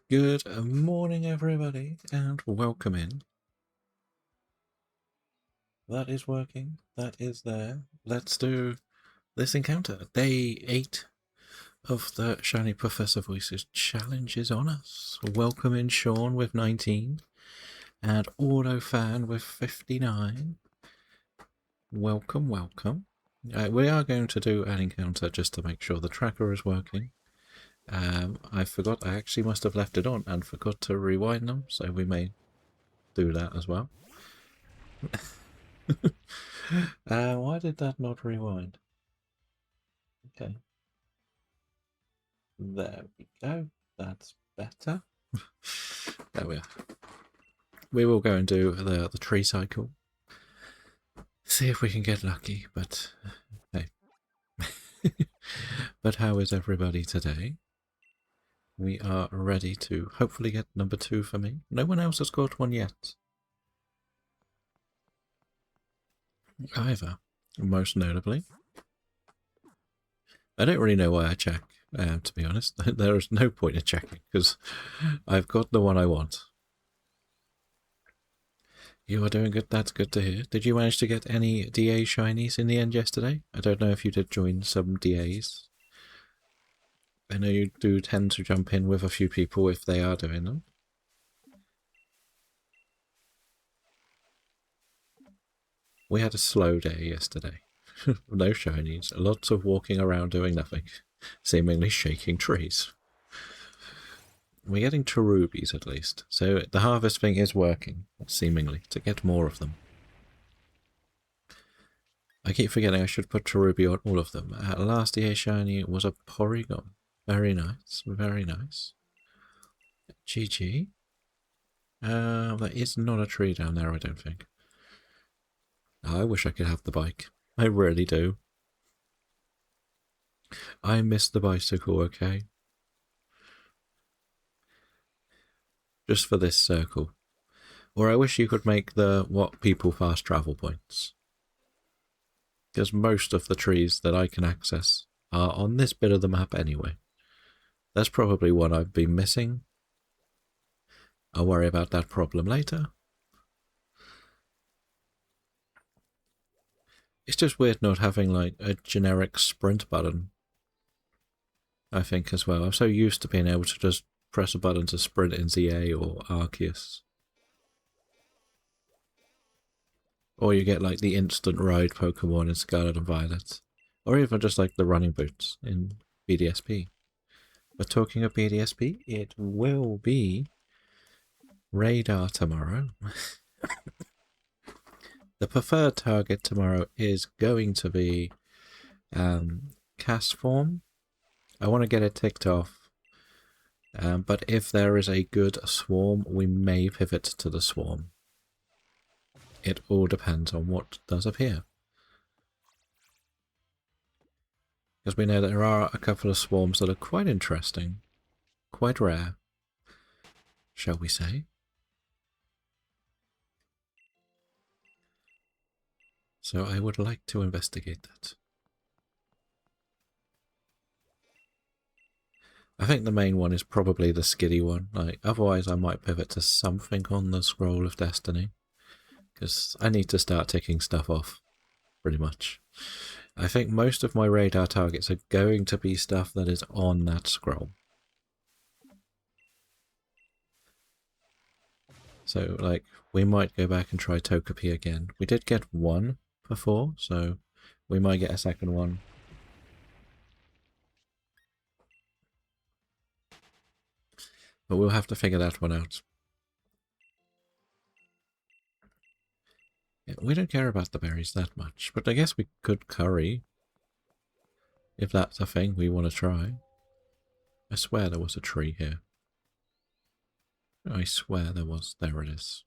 Good morning, everybody, and welcome in. That is working. That is there. Let's do this encounter. Day 8 of the Shiny Professor Voices challenge is on us. Welcome in Sean with 19 and AutoFan with 59. Welcome, welcome. We are going to do an encounter just to make sure the tracker is working. I forgot, I actually must have left it on and forgot to rewind them, so we may do that as well. Why did that not rewind? Okay. There we go. That's better. There we are. We will go and do the tree cycle. See if we can get lucky, but hey. But how is everybody today? We are ready to hopefully get number 2 for me. No one else has got one yet. Either, most notably. I don't really know why I check, to be honest. There is no point in checking, because I've got the one I want. You are doing good, that's good to hear. Did you manage to get any DA shinies in the end yesterday? I don't know if you did join some DAs. I know you do tend to jump in with a few people if they are doing them. We had a slow day yesterday. No shinies, lots of walking around doing nothing, seemingly shaking trees. We're getting Cherubies at least, so the harvest thing is working, seemingly, to get more of them. I keep forgetting I should put Cherubi on all of them. Last DA shiny was a Porygon. Very nice, very nice. GG. There is not a tree down there, I don't think. I wish I could have the bike. I really do. I miss the bicycle, okay? Just for this circle. Or I wish you could make the what people fast travel points. Because most of the trees that I can access are on this bit of the map anyway. That's probably one I've been missing. I'll worry about that problem later. It's just weird not having like a generic sprint button, I think, as well. I'm so used to being able to just press a button to sprint in ZA or Arceus. Or you get like the instant ride Pokemon in Scarlet and Violet. Or even just like the running boots in BDSP. But talking of BDSP, it will be radar tomorrow. The preferred target tomorrow is going to be cast form. I want to get it ticked off. But if there is a good swarm, we may pivot to the swarm. It all depends on what does appear. Because we know that there are a couple of swarms that are quite interesting. Quite rare, shall we say. So I would like to investigate that. I think the main one is probably the skiddy one. Like, otherwise I might pivot to something on the Scroll of Destiny, because I need to start ticking stuff off, pretty much. I think most of my radar targets are going to be stuff that is on that scroll. So, like, we might go back and try Togepi again. We did get one before, so we might get a second one. But we'll have to figure that one out. Yeah, we don't care about the berries that much, but I guess we could curry. If that's a thing we want to try. I swear there was a tree here. I swear there was. There it is.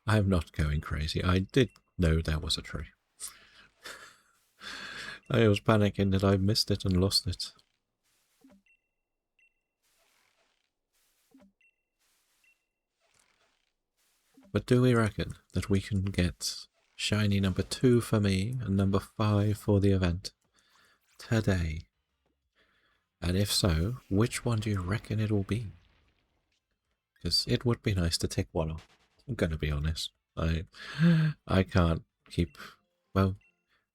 I am not going crazy. I did know there was a tree. I was panicking that I missed it and lost it. But do we reckon that we can get shiny number 2 for me and number 5 for the event today? And if so, which one do you reckon it'll be? Because it would be nice to tick one off. I'm going to be honest. I can't keep... Well,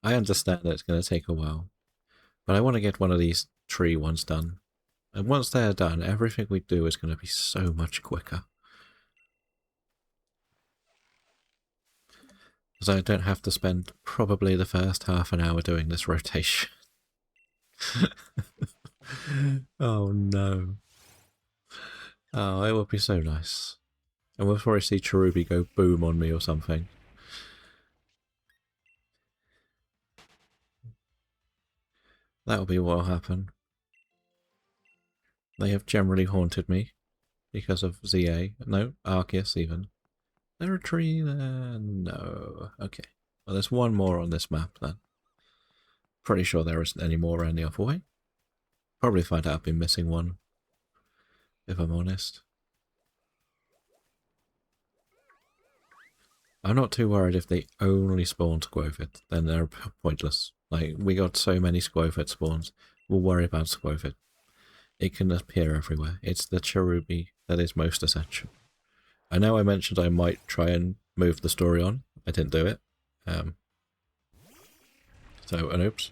I understand that it's going to take a while. But I want to get one of these tree ones done. And once they're done, everything we do is going to be so much quicker. Because I don't have to spend probably the first half an hour doing this rotation. Oh no. Oh, it would be so nice. And before I see Cherubi go boom on me or something. That'll be what'll happen. They have generally haunted me because of ZA. No, Arceus even. There a tree there? No. Okay. Well, there's one more on this map then. Pretty sure there isn't any more around the other way. Probably find out I've been missing one, if I'm honest. I'm not too worried if they only spawn Squovit, then they're pointless. Like, we got so many Squovit spawns, we'll worry about Squovit. It can appear everywhere. It's the Cherubi that is most essential. I know I mentioned I might try and move the story on. I didn't do it. So, an oops.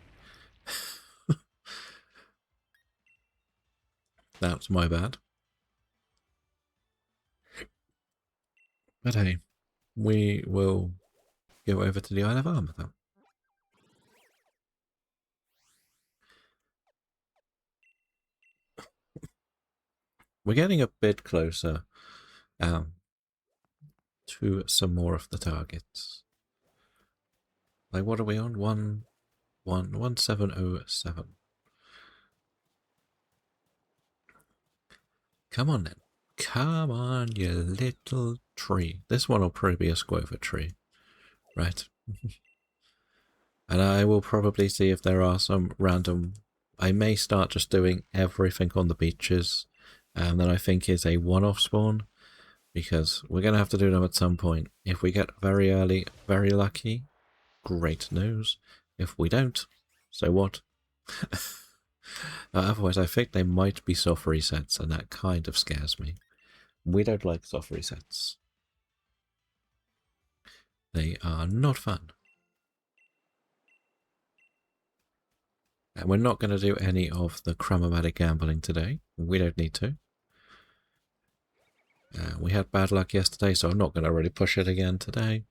That's my bad. But hey, we will go over to the Isle of Armor then. We're getting a bit closer to some more of the targets. Like, what are we on? 1707. Come on then. Come on, you little tree. This one will probably be a Squover tree. Right. And I will probably see if there are some random... I may start just doing everything on the beaches that I think is a one-off spawn, because we're going to have to do them at some point. If we get very early, very lucky, great news. If we don't, so what? Otherwise, I think they might be soft resets, and that kind of scares me. We don't like soft resets. They are not fun. And we're not going to do any of the chromatic gambling today. We don't need to. We had bad luck yesterday, so I'm not going to really push it again today.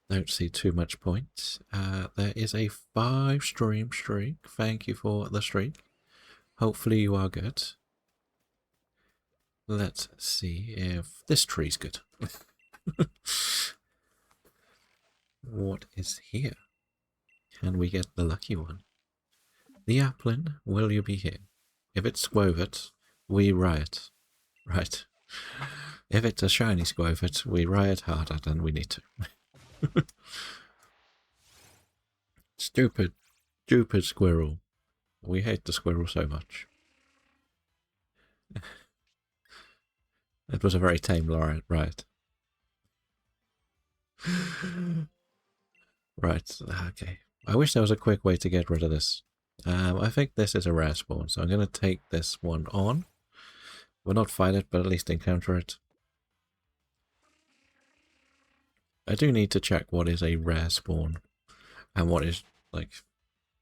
Don't see too much point. There is a 5-stream streak. Thank you for the streak. Hopefully you are good. Let's see if this tree's good. What is here? Can we get the lucky one? The Applin, will you be here? If it's Squovit, we riot. Right. If it's a shiny Squovit, we riot harder than we need to. Stupid squirrel. We hate the squirrel so much. It was a very tame riot. Right, okay. I wish there was a quick way to get rid of this. I think this is a rare spawn, so I'm going to take this one on. We'll not fight it, but at least encounter it. I do need to check what is a rare spawn and what is, like,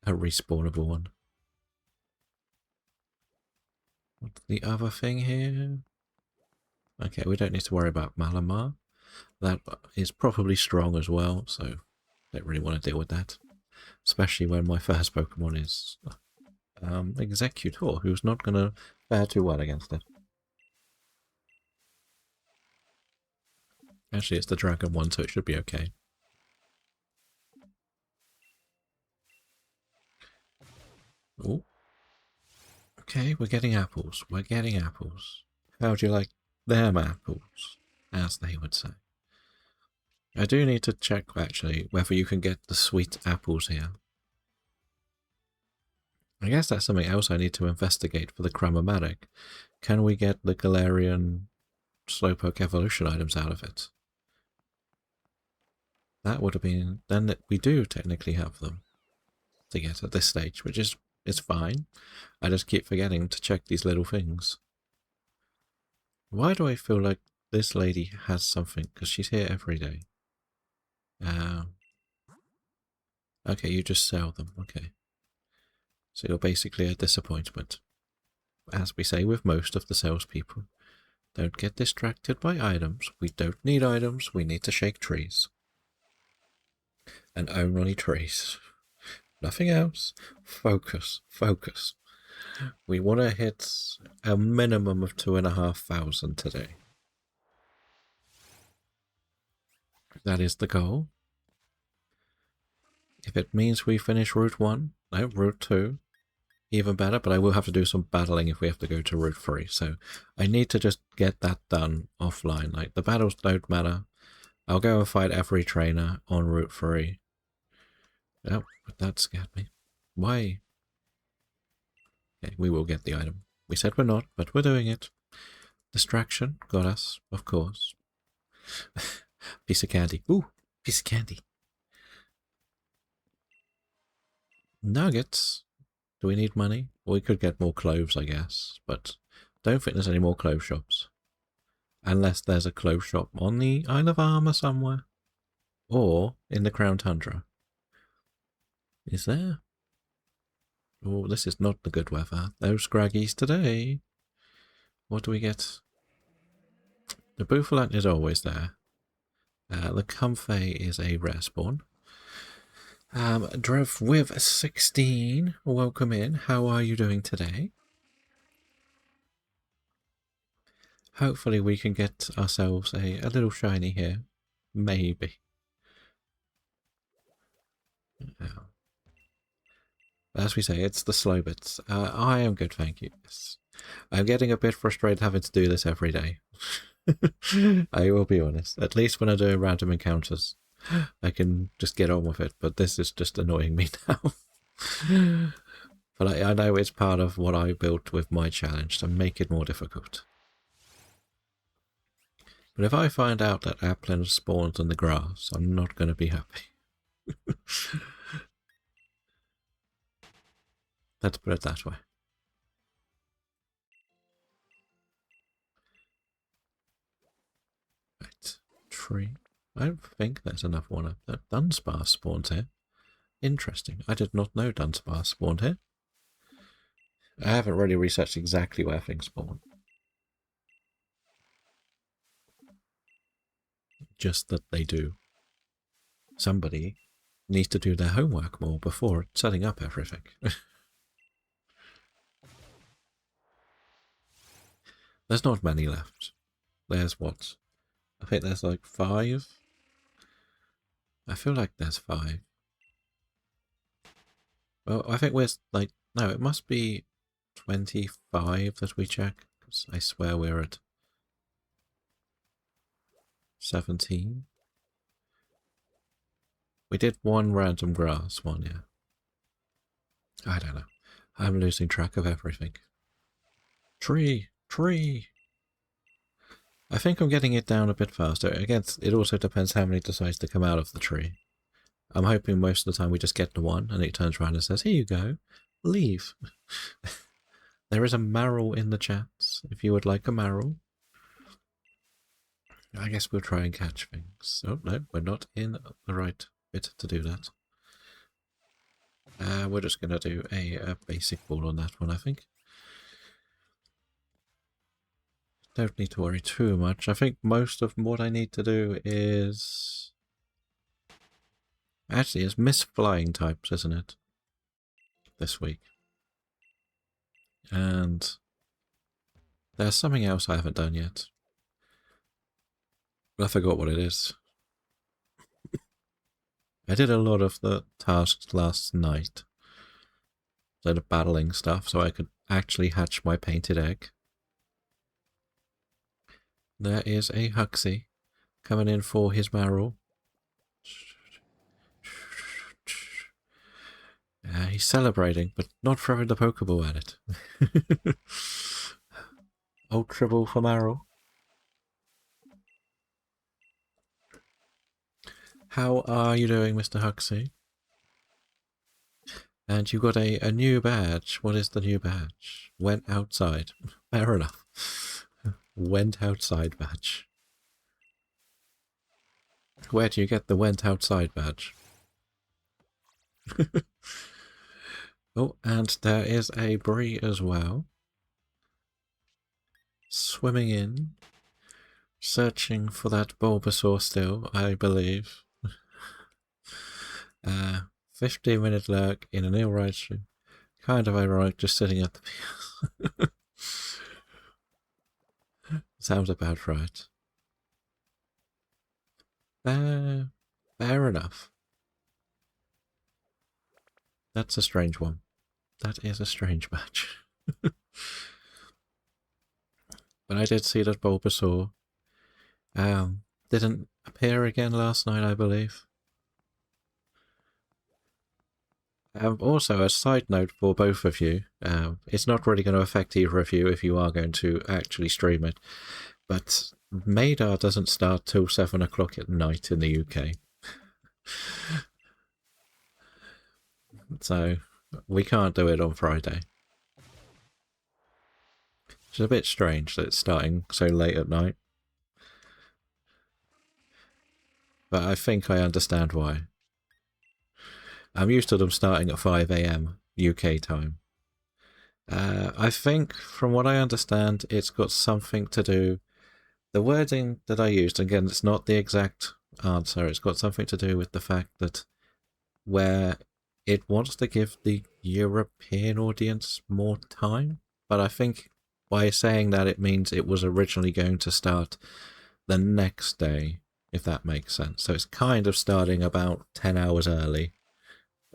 a respawnable one. What's the other thing here? Okay, we don't need to worry about Malamar. That is probably strong as well, so don't really want to deal with that. Especially when my first Pokemon is Executor, who's not going to fare too well against it. Actually, it's the Dragon one, so it should be okay. Oh. Okay, we're getting apples. We're getting apples. How do you like them apples? As they would say. I do need to check, actually, whether you can get the sweet apples here. I guess that's something else I need to investigate for the Cramomatic. Can we get the Galarian Slowpoke evolution items out of it? That would have been... Then we do technically have them to get at this stage, which is fine. I just keep forgetting to check these little things. Why do I feel like this lady has something? Because she's here every day. Okay, you just sell them. Okay. So you're basically a disappointment. As we say with most of the salespeople, don't get distracted by items. We don't need items. We need to shake trees. And only trees. Nothing else. Focus. Focus. We want to hit a minimum of 2,500 today. That is the goal. If it means we finish Route 1, no, Route 2, even better, but I will have to do some battling if we have to go to Route 3, so I need to just get that done offline. Like, the battles don't matter. I'll go and fight every trainer on Route 3. Oh, but that scared me. Why? Okay, we will get the item. We said we're not, but we're doing it. Distraction got us, of course. Piece of candy. Ooh, piece of candy. Nuggets. Do we need money? Well, we could get more cloves, I guess, but don't think there's any more clove shops. Unless there's a clove shop on the Isle of Armor somewhere. Or in the Crown Tundra. Is there? Oh, this is not the good weather. No Scraggies today. What do we get? The Buffalant is always there. The Comfey is a rare spawn. Drev with 16, welcome in. How are you doing today? Hopefully we can get ourselves a little shiny here. Maybe. As we say, it's the slow bits. I am good, thank you. Yes. I'm getting a bit frustrated having to do this every day. I will be honest. At least when I do random encounters, I can just get on with it, but this is just annoying me now. But I know it's part of what I built with my challenge to make it more difficult. But if I find out that Applin spawns in the grass, I'm not going to be happy. Let's put it that way. Right, tree. I don't think there's enough one up there. Dunsparce spawns here. Interesting. I did not know Dunsparce spawned here. I haven't really researched exactly where things spawn. Just that they do. Somebody needs to do their homework more before setting up everything. There's not many left. There's what? I think there's like 5. I feel like there's 5. Well, I think we're like... No, it must be 25 that we check. Because I swear we're at 17. We did one random grass one, yeah. I don't know. I'm losing track of everything. Tree! Tree! I think I'm getting it down a bit faster. Again, it also depends how many decides to come out of the tree. I'm hoping most of the time we just get the one and it turns around and says, here you go, leave. There is a marrow in the chats if you would like a marrow. I guess we'll try and catch things. Oh, no, we're not in the right bit to do that. We're just going to do a basic ball on that one, I think. Don't need to worry too much. I think most of what I need to do is... Actually, it's miss flying types, isn't it? This week. And there's something else I haven't done yet. But I forgot what it is. I did a lot of the tasks last night. So the battling stuff, so I could actually hatch my painted egg. There is a Huxley coming in for his marrow. He's celebrating, but not throwing the Pokeball at it. Old Tribble for marrow. How are you doing, Mr. Huxley? And you got a new badge. What is the new badge? Went outside. Fair enough. Went outside badge. Where do you get the went outside badge? Oh, and there is a Bree as well. Swimming in. Searching for that Bulbasaur still, I believe. 15-minute lurk in an ill right stream. Kind of ironic just sitting at the Sounds about right. Fair enough. That's a strange one. That is a strange match. But I did see that Bulbasaur didn't appear again last night, I believe. Also, a side note for both of you, it's not really going to affect either of you if you are going to actually stream it, but Madar doesn't start till 7 o'clock at night in the UK. So, we can't do it on Friday. It's a bit strange that it's starting so late at night. But I think I understand why. I'm used to them starting at 5 AM UK time. I think, from what I understand, it's got something to do... The wording that I used, again, it's not the exact answer, it's got something to do with the fact that where it wants to give the European audience more time, but I think by saying that it means it was originally going to start the next day, if that makes sense. So it's kind of starting about 10 hours earlier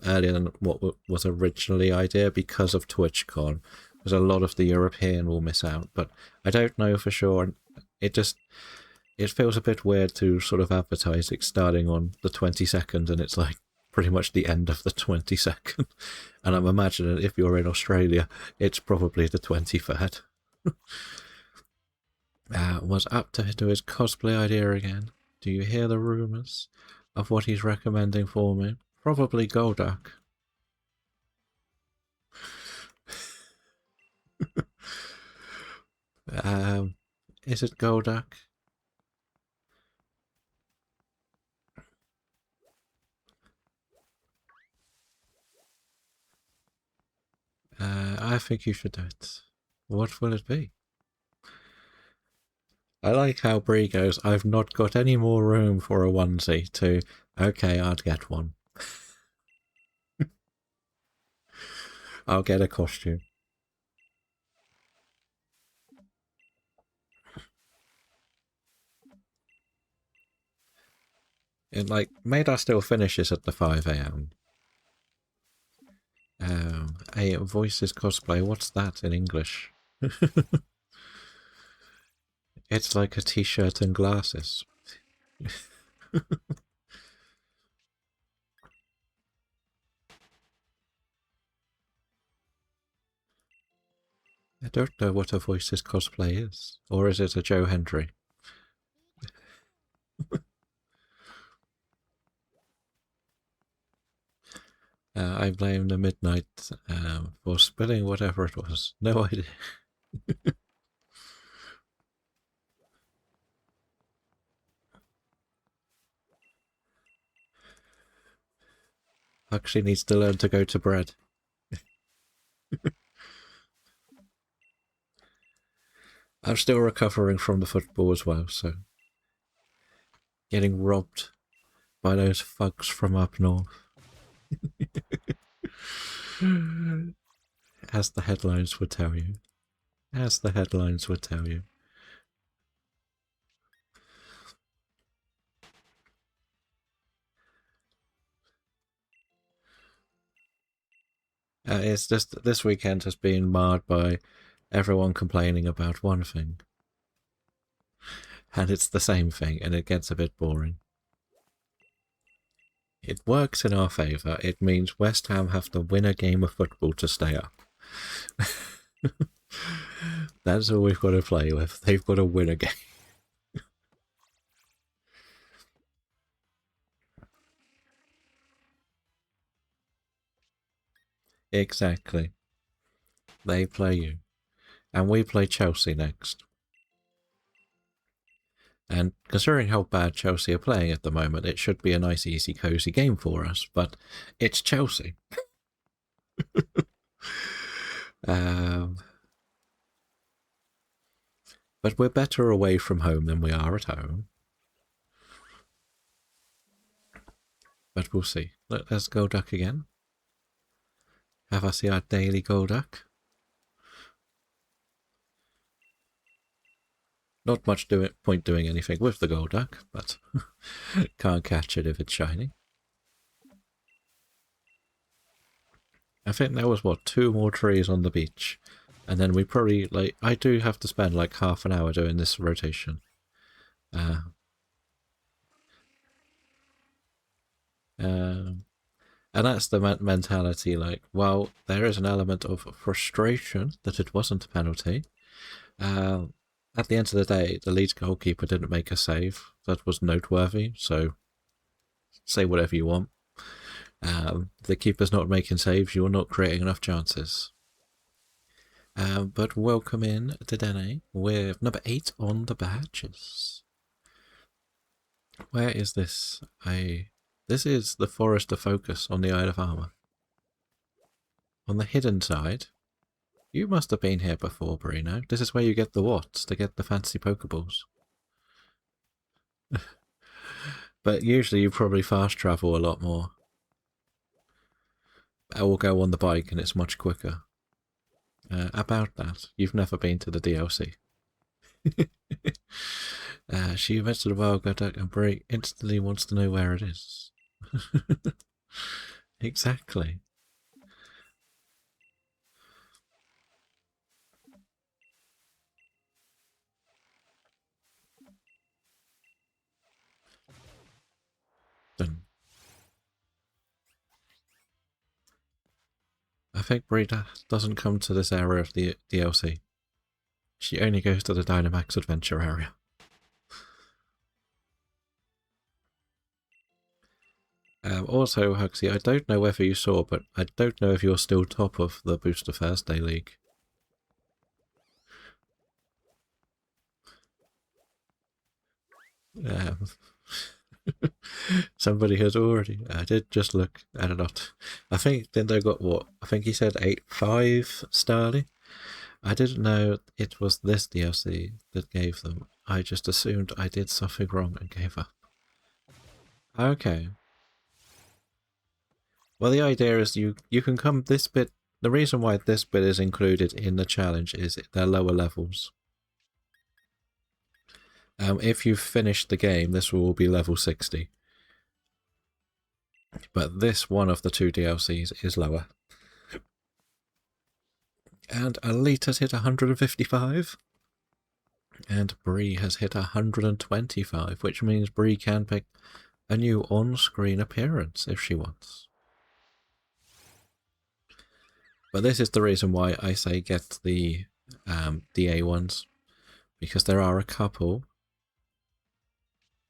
than what was originally idea because of TwitchCon, because a lot of the European will miss out, but I don't know for sure. It feels a bit weird to sort of advertise it starting on the 22nd and it's like pretty much the end of the 22nd. And I'm imagining if you're in Australia, it's probably the 23rd. Was up to do his cosplay idea again. Do you hear the rumours of what he's recommending for me? Probably Golduck. Is it Golduck? I think you should do it. What will it be? I like how Bree goes, I've not got any more room for a onesie, to, okay, I'd get one. I'll get a costume. And like, Madar still finishes at the 5 AM. A Voices cosplay, what's that in English? It's like a t-shirt and glasses. I don't know what a Voices cosplay is. Or is it a Joe Hendry? I blame the midnight for spilling whatever it was. No idea. Actually needs to learn to go to bed. I'm still recovering from the football as well, so getting robbed by those thugs from up north. As the headlines would tell you. As the headlines would tell you. It's just this weekend has been marred by everyone complaining about one thing. And it's the same thing, and it gets a bit boring. It works in our favour. It means West Ham have to win a game of football to stay up. That's all we've got to play with. They've got to win a game. Exactly. They play you. And we play Chelsea next. And considering how bad Chelsea are playing at the moment, it should be a nice, easy, cosy game for us. But it's Chelsea. But we're better away from home than we are at home. But we'll see. Let's go duck again. Have us see our daily go duck. Not much point doing anything with the gold duck, but can't catch it if it's shiny. I think there was, what, 2 more trees on the beach. And then we probably, like, I do have to spend like half an hour doing this rotation. And that's the mentality, like, well, there is an element of frustration that it wasn't a penalty. At the end of the day, the Leeds goalkeeper didn't make a save. That was noteworthy, so say whatever you want. The keeper's not making saves, you're not creating enough chances. But welcome in to Dene with number 8 on the badges. Where is this? This is the Forest of Focus on the Isle of Armor. On the hidden side, you must have been here before, Bruno. This is where you get the watts to get the fancy Pokeballs. But usually you probably fast travel a lot more. I will go on the bike and it's much quicker. About that, you've never been to the DLC. She invented a wild duck and Brie instantly wants to know where it is. Exactly. Done. I think Brie doesn't come to this area of the DLC. She only goes to the Dynamax Adventure area. Also, Huxley, I don't know whether you saw, but I don't know if you're still top of the Booster Thursday League. Somebody has already. I did just look at it. Not. I think then they got what? I think he said 8.5 Starly. I didn't know it was this DLC that gave them. I just assumed I did something wrong and gave up. Okay. Well, the idea is you can come this bit. The reason why this bit is included in the challenge is they're lower levels. If you've finished the game, this will be level 60. But this one of the 2 DLCs is lower. And Elite has hit 155. And Bree has hit 125, which means Bree can pick a new on-screen appearance if she wants. But this is the reason why I say get the DA ones, because there are a couple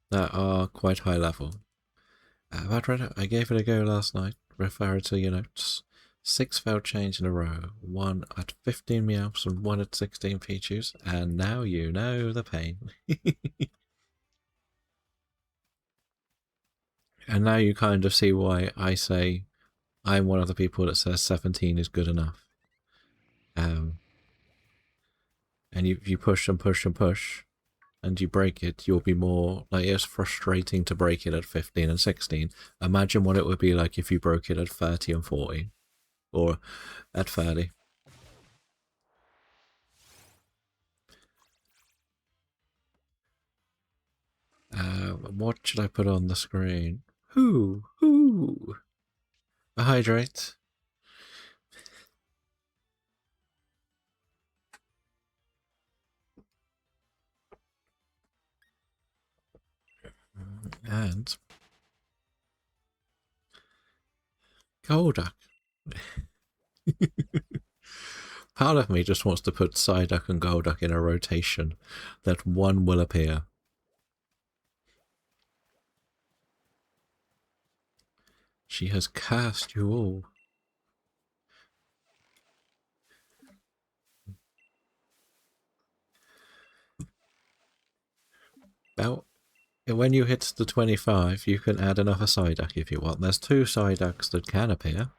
that are quite high level. But I gave it a go last night. refer to your notes. 6 failed change in a row, 1 at 15 meows and 1 at 16 Pichus, and now you know the pain. And now you kind of see why I say I'm one of the people that says 17 is good enough. And you push and push and push, and you break it, you'll be more, like, it's frustrating to break it at 15 and 16. Imagine what it would be like if you broke it at 30 and 40, or at 30. What should I put on the screen? Who? A hydrate. And Golduck. Part of me just wants to put Psyduck and Golduck in a rotation, that one will appear. She has cast you all. Now, when you hit the 25, you can add another Psyduck if you want. There's 2 Psyducks that can appear.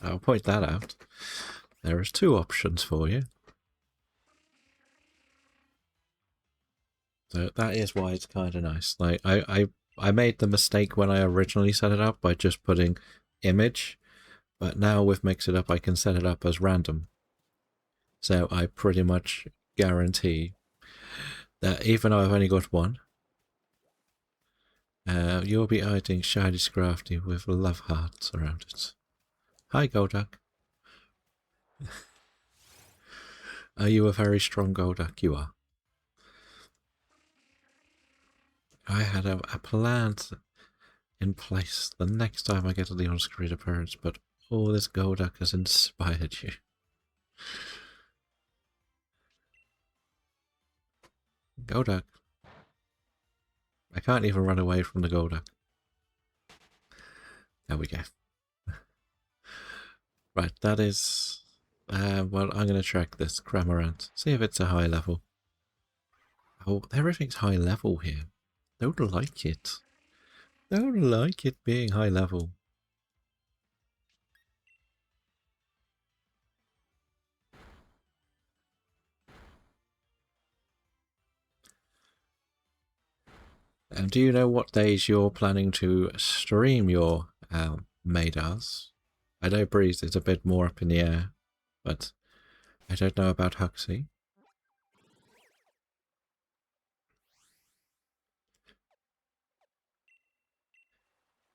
I'll point that out. There is 2 options for you. So that is why it's kind of nice. Like, I made the mistake when I originally set it up by just putting image, but now with Mix It Up I can set it up as random. So I pretty much guarantee that even though I've only got 1, you'll be eyeing Shiny Scrafty with love hearts around it. Hi, Golduck. Are you a very strong Golduck? You are. I had a plan in place the next time I get to the on-screen appearance, but all this Golduck has inspired you. Golduck. I can't even run away from the Golduck. There we go. Right, that is... well, I'm going to track this Cramorant. See if it's a high level. Oh, everything's high level here. Don't like it. Don't like it being high level. And do you know what days you're planning to stream your Maydars? I know Breeze is a bit more up in the air, but I don't know about Huxley.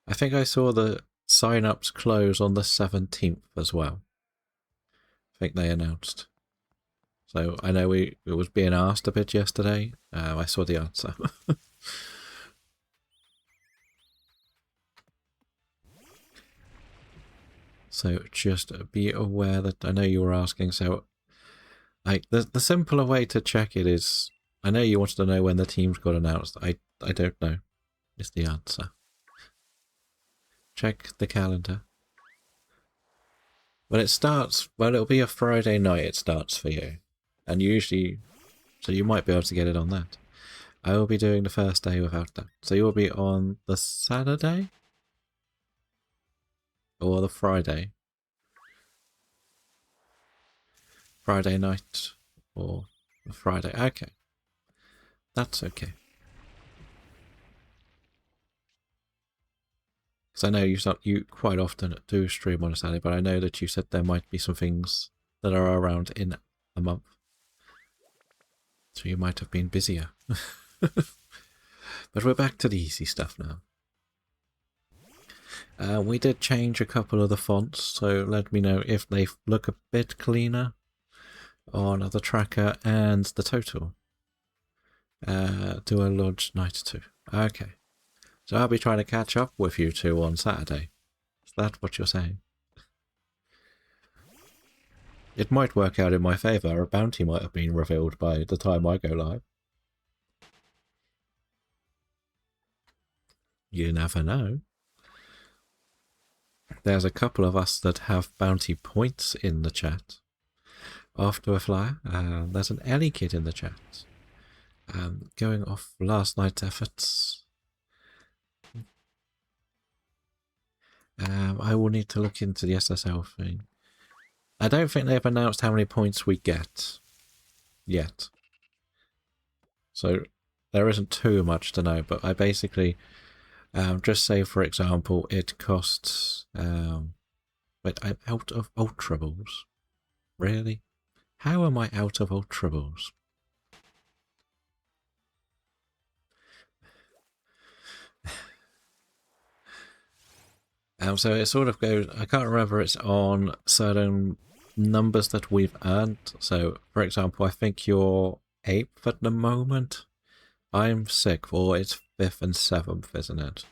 I think I saw the sign-ups close on the 17th as well. I think they announced. So I know it was being asked a bit yesterday. I saw the answer. So just be aware that I know you were asking. So the simpler way to check it is, I know you wanted to know when the teams got announced. I don't know is the answer. Check the calendar. When it starts, well, it'll be a Friday night it starts for you. And usually, so you might be able to get it on that. I will be doing the first day without that. So you will be on the Saturday? Or the Friday? Friday night? Or the Friday? Okay. That's okay. Because I know you quite often do stream on a Saturday, but I know that you said there might be some things that are around in a month. So you might have been busier. But we're back to the easy stuff now. We did change a couple of the fonts, so let me know if they look a bit cleaner on the tracker and the total. Do a launch night 2. Okay. So I'll be trying to catch up with you 2 on Saturday. Is that what you're saying? It might work out in my favour. A bounty might have been revealed by the time I go live. You never know. There's a couple of us that have bounty points in the chat. After a flyer, there's an Ellie kid in the chat. Going off last night's efforts. I will need to look into the SSL thing. I don't think they've announced how many points we get yet. So there isn't too much to know, but I basically just say, for example, it costs... wait, I'm out of Ultraballs. Really? How am I out of Ultraballs? So it sort of goes... I can't remember, it's on certain numbers that we've earned. So, for example, I think you're 8th at the moment. I'm 6th, or it's 5th and 7th, isn't it?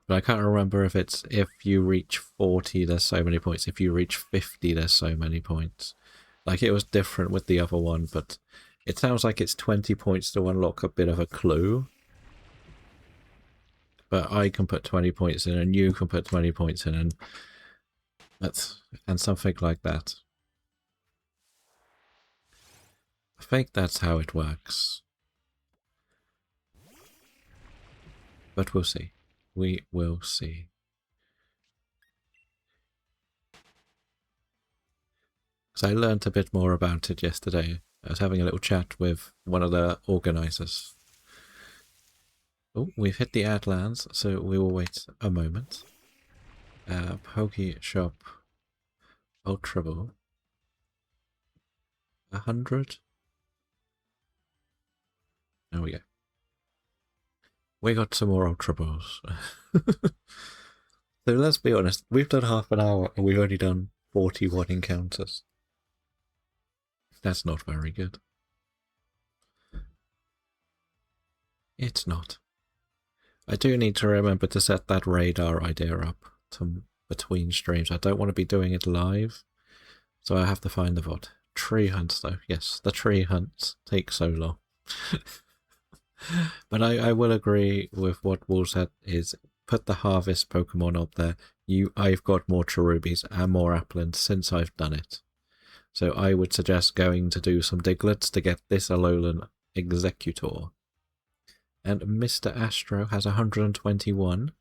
But I can't remember if it's if you reach 40, there's so many points. If you reach 50, there's so many points. Like, it was different with the other one, but it sounds like it's 20 points to unlock a bit of a clue. But I can put 20 points in, and you can put 20 points in, and something like that. I think that's how it works. But we'll see. We will see. Because I learnt a bit more about it yesterday. I was having a little chat with one of the organisers. Oh, we've hit the Adlands, so we will wait a moment. Pokey Shop. Ultra Ball. 100? There we go. We got some more Ultra Balls. So let's be honest, we've done half an hour and we've only done 41 encounters. That's not very good. It's not. I do need to remember to set that radar idea up between streams. I don't want to be doing it live, so I have to find the VOD. Tree hunts, though. Yes, the tree hunts take so long. But I will agree with what Wool said, is put the harvest Pokemon up there. I've got more Cherubies and more Applins since I've done it. So I would suggest going to do some Diglets to get this Alolan Executor. And Mr. Astro has 121.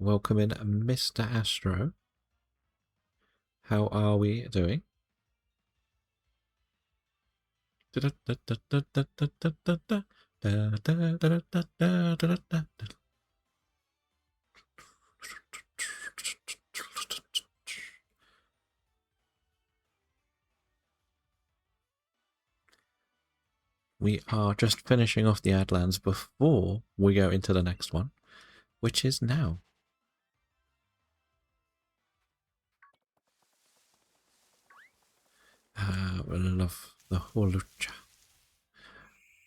Welcome in, Mr. Astro. How are we doing? We are just finishing off the Adlands before we go into the next one, which is now. I love the Holucha.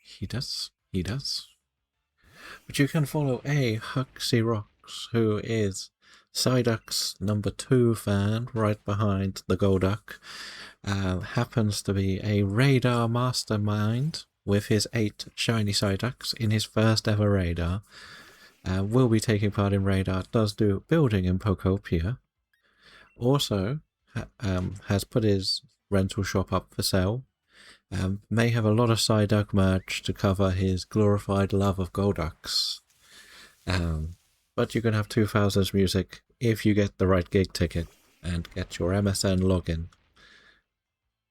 He does. But you can follow a Huxy Rocks, who is Psyduck's #2 fan, right behind the Golduck. Happens to be a radar mastermind with his 8 shiny Psyducks in his first ever radar. Will be taking part in radar, does do building in Pokopia. Also has put his rental shop up for sale. May have a lot of Psyduck merch to cover his glorified love of Golducks. But you can have 2000's music if you get the right gig ticket and get your MSN login.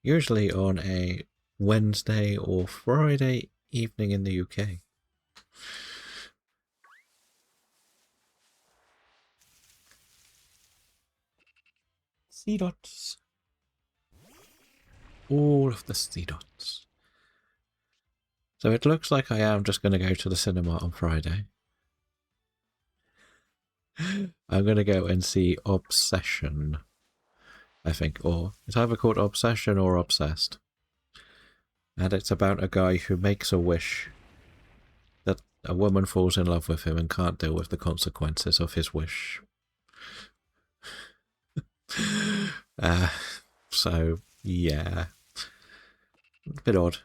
Usually on a Wednesday or Friday evening in the UK. C-dots. All of the C-dots. So it looks like I am just going to go to the cinema on Friday. I'm going to go and see Obsession, I think, or it's either called Obsession or Obsessed. And it's about a guy who makes a wish that a woman falls in love with him and can't deal with the consequences of his wish. So, yeah. Bit odd,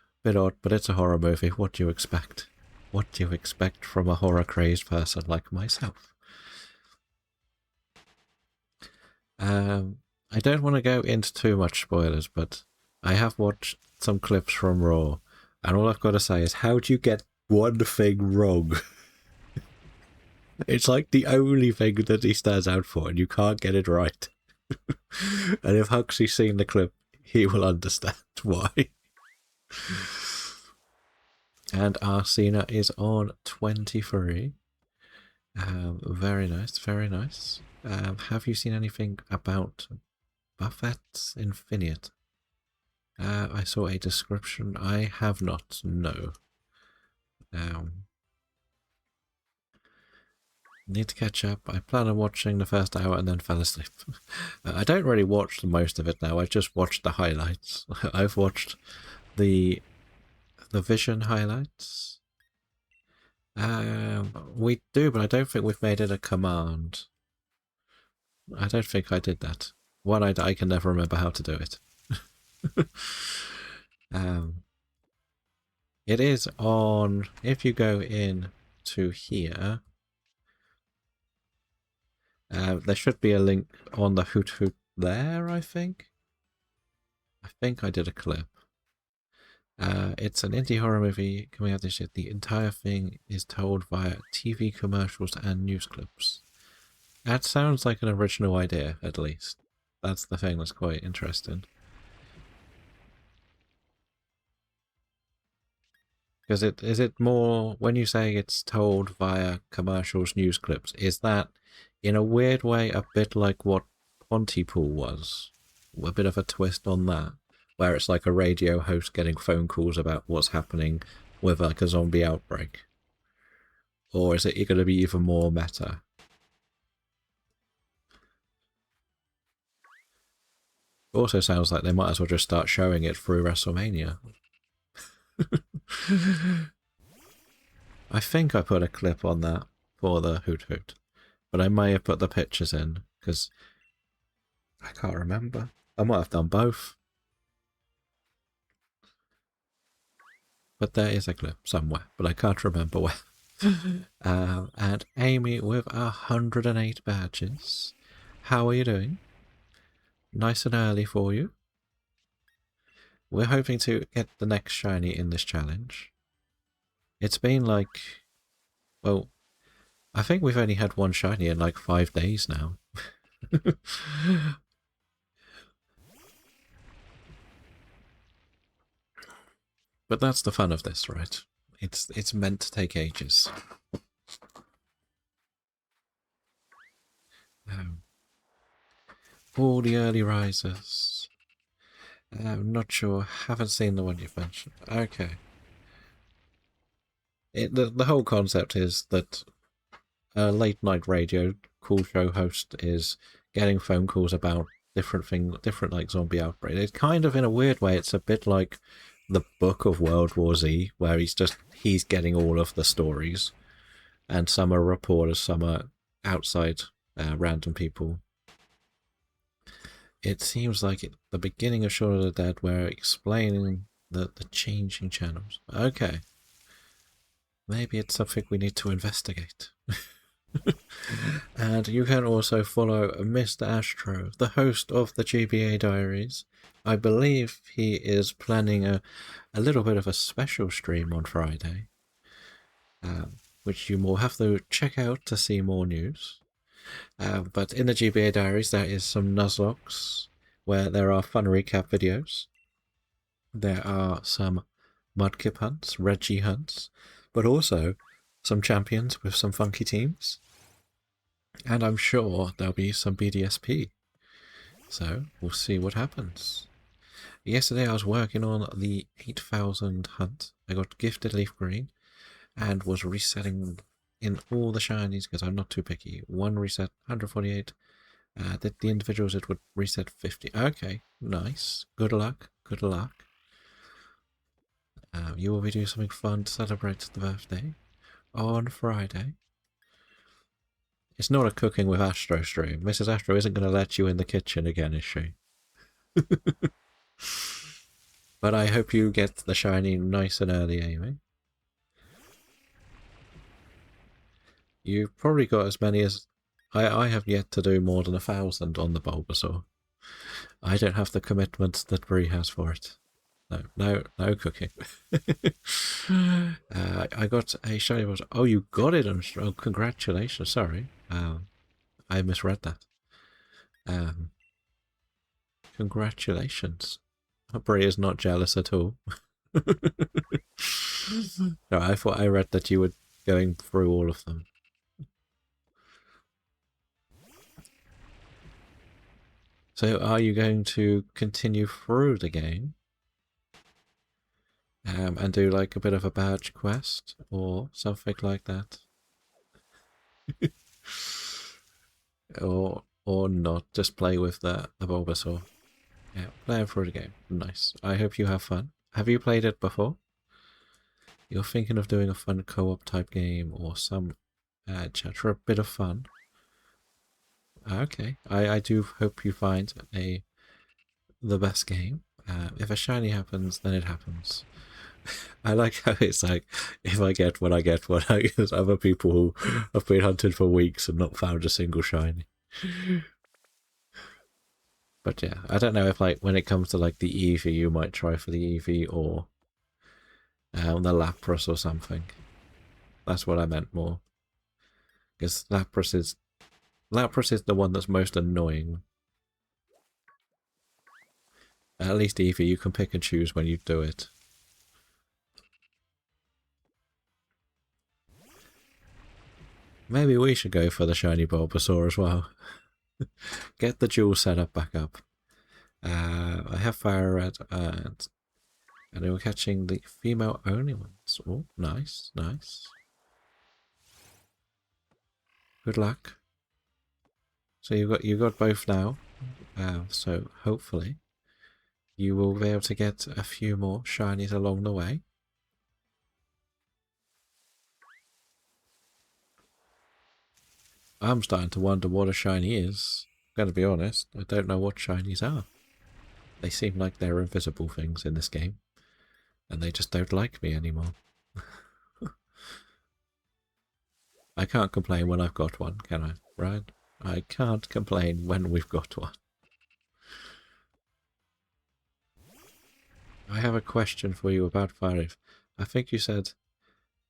but it's a horror movie. What do you expect? What do you expect from a horror-crazed person like myself? I don't want to go into too much spoilers, but I have watched some clips from Raw, and all I've got to say is, how do you get one thing wrong? It's like the only thing that he stands out for, and you can't get it right. And if Huxley's seen the clip, he will understand why. And our Cena is on 23. Very nice, very nice. Have you seen anything about Buffett's Infinite? I saw a description. I have not, no. Need to catch up. I plan on watching the first hour and then fell asleep. I don't really watch most of it now. I've just watched the highlights. I've watched the Vision highlights. We do, but I don't think we've made it a command. I don't think I did that. One, I can never remember how to do it. It is on, if you go in to here, there should be a link on the Hoot Hoot there, I think. I think I did a clip. It's an indie horror movie coming out this year. The entire thing is told via TV commercials and news clips. That sounds like an original idea, at least. That's the thing that's quite interesting. Because is it more, when you say it's told via commercials, news clips, is that in a weird way a bit like what Pontypool was? A bit of a twist on that, where it's like a radio host getting phone calls about what's happening with like a zombie outbreak? Or is it going to be even more meta? Also sounds like they might as well just start showing it through WrestleMania. I think I put a clip on that for the Hoot Hoot, but I may have put the pictures in, because I can't remember. I might have done both. But there is a clip somewhere, but I can't remember where. And Amy with 108 badges. How are you doing? Nice and early for you. We're hoping to get the next shiny in this challenge. It's been like, well, I think we've only had one shiny in like 5 days now. But that's the fun of this, right? It's meant to take ages. All the early risers. I'm not sure. Haven't seen the one you've mentioned. Okay. The whole concept is that a late night radio cool show host is getting phone calls about different like zombie outbreak. It's kind of, in a weird way, it's a bit like the book of World War Z, where he's getting all of the stories, and some are reporters, some are outside random people. It seems like the beginning of Shaun of the Dead, where explaining the changing channels. Okay. Maybe it's something we need to investigate. And you can also follow Mr. Astro, the host of the GBA Diaries. I believe he is planning a little bit of a special stream on Friday, which you will have to check out to see more news. But in the GBA Diaries, there is some Nuzlocks, where there are fun recap videos. There are some Mudkip hunts, Reggie hunts, but also some champions with some funky teams. And I'm sure there'll be some BDSP. So we'll see what happens. Yesterday I was working on the 8000 hunt. I got gifted leaf green and was resetting in all the shinies, because I'm not too picky. One reset 148. The individuals, it would reset 50. Okay, nice. Good luck. Good luck. You will be doing something fun to celebrate the birthday on Friday. It's not a cooking with Astro stream. Mrs. Astro isn't going to let you in the kitchen again, is she? But I hope you get the shiny nice and early, Amy. You've probably got as many as I have yet to do more than 1,000 on the Bulbasaur. I don't have the commitment that Bree has for it. No cooking. I got a shiny Bulbasaur. Oh, you got it! Oh, congratulations. Sorry. I misread that. Congratulations. Bree is not jealous at all. No, I thought I read that you were going through all of them. So are you going to continue through the game? And do like a bit of a badge quest or something like that? or not, just play with the Bulbasaur. Yeah, playing through the game. Nice. I hope you have fun. Have you played it before? You're thinking of doing a fun co-op type game or some chat for a bit of fun. Okay, I do hope you find the best game. If a shiny happens, then it happens. I like how it's like, if I get one, I get one. There's other people who have been hunted for weeks and not found a single shiny. But yeah, I don't know if like when it comes to like the Eevee, you might try for the Eevee or the Lapras or something. That's what I meant more. Because Lapras is the one that's most annoying. At least Eevee, you can pick and choose when you do it. Maybe we should go for the shiny Bulbasaur as well. Get the dual setup back up. I have Fire Red and we're catching the female only ones. Oh, nice, nice. Good luck. So you got both now. So hopefully you will be able to get a few more shinies along the way. I'm starting to wonder what a shiny is. I'm going to be honest, I don't know what shinies are. They seem like they're invisible things in this game. And they just don't like me anymore. I can't complain when I've got one, can I? Right? I can't complain when we've got one. I have a question for you about Fire. I think you said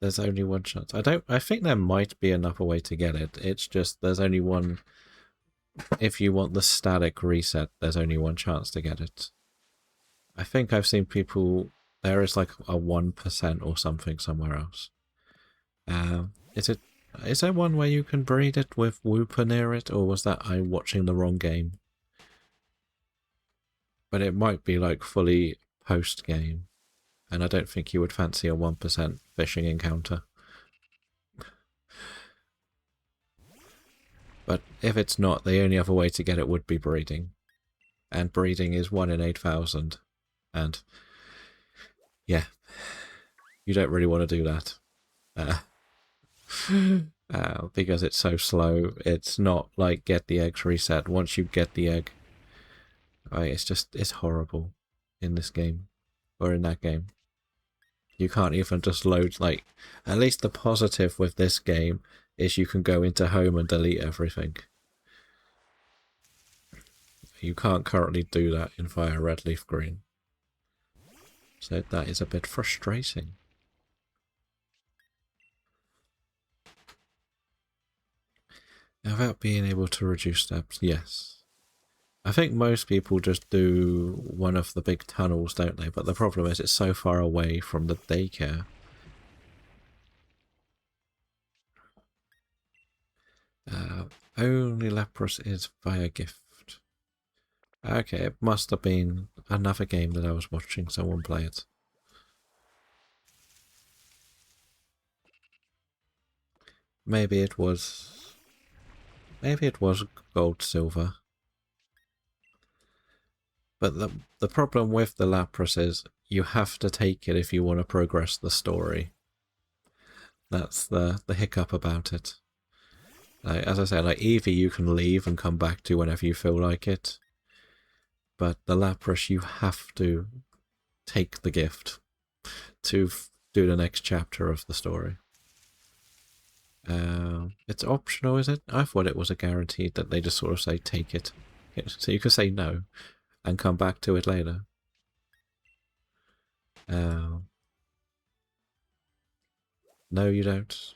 there's only one chance. I think there might be another way to get it. It's just there's only one. If you want the static reset, there's only one chance to get it. I think I've seen people. There is like a 1% or something somewhere else. Is there one where you can breed it with Wooper near it, or was that I watching the wrong game? But it might be like fully post game, and I don't think you would fancy a 1% fishing encounter. But if it's not, the only other way to get it would be breeding. And breeding is 1 in 8,000. And yeah, you don't really want to do that. Because it's so slow. It's not like get the eggs reset. Once you get the egg, it's horrible in this game. Or in that game. You can't even just load, like, at least the positive with this game is you can go into home and delete everything. You can't currently do that in Fire Red Leaf Green. So that is a bit frustrating. Now, about being able to reduce steps, yes. I think most people just do one of the big tunnels, don't they? But the problem is it's so far away from the daycare. Only Lapras is via gift. Okay, it must have been another game that I was watching someone play it. Maybe it was gold, silver. But the problem with the Lapras is you have to take it if you want to progress the story. That's the hiccup about it. As I said, like Eevee you can leave and come back to whenever you feel like it. But the Lapras you have to take the gift to do the next chapter of the story. It's optional, is it? I thought it was a guaranteed that they just sort of say take it. So you can say no and come back to it later. No, you don't.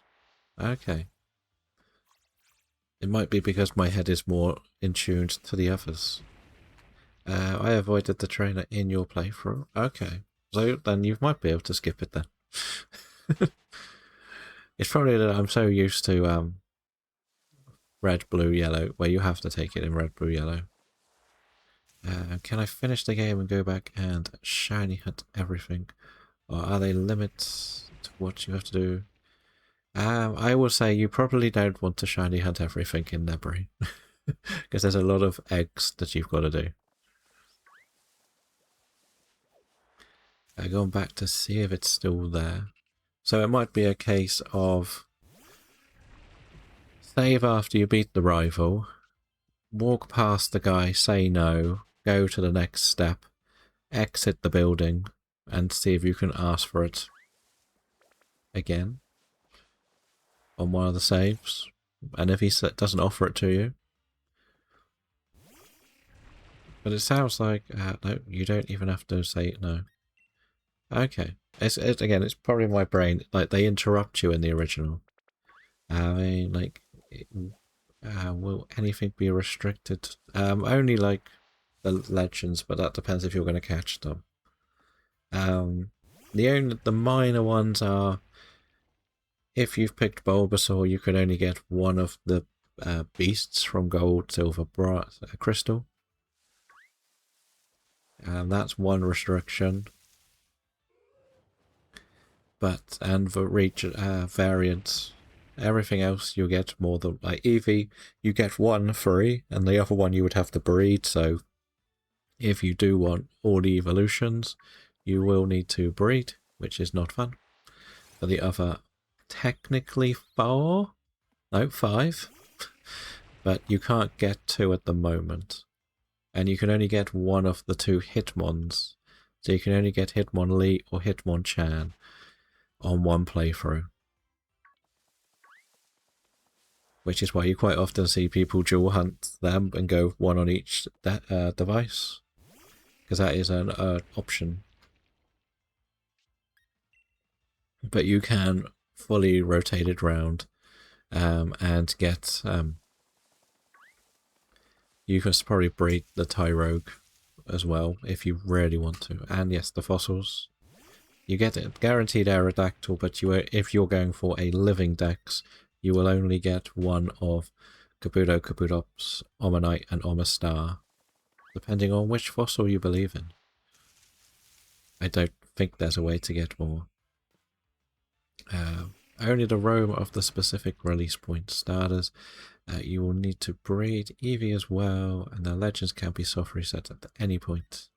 Okay. It might be because my head is more in tune to the others. I avoided the trainer in your playthrough. Okay. So then you might be able to skip it then. It's probably that I'm so used to red, blue, yellow, where you have to take it in red, blue, yellow. Can I finish the game and go back and shiny hunt everything? Or are there limits to what you have to do? I will say you probably don't want to shiny hunt everything in Nebri. Because there's a lot of eggs that you've got to do. Going back to see if it's still there. So it might be a case of save after you beat the rival, walk past the guy, say no, go to the next step, exit the building, and see if you can ask for it again on one of the saves. And if he doesn't offer it to you. But it sounds like, no, you don't even have to say no. Okay. Again, it's probably my brain. Like, they interrupt you in the original. I mean, like, will anything be restricted? Only, like, the legends, but that depends if you're going to catch them. The minor ones are, if you've picked Bulbasaur, you can only get one of the beasts from Gold, Silver, Crystal. That's one restriction. And for reach variants, everything else you get more than, like Eevee, you get one free, and the other one you would have to breed, so if you do want all the evolutions, you will need to breed, which is not fun. For the other, technically 4? No, 5. But you can't get 2 at the moment. And you can only get one of the 2 Hitmons. So you can only get Hitmonlee or Hitmonchan on one playthrough. Which is why you quite often see people dual hunt them and go one on each device. Because that is an option. But you can fully rotate it round and get... you can probably breed the Tyrogue as well if you really want to. And yes, the fossils. You get it guaranteed Aerodactyl, but if you're going for a living dex, you will only get one of Kabuto, Kabutops, Omanite, and Omastar, depending on which fossil you believe in. I don't think there's a way to get more. Only the roam of the specific release point starters. You will need to breed Eevee as well, and the legends can be soft reset at any point.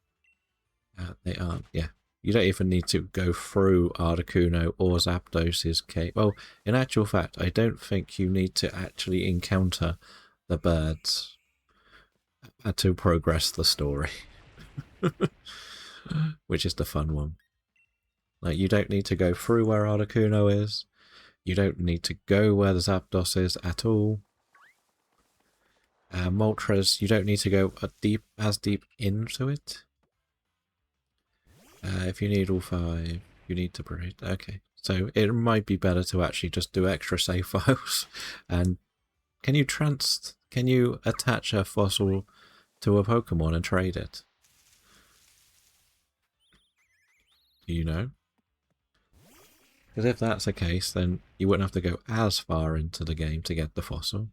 They aren't, yeah. You don't even need to go through Articuno or Zapdos's cave. Well, in actual fact, I don't think you need to actually encounter the birds to progress the story. Which is the fun one. Like, you don't need to go through where Articuno is. You don't need to go where the Zapdos is at all. Moltres, you don't need to go as deep into it. If you need all 5, you need to breed. Okay, so it might be better to actually just do extra save files. And can you attach a fossil to a Pokemon and trade it? Do you know? Because if that's the case, then you wouldn't have to go as far into the game to get the fossil.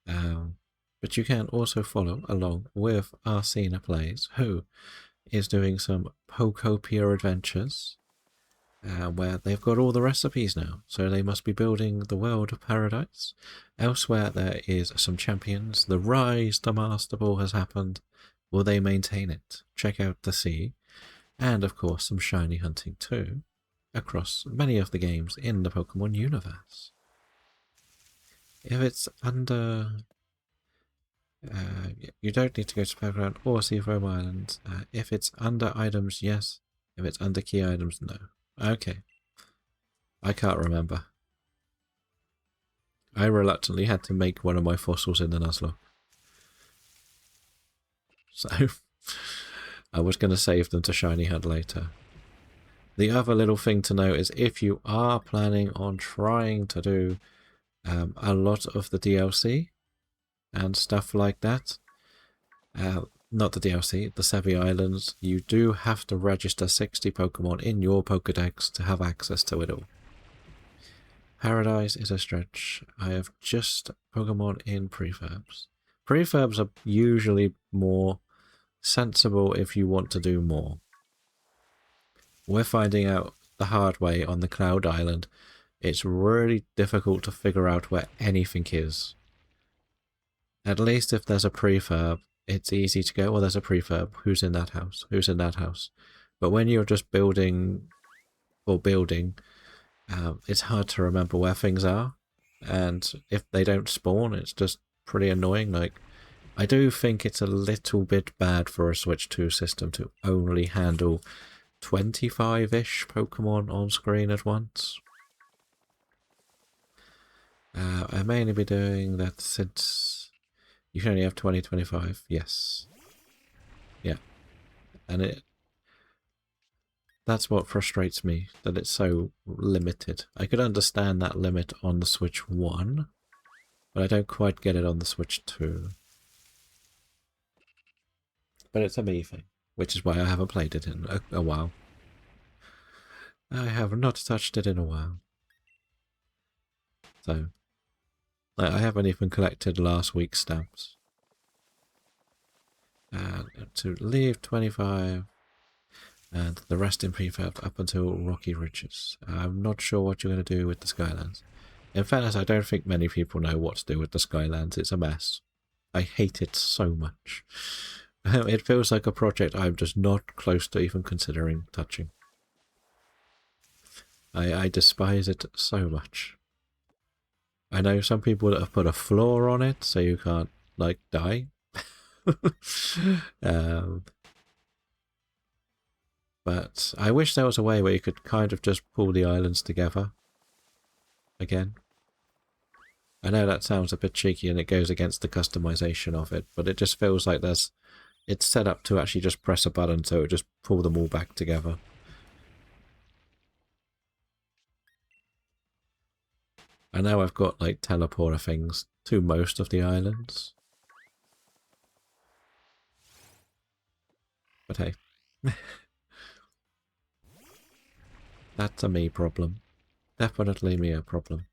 But you can also follow along with Arsena Plays, who is doing some Pokopia adventures, where they've got all the recipes now, so they must be building the world of paradise. Elsewhere there is some champions. The rise to Master Ball has happened. Will they maintain it? Check out the sea. And of course some shiny hunting too, across many of the games in the Pokemon universe. If it's under... you don't need to go to Playground or Sea Foam Island. If it's under items, yes. If it's under key items, no. Okay. I can't remember. I reluctantly had to make one of my fossils in the Nuzlocke. So I was going to save them to Shiny Hunt later. The other little thing to note is if you are planning on trying to do a lot of the DLC and stuff like that, not the DLC, the Sevi Islands, you do have to register 60 Pokemon in your Pokedex to have access to it all. Paradise is a stretch. I have just Pokemon in prefurbs. Prefurbs are usually more sensible if you want to do more. We're finding out the hard way on the Cloud Island. It's really difficult to figure out where anything is. At least if there's a prefurb, it's easy to go, well, there's a prefurb. Who's in that house? Who's in that house? But when you're just building, it's hard to remember where things are. And if they don't spawn, it's just pretty annoying. Like, I do think it's a little bit bad for a Switch 2 system to only handle 25-ish Pokemon on screen at once. I may only be doing that since you can only have 2025. Yes. Yeah. And that's what frustrates me, that it's so limited. I could understand that limit on the Switch 1, but I don't quite get it on the Switch 2. But it's a me thing, which is why I haven't played it in a while. I have not touched it in a while. So, I haven't even collected last week's stamps. And to leave 25, and the rest in prefab up until Rocky Ridges. I'm not sure what you're going to do with the Skylands. In fairness, I don't think many people know what to do with the Skylands. It's a mess. I hate it so much. It feels like a project I'm just not close to even considering touching. I despise it so much. I know some people that have put a floor on it so you can't, like, die. But I wish there was a way where you could kind of just pull the islands together again. I know that sounds a bit cheeky and it goes against the customization of it, but it just feels like it's set up to actually just press a button so it just pull them all back together. I know I've got like teleporter things to most of the islands. But hey. That's a me problem. Definitely me a problem.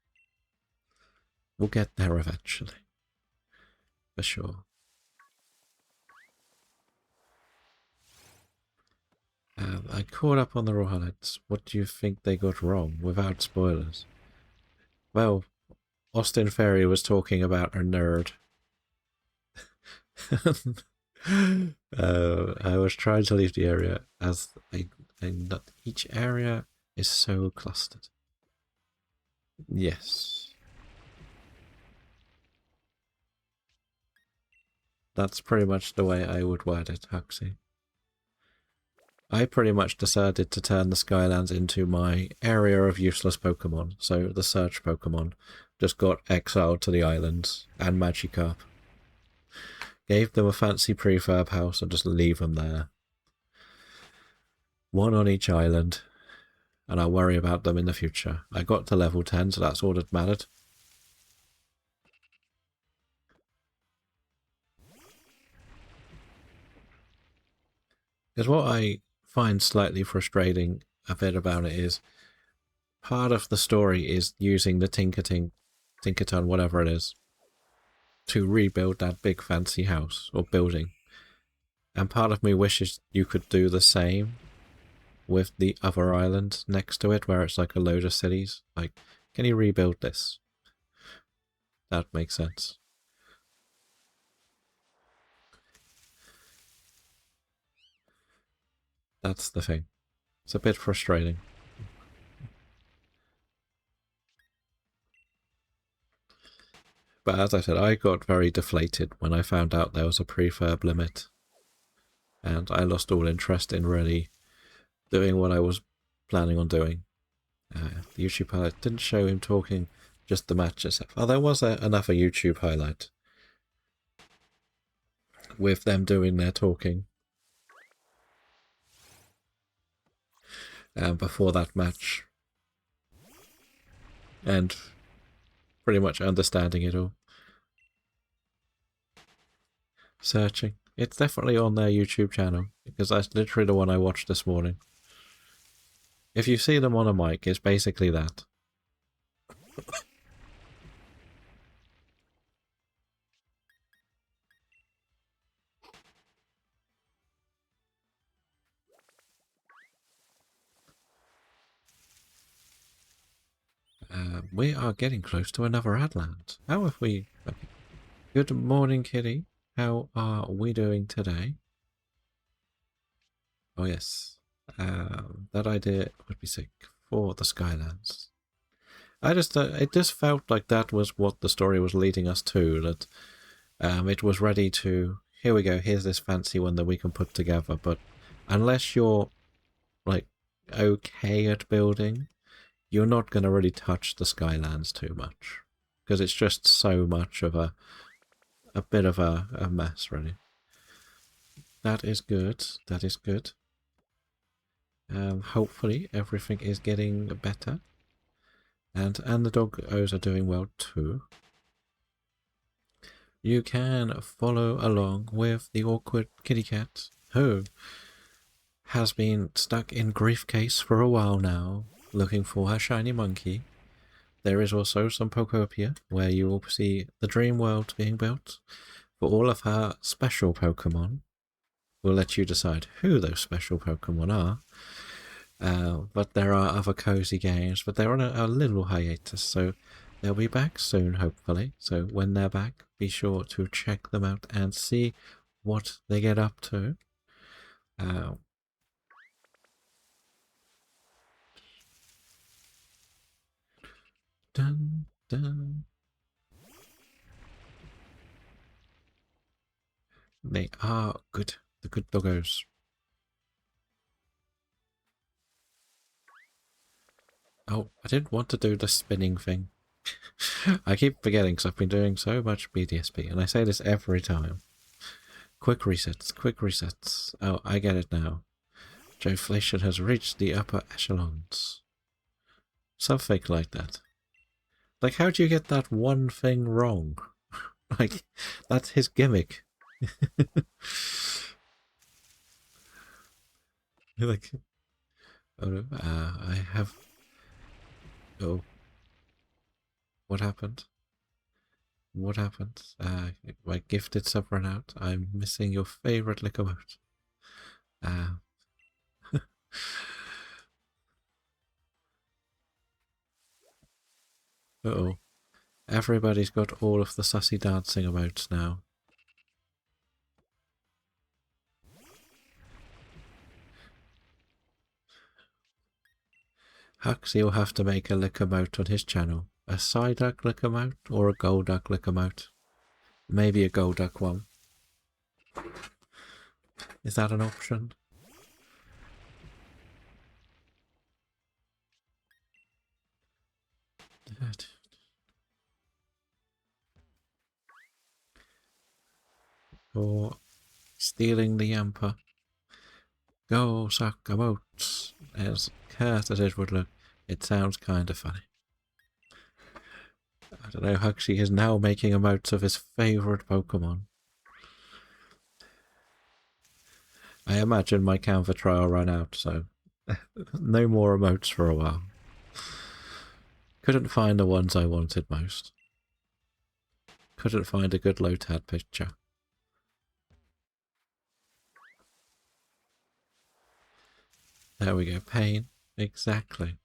We'll get there eventually. For sure. I caught up on the raw highlights. What do you think they got wrong, without spoilers? Well, Austin Ferry was talking about a nerd. I was trying to leave the area as each area is so clustered. Yes. That's pretty much the way I would word it, Huxley. I pretty much decided to turn the Skylands into my area of useless Pokemon, so the search Pokemon just got exiled to the islands, and Magikarp. Gave them a fancy prefab house and just leave them there. One on each island, and I'll worry about them in the future. I got to level 10, so that's all that mattered. Because what I find slightly frustrating a bit about it is part of the story is using the Tinkerton, whatever it is, to rebuild that big fancy house or building. And part of me wishes you could do the same with the other island next to it, where it's like a load of cities. Like, can you rebuild this? That makes sense. That's the thing. It's a bit frustrating. But as I said, I got very deflated when I found out there was a prefab limit. And I lost all interest in really doing what I was planning on doing. The YouTube pilot didn't show him talking Just the match itself. Oh, there was another YouTube highlight with them doing their talking before that match and pretty much understanding it all. Searching. It's definitely on their YouTube channel because that's literally the one I watched this morning. If you see them on a mic, it's basically that. We are getting close to another Adland. How have we... Okay. Good morning, Kitty. How are we doing today? Oh, yes. That idea would be sick for the Skylands. It just felt like that was what the story was leading us to, that it was ready to, here we go, here's this fancy one that we can put together, but unless you're, like, okay at building, you're not going to really touch the Skylands too much, because it's just so much of a bit of a mess, really. That is good, that is good. Hopefully everything is getting better. And the doggos are doing well too. You can follow along with the awkward kitty cat, who has been stuck in grief case for a while now, looking for her shiny monkey. There is also some Pokopia, where you will see the dream world being built for all of her special Pokemon. We'll let you decide who those special Pokemon are. But there are other cozy games, but they're on a little hiatus, so they'll be back soon, hopefully. So when they're back, be sure to check them out and see what they get up to. Dun, dun. They are good. The good doggos. Oh, I didn't want to do the spinning thing. I keep forgetting because I've been doing so much BDSP, and I say this every time. Quick resets, quick resets. Oh, I get it now. Joeflation has reached the upper echelons. Something like that. Like, how do you get that one thing wrong? Like, that's his gimmick. Like, oh, I have... Oh. What happened? What happened? My gifted sub ran out. I'm missing your favorite Lickermout. Uh-oh. Everybody's got all of the sussy dancing emotes now. Huxley will have to make a Lickermout on his channel. A Psyduck Lickermout or a Golduck Lickermout. Maybe a Golduck one. Is that an option? Or stealing the Yamper. Go suck emotes. As cursed as it would look, it sounds kind of funny. I don't know, Huxley is now making emotes of his favourite Pokemon. I imagine my Canva trial ran out, so no more emotes for a while. Couldn't find the ones I wanted most. Couldn't find a good Lotad picture. There we go, pain. Exactly.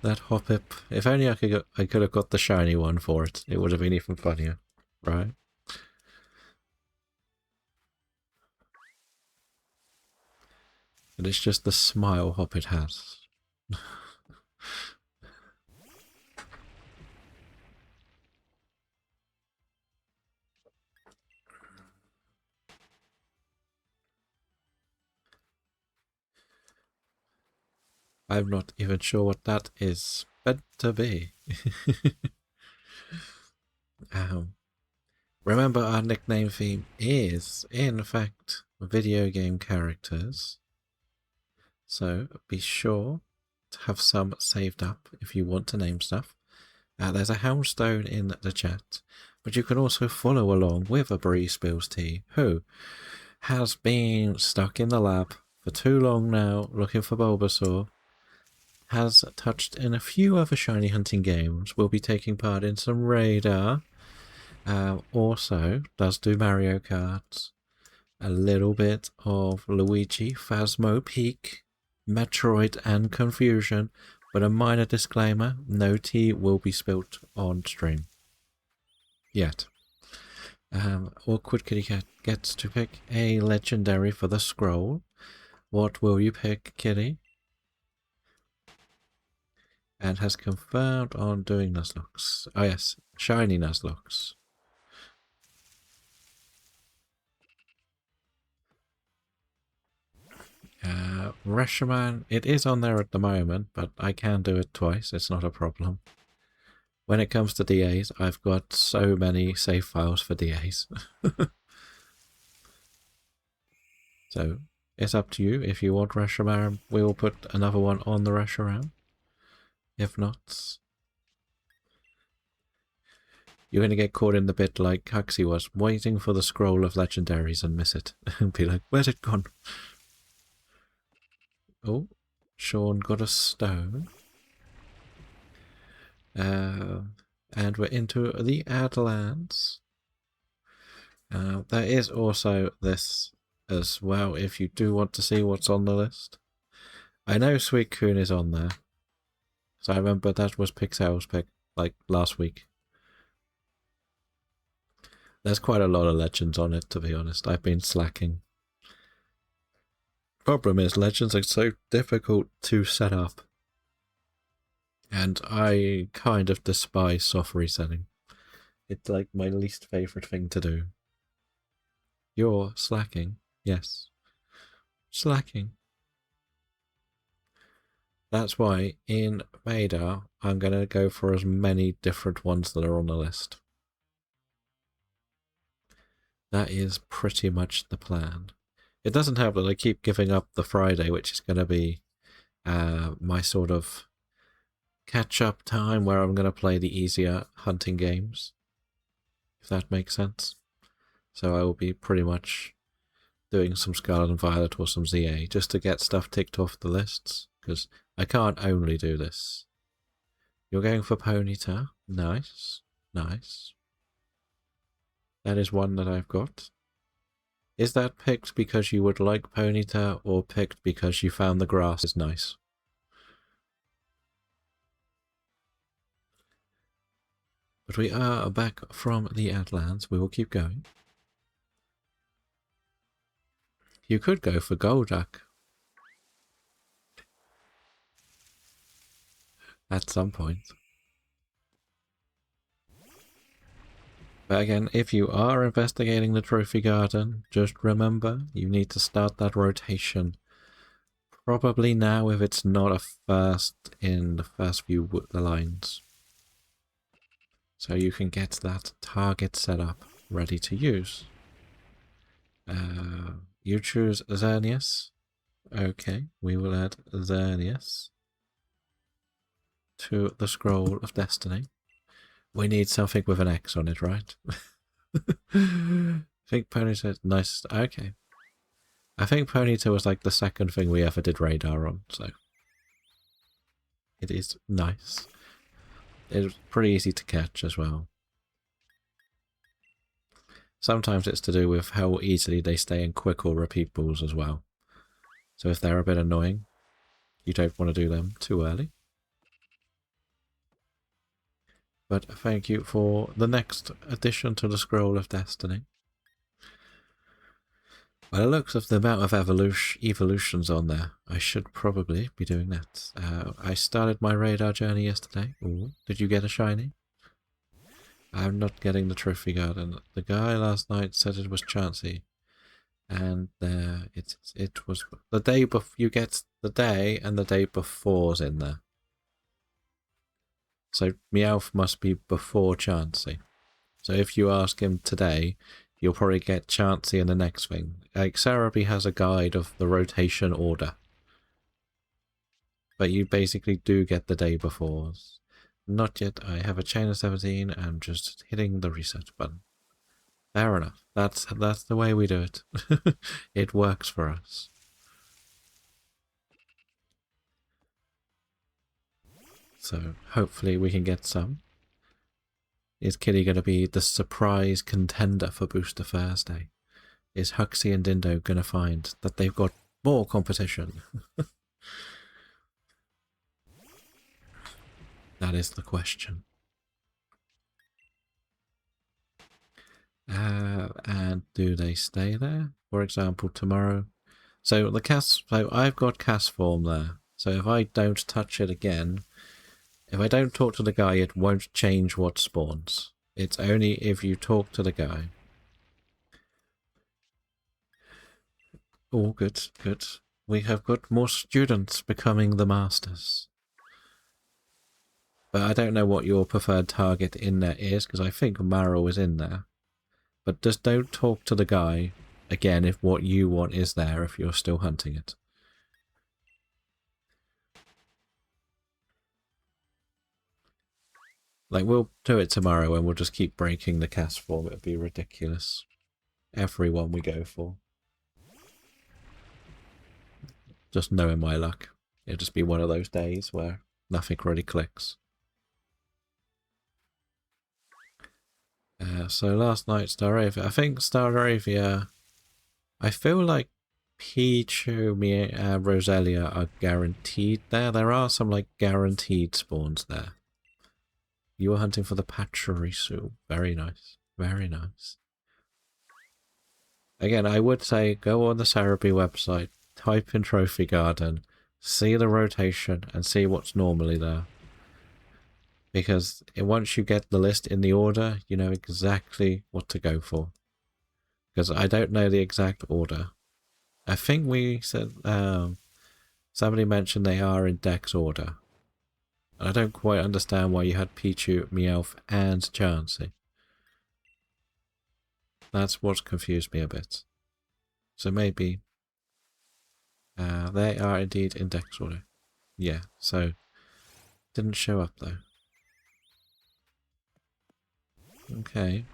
That Hoppip. If only I could have got the shiny one for it. It would have been even funnier, right? And it's just the smile Hoppit has. I'm not even sure what that is meant to be. Remember, our nickname theme is, in fact, video game characters. So be sure to have some saved up if you want to name stuff. There's a Houndstone in the chat, but you can also follow along with a Bree Spills Tea, who has been stuck in the lab for too long now looking for Bulbasaur, has touched in a few other shiny hunting games, will be taking part in some radar, also does do Mario Kart, a little bit of Luigi, Phasmo, Peak, Metroid and Confusion, but a minor disclaimer, no tea will be spilt on stream. Yet. Awkward Kitty Cat gets to pick a legendary for the scroll. What will you pick, Kitty? And has confirmed on doing Nuzlocke. Oh yes, shiny Nuzlocke. Reshaman, it is on there at the moment, but I can do it twice, it's not a problem. When it comes to DAs, I've got so many save files for DAs. So, it's up to you. If you want Reshaman, we will put another one on the Reshaman. If not, you're going to get caught in the bit like Huxley was, waiting for the scroll of legendaries and miss it. And be like, where's it gone? Oh, Sean got a stone. And we're into the Adlands. There is also this as well, if you do want to see what's on the list. I know Suicune is on there. So I remember that was Pixel's pick, like, last week. There's quite a lot of legends on it, to be honest. I've been slacking. Problem is, legends are so difficult to set up. And I kind of despise soft resetting. It's like my least favourite thing to do. You're slacking. Yes. Slacking. That's why in Vader, I'm going to go for as many different ones that are on the list. That is pretty much the plan. It doesn't help that I keep giving up the Friday, which is going to be my sort of catch-up time where I'm going to play the easier hunting games, if that makes sense. So I will be pretty much doing some Scarlet and Violet or some ZA just to get stuff ticked off the lists, because I can't only do this. You're going for Ponyta. Nice. Nice. That is one that I've got. Is that picked because you would like Ponyta, or picked because you found the grass is nice? But we are back from the Adlands. We will keep going. You could go for Golduck. At some point. But again, if you are investigating the Trophy Garden, just remember, you need to start that rotation. Probably now if it's not a first in the first few lines. So you can get that target set up, ready to use. You choose Xerneas. Okay, we will add Xerneas to the Scroll of Destiny. We need something with an X on it, right? I think Ponyta nice. Okay. I think Ponyta was like the second thing we ever did radar on, so it is nice. It's pretty easy to catch as well. Sometimes it's to do with how easily they stay in quick or repeat balls as well. So if they're a bit annoying, you don't want to do them too early. But thank you for the next addition to the Scroll of Destiny. By the looks of the amount of evolutions on there, I should probably be doing that. I started my radar journey yesterday. Ooh, did you get a shiny? I'm not getting the Trophy Garden. The guy last night said it was Chansey. And it was the day before you get the day and the day before's in there. So Meowth must be before Chansey. So if you ask him today, you'll probably get Chansey in the next thing. Like, Cerebi has a guide of the rotation order. But you basically do get the day before. Not yet. I have a chain of 17. I'm just hitting the reset button. Fair enough. That's the way we do it. It works for us. So hopefully we can get some. Is Kitty going to be the surprise contender for Booster Thursday? Is Huxley and Dindo going to find that they've got more competition? That is the question. And do they stay there? For example, tomorrow. So I've got cast form there. So if I don't touch it again, if I don't talk to the guy, it won't change what spawns. It's only if you talk to the guy. Oh, good, good. We have got more students becoming the masters. But I don't know what your preferred target in there is, because I think Marrow is in there. But just don't talk to the guy, again, if what you want is there, if you're still hunting it. Like, we'll do it tomorrow and we'll just keep breaking the cast form. It'd be ridiculous. Everyone we go for. Just knowing my luck. It'll just be one of those days where nothing really clicks. So last night, Staravia. I think Staravia... I feel like Pichu, Roselia are guaranteed there. There are some, like, guaranteed spawns there. You were hunting for the Pachirisu. Very nice. Very nice. Again, I would say go on the Cerebi website, type in Trophy Garden, see the rotation, and see what's normally there. Because once you get the list in the order, you know exactly what to go for. Because I don't know the exact order. I think we said, somebody mentioned they are in Dex order. And I don't quite understand why you had Pichu, Meowth, and Chansey. That's what's confused me a bit. So maybe they are indeed in Dex order. Yeah, so didn't show up though. Okay.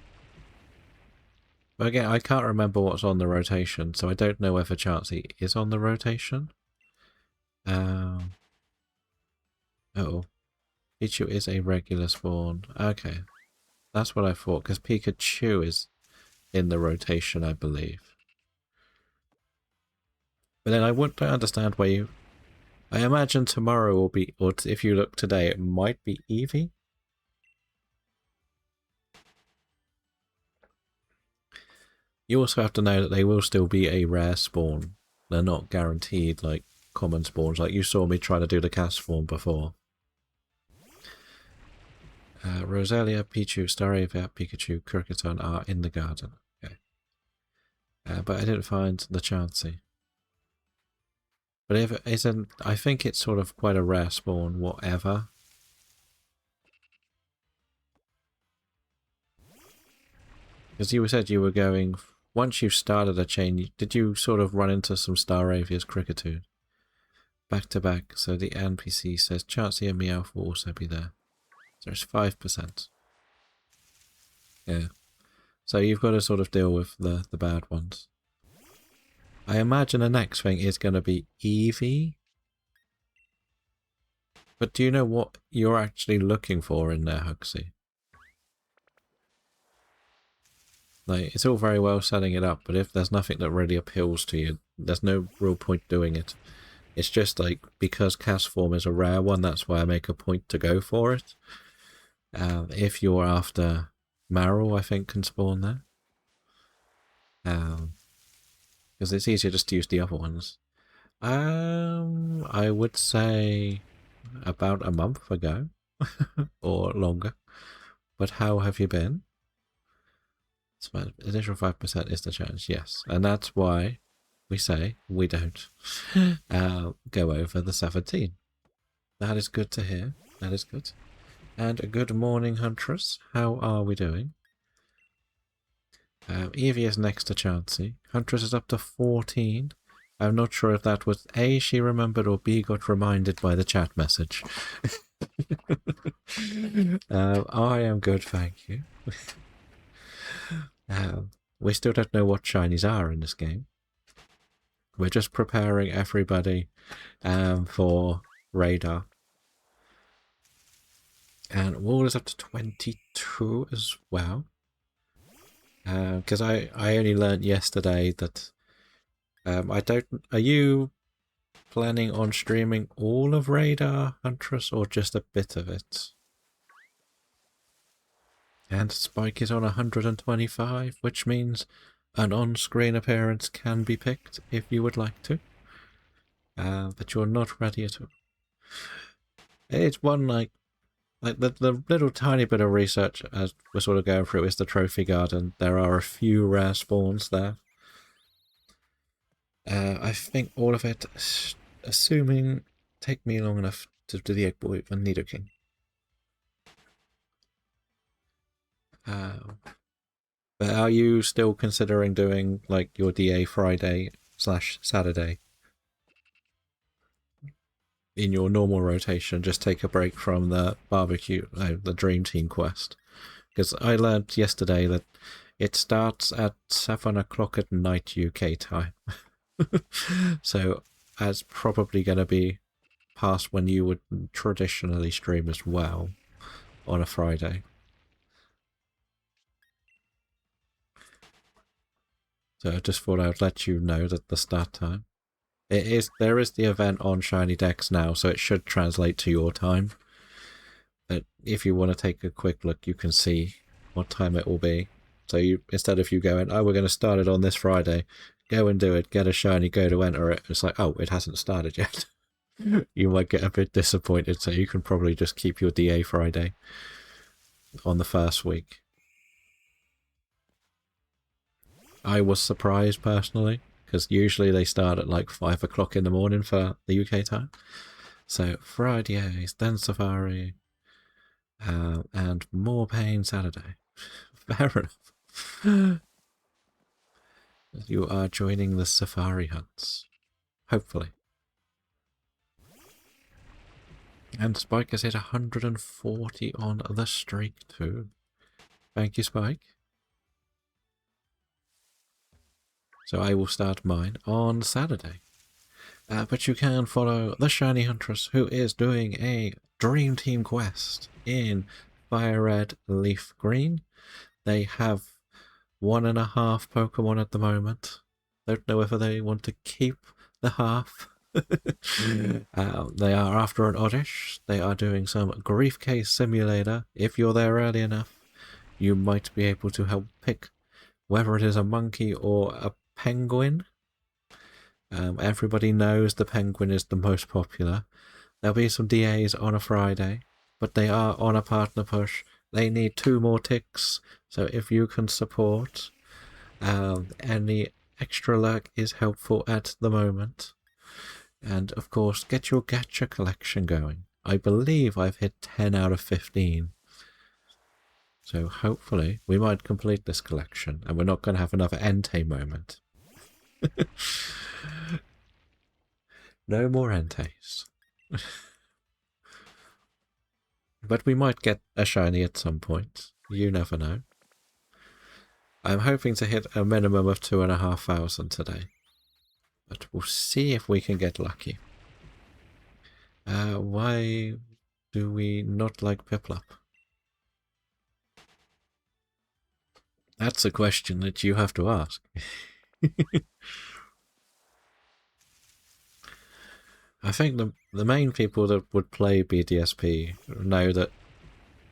But again, I can't remember what's on the rotation, so I don't know whether Chansey is on the rotation. Uh-oh. Pichu is a regular spawn. Okay. That's what I thought, because Pikachu is in the rotation, I believe. But then I don't understand why you... I imagine tomorrow will be... Or if you look today, it might be Eevee? You also have to know that they will still be a rare spawn. They're not guaranteed, like, common spawns. Like, you saw me try to do the cast form before. Roselia, Pichu, Staravia, Pikachu, Kirkiton are in the garden. Okay. But I didn't find the Chansey. But if it isn't... I think it's sort of quite a rare spawn, whatever. Because you said you were going... Once you started a chain, did you sort of run into some Staravia's Cricketune? Back to back, so the NPC says Chansey and Meowth will also be there. So it's 5%. Yeah. So you've got to sort of deal with the bad ones. I imagine the next thing is going to be Eevee. But do you know what you're actually looking for in there, Huxley? Like, it's all very well setting it up, but if there's nothing that really appeals to you, there's no real point doing it. It's just like, because cast form is a rare one, that's why I make a point to go for it. If you're after Marrow, I think can spawn there. Because it's easier just to use the other ones. I would say about a month ago, or longer. But how have you been? Additional 5% is the challenge, yes. And that's why we say, we don't, go over the 17. That is good to hear. That is good. And a good morning, Huntress. How are we doing? Evie is next to Chansey. Huntress is up to 14. I'm not sure if that was A, she remembered, or B, got reminded by the chat message. I am good, thank you. We still don't know what shinies are in this game. We're just preparing everybody for radar. And Wall is up to 22 as well. Because I only learned yesterday that I don't... Are you planning on streaming all of Radar, Huntress, or just a bit of it? And Spike is on 125, which means an on-screen appearance can be picked if you would like to. But you're not ready at all. It's one like the little tiny bit of research as we're sort of going through is the trophy garden. There are a few rare spawns there. I think all of it, assuming take me long enough to do the Egg Boy and Nidoking. But are you still considering doing like your DA Friday/Saturday in your normal rotation? Just take a break from the barbecue, the Dream Team quest. Because I learned yesterday that it starts at 7 o'clock at night UK time. So that's probably going to be past when you would traditionally stream as well on a Friday. So I just thought I would let you know that the start time. There is the event on Shiny Dex now, so it should translate to your time. But if you want to take a quick look, you can see what time it will be. So you, instead of you going, oh, we're going to start it on this Friday, go and do it, get a shiny, go to enter it. It's like, oh, it hasn't started yet. You might get a bit disappointed, so you can probably just keep your DA Friday on the first week. I was surprised personally, because usually they start at like 5 o'clock in the morning for the UK time. So Fridays, then Safari, and more pain Saturday. Fair enough. You are joining the Safari hunts. Hopefully. And Spike has hit 140 on the streak too. Thank you, Spike. So I will start mine on Saturday. But you can follow the Shiny Huntress, who is doing a Dream Team quest in Fire Red, Leaf Green. They have 1.5 Pokemon at the moment. Don't know whether they want to keep the half. They are after an Oddish. They are doing some Grief Case Simulator. If you're there early enough, you might be able to help pick whether it is a monkey or a penguin. Everybody knows the penguin is the most popular. There'll be some DAs on a Friday, but they are on a partner push. They need 2 more ticks, so if you can support, any extra luck is helpful at the moment. And of course, get your gacha collection going. I believe I've hit 10 out of 15. So hopefully we might complete this collection and we're not going to have another Entei moment. No more Enteis. But we might get a shiny at some point. You never know. I'm hoping to hit a minimum of 2,500 today. But we'll see if we can get lucky. Why do we not like Piplup? That's a question that you have to ask. I think the main people that would play BDSP know that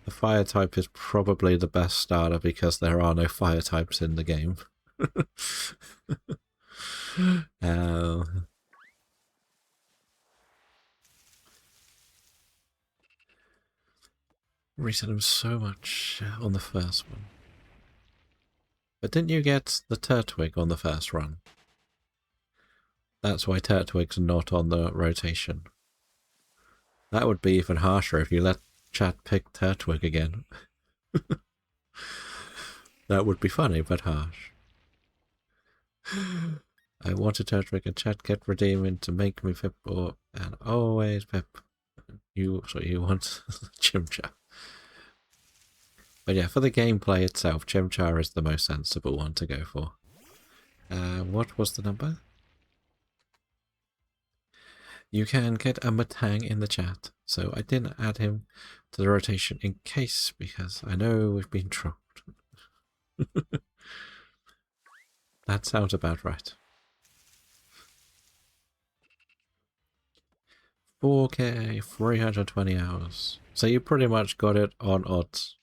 the fire type is probably the best starter because there are no fire types in the game. Reset him so much on the first one. But didn't you get the Turtwig on the first run? That's why Turtwig's not on the rotation. That would be even harsher if you let chat pick Turtwig again. That would be funny, but harsh. I wanted Turtwig and chat kept redeeming to make me Pip and always Pip. You want Chimchar. But yeah, for the gameplay itself, Chimchar is the most sensible one to go for. What was the number? You can get a Matang in the chat, so I didn't add him to the rotation in case, because I know we've been trolled. That sounds about right. 4K, 320 hours. So you pretty much got it on odds.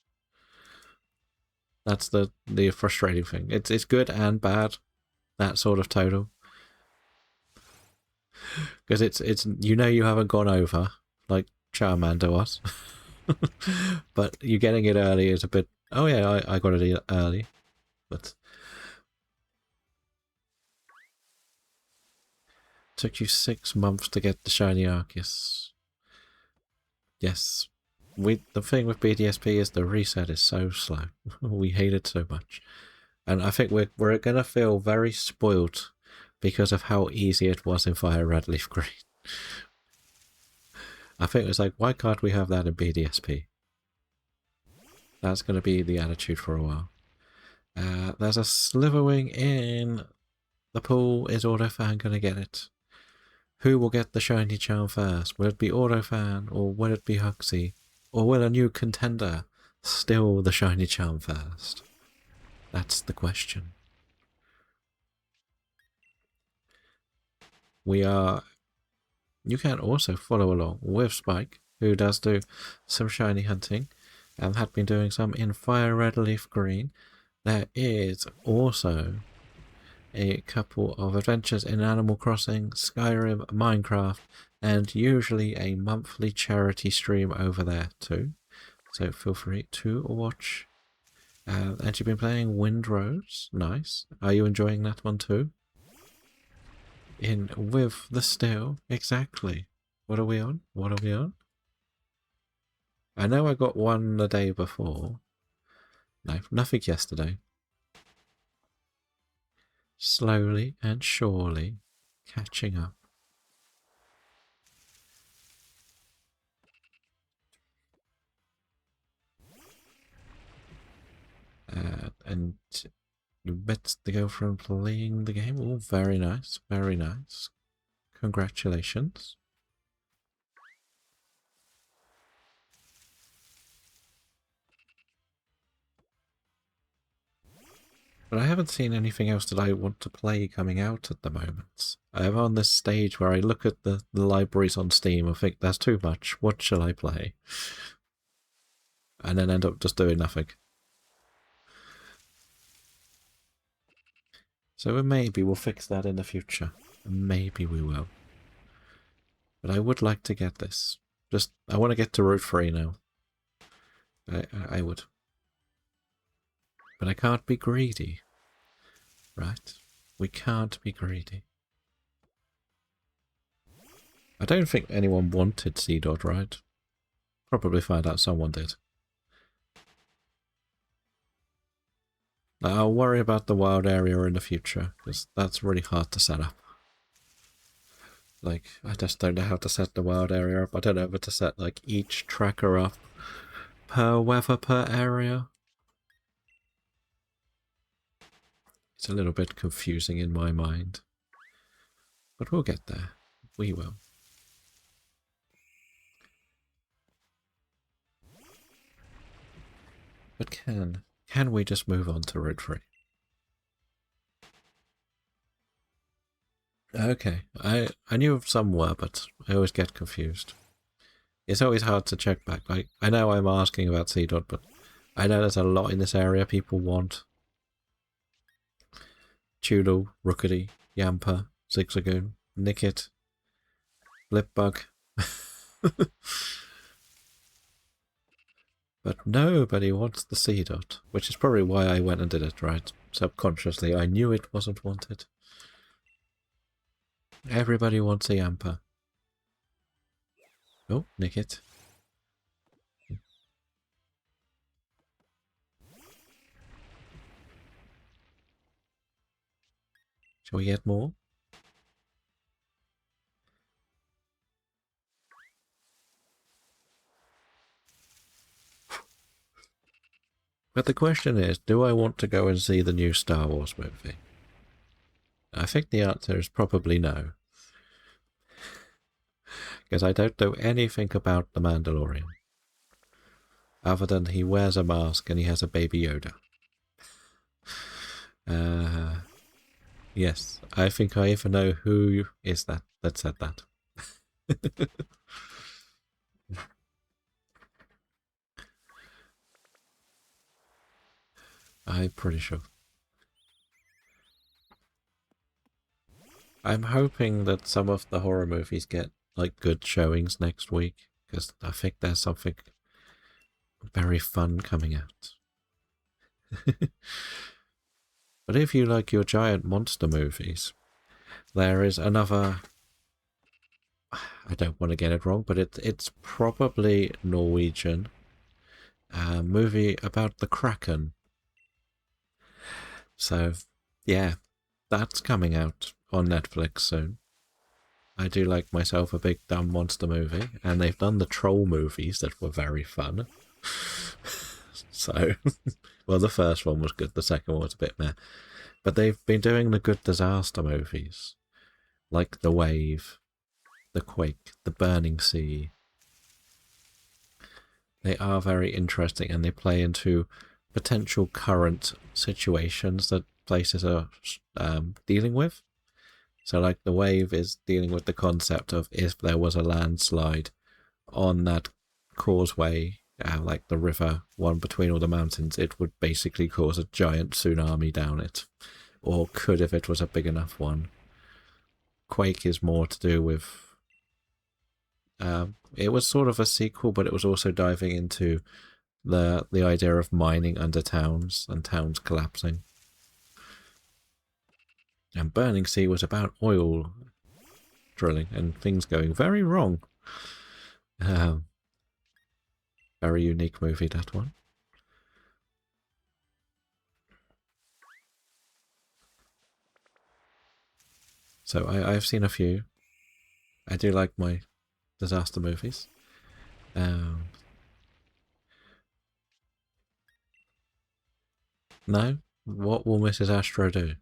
That's the frustrating thing. It's good and bad, that sort of total. Because it's you know you haven't gone over, like Charmander was. But you getting it early is a bit... Oh yeah, I got it early. But... Took you 6 months to get the shiny Arceus. Yes. The thing with BDSP is the reset is so slow. We hate it so much. And I think we're gonna feel very spoilt because of how easy it was in Fire Red Leaf Green. I think it's like, why can't we have that in BDSP? That's gonna be the attitude for a while. There's a Slitherwing in the pool. Is Autofan gonna get it? Who will get the shiny charm first? Will it be Autofan or will it be Huxley? Or will a new contender steal the shiny charm first? That's the question. You can also follow along with Spike, who does do some shiny hunting and had been doing some in Fire Red Leaf Green. There is also a couple of adventures in Animal Crossing, Skyrim, Minecraft, and usually a monthly charity stream over there too. So feel free to watch. And you've been playing Windrose. Nice. Are you enjoying that one too? In with the still. Exactly. What are we on? What are we on? I know I got one the day before. No, nothing yesterday. Slowly and surely catching up. And you met the girlfriend playing the game. Oh, very nice, very nice. Congratulations. But I haven't seen anything else that I want to play coming out at the moment. I'm on this stage where I look at the libraries on Steam and think, there's too much. What shall I play? And then end up just doing nothing. So maybe we'll fix that in the future. Maybe we will. But I would like to get this. I want to get to Route 3 now. I would. But I can't be greedy. Right? We can't be greedy. I don't think anyone wanted C-Dot, right? Probably find out someone did. I'll worry about the wild area in the future, because that's really hard to set up. Like, I just don't know how to set the wild area up. I don't know how to set, like, each tracker up per weather per area. It's a little bit confusing in my mind. But we'll get there. We will. But can we just move on to Route 3? Okay, I knew some were, but I always get confused. It's always hard to check back. Like, I know I'm asking about C-Dot, but I know there's a lot in this area people want. Tulul, Rookity, Yamper, Zigzagoon, Nickit, Blipbug. But nobody wants the C-Dot, which is probably why I went and did it, right? Subconsciously, I knew it wasn't wanted. Everybody wants a Yamper. Oh, nick it. Shall we get more? But the question is, do I want to go and see the new Star Wars movie? I think the answer is probably no. Because I don't know anything about the Mandalorian. Other than he wears a mask and he has a baby Yoda. Yes, I think I even know who is that said that. I'm pretty sure. I'm hoping that some of the horror movies get like good showings next week, because I think there's something very fun coming out. But if you like your giant monster movies, there is another. I don't want to get it wrong, but it's probably Norwegian movie about the Kraken. So, yeah, that's coming out on Netflix soon. I do like myself a big dumb monster movie, and they've done the troll movies that were very fun. So, well, the first one was good, the second one was a bit meh. But they've been doing the good disaster movies, like The Wave, The Quake, The Burning Sea. They are very interesting, and they play into potential current situations that places are dealing with. So, like, The Wave is dealing with the concept of if there was a landslide on that causeway, like the river one between all the mountains, it would basically cause a giant tsunami down it. Or could if it was a big enough one. Quake is more to do with. It was sort of a sequel, but it was also diving into the idea of mining under towns and towns collapsing. And Burning Sea was about oil drilling and things going very wrong. Very unique movie, that one. So I've seen a few. I do like my disaster movies. No? What will Mrs. Astro do?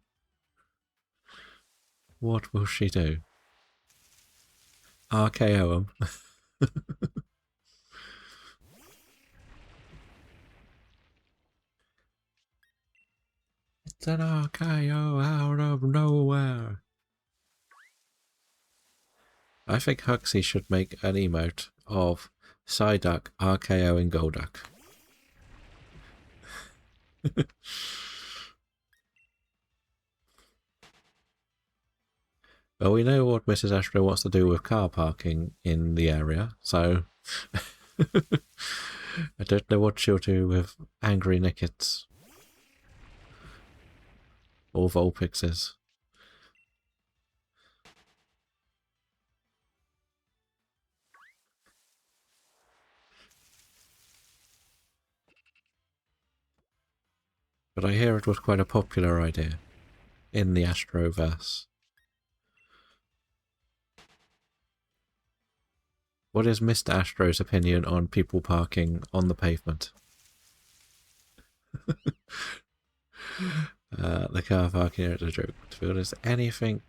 What will she do? RKO him. It's an RKO out of nowhere. I think Huxley should make an emote of Psyduck RKOing Golduck. Well, we know what Mrs. Astro wants to do with car parking in the area, so I don't know what she'll do with Angry Nickets or Vulpixes. But I hear it was quite a popular idea in the Astroverse. What is Mr. Astro's opinion on people parking on the pavement? The car parking area is a joke. To be honest, anything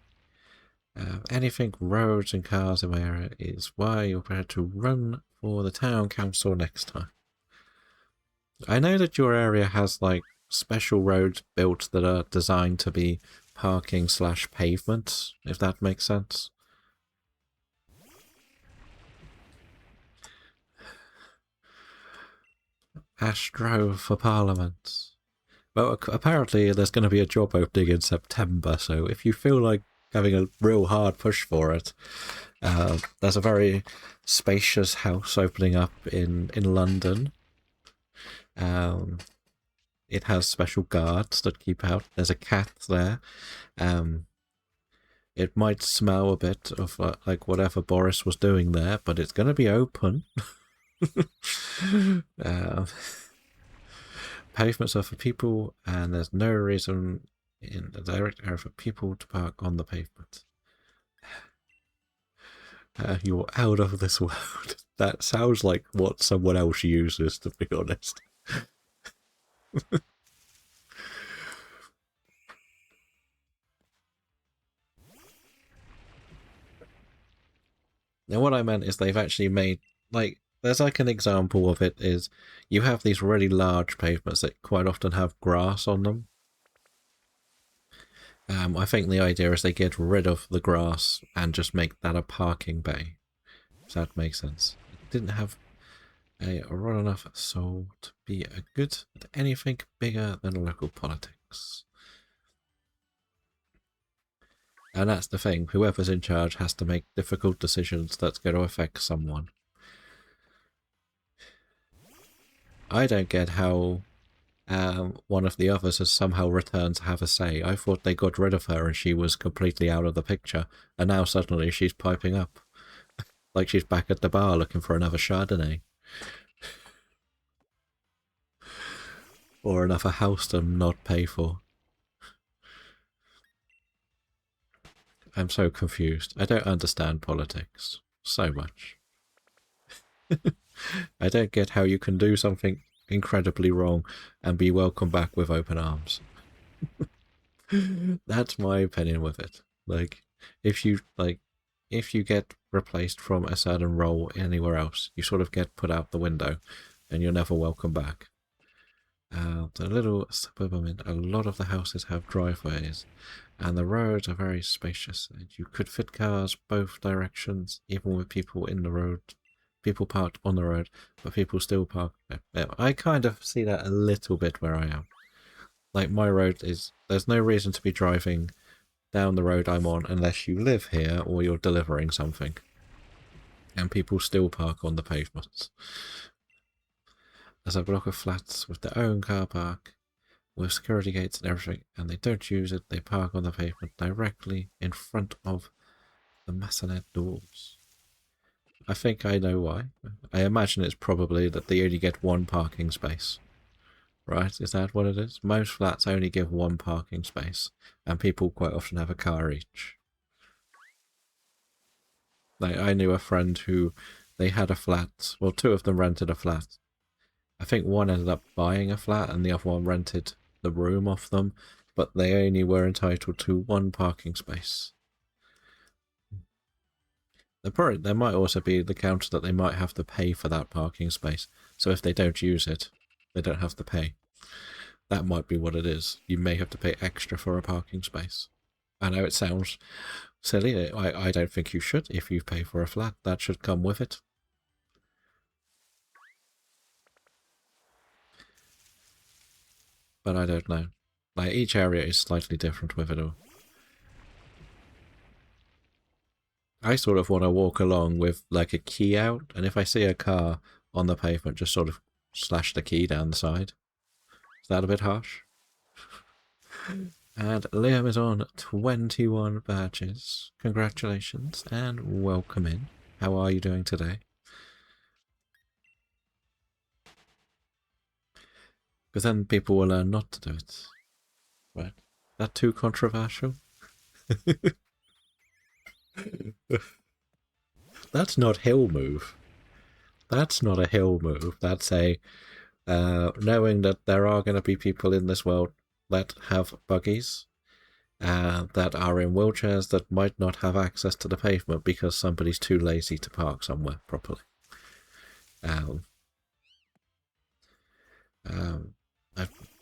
roads and cars in my area is why you're prepared to run for the town council next time. I know that your area has like special roads built that are designed to be parking / pavement, if that makes sense. Astro for Parliament. Well, apparently there's going to be a job opening in September, so if you feel like having a real hard push for it, there's a very spacious house opening up in London. It has special guards that keep out. There's a cat there. It might smell a bit of like whatever Boris was doing there, but it's going to be open. uh, Pavements are for people, and there's no reason in the direct area for people to park on the pavement. You're out of this world. That sounds like what someone else uses, to be honest. Now, what I meant is they've actually made, like, there's like an example of it is you have these really large pavements that quite often have grass on them. I think the idea is they get rid of the grass and just make that a parking bay. If that makes sense. It didn't have a run enough soul to be a good at anything bigger than local politics. And that's the thing, whoever's in charge has to make difficult decisions that's going to affect someone. I don't get how one of the others has somehow returned to have a say. I thought they got rid of her and she was completely out of the picture, and now suddenly she's piping up. Like she's back at the bar looking for another Chardonnay. Or another house to not pay for. I'm so confused. I don't understand politics so much. I don't get how you can do something incredibly wrong and be welcomed back with open arms. That's my opinion with it. Like, if you get replaced from a certain role anywhere else, you sort of get put out the window, and you're never welcome back. The little suburban, a lot of the houses have driveways, and the roads are very spacious. And you could fit cars both directions, even with people in the road. People parked on the road, but people still park. I kind of see that a little bit where I am. Like, my road is, there's no reason to be driving down the road I'm on unless you live here or you're delivering something. And people still park on the pavements. There's a block of flats with their own car park, with security gates and everything, and they don't use it. They park on the pavement directly in front of the maisonette doors. I think I know why. I imagine it's probably that they only get one parking space. Right? Is that what it is? Most flats only give one parking space, and people quite often have a car each. Like, I knew a friend who, they had a flat, well, two of them rented a flat. I think one ended up buying a flat and the other one rented the room off them, but they only were entitled to one parking space. There might also be the counter that they might have to pay for that parking space, so if they don't use it, they don't have to pay. That might be what it is. You may have to pay extra for a parking space. I know it sounds silly. I don't think you should. If you pay for a flat, that should come with it. But I don't know. Like, each area is slightly different with it all. I sort of want to walk along with like a key out, and if I see a car on the pavement, just sort of slash the key down the side. Is that a bit harsh? And Liam is on 21 badges. Congratulations and welcome in. How are you doing today? Because then people will learn not to do it. Right? That too controversial? That's not hill move. That's not a hill move. That's a knowing that there are going to be people in this world that have buggies, that are in wheelchairs, that might not have access to the pavement because somebody's too lazy to park somewhere properly.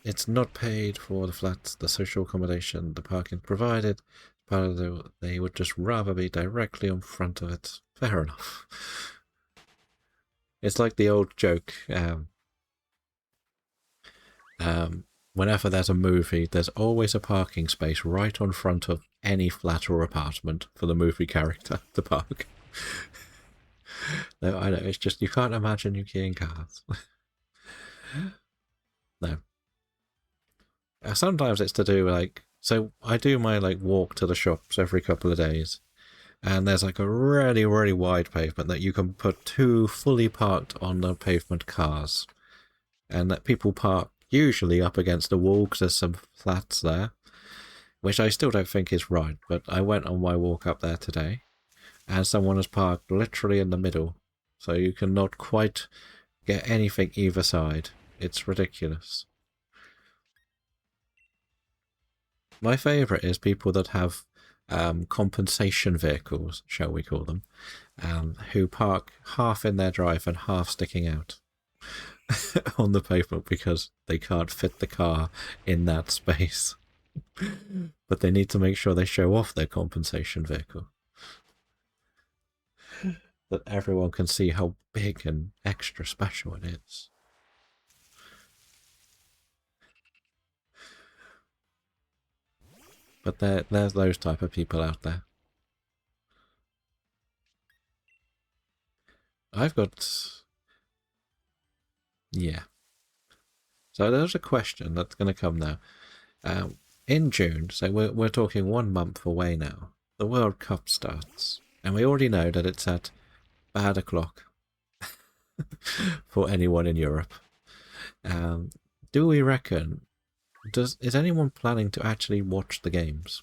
It's not paid for the flats, the social accommodation, the parking provided. They would just rather be directly in front of it. Fair enough. It's like the old joke. Whenever there's a movie, there's always a parking space right in front of any flat or apartment for the movie character to park. No, I know, it's just, you can't imagine you keying cars. No. Sometimes it's to do, like, So I do my like walk to the shops every couple of days, and there's like a really, really wide pavement that you can put two fully parked on the pavement cars, and that people park usually up against the wall because there's some flats there, which I still don't think is right. But I went on my walk up there today, and someone has parked literally in the middle, so you cannot quite get anything either side. It's ridiculous. My favourite is people that have compensation vehicles, shall we call them, who park half in their drive and half sticking out on the pavement because they can't fit the car in that space. But they need to make sure they show off their compensation vehicle, that everyone can see how big and extra special it is. But there's those type of people out there. I've got... yeah. So there's a question that's going to come now. In June, so we're talking 1 month away now, the World Cup starts. And we already know that it's at bad o'clock for anyone in Europe. Do we reckon... is anyone planning to actually watch the games?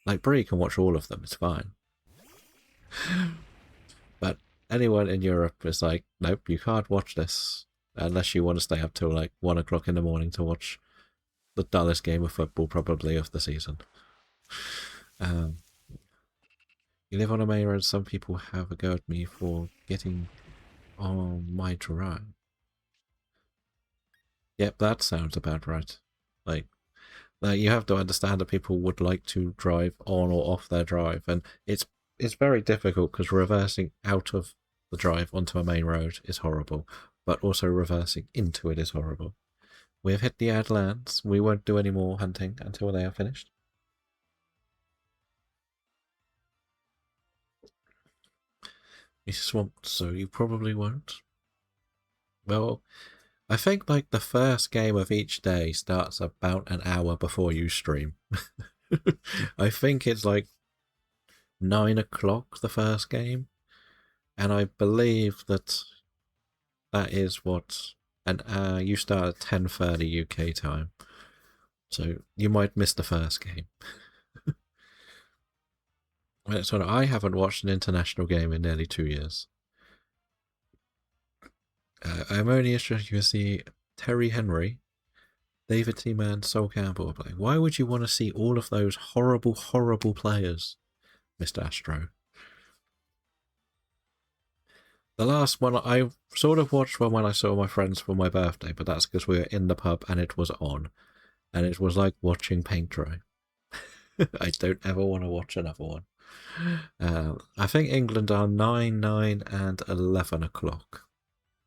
Like, Brie can watch all of them, it's fine. But anyone in Europe is like, nope, you can't watch this unless you want to stay up till like 1 o'clock in the morning to watch the dullest game of football probably of the season. You live on a main road, some people have a go at me for getting on my drive. Yep, that sounds about right. Like you have to understand that people would like to drive on or off their drive, and it's very difficult because reversing out of the drive onto a main road is horrible, but also reversing into it is horrible. We have hit the Adlands. We won't do any more hunting until they are finished. You swamped, so you probably won't. Well, I think like the first game of each day starts about an hour before you stream. I think it's like 9 o'clock the first game, and I believe that is what, and you start at 10:30 UK time, so you might miss the first game. So I haven't watched an international game in nearly 2 years. I'm only interested to see Terry Henry, David Seaman, Sol Campbell play. Why would you want to see all of those horrible, horrible players, Mr. Astro? The last one, I sort of watched one when I saw my friends for my birthday, but that's because we were in the pub and it was on. And it was like watching paint dry. I don't ever want to watch another one. I think England are 9, 9 and 11 o'clock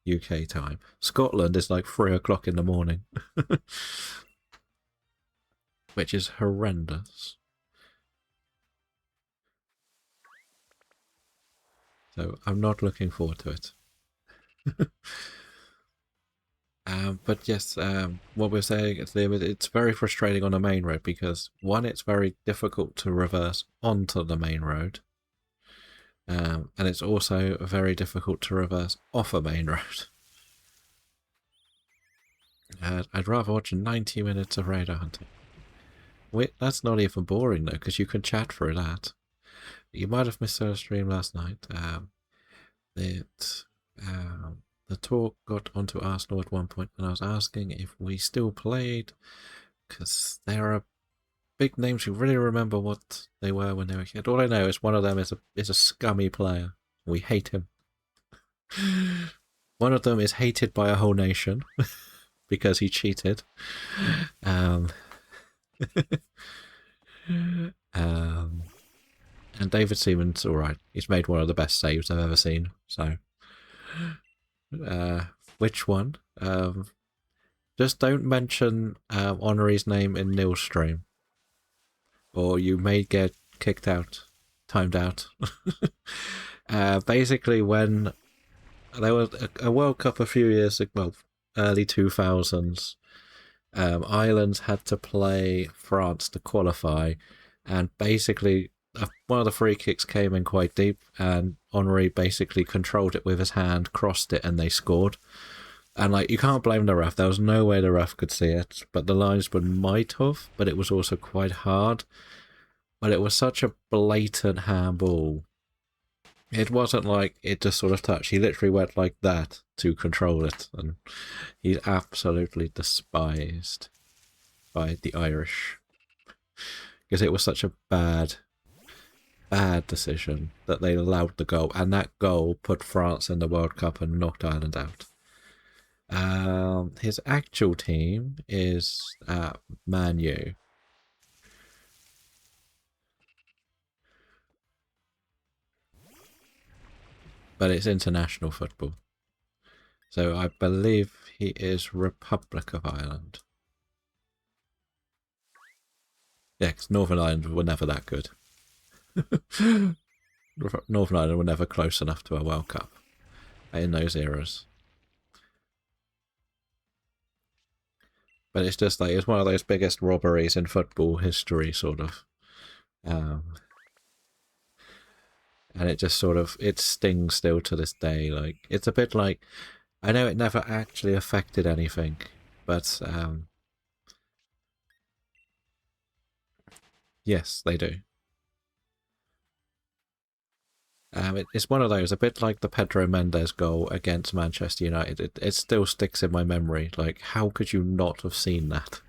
UK time. Scotland is like 3 o'clock in the morning. Which is horrendous. So I'm not looking forward to it. But yes, what we're saying is it's very frustrating on the main road because, one, it's very difficult to reverse onto the main road. And it's also very difficult to reverse off a main road. I'd rather watch 90 minutes of radar hunting. Wait, that's not even boring though, because you can chat through that. You might have missed our stream last night. The talk got onto Arsenal at one point, and I was asking if we still played, because there are big names who really remember what they were when they were a kid. All I know is one of them is a scummy player. We hate him. One of them is hated by a whole nation because he cheated. And David Seaman's alright. He's made one of the best saves I've ever seen. So, which one? Just don't mention Honoree's name in Neil's stream, or you may get kicked out, timed out. Basically, when there was a World Cup a few years ago, well, early 2000s, Ireland had to play France to qualify, and basically one of the free kicks came in quite deep, and Henry basically controlled it with his hand, crossed it, and they scored. And like, you can't blame the ref. There was no way the ref could see it, but the linesman might have. But it was also quite hard. But it was such a blatant handball. It wasn't like it just sort of touched. He literally went like that to control it, and he's absolutely despised by the Irish because it was such a bad decision that they allowed the goal, and that goal put France in the World Cup and knocked Ireland out. His actual team is Man U. But it's international football. So I believe he is Republic of Ireland. Yeah, because Northern Ireland were never that good. Northern Ireland were never close enough to a World Cup in those eras. But it's just like, it's one of those biggest robberies in football history, sort of. And it just sort of, it stings still to this day. Like, it's a bit like, I know it never actually affected anything, but yes, they do. It's one of those, a bit like the Pedro Mendes goal against Manchester United. It still sticks in my memory. Like, how could you not have seen that?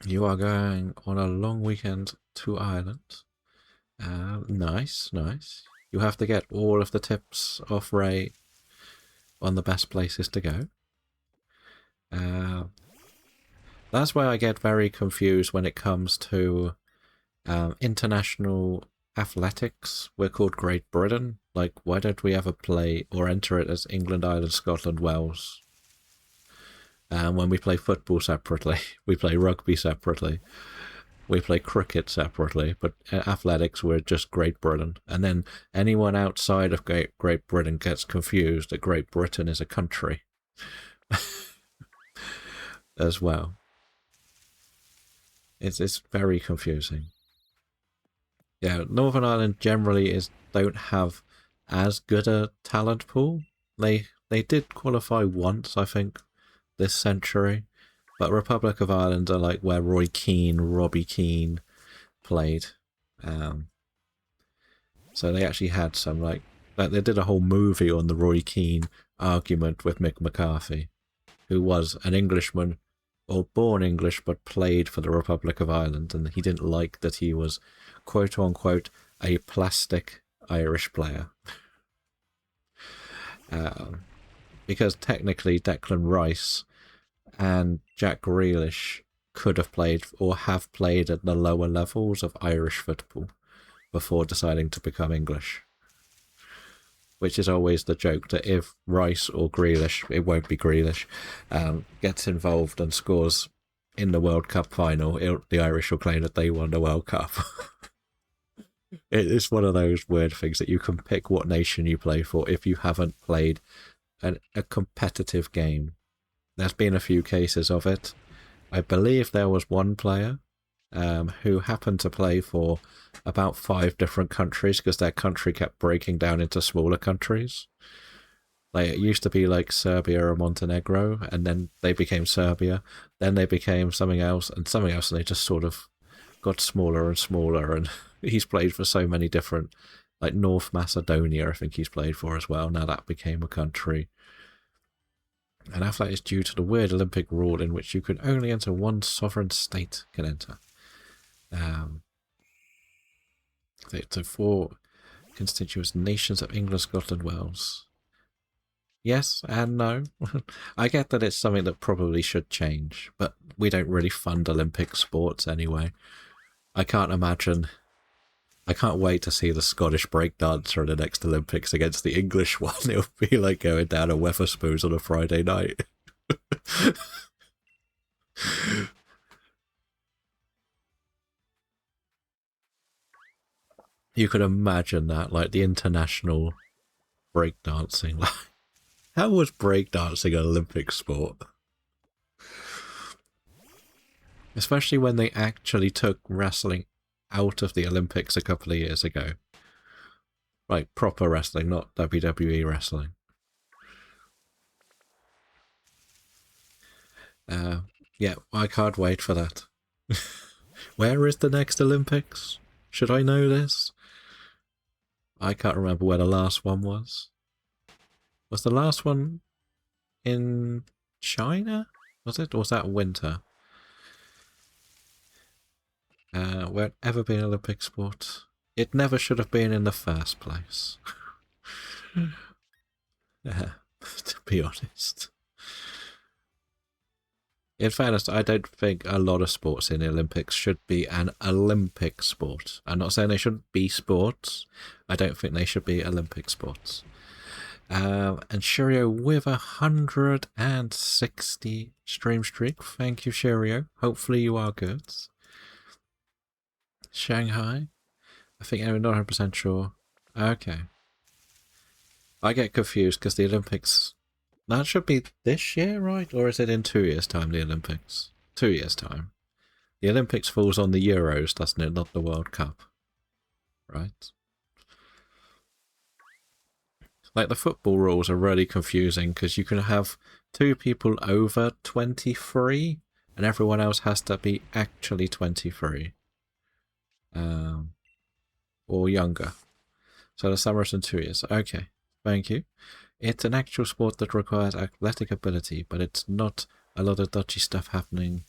You are going on a long weekend to Ireland. Nice, nice. You have to get all of the tips off Ray on the best places to go. That's why I get very confused when it comes to international athletics. We're called Great Britain. Like, why don't we ever play or enter it as England, Ireland, Scotland, Wales? When we play football separately, we play rugby separately, we play cricket separately, but athletics, we're just Great Britain. And then anyone outside of Great Britain gets confused that Great Britain is a country as well. It's very confusing. Yeah, Northern Ireland generally don't have as good a talent pool. They did qualify once, I think, this century, but Republic of Ireland are like where Roy Keane, Robbie Keane played. So they actually had some like they did a whole movie on the Roy Keane argument with Mick McCarthy, who was an Englishman or born English but played for the Republic of Ireland, and he didn't like that he was quote unquote a plastic Irish player. Because technically Declan Rice and Jack Grealish could have played or have played at the lower levels of Irish football before deciding to become English. Which is always the joke, that if Rice or Grealish, it won't be Grealish, gets involved and scores in the World Cup final, the Irish will claim that they won the World Cup. It's one of those weird things that you can pick what nation you play for if you haven't played a competitive game. There's been a few cases of it. I believe there was one player who happened to play for about 5 different countries because their country kept breaking down into smaller countries. Like, it used to be like Serbia or Montenegro, and then they became Serbia, then they became something else, and they just sort of got smaller and smaller, and he's played for so many different, like North Macedonia, I think he's played for as well. Now that became a country. And after that is due to the weird Olympic rule in which you can only enter one sovereign state can enter. So 4 constituent nations of England, Scotland, Wales. Yes and no. I get that it's something that probably should change, but we don't really fund Olympic sports anyway. I can't wait to see the Scottish breakdancer in the next Olympics against the English one. It'll be like going down a Wetherspoons on a Friday night. You could imagine that, like the international breakdancing. How was breakdancing an Olympic sport? Especially when they actually took wrestling out of the Olympics a couple of years ago. Like proper wrestling, not WWE wrestling. Yeah, I can't wait for that. Where is the next Olympics? Should I know this? I can't remember where the last one was. Was the last one in China? Was it? Or was that winter? Where it ever been an Olympic sport? It never should have been in the first place. To be honest. In fairness, I don't think a lot of sports in the Olympics should be an Olympic sport. I'm not saying they shouldn't be sports. I don't think they should be Olympic sports. And Shirio with 160 stream streak. Thank you, Shirio. Hopefully you are good. Shanghai. I think I'm not 100% sure. Okay. I get confused because the Olympics... That should be this year, right? Or is it in 2 years' time, the Olympics? 2 years' time. The Olympics falls on the Euros, doesn't it? Not the World Cup. Right? Like, the football rules are really confusing because you can have 2 people over 23 and everyone else has to be actually 23. Or younger. So the summer's in 2 years. Okay. Thank you. It's an actual sport that requires athletic ability, but it's not a lot of dodgy stuff happening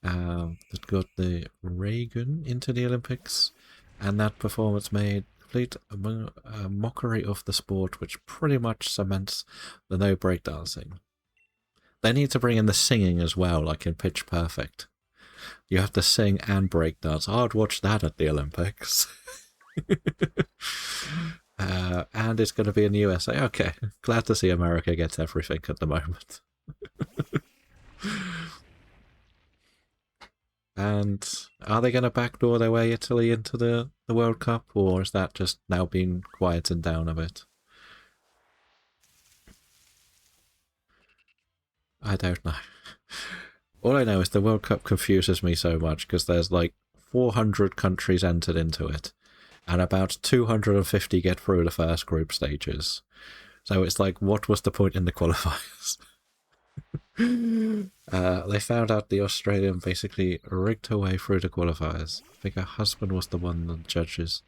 that got the Reagan into the Olympics, and that performance made complete a mockery of the sport, which pretty much cements the no breakdancing. They need to bring in the singing as well, like in Pitch Perfect. You have to sing and breakdance. I'd watch that at the Olympics. And it's going to be in the USA. Okay, glad to see America gets everything at the moment. And are they going to backdoor their way Italy into the World Cup, or is that just now being quietened down a bit? I don't know. All I know is the World Cup confuses me so much because there's like 400 countries entered into it, and about 250 get through the first group stages. So it's like, what was the point in the qualifiers? They found out the Australian basically rigged her way through the qualifiers. I think her husband was the one that judges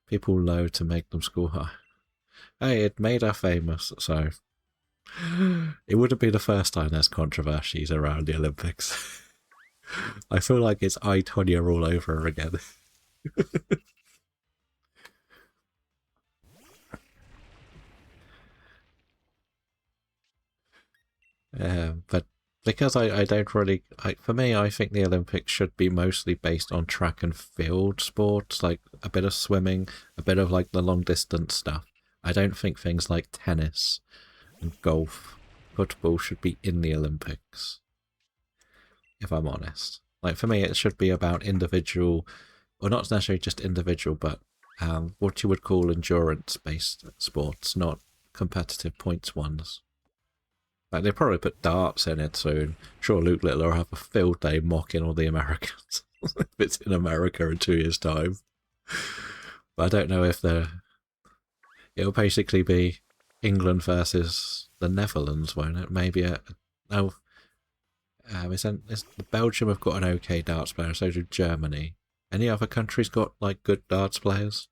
people low to make them score high. Hey, it made her famous, so it wouldn't be the first time there's controversies around the Olympics. I feel like it's I, Tonya all over again. But because I don't really... for me, I think the Olympics should be mostly based on track and field sports, like a bit of swimming, a bit of like the long distance stuff. I don't think things like tennis and golf, football should be in the Olympics, if I'm honest. Like, for me, it should be about individual, or not necessarily just individual, but what you would call endurance-based sports, not competitive points ones. Like, they probably put darts in it soon. Sure, Luke Littler will have a field day mocking all the Americans if it's in America in 2 years' time. But I don't know if they're... It'll basically be England versus the Netherlands, won't it? Maybe Belgium have got an okay darts player, so do Germany. Any other countries got like good darts players?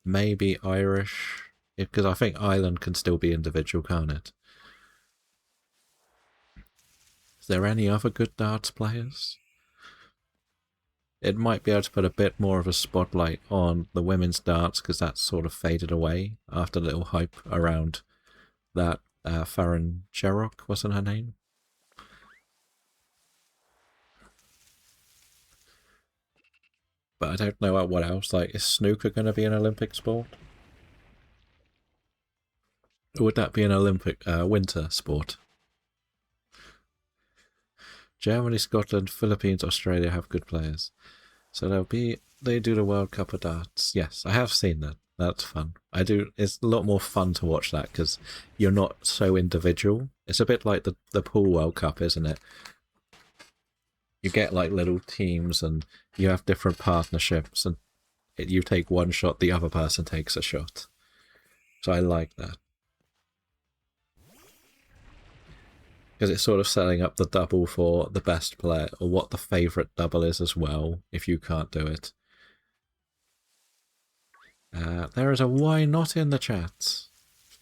Maybe Irish, because I think Ireland can still be individual, can't it? Is there any other good darts players? It might be able to put a bit more of a spotlight on the women's darts, because that's sort of faded away after the little hype around that Farron Sherrock, wasn't her name? But I don't know what else. Like, is snooker going to be an Olympic sport? Or would that be an Olympic winter sport? Germany, Scotland, Philippines, Australia have good players. So they do the World Cup of darts. Yes, I have seen that. That's fun. I do. It's a lot more fun to watch that because you're not so individual. It's a bit like the pool World Cup, isn't it? You get like little teams and you have different partnerships, and you take one shot, the other person takes a shot. So I like that because it's sort of setting up the double for the best player or what the favorite double is as well. If you can't do it, there is a why not in the chat.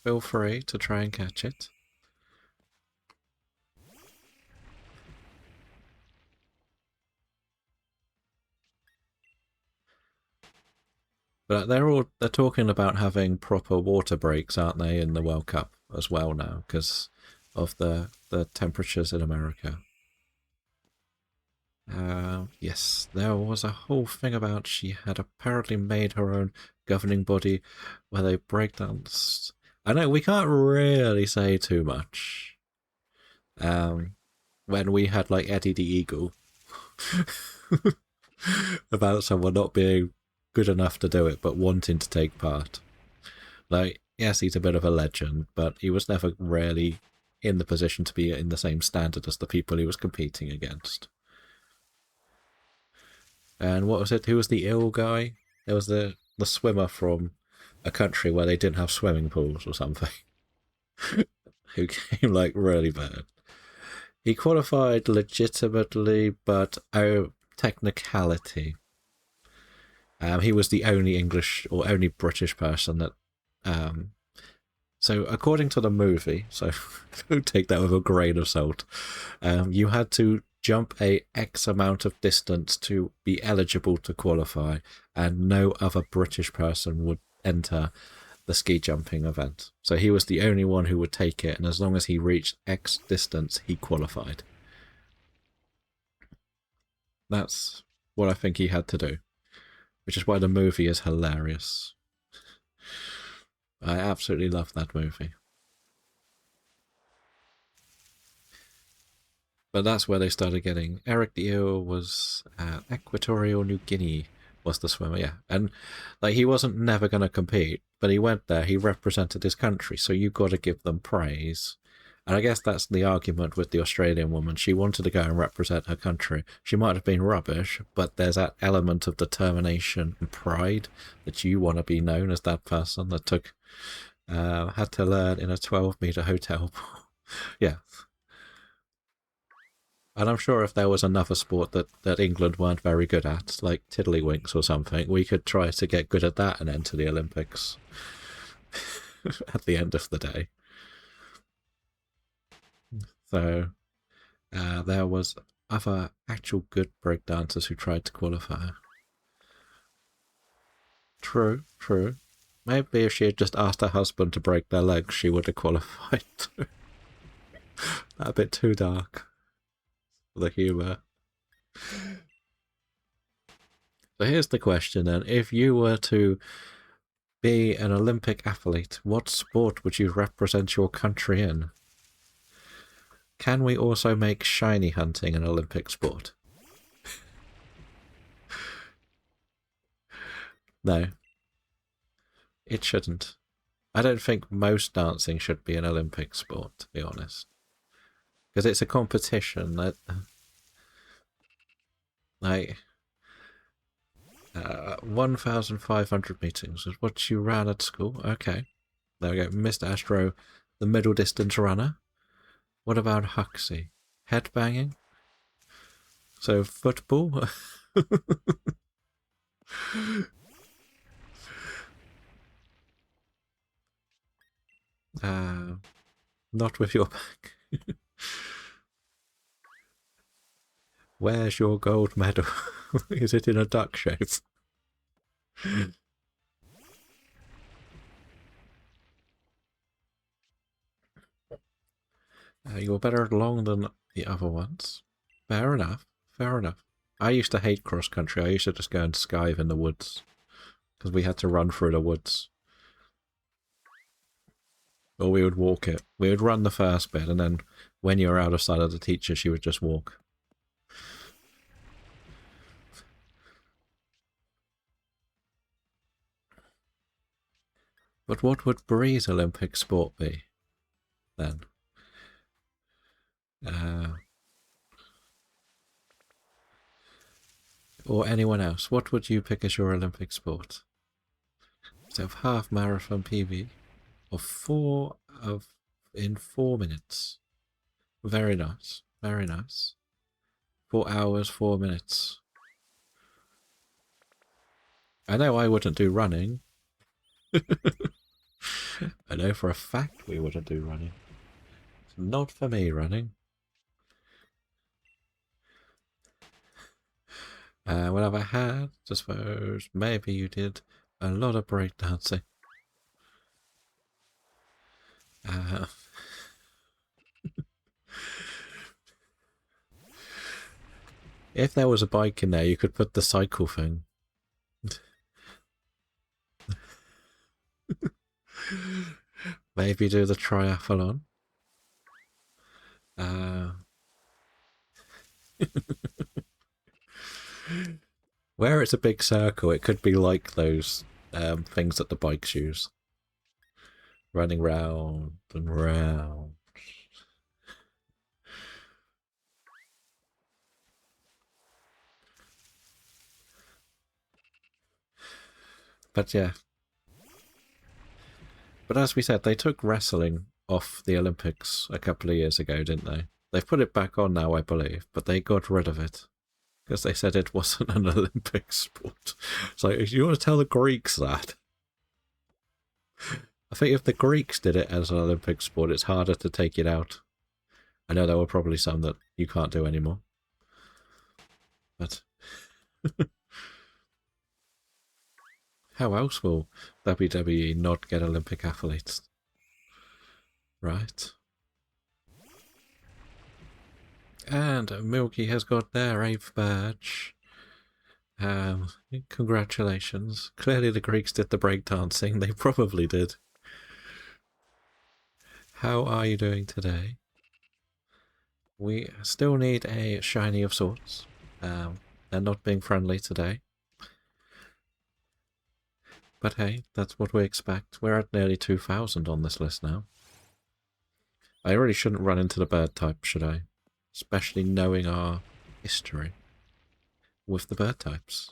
Feel free to try and catch it. But they're talking about having proper water breaks, aren't they, in the World Cup as well now because of the temperatures in America. Yes, there was a whole thing about she had apparently made her own governing body where they break down. I know we can't really say too much. When we had like Eddie the Eagle about someone not being good enough to do it but wanting to take part. Like, yes, he's a bit of a legend, but he was never really in the position to be in the same standard as the people he was competing against. And what was it? Who was the ill guy? There was the swimmer from a country where they didn't have swimming pools or something, who came like really bad. He qualified legitimately, but oh, technicality. He was the only English or only British person that. So according to the movie, so don't take that with a grain of salt. You had to jump a X amount of distance to be eligible to qualify, and no other British person would enter the ski jumping event. So he was the only one who would take it, and as long as he reached X distance, he qualified. That's what I think he had to do, which is why the movie is hilarious. I absolutely love that movie. But that's where they started getting. Eric the Eel was Equatorial New Guinea was the swimmer, yeah. And like he wasn't never going to compete, but he went there, he represented his country, so you got to give them praise. And I guess that's the argument with the Australian woman. She wanted to go and represent her country. She might have been rubbish, but there's that element of determination and pride that you want to be known as that person that took had to learn in a 12-meter hotel. Yeah. And I'm sure if there was another sport that England weren't very good at, like tiddlywinks or something, we could try to get good at that and enter the Olympics at the end of the day. So there was other actual good breakdancers who tried to qualify. True, true. Maybe if she had just asked her husband to break their legs, she would have qualified too. A bit too dark for the humour. So here's the question then. If you were to be an Olympic athlete, what sport would you represent your country in? Can we also make shiny hunting an Olympic sport? No. It shouldn't. I don't think most dancing should be an Olympic sport, to be honest. Because it's a competition. Like 1,500 meters is what you ran at school. Okay. There we go. Mr. Astro, the middle distance runner. What about Huxley? Headbanging? So, football? Not with your back. Where's your gold medal? Is it in a duck shape? You're better along than the other ones. Fair enough. Fair enough. I used to hate cross country. I used to just go and skive in the woods because we had to run through the woods. Or we would walk it. We would run the first bit, and then when you were out of sight of the teacher, she would just walk. But what would Bree's Olympic sport be then? Or anyone else? What would you pick as your Olympic sport? So half marathon PB of in 4 minutes. Very nice. Very nice. 4 hours, 4 minutes. I know I wouldn't do running. I know for a fact we wouldn't do running. It's not for me, running. What have I had? I suppose maybe you did a lot of breakdancing. If there was a bike in there, you could put the cycle thing. Maybe do the triathlon. Where it's a big circle, it could be like those things that the bikes use. Running round and round. But yeah. But as we said, they took wrestling off the Olympics a couple of years ago, didn't they? They've put it back on now, I believe, but they got rid of it. Because they said it wasn't an Olympic sport. So you want to tell the Greeks that? I think if the Greeks did it as an Olympic sport, it's harder to take it out. I know there were probably some that you can't do anymore. But how else will WWE not get Olympic athletes? Right. And Milky has got their 8th badge. Congratulations. Clearly the Greeks did the breakdancing. They probably did. How are you doing today? We still need a shiny of sorts. They're not being friendly today. But hey, that's what we expect. We're at nearly 2,000 on this list now. I really shouldn't run into the bird type, should I? Especially knowing our history with the bird types.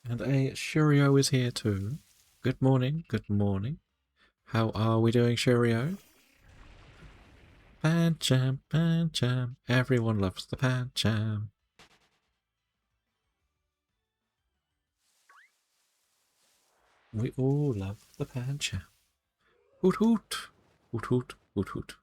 And a Shurio is here too. Good morning, good morning. How are we doing, Shurio? Pancham, Pancham. Everyone loves the Pancham. We all love the Pancham. Hoot hoot. Hoot hoot. Hoot hoot.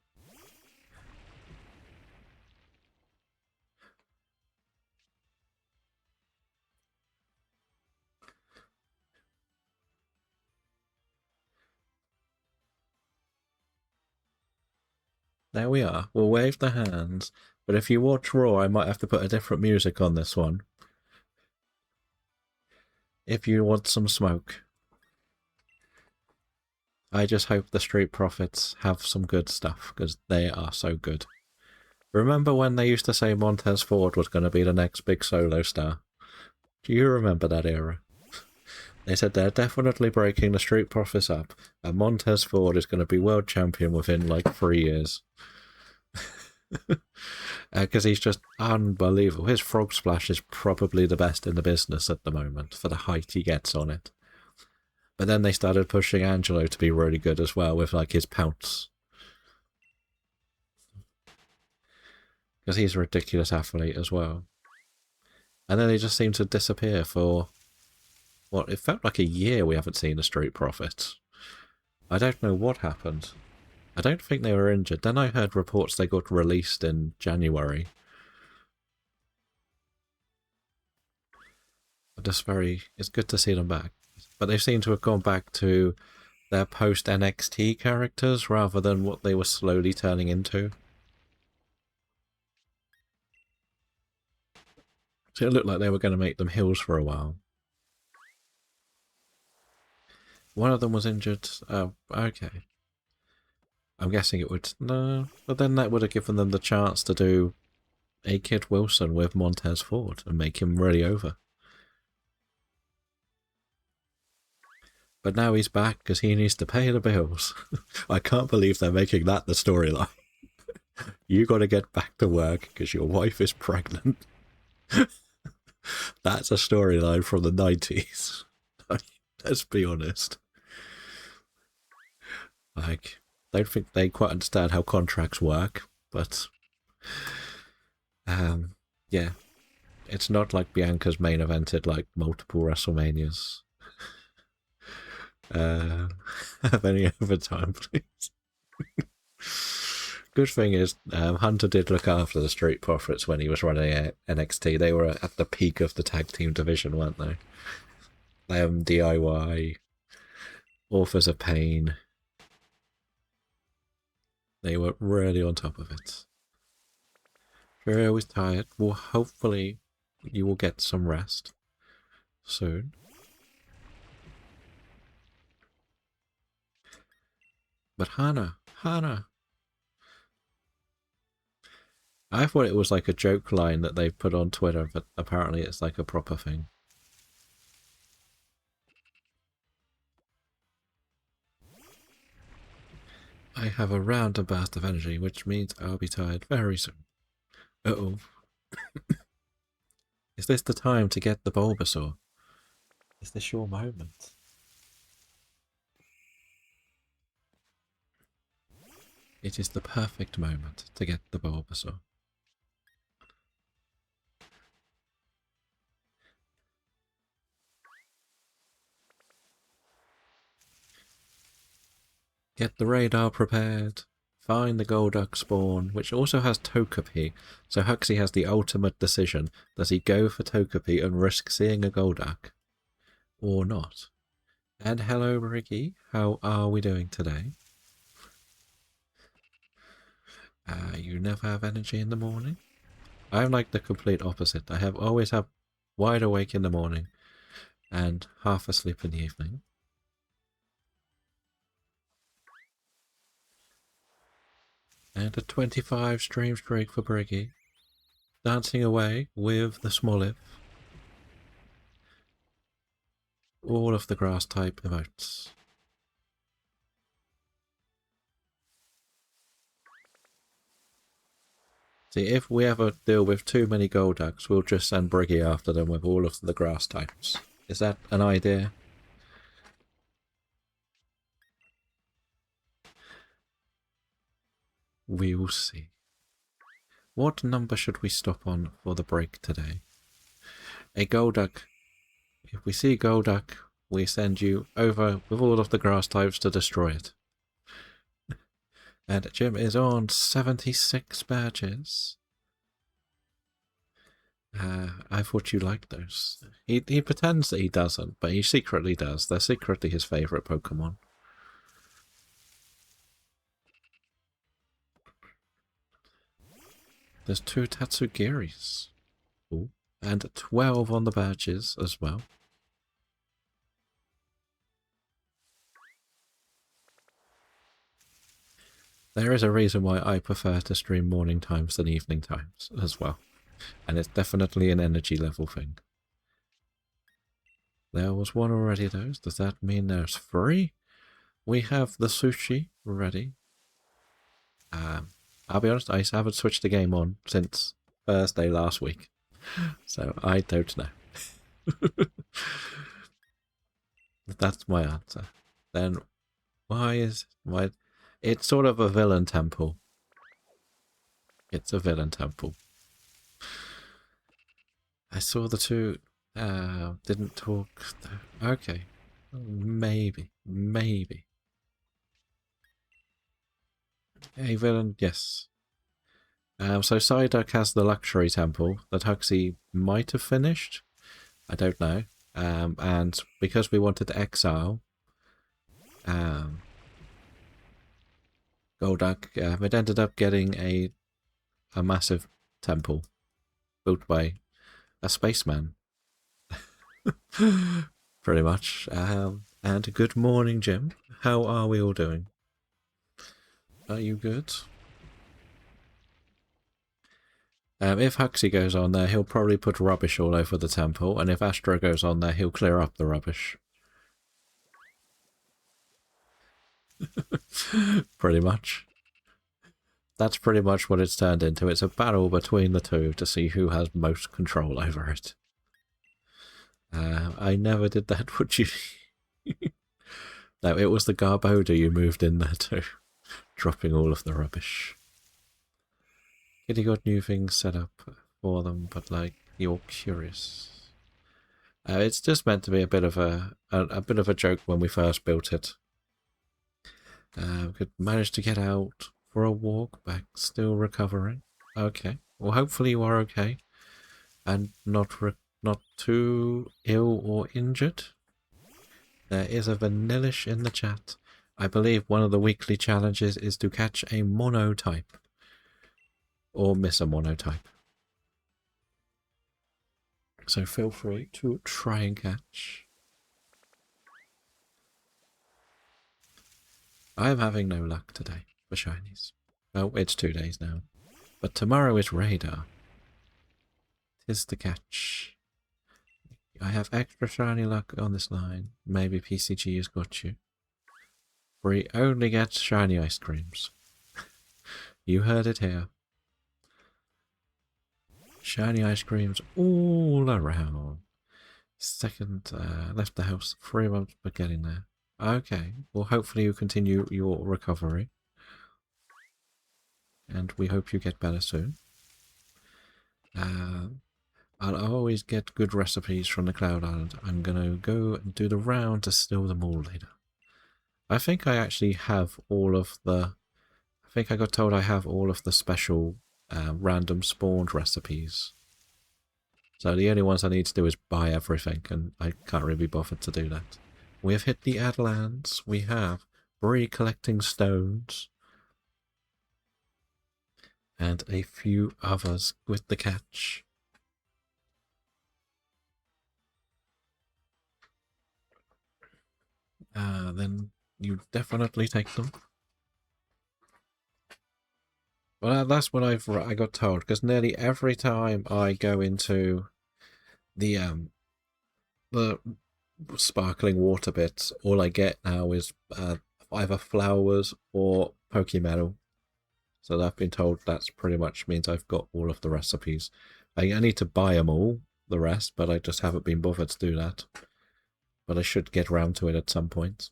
There we are. We'll wave the hands. But if you watch Raw, I might have to put a different music on this one. If you want some smoke. I just hope the Street Profits have some good stuff, because they are so good. Remember when they used to say Montez Ford was going to be the next big solo star? Do you remember that era? They said they're definitely breaking the Street Profits up, and Montez Ford is going to be world champion within like 3 years. Because he's just unbelievable. His frog splash is probably the best in the business at the moment for the height he gets on it. But then they started pushing Angelo to be really good as well with like his pounce. Because he's a ridiculous athlete as well. And then they just seem to disappear for, well, it felt like a year we haven't seen the Street Profits. I don't know what happened. I don't think they were injured. Then I heard reports they got released in January. It's good to see them back. But they seem to have gone back to their post-NXT characters rather than what they were slowly turning into. So it looked like they were going to make them heels for a while. One of them was injured. Oh, okay. I'm guessing it would... No, but then that would have given them the chance to do a Kid Wilson with Montez Ford and make him really over. But now he's back because he needs to pay the bills. I can't believe they're making that the storyline. You got to get back to work because your wife is pregnant. That's a storyline from the 90s. Let's be honest. Like, I don't think they quite understand how contracts work, but yeah, it's not like Bianca's main evented like multiple WrestleManias. Have any overtime, please? Good thing is, Hunter did look after the Street Profits when he was running NXT. They were at the peak of the tag team division, weren't they? DIY, Authors of Pain. They were really on top of it. If you're always tired, well, hopefully you will get some rest soon. But Hannah, I thought it was like a joke line that they put on Twitter, but apparently it's like a proper thing. I have a random burst of energy, which means I'll be tired very soon. Uh-oh. Is this the time to get the Bulbasaur? Is this your moment? It is the perfect moment to get the Bulbasaur. Get the radar prepared. Find the Golduck spawn, which also has Togepi. So Huxley has the ultimate decision. Does he go for Togepi and risk seeing a Golduck? Or not? And hello, Ricky. How are we doing today? You never have energy in the morning? I'm like the complete opposite. I always have wide awake in the morning and half asleep in the evening. And a 25 stream streak for Briggy. Dancing away with the Smoliv. All of the grass type emotes. See, if we ever deal with too many Golducks, we'll just send Briggy after them with all of the grass types. Is that an idea? We will see. What number should we stop on for the break today? A Golduck. If we see Golduck, we send you over with all of the grass types to destroy it. And Jim is on 76 badges. I thought you liked those. He pretends that he doesn't, but he secretly does. They're secretly his favourite Pokemon. There's 2 Tatsugiris. Ooh. And 12 on the badges as well. There is a reason why I prefer to stream morning times than evening times as well. And it's definitely an energy level thing. There was one already though. Does that mean there's 3? We have the sushi ready. I'll be honest, I haven't switched the game on since Thursday last week. So I don't know. That's my answer. Then why? It's sort of a villain temple. It's a villain temple. I saw the 2 didn't talk. Okay. Maybe. A villain, yes. So Psyduck has the luxury temple that Huxley might have finished. I don't know. And because we wanted to exile Golduck, it ended up getting a massive temple built by a spaceman. Pretty much. And good morning, Jim. How are we all doing? Are you good? If Huxley goes on there, he'll probably put rubbish all over the temple, and if Astro goes on there, he'll clear up the rubbish. Pretty much. That's pretty much what it's turned into. It's a battle between the two to see who has most control over it. I never did that, would you? No, it was the Garboda you moved in there too, dropping all of the rubbish. Kitty got new things set up for them, but like, you're curious. It's just meant to be a bit of a bit of a joke when we first built it. Could manage to get out for a walk back, still recovering. Okay, well hopefully you are okay, and not too ill or injured. There is a Vanillish in the chat. I believe one of the weekly challenges is to catch a monotype. Or miss a monotype. So feel free to try and catch. I am having no luck today for shinies. Oh, it's 2 days now. But tomorrow is radar. 'Tis the catch. I have extra shiny luck on this line. Maybe PCG has got you. For he only gets shiny ice creams. You heard it here. Shiny ice creams all around. Second, left the house 3 months, but getting there. Okay, well hopefully you continue your recovery. And we hope you get better soon. I'll always get good recipes from the Cloud Island. I'm going to go and do the round to steal them all later. I think I actually have all of the... I think I got told I have all of the special random spawned recipes. So the only ones I need to do is buy everything, and I can't really be bothered to do that. We have hit the Adlands. We have Bree collecting stones. And a few others with the catch. Then you definitely take them. Well, that's what I got told, because nearly every time I go into the sparkling water bits, all I get now is either flowers or Pokemetal. So I've been told that's pretty much means I've got all of the recipes. I need to buy them all, the rest, but I just haven't been bothered to do that. But I should get round to it at some point.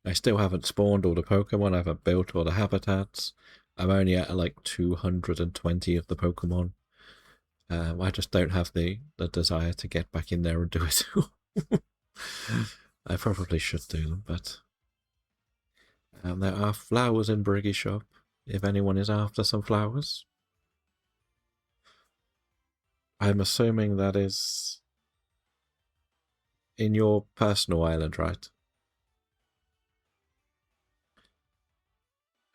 I still haven't spawned all the Pokemon, I haven't built all the habitats. I'm only at like 220 of the Pokemon. I just don't have the desire to get back in there and do it all. I probably should do them, but... there are flowers in Briggy's shop, if anyone is after some flowers. I'm assuming that is in your personal island, right?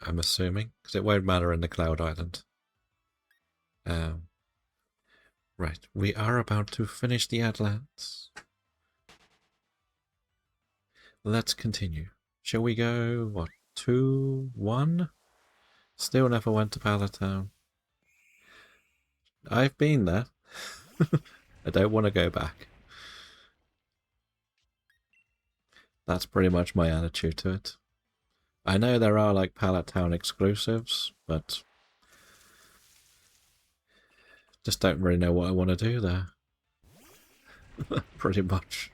I'm assuming, because it won't matter in the Cloud Island. Right, we are about to finish the Atlantis. Let's continue. Shall we go, what, 2, 1? Still never went to Palatown. I've been there. I don't want to go back. That's pretty much my attitude to it. I know there are like Palatown exclusives, but just don't really know what I want to do there. Pretty much.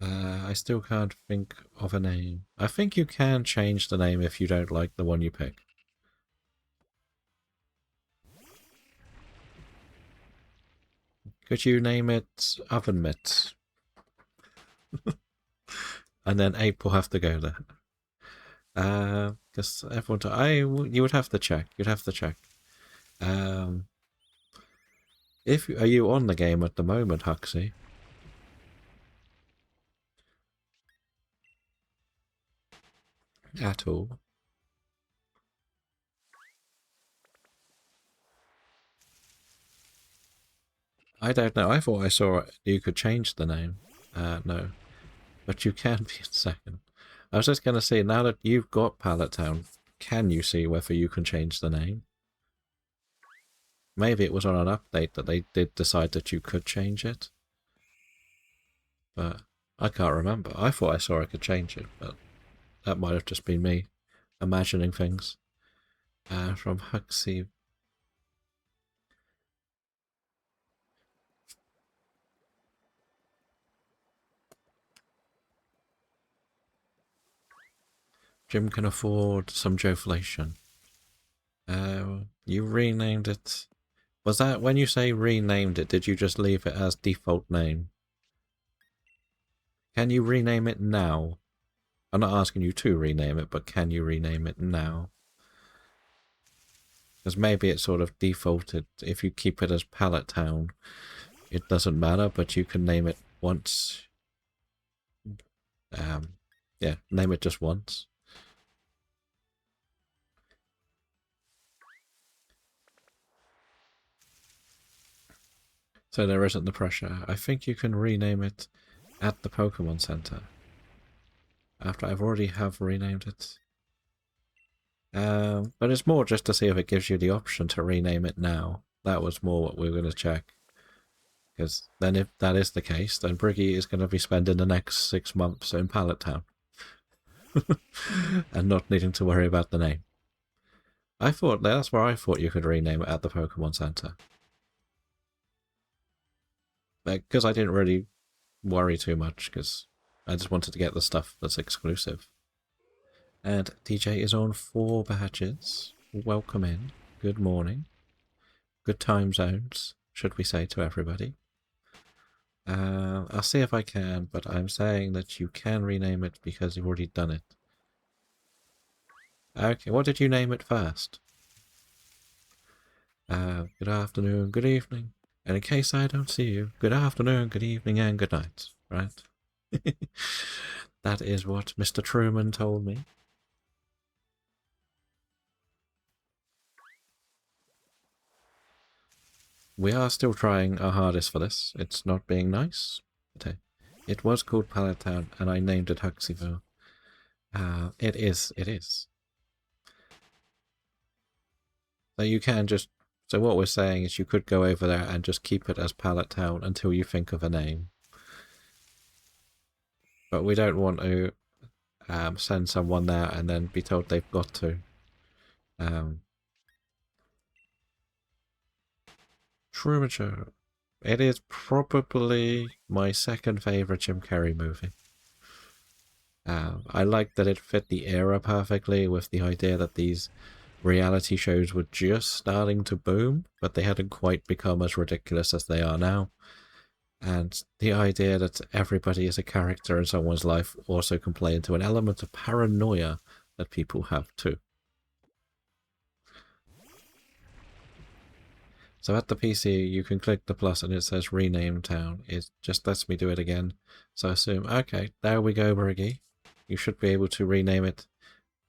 I still can't think of a name. I think you can change the name if you don't like the one you pick. Could you name it Oven Mitts? And then Ape will have to go there. Because everyone... you would have to check. You'd have to check. Are you on the game at the moment, Huxley? At all? I don't know. I thought I saw you could change the name. No. but you can be in second. I was just going to say, now that you've got Pallet Town, can you see whether you can change the name? Maybe it was on an update that they did decide that you could change it. But I can't remember. I thought I saw I could change it, but that might have just been me imagining things. From Huxley. Jim can afford some Joflation. You renamed it. Was that when you say renamed it, did you just leave it as default name? Can you rename it now? I'm not asking you to rename it, but can you rename it now? Because maybe it's sort of defaulted. If you keep it as Pallet Town, it doesn't matter, but you can name it once. Yeah, name it just once. So there isn't the pressure. I think you can rename it at the Pokemon Center. After I've already have renamed it. But it's more just to see if it gives you the option to rename it now. That was more what we were going to check. Because then if that is the case, then Briggy is going to be spending the next 6 months in Pallet Town. And not needing to worry about the name. I thought that's where I thought you could rename it at the Pokemon Center. Because I didn't really worry too much, because I just wanted to get the stuff that's exclusive. And DJ is on 4 badges. Welcome in. Good morning. Good time zones, should we say to everybody. I'll see if I can, but I'm saying that you can rename it because you've already done it. Okay, what did you name it first? Good afternoon, good evening. And in case I don't see you, good afternoon, good evening, and good night, right? That is what Mr. Truman told me. We are still trying our hardest for this. It's not being nice. But it was called Pallet Town, and I named it Huxleyville. It is. So you can just... So what we're saying is you could go over there and just keep it as Pallet Town until you think of a name. But we don't want to send someone there and then be told they've got to. Truman Show. It is probably my second favourite Jim Carrey movie. I like that it fit the era perfectly with the idea that these reality shows were just starting to boom, but they hadn't quite become as ridiculous as they are now. And the idea that everybody is a character in someone's life also can play into an element of paranoia that people have too. So at the PC, you can click the plus and it says rename town. It just lets me do it again. So I assume, okay, there we go, Briggy. You should be able to rename it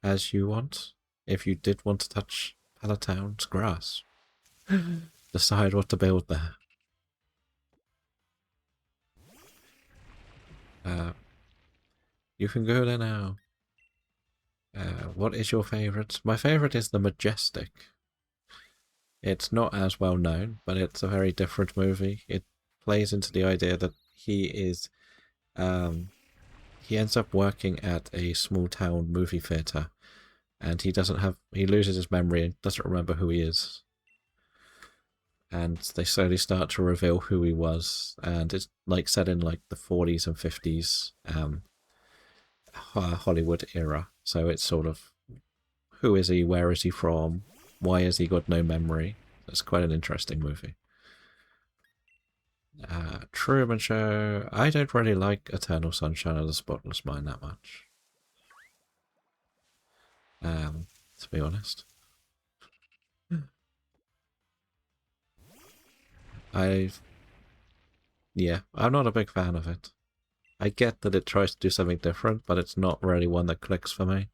as you want. If you did want to touch Pallet Town's grass. Decide what to build there. You can go there now. What is your favourite? My favourite is the Majestic. It's not as well known, but it's a very different movie. It plays into the idea that he is... he ends up working at a small town movie theatre. And he loses his memory and doesn't remember who he is. And they slowly start to reveal who he was. And it's like set in like the 40s and 50s Hollywood era. So it's sort of, who is he? Where is he from? Why has he got no memory? It's quite an interesting movie. Truman Show. I don't really like Eternal Sunshine of the Spotless Mind that much. To be honest. Yeah, I'm not a big fan of it. I get that it tries to do something different, but it's not really one that clicks for me.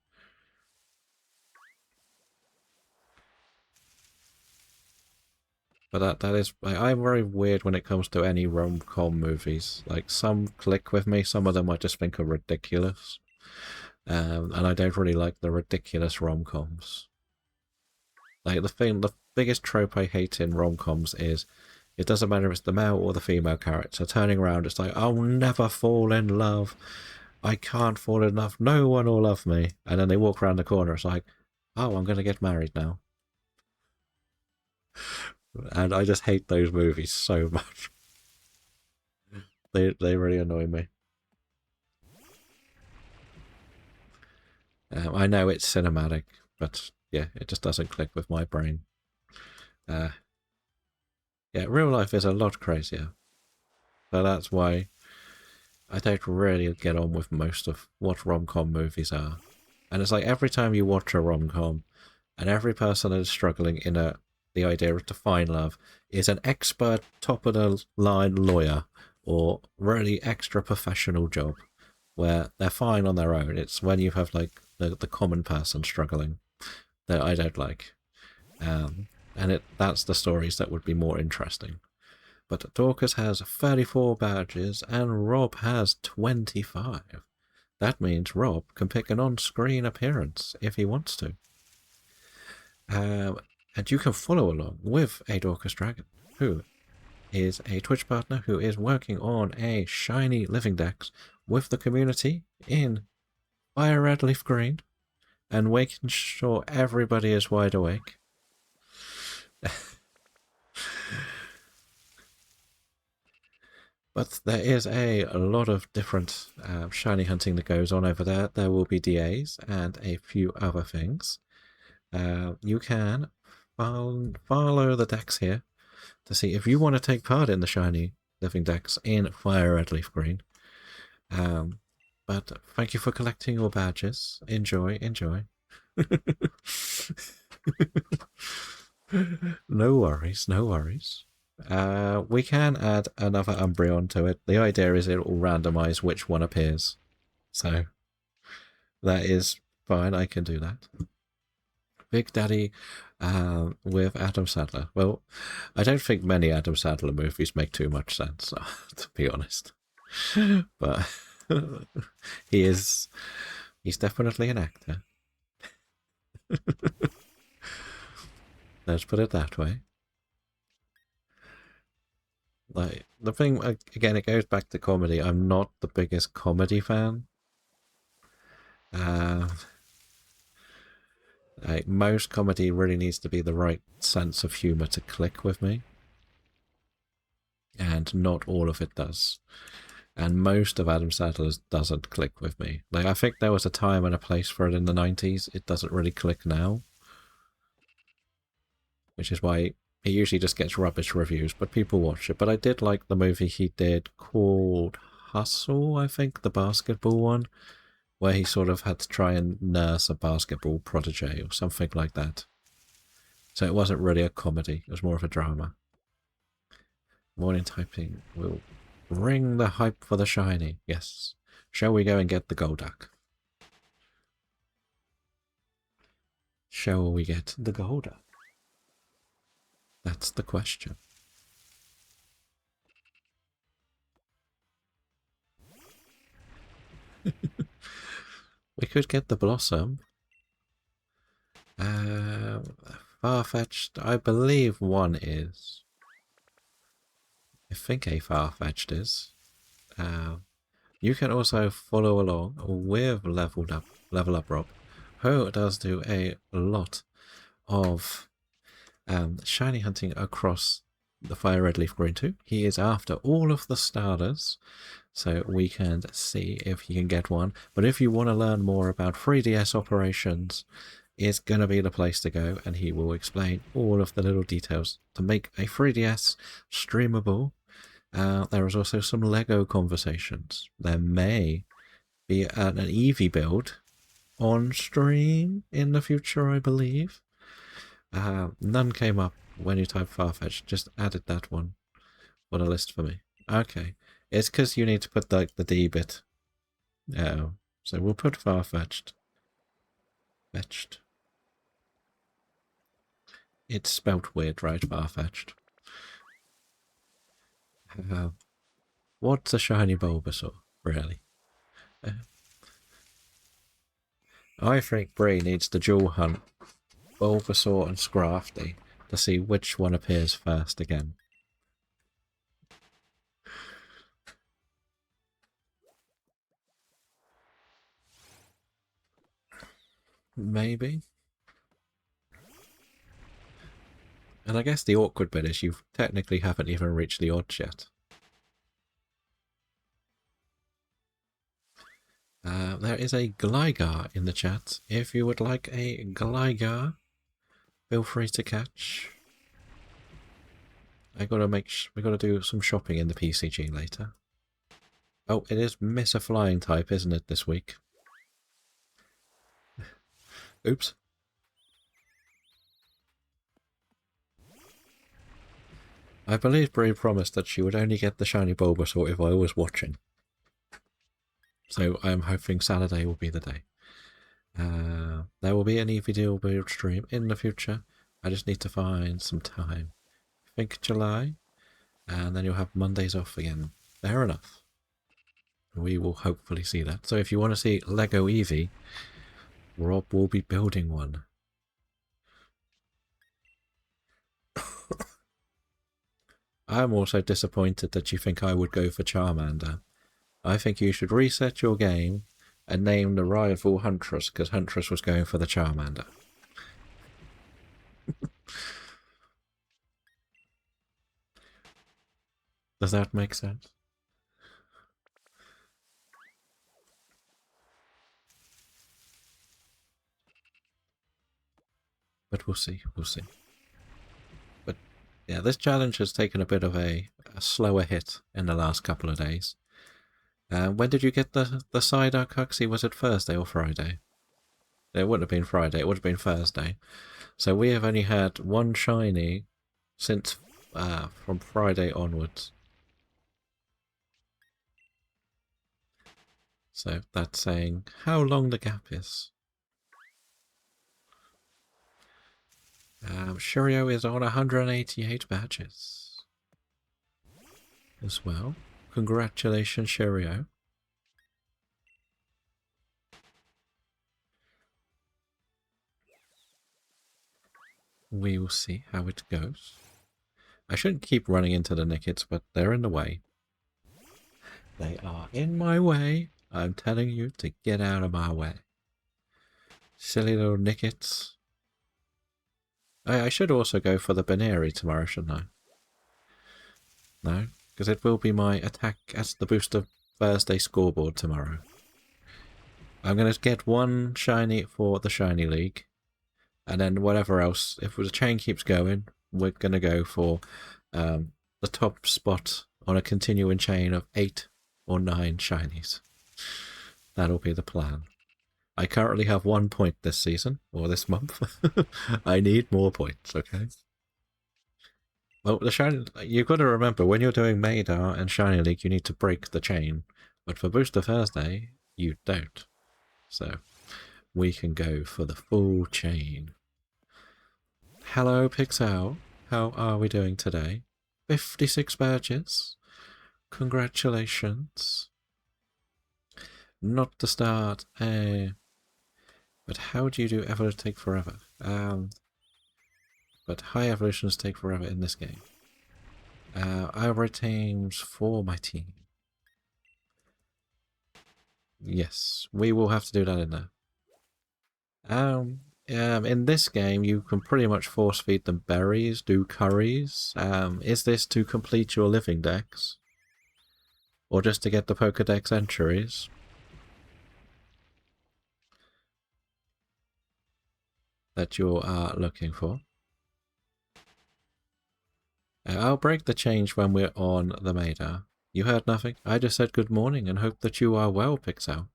But that is, I'm very weird when it comes to any rom-com movies. Like, some click with me, some of them I just think are ridiculous. And I don't really like the ridiculous rom-coms. Like, the biggest trope I hate in rom-coms is it doesn't matter if it's the male or the female character turning around, it's like, I'll never fall in love. I can't fall in love. No one will love me. And then they walk around the corner, it's like, oh, I'm going to get married now. And I just hate those movies so much. They really annoy me. I know it's cinematic, but yeah, it just doesn't click with my brain. Yeah, real life is a lot crazier. So that's why I don't really get on with most of what rom-com movies are. And it's like every time you watch a rom-com, and every person that is struggling in the idea of to find love is an expert, top-of-the-line lawyer, or really extra professional job, where they're fine on their own. It's when you have like the common person struggling that I don't like. And that's the stories that would be more interesting. But Dorcas has 34 badges and Rob has 25. That means Rob can pick an on-screen appearance if he wants to. And you can follow along with a Dorcas Dragon, who is a Twitch partner who is working on a shiny living dex with the community in Fire Red Leaf Green and making sure everybody is wide awake. But there is a lot of different shiny hunting that goes on over there. There will be DAs and a few other things. You can follow the decks here to see if you want to take part in the shiny living decks in Fire Red Leaf Green. But thank you for collecting your badges. Enjoy. No worries. We can add another Umbreon to it. The idea is it will randomize which one appears. So that is fine. I can do that. Big Daddy with Adam Sandler. Well, I don't think many Adam Sandler movies make too much sense, to be honest. But he's definitely an actor. Let's put it that way. Like, the thing, again, it goes back to comedy. I'm not the biggest comedy fan. Like, most comedy really needs to be the right sense of humour to click with me. And not all of it does. And most of Adam Sandler's doesn't click with me. Like, I think there was a time and a place for it in the 90s. It doesn't really click now. Which is why it usually just gets rubbish reviews, but people watch it. But I did like the movie he did called Hustle, I think, the basketball one, where he sort of had to try and nurse a basketball protege or something like that. So it wasn't really a comedy, it was more of a drama. Morning typing will ring the hype for the shiny. Yes. Shall we go and get the Golduck? Shall we get the Golduck? That's the question. We could get the Blossom. Farfetch'd, I believe one is. I think a Farfetch'd is. You can also follow along with Level Up Rob, who does do a lot of shiny hunting across the Fire Red Leaf Green 2. He is after all of the starters, so we can see if he can get one. But if you want to learn more about 3DS operations, it's going to be the place to go, and he will explain all of the little details to make a 3DS streamable. There is also some Lego conversations. There may be an Eevee build on stream in the future, I believe. None came up when you type Farfetch. Just added that one on a list for me. Okay. It's because you need to put the D bit. Oh. So we'll put Farfetch'd. Fetched. It's spelt weird, right? Farfetch'd. What's a shiny Bulbasaur, really? Uh, I think Bree needs to dual hunt Bulbasaur and Scrafty to see which one appears first again. Maybe. And I guess the awkward bit is you technically haven't even reached the odds yet. There is a Gligar in the chat. If you would like a Gligar, feel free to catch. We gotta do some shopping in the PCG later. Oh, it is Miss a Flying type, isn't it, this week? Oops. I believe Brie promised that she would only get the shiny Bulbasaur if I was watching. So I'm hoping Saturday will be the day. There will be an EVD build stream in the future. I just need to find some time. I think July. And then you'll have Mondays off again. Fair enough. We will hopefully see that. So if you want to see Lego Eevee, Rob will be building one. I'm also disappointed that you think I would go for Charmander. I think you should reset your game and name the rival Huntress, because Huntress was going for the Charmander. Does that make sense? But we'll see, But yeah, this challenge has taken a bit of a slower hit in the last couple of days. When did you get the Psyduck, Huxley? Was it Thursday or Friday? It wouldn't have been Friday, it would have been Thursday. So we have only had one shiny since from Friday onwards. So that's saying how long the gap is. Shiryo is on 188 badges as well. Congratulations, Shiryo. We will see how it goes. I shouldn't keep running into the Nickets, but they're in the way. They are in my way. I'm telling you to get out of my way. Silly little Nickets. I should also go for the Baneri tomorrow, shouldn't I? No? Because it will be my attack as the booster Thursday scoreboard tomorrow. I'm going to get one shiny for the Shiny League. And then whatever else, if the chain keeps going, we're going to go for the top spot on a continuing chain of 8 or 9 shinies. That'll be the plan. I currently have 1 point this season, or this month. I need more points, okay? Well, the shiny, you've got to remember, when you're doing Madar and Shiny League, you need to break the chain. But for Booster Thursday, you don't. So, we can go for the full chain. Hello, Pixel. How are we doing today? 56 badges. Congratulations. Not the start. But how do you do evolution take forever? But high evolutions take forever in this game. I have teams for my team. Yes, we will have to do that in there. In this game, you can pretty much force feed them berries, do curries. Is this to complete your living decks? Or just to get the Pokedex entries? That you are looking for. I'll break the change when we're on the Maida. You heard nothing? I just said good morning and hope that you are well, Pixel.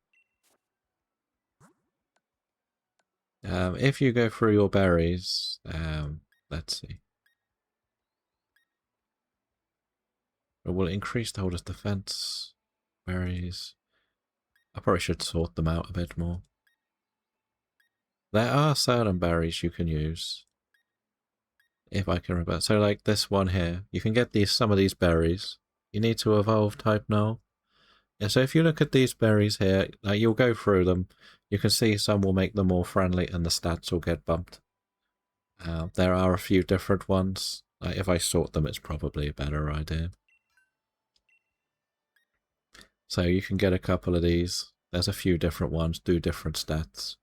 If you go through your berries, let's see. It will increase the holder's defense. Berries. I probably should sort them out a bit more. There are certain berries you can use. If I can remember. So like this one here. You can get some of these berries. You need to evolve type now. Yeah, so if you look at these berries here, you'll go through them. You can see some will make them more friendly and the stats will get bumped. There are a few different ones. If I sort them, it's probably a better idea. So you can get a couple of these. There's a few different ones, do different stats.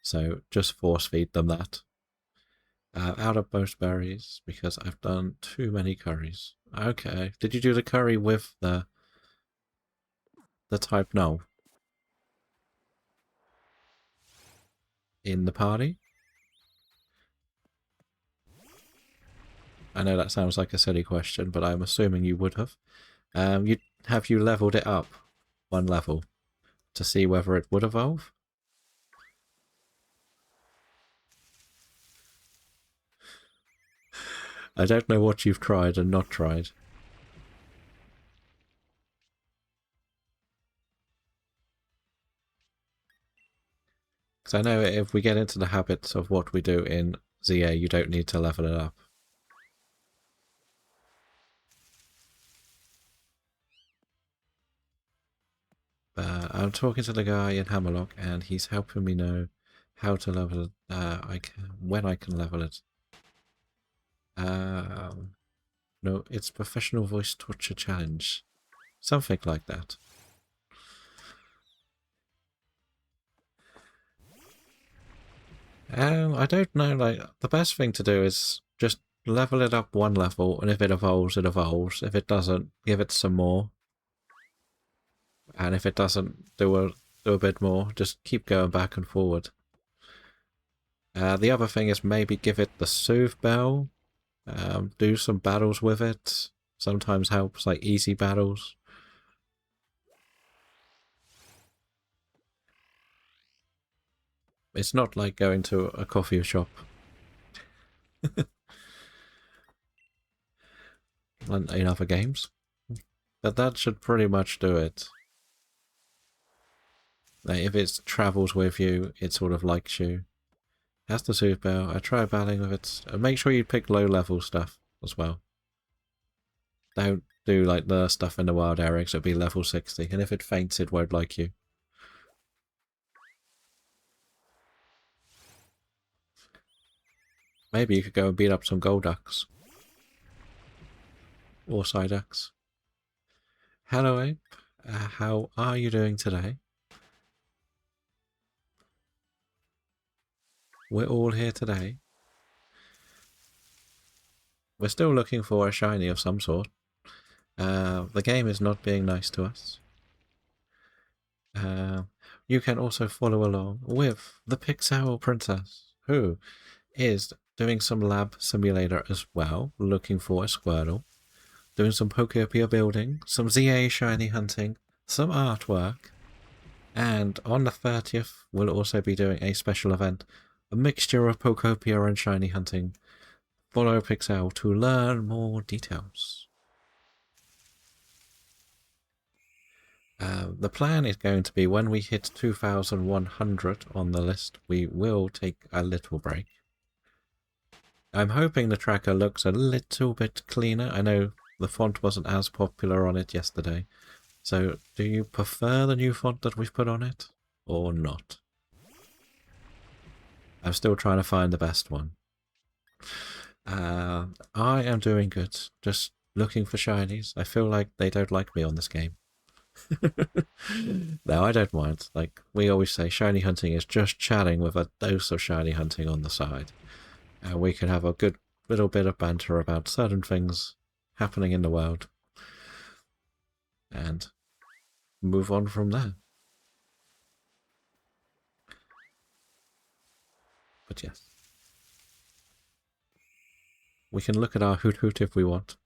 So just force feed them that. Out of most berries, because I've done too many curries. Okay, did you do the curry with the type no? In the party? I know that sounds like a silly question, but I'm assuming you would have. Have you leveled it up one level to see whether it would evolve? I don't know what you've tried and not tried. Because I know if we get into the habits of what we do in ZA, you don't need to level it up. I'm talking to the guy in Hammerlock, and he's helping me know how to level it, when I can level it. No, it's Professional Voice Torture Challenge. Something like that. I don't know, like, the best thing to do is just level it up one level, and if it evolves, it evolves. If it doesn't, give it some more. And if it doesn't, do a bit more. Just keep going back and forward. The other thing is maybe give it the Soothe Bell. Do some battles with it. Sometimes helps, like easy battles. It's not like going to a coffee shop. In other games. But that should pretty much do it. Like, if it travels with you, it sort of likes you. Has the Soothe Bell. I try battling with it. Make sure you pick low level stuff as well. Don't do like the stuff in the wild area, because it'll be level 60. And if it faints, it won't like you. Maybe you could go and beat up some Golducks. Or Psyducks. Hello, Ape. How are you doing today? We're all here today. We're still looking for a shiny of some sort. The game is not being nice to us. You can also follow along with the Pixel Princess, who is doing some lab simulator as well, looking for a Squirtle, doing some Pokopia building, some ZA shiny hunting, some artwork, and on the 30th we'll also be doing a special event, a mixture of Pokopia and shiny hunting. Follow Pixel to learn more details. The plan is going to be when we hit 2,100 on the list, we will take a little break. I'm hoping the tracker looks a little bit cleaner. I know the font wasn't as popular on it yesterday. So, do you prefer the new font that we've put on it, or not? I'm still trying to find the best one. I am doing good. Just looking for shinies. I feel like they don't like me on this game. No, I don't mind. Like we always say, shiny hunting is just chatting with a dose of shiny hunting on the side. And we can have a good little bit of banter about certain things happening in the world. And move on from there. But yes. We can look at our Hoot Hoot if we want.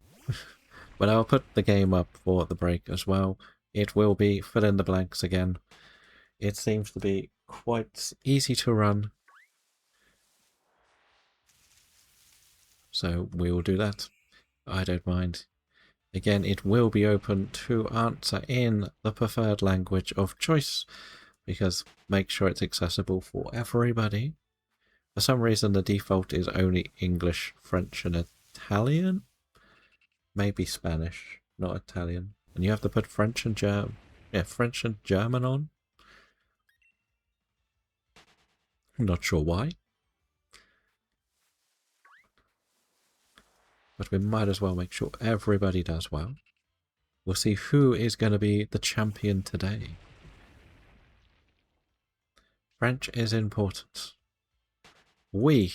But I'll put the game up for the break as well. It will be fill in the blanks again. It seems to be quite easy to run. So we will do that. I don't mind. Again, it will be open to answer in the preferred language of choice, because make sure it's accessible for everybody. For some reason, the default is only English, French, and Italian? Maybe Spanish. not Italian. And you have to put French and German. Yeah, French and German on. I'm not sure why. But we might as well make sure everybody does well. We'll see who is going to be the champion today. French is important. We.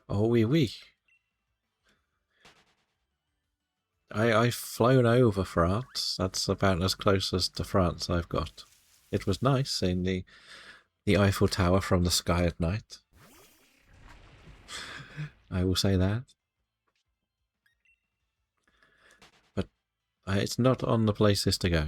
Oh, oui. I've flown over France. That's about as close as to France I've got. It was nice seeing the Eiffel Tower from the sky at night. I will say that. But it's not on the places to go.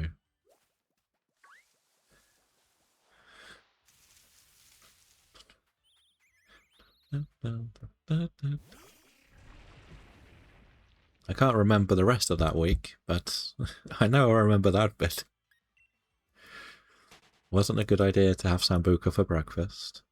I can't remember the rest of that week, but I know I remember that bit. Wasn't a good idea to have Sambuca for breakfast.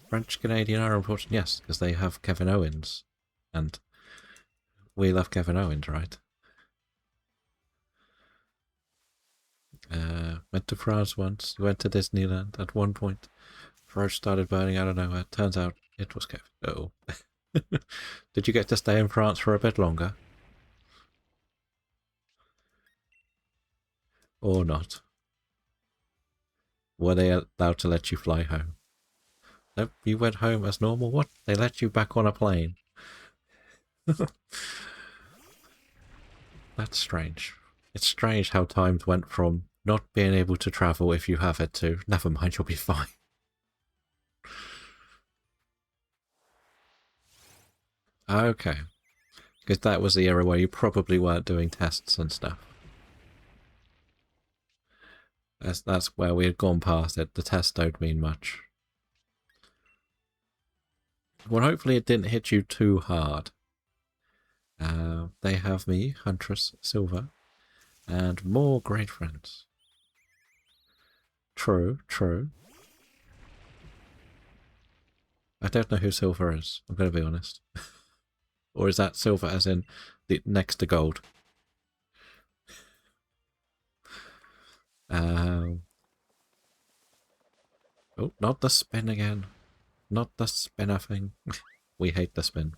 French Canadian are important, yes, because they have Kevin Owens. And we love Kevin Owens, right? Went to France once, went to Disneyland at one point. First started burning out of nowhere. Turns out it was Kevin. Oh. Did you get to stay in France for a bit longer? Or not? Were they allowed to let you fly home? Nope, you went home as normal? What? They let you back on a plane? That's strange. It's strange how time went from not being able to travel if you have it to, never mind, you'll be fine. Okay. Because that was the era where you probably weren't doing tests and stuff. That's where we had gone past it. The tests don't mean much. Well, hopefully it didn't hit you too hard. They have me, Huntress Silver, and more great friends. True, true. I don't know who Silver is, I'm going to be honest. Or is that Silver as in the next to gold? Oh, not the spin again. Not the spinner thing. We hate the spin.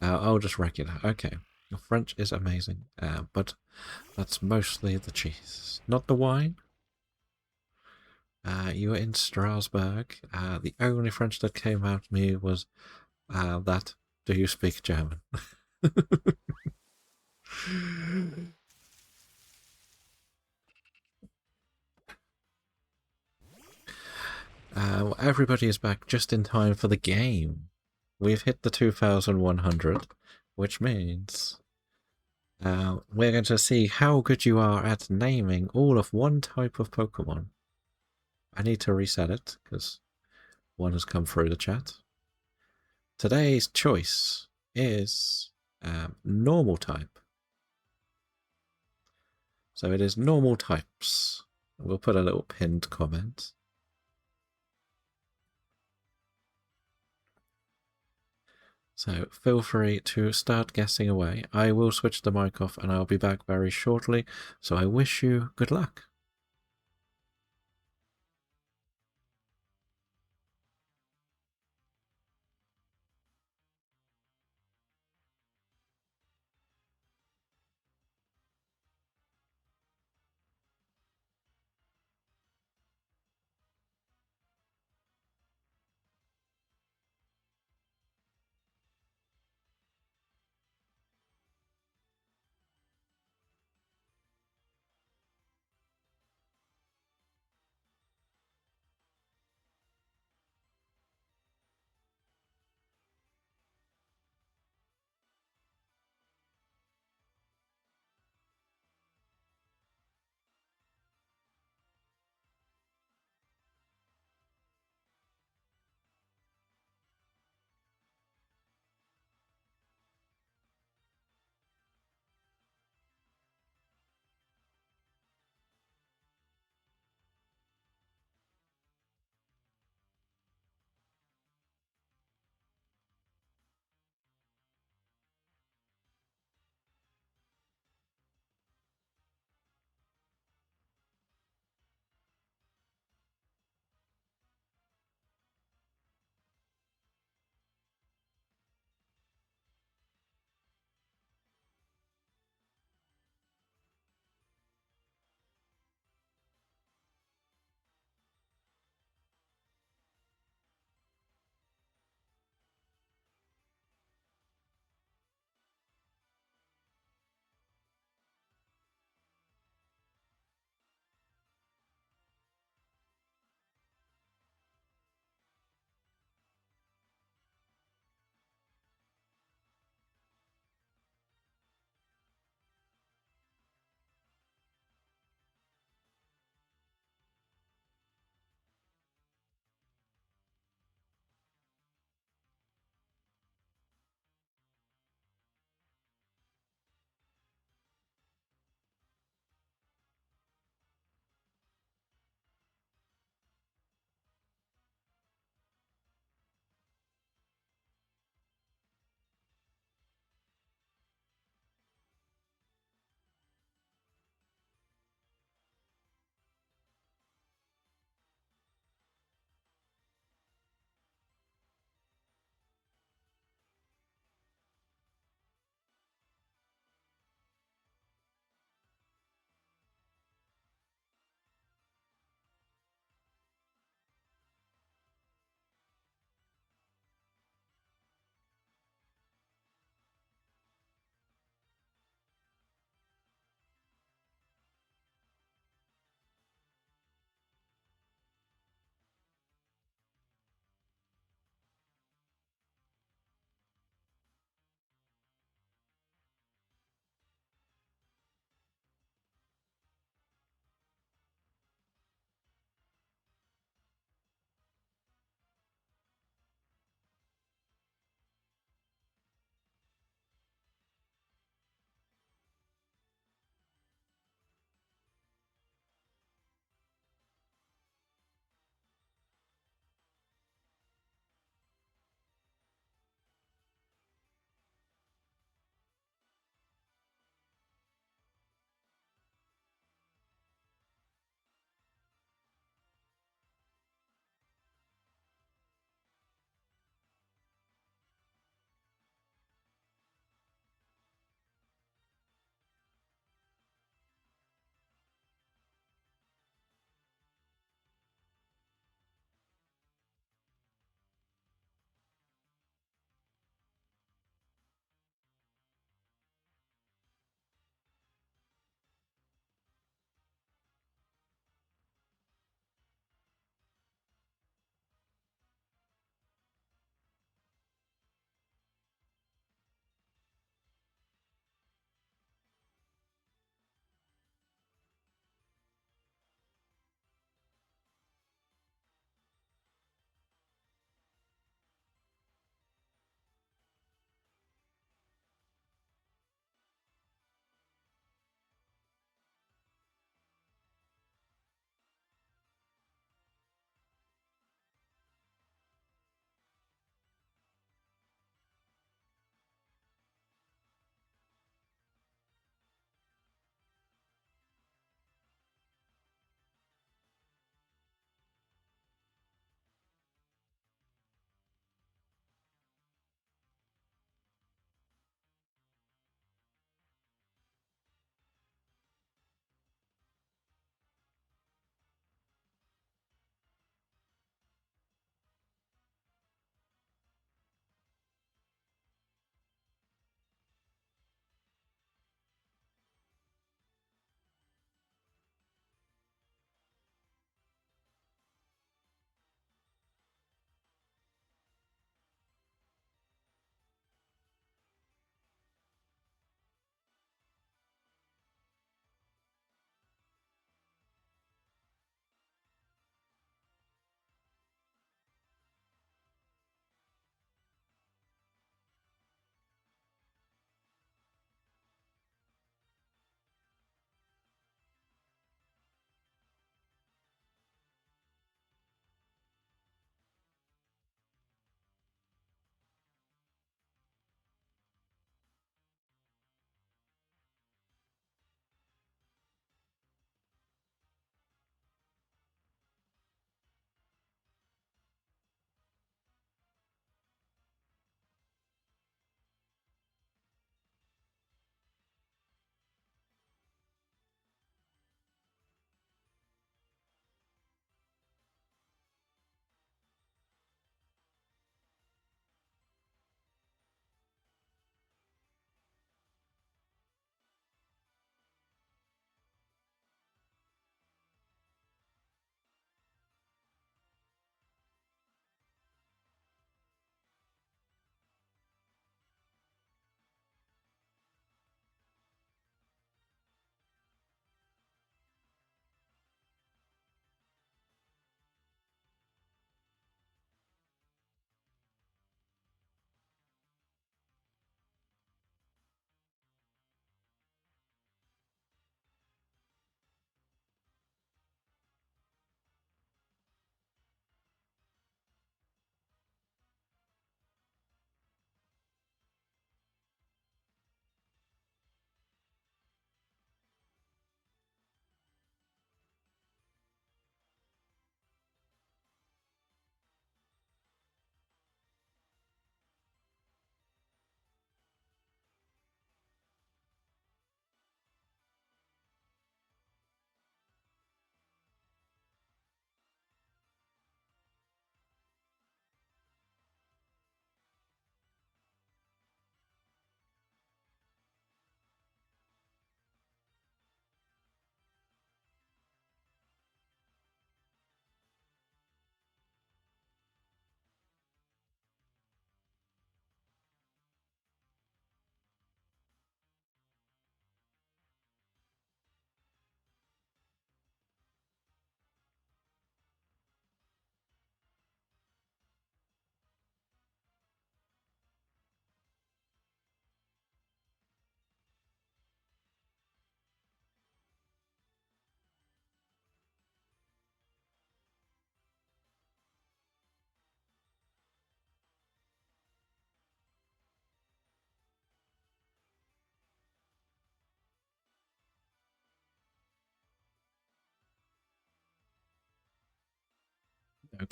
Oh, just regular. Okay. French is amazing, but that's mostly the cheese. Not the wine. You were in Strasbourg. The only French that came out to me was that. Do you speak German? Well, everybody is back just in time for the game. We've hit the 2100, which means we're going to see how good you are at naming all of one type of Pokemon. I need to reset it because one has come through the chat. Today's choice is normal type. So it is normal types. We'll put a little pinned comment. So feel free to start guessing away. I will switch the mic off and I'll be back very shortly. So I wish you good luck.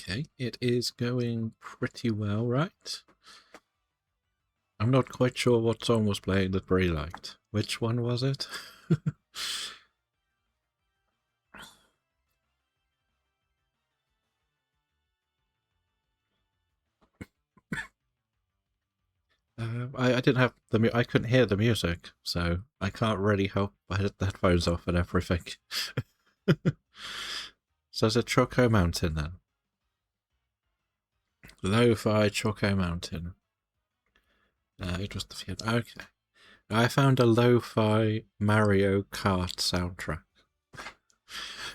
Okay, it is going pretty well, right? I'm not quite sure what song was playing that Brie liked. Which one was it? I didn't have I couldn't hear the music, so I can't really help. I had the headphones off and everything. So it's a Choco Mountain then. Lo-fi Choco Mountain. It was the field. Okay. I found a lo-fi Mario Kart soundtrack,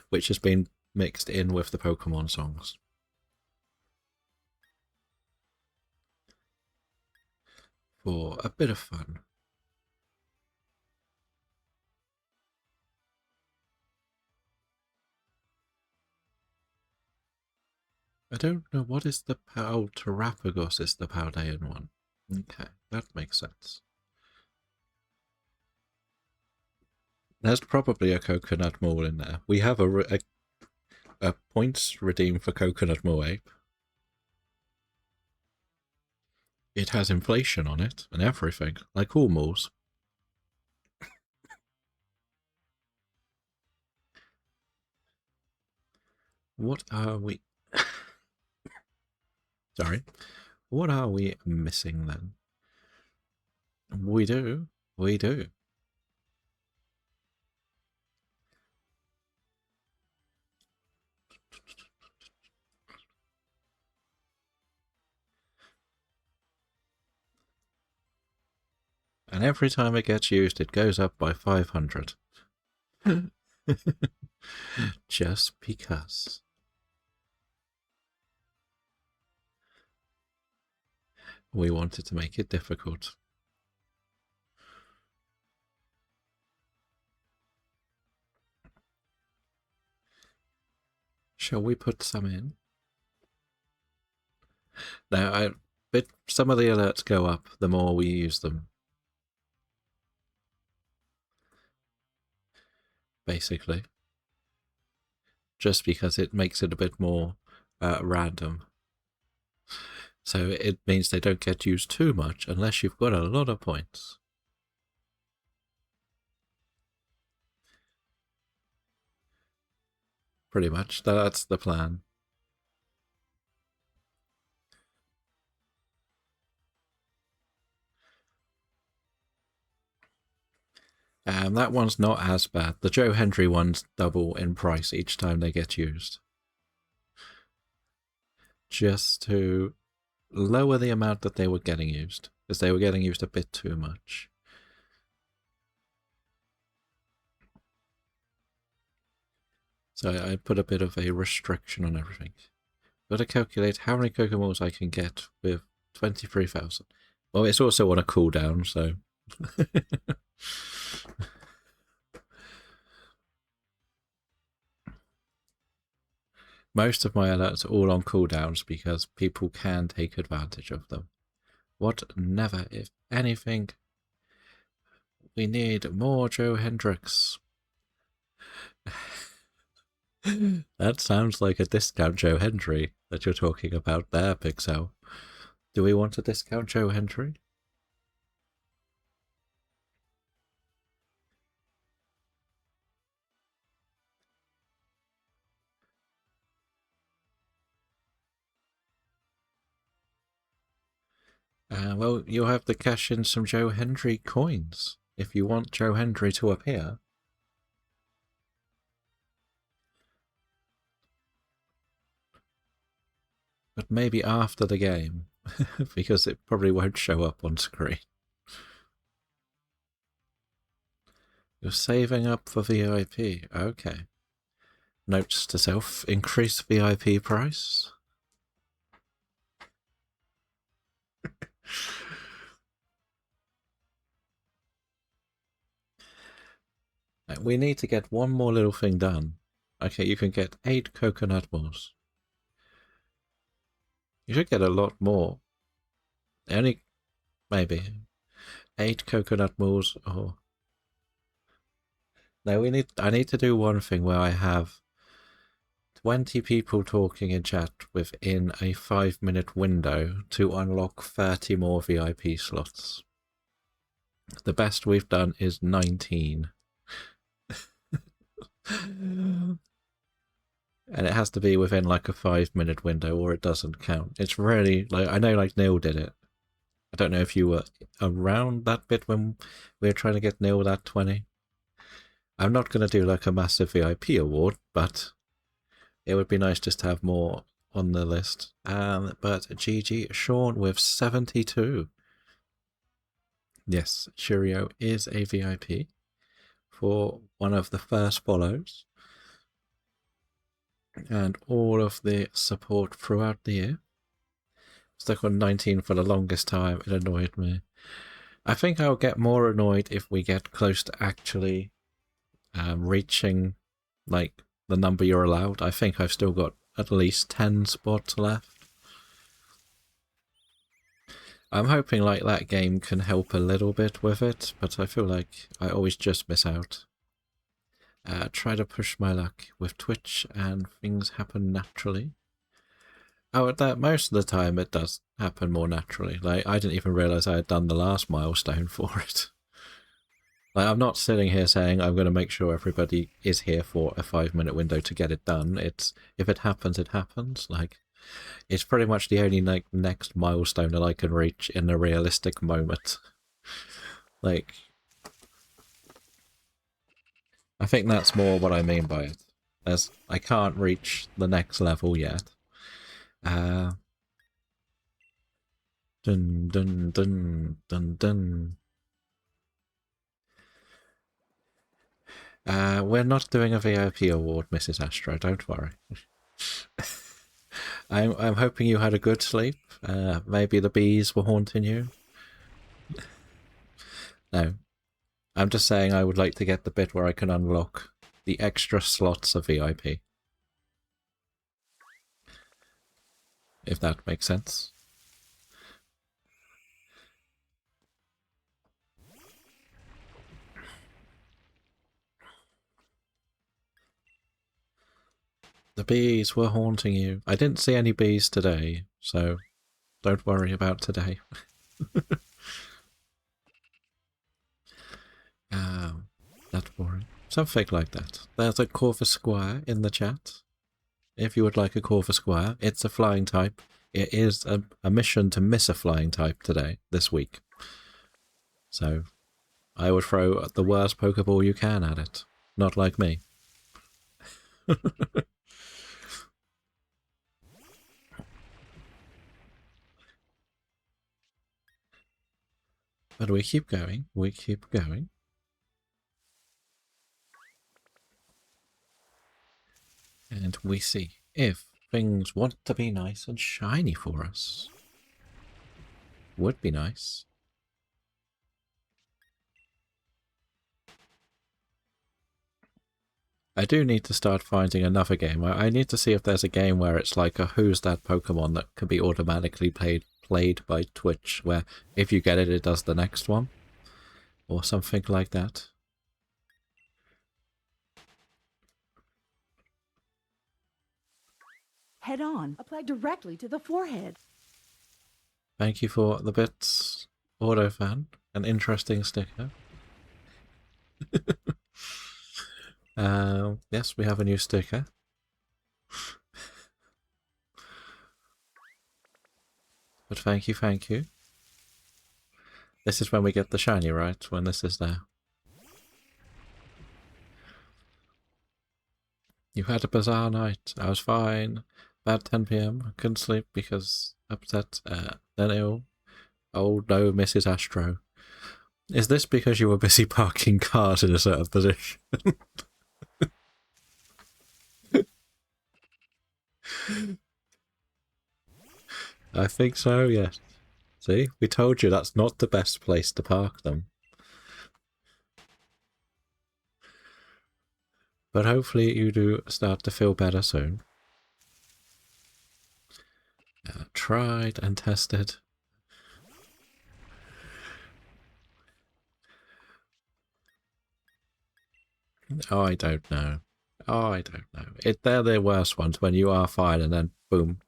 which has been mixed in with the Pokemon songs. For a bit of fun. I don't know what is the Terapagos is the Paldean one. Okay, that makes sense. There's probably a coconut mall in there. We have a points redeemed for coconut mall ape. It has inflation on it and everything, like all malls. What are we... Sorry. What are we missing then? We do. We do. And every time it gets used, it goes up by 500. Just because. We wanted to make it difficult. Shall we put some in? Now, but some of the alerts go up the more we use them. Basically. Just because it makes it a bit more random. So it means they don't get used too much unless you've got a lot of points. Pretty much, that's the plan. That one's not as bad. The Joe Hendry ones double in price each time they get used. Just to lower the amount that they were getting used, because they were getting used a bit too much. So I put a bit of a restriction on everything. Got to calculate how many Kokomalls I can get with 23,000. Well, it's also on a cooldown, so... Most of my alerts are all on cooldowns because people can take advantage of them. What never, if anything, we need more Joe Hendricks. That sounds like a discount Joe Hendry that you're talking about there, Pixel. Do we want a discount Joe Hendry? Well, you'll have to cash in some Joe Hendry coins if you want Joe Hendry to appear. But maybe after the game, because it probably won't show up on screen. You're saving up for VIP. Okay. Notes to self, increase VIP price. We need to get one more little thing done. Okay, you can get 8 coconut balls. You should get a lot more. Only, maybe, 8 coconut balls, or... No, I need to do one thing where I have 20 people talking in chat within a 5-minute window to unlock 30 more VIP slots. The best we've done is 19. And it has to be within like a 5-minute window or it doesn't count. It's really, like, I know like Neil did it. I don't know if you were around that bit when we were trying to get Neil that 20. I'm not going to do like a massive VIP award, but it would be nice just to have more on the list. But GG Sean with 72. Yes, Cheerio is a VIP for one of the first follows. And all of the support throughout the year. Stuck on 19 for the longest time. It annoyed me. I think I'll get more annoyed if we get close to actually reaching like the number you're allowed. I think I've still got at least 10 spots left. I'm hoping like that game can help a little bit with it, but I feel like I always just miss out. Try to push my luck with Twitch and things happen naturally. Oh, that most of the time it does happen more naturally. Like, I didn't even realise I had done the last milestone for it. Like, I'm not sitting here saying I'm going to make sure everybody is here for a 5-minute window to get it done. It's, if it happens, it happens. Like, it's pretty much the only like next milestone that I can reach in a realistic moment. Like, I think that's more what I mean by it. As I can't reach the next level yet. Dun dun dun dun dun. We're not doing a VIP award, Mrs. Astro, don't worry. I'm hoping you had a good sleep. Maybe the bees were haunting you. No. I'm just saying I would like to get the bit where I can unlock the extra slots of VIP. If that makes sense. The bees were haunting you. I didn't see any bees today, so don't worry about today. That's boring. Something like that. There's a Corvus Squire in the chat. If you would like a Corvus Squire, it's a flying type. It is a mission to miss a flying type today, this week. So, I would throw the worst Pokeball you can at it. Not like me. But we keep going, we keep going. And we see if things want to be nice and shiny for us. Would be nice. I do need to start finding another game. I need to see if there's a game where it's like a Who's That Pokemon that can be automatically played by Twitch, where if you get it, it does the next one. Or something like that. Head on. Apply directly to the forehead. Thank you for the bits, Autofan. An interesting sticker. Yes, we have a new sticker. But thank you, thank you. This is when we get the shiny, right? When this is there. You had a bizarre night. I was fine. About 10 PM. I couldn't sleep because upset. Then ill. Oh no, Mrs. Astro. Is this because you were busy parking cars in a certain position? I think so, yes. See, we told you that's not the best place to park them. But hopefully you do start to feel better soon. Tried and tested. Oh, I don't know. Oh, I don't know. They're the worst ones when you are fine and then boom,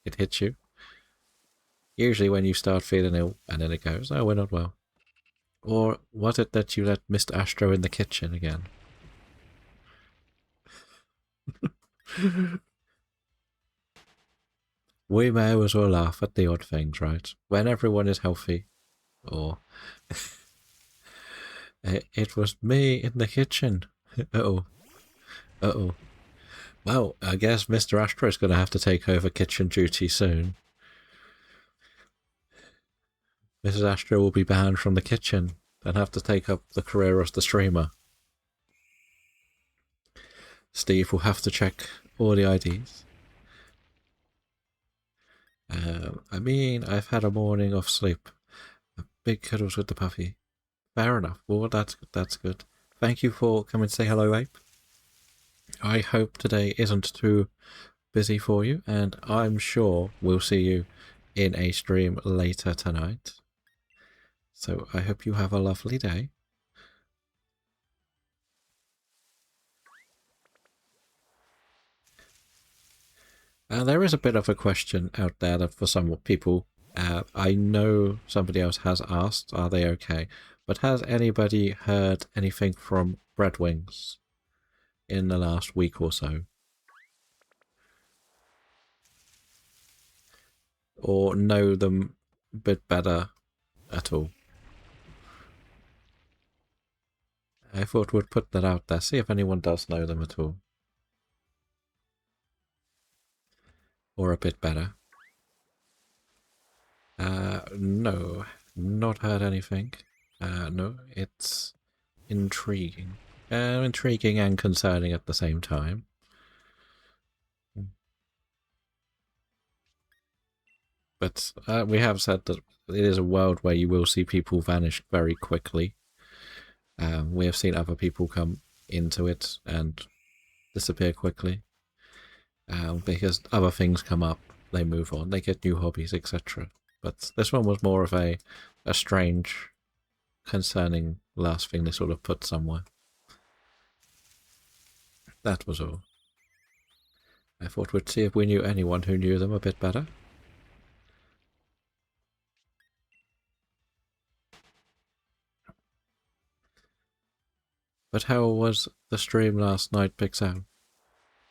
it hits you. Usually when you start feeling ill and then it goes, oh, we're not well. Or was it that you let Mr. Astro in the kitchen again? We may as well laugh at the odd things, right? When everyone is healthy. Or, it was me in the kitchen. Uh-oh. Uh-oh. Well, I guess Mr. Astro is going to have to take over kitchen duty soon. Mrs. Astro will be banned from the kitchen and have to take up the career as the streamer. Steve will have to check all the IDs. I mean, I've had a morning of sleep. Big cuddles with the puppy. Fair enough. Well, that's good. Thank you for coming to say hello, Ape. I hope today isn't too busy for you, and I'm sure we'll see you in a stream later tonight. So I hope you have a lovely day. There is a bit of a question out there that for some people, I know somebody else has asked, are they okay? But has anybody heard anything from Bread Wings in the last week or so? Or know them a bit better at all? I thought we'd put that out there, see if anyone does know them at all. Or a bit better. No, not heard anything. No, it's intriguing. Intriguing and concerning at the same time. But we have said that it is a world where you will see people vanish very quickly. We have seen other people come into it and disappear quickly. Because other things come up, they move on, they get new hobbies, etc. But this one was more of a strange, concerning last thing they sort of put somewhere. That was all. I thought we'd see if we knew anyone who knew them a bit better. But how was the stream last night, Big Sam?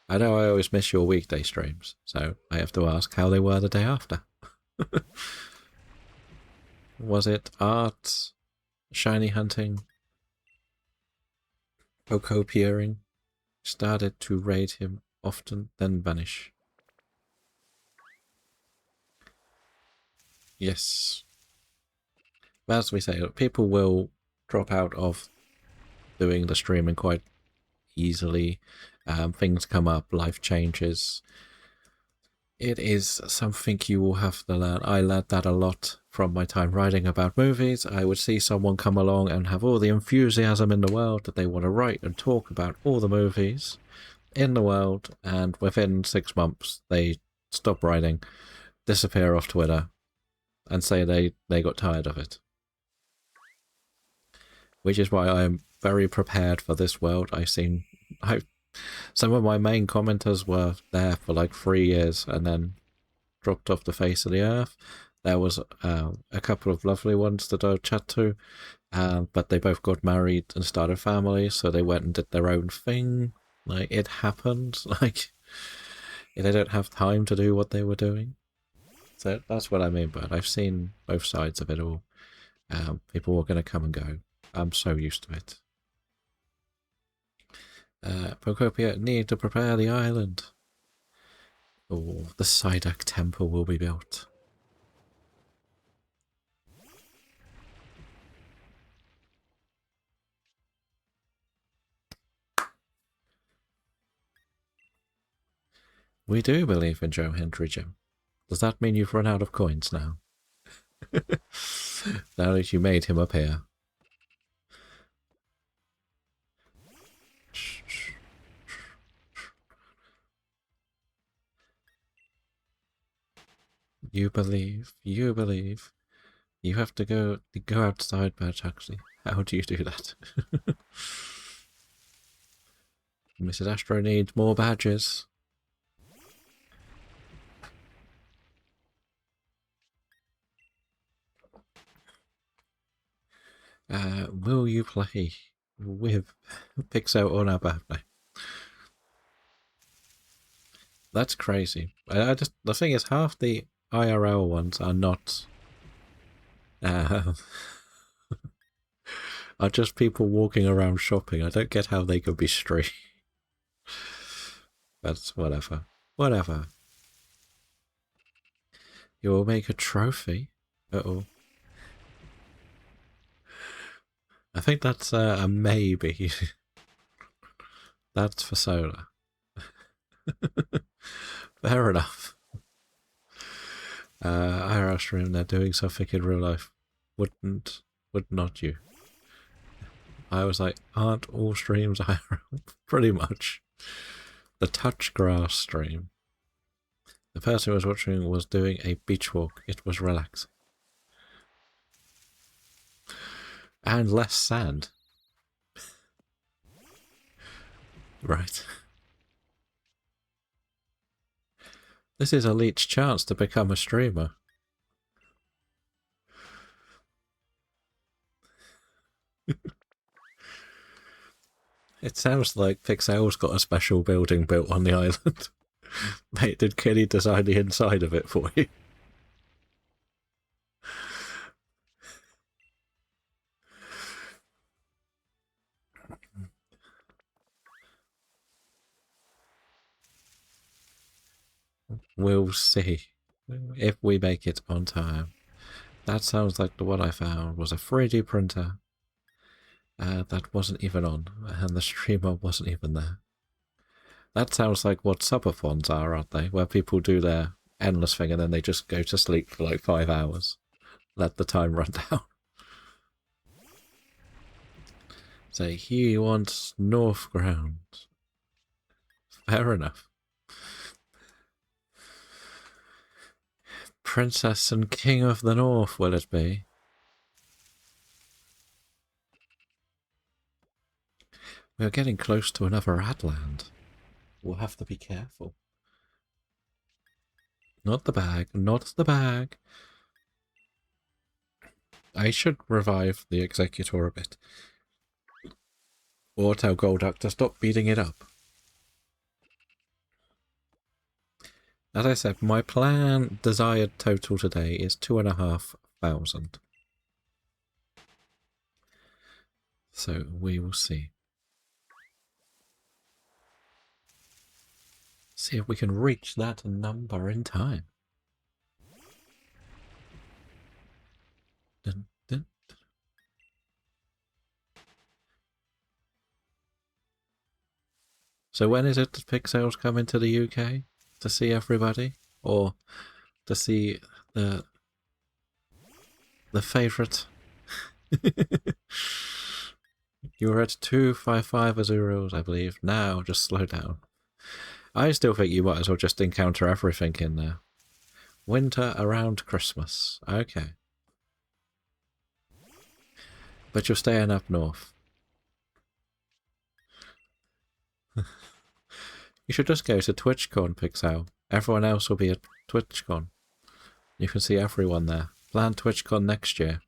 I know I always miss your weekday streams, so I have to ask how they were the day after. Was it art, shiny hunting, Poco peering? Started to raid him often, then vanish. Yes. As we say, people will drop out of doing the streaming quite easily. Things come up, life changes. It is something you will have to learn. I learned that a lot from my time writing about movies. I would see someone come along and have all the enthusiasm in the world that they want to write and talk about all the movies in the world, and within 6 months they stop writing, disappear off Twitter, and say they got tired of it. Which is why I am very prepared for this world. Some of my main commenters were there for like 3 years and then dropped off the face of the earth. There was a couple of lovely ones that I chat to, but they both got married and started families, so they went and did their own thing. Like, it happened. Like, they don't have time to do what they were doing. So that's what I mean by it. I've seen both sides of it all. People were going to come and go. I'm so used to it. Procopia need to prepare the island. Oh, the Psyduck Temple will be built. We do believe in Joe Hendry, Jim. Does that mean you've run out of coins now? Now that you made him appear. You believe, you believe. You have to go outside, Badge, actually. How do you do that? Mrs. Astro needs more badges. Will you play with Pixel on our birthday? That's crazy. The thing is, half the IRL ones are not are just people walking around shopping. I don't get how they could be streamed. But whatever. Whatever. You will make a trophy. Uh-oh. I think that's a maybe. That's for solar. Fair enough. IRL stream, they're doing something in real life. Would not you? I was like, aren't all streams IRL? Pretty much. The touch grass stream. The person who was watching was doing a beach walk. It was relaxing. And less sand. Right. This is a leech chance to become a streamer. It sounds like Pixel's got a special building built on the island. Mate, did Kenny design the inside of it for you? We'll see if we make it on time. That sounds like the one I found was a 3D printer that wasn't even on, and the streamer wasn't even there. That sounds like what subathons are, aren't they? Where people do their endless thing and then they just go to sleep for like 5 hours. Let the time run down. So he wants North Ground. Fair enough. Princess and King of the North, will it be? We're getting close to another Adland. We'll have to be careful. Not the bag, not the bag. I should revive the Executor a bit. Or tell Golduck to stop beating it up. As I said, my plan desired total today is 2,500. So we will see. See if we can reach that number in time. Dun, dun. So when is it that Pixel's coming to the UK? To see everybody? Or to see the favourite? You were at 255 zeros, I believe. Now, just slow down. I still think you might as well just encounter everything in there. Winter around Christmas. Okay. But you're staying up north. You should just go to TwitchCon, Pixel. Everyone else will be at TwitchCon. You can see everyone there. Plan TwitchCon next year.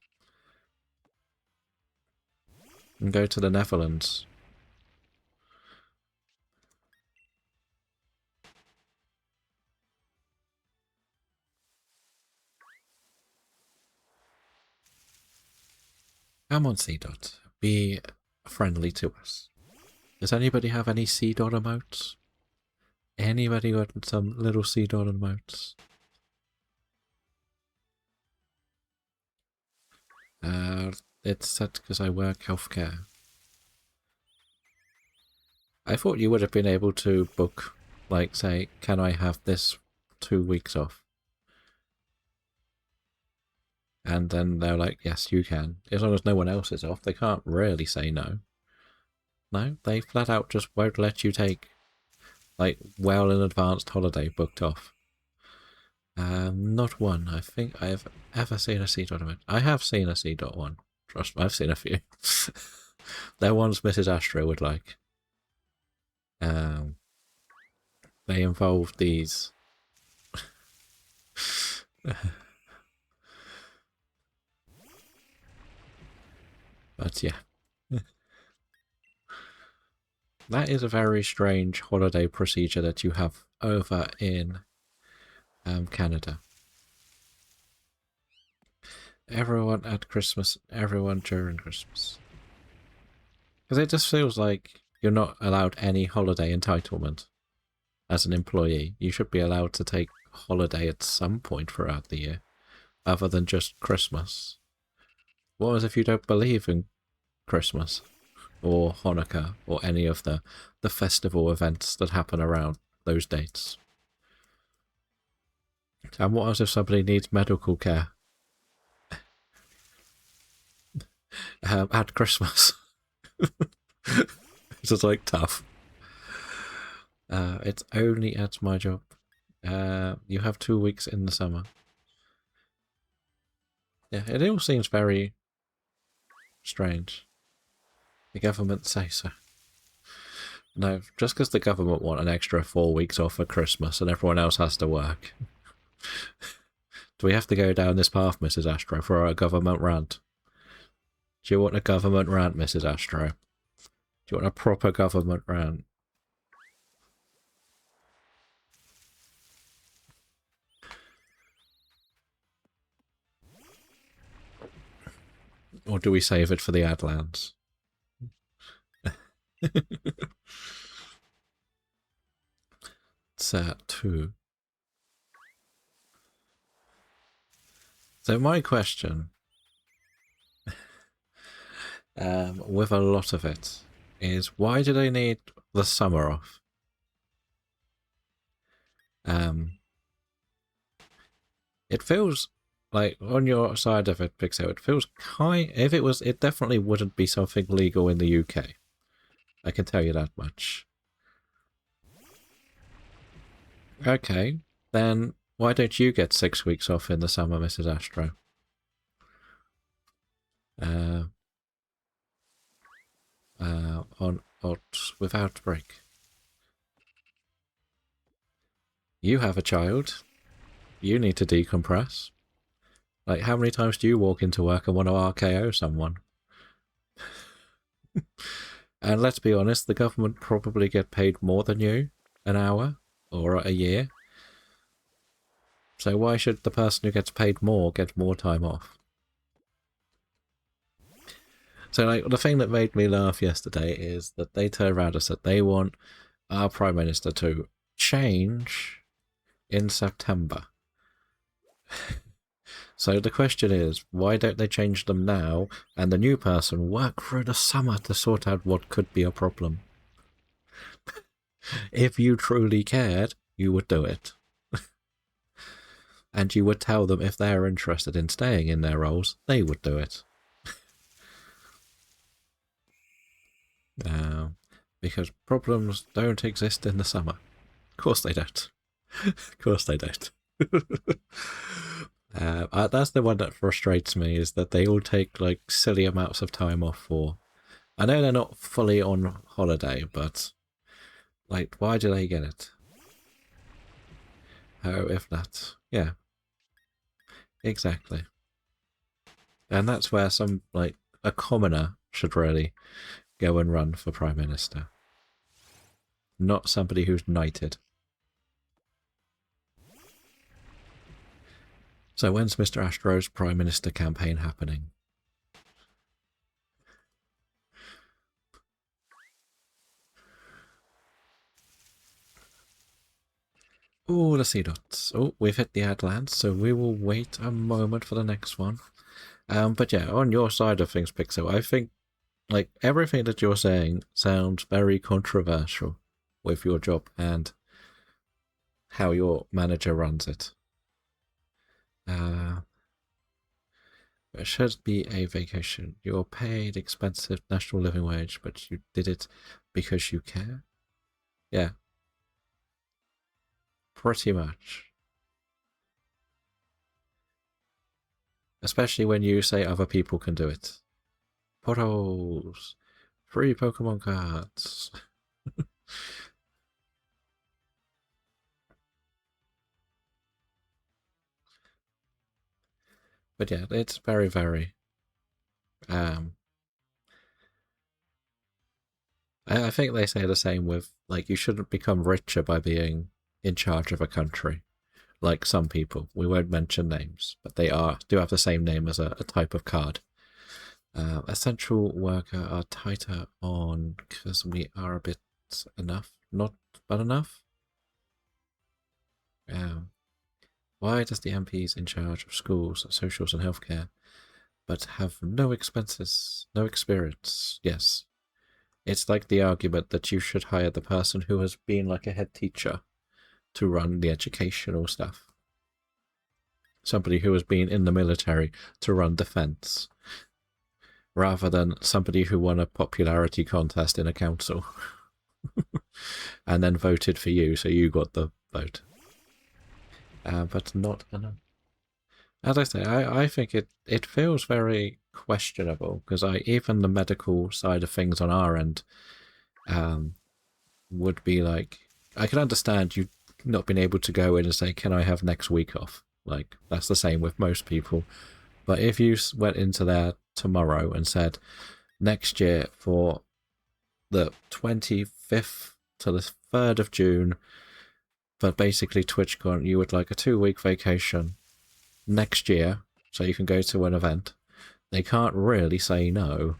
And go to the Netherlands. Come on, C-Dot. Be friendly to us. Does anybody have any C-Dot emotes? Anybody got some little C-Dot emotes? It's set because I work healthcare. I thought you would have been able to book, like, say, can I have this 2 weeks off? And then they're like, yes, you can. As long as no one else is off, they can't really say no. No, they flat out just won't let you take, like, well in advanced holiday booked off. Not one. I think I've ever seen a C-Dot event. I have seen a C-Dot one. Trust me, I've seen a few. They're ones Mrs. Astro would like. Um, they involve these. But yeah, that is a very strange holiday procedure that you have over in Canada. Everyone at Christmas, everyone during Christmas. Because it just feels like you're not allowed any holiday entitlement as an employee. You should be allowed to take holiday at some point throughout the year, other than just Christmas. What if you don't believe in Christmas or Hanukkah or any of the festival events that happen around those dates? And what if somebody needs medical care at Christmas? It's just like tough. It's only at my job. You have 2 weeks in the summer. Yeah, it all seems very strange. The government say so. No, just because the government want an extra 4 weeks off for Christmas and everyone else has to work. Do we have to go down this path, Mrs. Astro, for our government rant? Do you want a government rant, Mrs. Astro? Do you want a proper government rant? Or do we save it for the Adlands? Set 2. So my question, with a lot of it, is why do they need the summer off? It feels like on your side of it, Pixel, it feels if it was, it definitely wouldn't be something legal in the UK. I can tell you that much. Okay, then why don't you get 6 weeks off in the summer, Mrs. Astro? Without break. You have a child. You need to decompress. Like, how many times do you walk into work and want to RKO someone? And let's be honest, the government probably get paid more than you an hour or a year. So why should the person who gets paid more get more time off? So, like, the thing that made me laugh yesterday is that they turned around and said they want our Prime Minister to change in September. So the question is, why don't they change them now and the new person work through the summer to sort out what could be a problem? If you truly cared, you would do it. And you would tell them if they're interested in staying in their roles, they would do it. Because problems don't exist in the summer. Of course they don't. Of course they don't. That's the one that frustrates me, is that they all take like silly amounts of time off for. I know they're not fully on holiday, but like, why do they get it? Oh, if that, yeah, exactly. And that's where some like a commoner should really go and run for Prime Minister, not somebody who's knighted. So when's Mr. Astro's Prime Minister campaign happening? Oh, the sea dots. Oh, we've hit the Adlands, so we will wait a moment for the next one. But yeah, on your side of things, Pixel, I think like everything that you're saying sounds very controversial with your job and how your manager runs it. It should be a vacation. You're paid expensive national living wage, but you did it because you care? Yeah. Pretty much. Especially when you say other people can do it. Potholes. Free Pokemon cards. But yeah, it's very, very. Um, I think they say the same with like you shouldn't become richer by being in charge of a country. Like some people, we won't mention names, but they do have the same name as a type of card. Essential worker are tighter on because we are a bit enough, not but enough. Um, why does the MPs in charge of schools, socials, and healthcare, but have no expenses, no experience? Yes, it's like the argument that you should hire the person who has been like a head teacher to run the educational stuff. Somebody who has been in the military to run defense, rather than somebody who won a popularity contest in a council and then voted for you, so you got the vote. But not enough. As I say, I think it feels very questionable because even the medical side of things on our end um, would be like, I can understand you not being able to go in and say, can I have next week off? Like, that's the same with most people. But if you went into there tomorrow and said, next year for the 25th to the 3rd of June, but basically TwitchCon, you would like a 2-week vacation next year so you can go to an event, they can't really say no.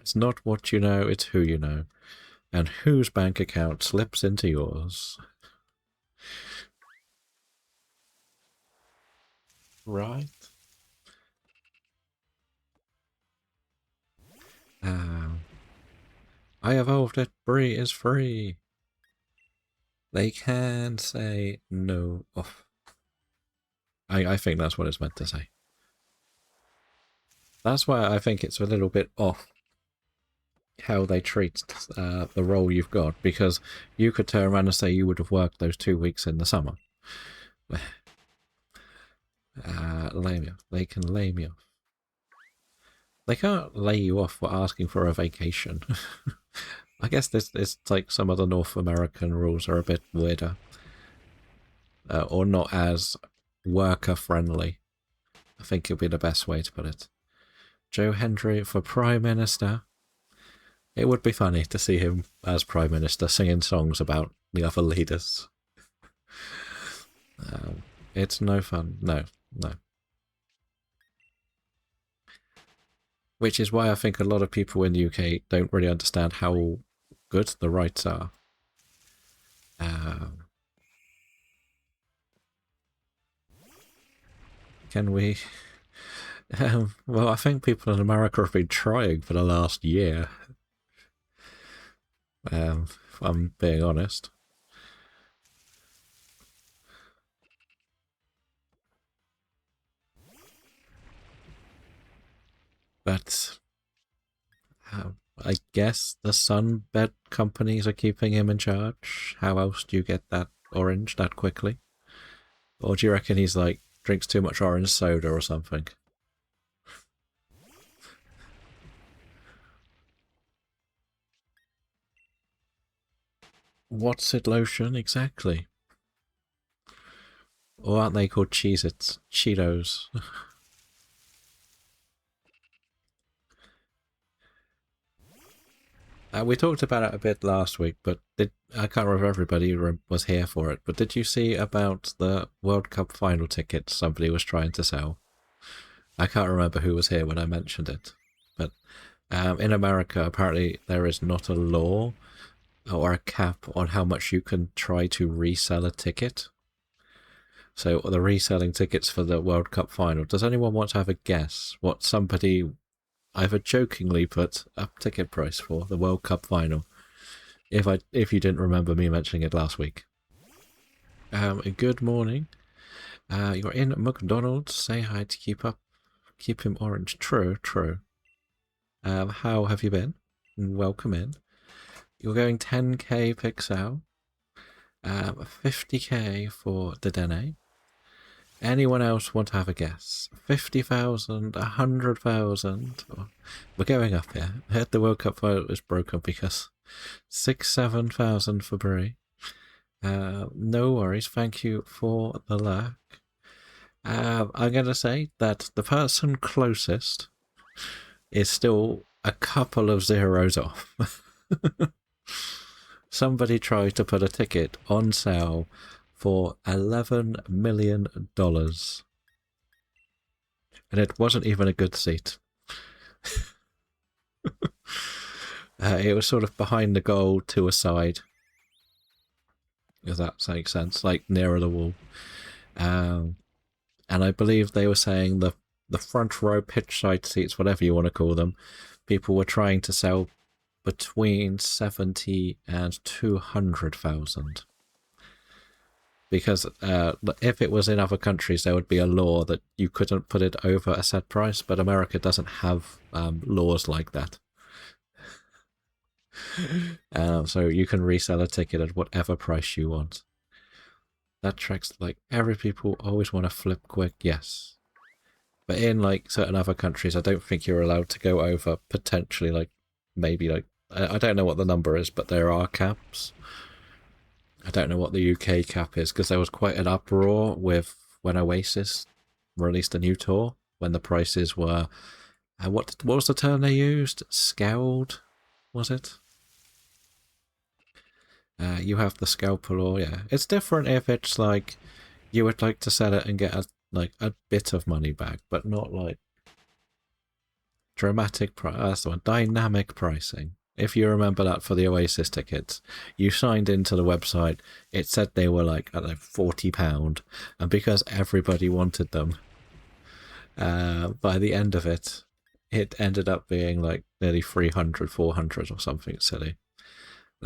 It's not what you know, it's who you know. And whose bank account slips into yours. Right. I evolved it. Brie is free. They can say no off. I think that's what it's meant to say. That's why I think it's a little bit off how they treat the role you've got, because you could turn around and say you would have worked those 2 weeks in the summer. Lay me off. They can lay me off. They can't lay you off for asking for a vacation. I guess this is like some of the North American rules are a bit weirder. Or not as worker friendly. I think it would be the best way to put it. Joe Hendry for Prime Minister. It would be funny to see him as Prime Minister singing songs about the other leaders. It's no fun. No, no. Which is why I think a lot of people in the UK don't really understand how good the rights are. Can we... well, I think people in America have been trying for the last year. If I'm being honest. But I guess the sunbed companies are keeping him in charge. How else do you get that orange that quickly? Or do you reckon he's like, drinks too much orange soda or something? What's it lotion exactly? Or aren't they called Cheez-Its? Cheetos. We talked about it a bit last week, but I can't remember if everybody was here for it, but did you see about the World Cup final tickets somebody was trying to sell? I can't remember who was here when I mentioned it, but in America, apparently there is not a law or a cap on how much you can try to resell a ticket. So the reselling tickets for the World Cup final. Does anyone want to have a guess what somebody either jokingly put a ticket price for the World Cup final? If you didn't remember me mentioning it last week. Good morning. You're in McDonald's. Say hi to keep him orange. True, true. How have you been? Welcome in. You're going 10k pixel. 50k for the Dene. Anyone else want to have a guess? 50,000, 100,000. We're going up here. I heard the World Cup vote was broken because 7,000 for Brie. No worries. Thank you for the luck. I'm going to say that the person closest is still a couple of zeros off. Somebody tried to put a ticket on sale for $11 million. And it wasn't even a good seat. It was sort of behind the goal to a side, if that makes sense, like nearer the wall. And I believe they were saying the front row pitch side seats, whatever you want to call them, people were trying to sell between 70 and 200,000. Because if it was in other countries, there would be a law that you couldn't put it over a set price, but America doesn't have laws like that. So you can resell a ticket at whatever price you want. That tracks, like, every people always want to flip quick, yes. But in, like, certain other countries, I don't think you're allowed to go over potentially, like, maybe, like, I don't know what the number is, but there are caps. I don't know what the UK cap is, because there was quite an uproar with when Oasis released a new tour, when the prices were, what was the term they used? Scaled, was it? You have the scalper law, yeah. It's different if it's like you would like to sell it and get a bit of money back, but not like dramatic price. That's the one. Dynamic pricing. If you remember that for the Oasis tickets, you signed into the website. It said they were like, I don't know, £40, and because everybody wanted them, by the end of it, it ended up being like nearly 300, 400 or something silly.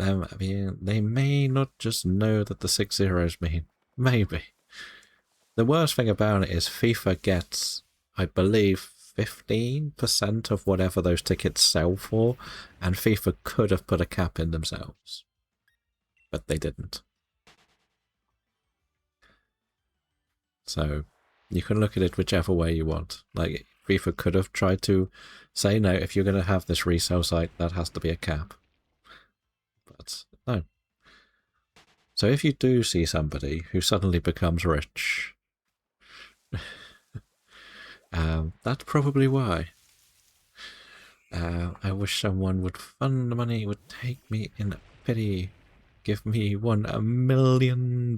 I mean, they may not just know that the 6 zeros mean. Maybe. The worst thing about it is FIFA gets, I believe, 15% of whatever those tickets sell for, and FIFA could have put a cap in themselves. But they didn't. So, you can look at it whichever way you want. Like, FIFA could have tried to say, no, if you're going to have this resale site, that has to be a cap. But, no. So if you do see somebody who suddenly becomes rich, that's probably why. I wish someone would fund the money, would take me in pity, give me $1 million.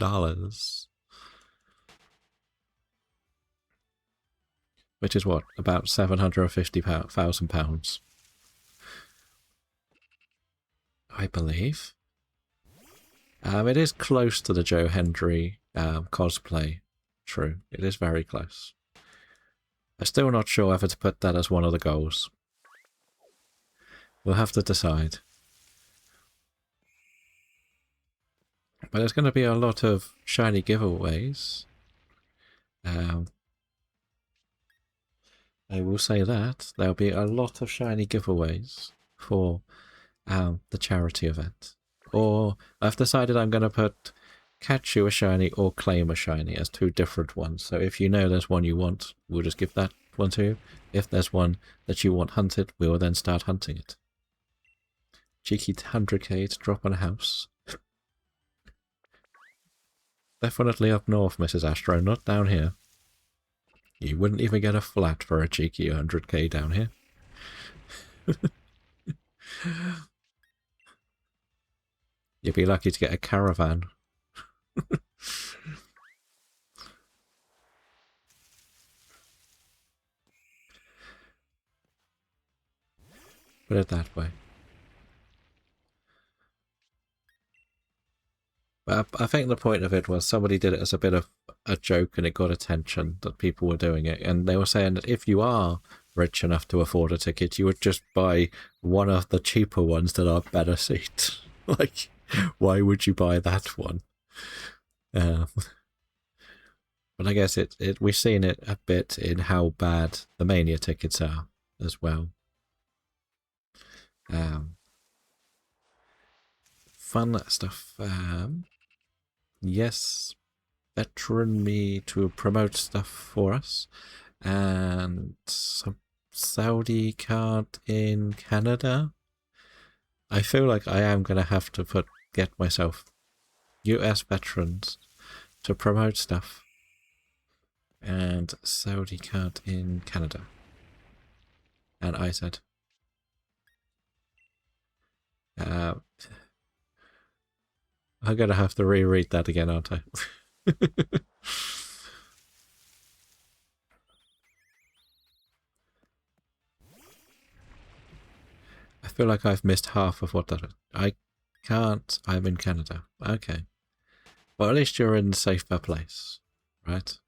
Which is what? About £750,000. I believe. It is close to the Joe Hendry cosplay. True, it is very close. I'm still not sure whether to put that as one of the goals. We'll have to decide. But there's going to be a lot of shiny giveaways. I will say that. There'll be a lot of shiny giveaways for the charity event. Or I've decided I'm going to put catch you a shiny or claim a shiny as two different ones. So if you know there's one you want, we'll just give that one to you. If there's one that you want hunted, we will then start hunting it. Cheeky 100k to drop on a house. Definitely up north, Mrs. Astro, not down here. You wouldn't even get a flat for a cheeky 100k down here. You'd be lucky to get a caravan. Put it that way. But I think the point of it was somebody did it as a bit of a joke and it got attention that people were doing it. And they were saying that if you are rich enough to afford a ticket, you would just buy one of the cheaper ones that are better seats. Like, why would you buy that one? But I guess we've seen it a bit in how bad the Mania tickets are as well. Fun stuff. Yes, veteran me to promote stuff for us, and some Saudi card in Canada. I feel like I am gonna have to get myself US veterans to promote stuff. And Saudi cat in Canada. And I said, I'm gonna have to reread that again, aren't I? I feel like I've missed half of what that is. I can't. I'm in Canada. Okay. Well, at least you're in a safer place, right?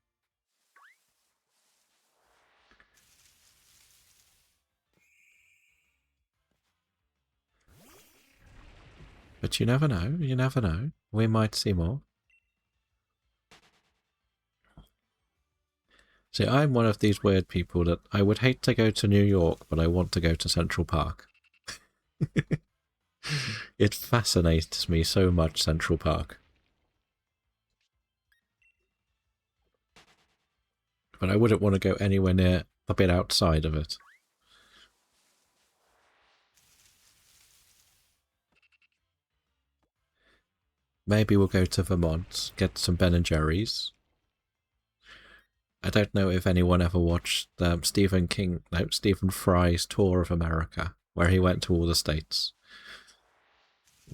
But you never know. You never know. We might see more. See, I'm one of these weird people that I would hate to go to New York, but I want to go to Central Park. It fascinates me so much, Central Park. But I wouldn't want to go anywhere near a bit outside of it. Maybe we'll go to Vermont, get some Ben and Jerry's. I don't know if anyone ever watched Stephen Fry's Tour of America, where he went to all the states.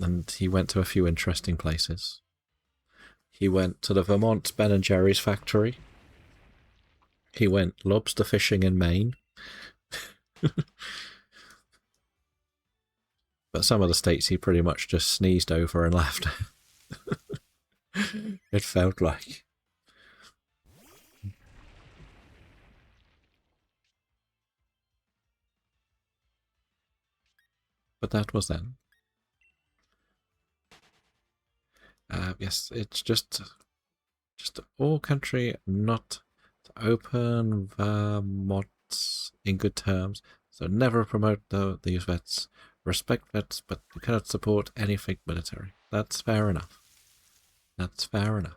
And he went to a few interesting places. He went to the Vermont Ben and Jerry's factory. He went lobster fishing in Maine. But some of the states he pretty much just sneezed over and left. It felt like. But that was then. Yes, it's just all country not to open Vermont in good terms. So never promote these vets. Respect vets, but you cannot support anything military. That's fair enough. That's fair enough.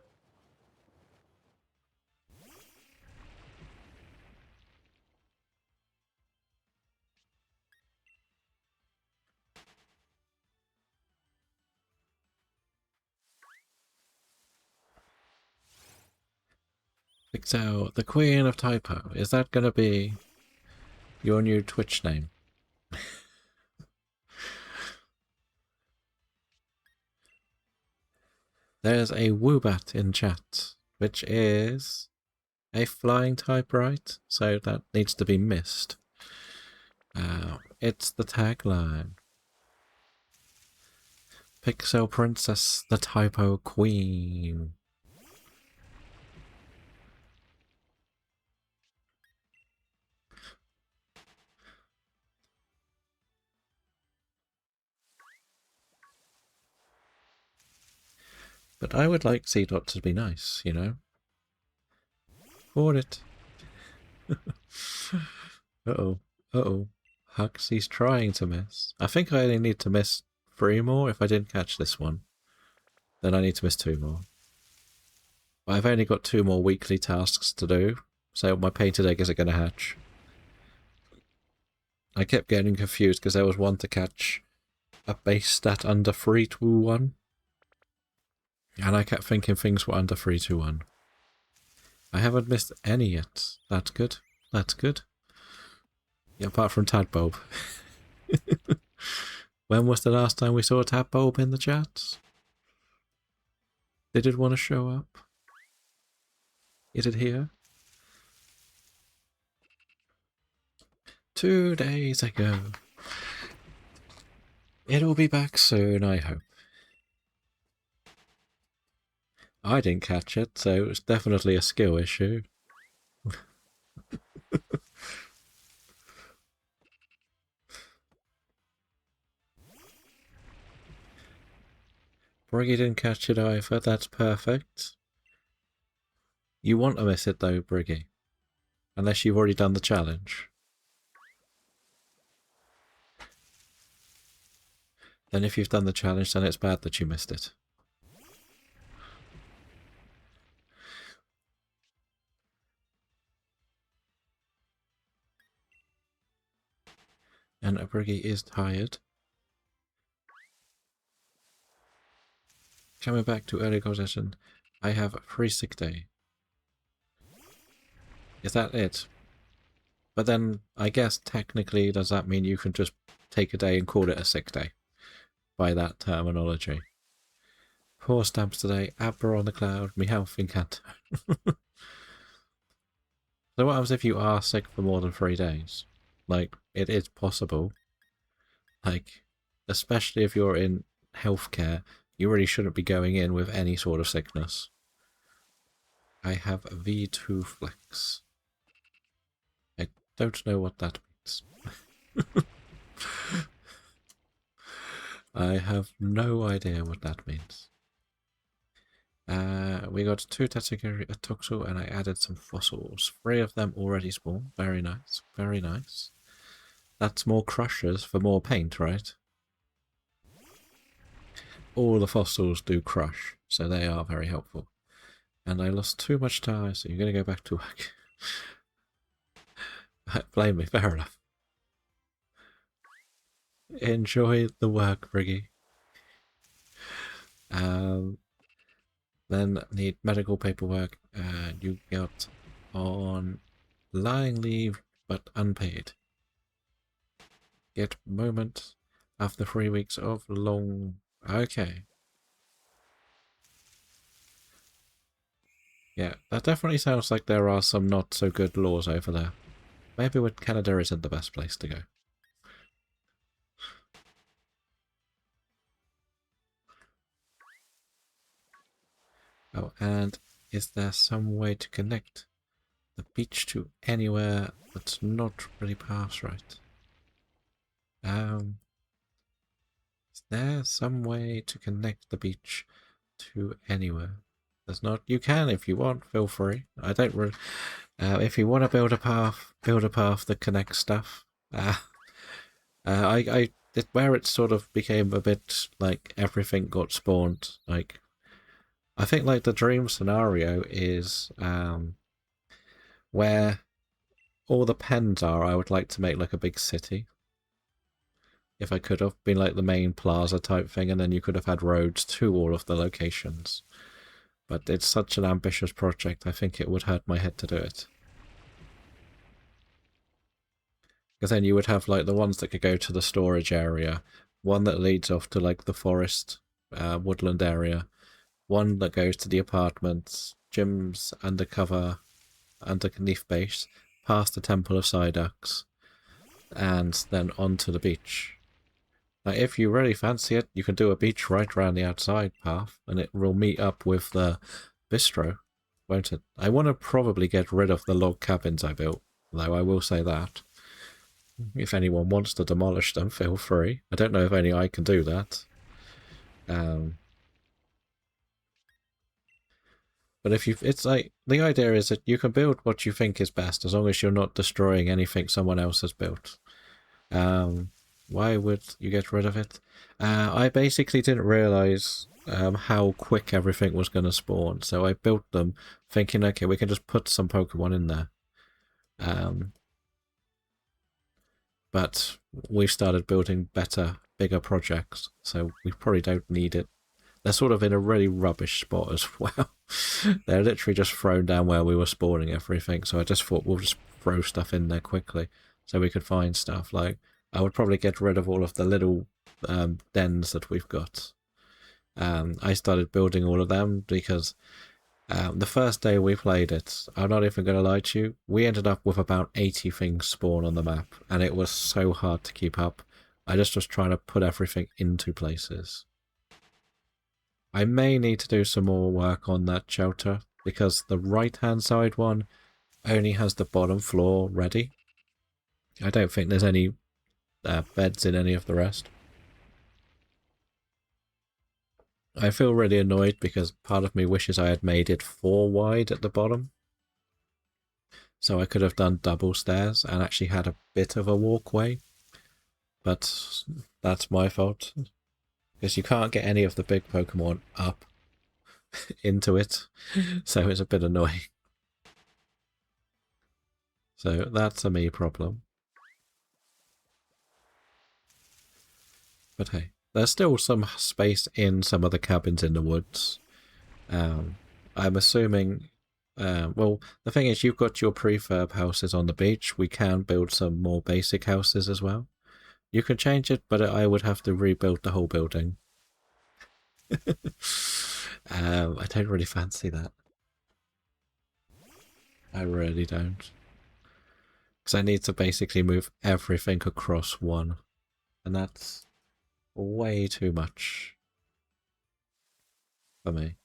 So, the Queen of Typo, is that going to be your new Twitch name? There's a Woobat in chat, which is a flying type, right? So that needs to be missed. It's the tagline. Pixel Princess, the Typo Queen. But I would like C-Dot to be nice, you know? For it. Uh-oh. Uh-oh. Huxley's trying to miss. I think I only need to miss 3 more if I didn't catch this one. Then I need to miss 2 more. I've only got 2 more weekly tasks to do, so my painted egg isn't going to hatch. I kept getting confused because there was one to catch a base stat under 321. And I kept thinking things were under 321. I haven't missed any yet. That's good. That's good. Yeah, apart from Tadbulb. When was the last time we saw Tadbulb in the chat? Did it want to show up? Is it here? 2 days ago. It'll be back soon, I hope. I didn't catch it, so it's definitely a skill issue. Briggy didn't catch it either, that's perfect. You want to miss it though, Briggy. Unless you've already done the challenge. Then if you've done the challenge, then it's bad that you missed it. And Briggy is tired. Coming back to early conversation, I have a free sick day. Is that it? But then, I guess technically, does that mean you can just take a day and call it a sick day? By that terminology. Poor stamps today, Abra on the cloud, me health in Canto. So what happens if you are sick for more than 3 days? Like, it is possible. Like, especially if you're in healthcare, you really shouldn't be going in with any sort of sickness. I have V2 flex. I don't know what that means. I have no idea what that means. We got 2 Tatsugiri, a Toxel, and I added some fossils. 3 of them already spawned. Very nice, very nice. That's more crushers for more paint, right? All the fossils do crush, so they are very helpful. And I lost too much time, so you're going to go back to work. Blame me, fair enough. Enjoy the work, Briggy. Then need medical paperwork, and you got on lying leave but unpaid. Get moment after 3 weeks of long... Okay. Yeah, that definitely sounds like there are some not so good laws over there. Maybe with Canada isn't the best place to go. Oh, and is there some way to connect the beach to anywhere that's not really pass right? Is there some way to connect the beach to anywhere? There's not. You can if you want. Feel free. I don't really. If you want to build a path that connects stuff. Where it sort of became a bit like everything got spawned. Like, I think like the dream scenario is where all the pens are. I would like to make like a big city. If I could have been like the main plaza type thing, and then you could have had roads to all of the locations. But it's such an ambitious project, I think it would hurt my head to do it. Because then you would have like the ones that could go to the storage area, one that leads off to like the forest, woodland area, one that goes to the apartments, gyms, undercover, underneath base, past the Temple of Psyducks, and then onto the beach. Now, if you really fancy it, you can do a beach right around the outside path, and it will meet up with the bistro, won't it? I want to probably get rid of the log cabins I built, though I will say that. If anyone wants to demolish them, feel free. I don't know if only I can do that. But if you, it's like, the idea is that you can build what you think is best, as long as you're not destroying anything someone else has built. Why would you get rid of it? I basically didn't realise how quick everything was going to spawn, so I built them thinking, okay, we can just put some Pokemon in there. But we've started building better, bigger projects, so we probably don't need it. They're sort of in a really rubbish spot as well. They're literally just thrown down where we were spawning everything, so I just thought we'll just throw stuff in there quickly so we could find stuff. Like, I would probably get rid of all of the little dens that we've got. I started building all of them because the first day we played it, I'm not even going to lie to you, we ended up with about 80 things spawn on the map, and it was so hard to keep up. I just was trying to put everything into places. I may need to do some more work on that shelter, because the right-hand side one only has the bottom floor ready. I don't think there's any beds in any of the rest. I feel really annoyed because part of me wishes I had made it 4 wide at the bottom. So I could have done double stairs and actually had a bit of a walkway. But that's my fault. Because you can't get any of the big Pokemon up into it. So it's a bit annoying. So that's a me problem. But hey, there's still some space in some of the cabins in the woods. I'm assuming Well, the thing is, you've got your prefab houses on the beach. We can build some more basic houses as well. You can change it, but I would have to rebuild the whole building. I don't really fancy that. I really don't. Because I need to basically move everything across one. And that's way too much for me.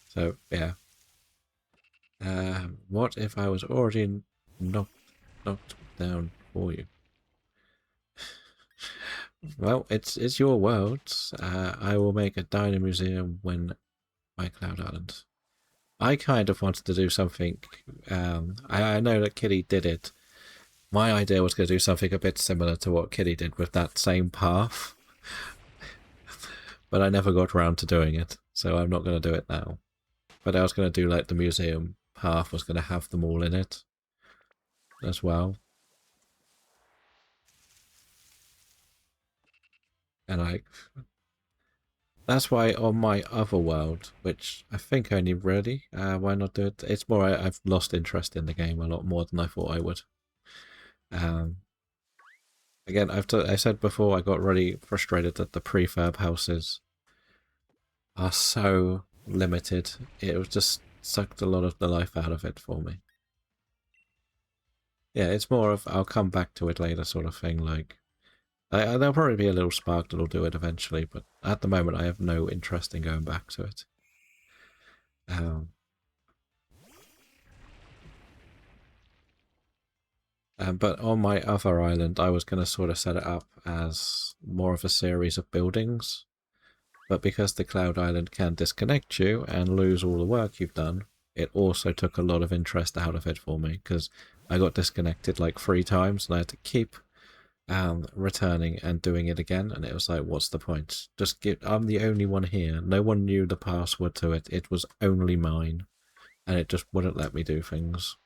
So, yeah. What if I was already knocked down for you? Well, it's your world. I will make a dino museum when my Cloud Island. I kind of wanted to do something. I know that Kitty did it. My idea was going to do something a bit similar to what Kitty did with that same path, but I never got around to doing it, so I'm not going to do it now. But I was going to do like the museum path was going to have them all in it as well. And that's why on my other world, which I think only really, why not do it? It's more I've lost interest in the game a lot more than I thought I would. Um, Again, I said before, I got really frustrated that the prefab houses are so limited. It was just sucked a lot of the life out of it for me. Yeah, it's more of I'll come back to it later sort of thing. Like, there'll probably be a little spark that'll do it eventually, but at the moment I have no interest in going back to it. Um, but on my other island, I was going to sort of set it up as more of a series of buildings. But because the Cloud Island can disconnect you and lose all the work you've done, it also took a lot of interest out of it for me because I got disconnected like 3 times and I had to keep returning and doing it again. And it was like, what's the point? I'm the only one here. No one knew the password to it. It was only mine. And it just wouldn't let me do things.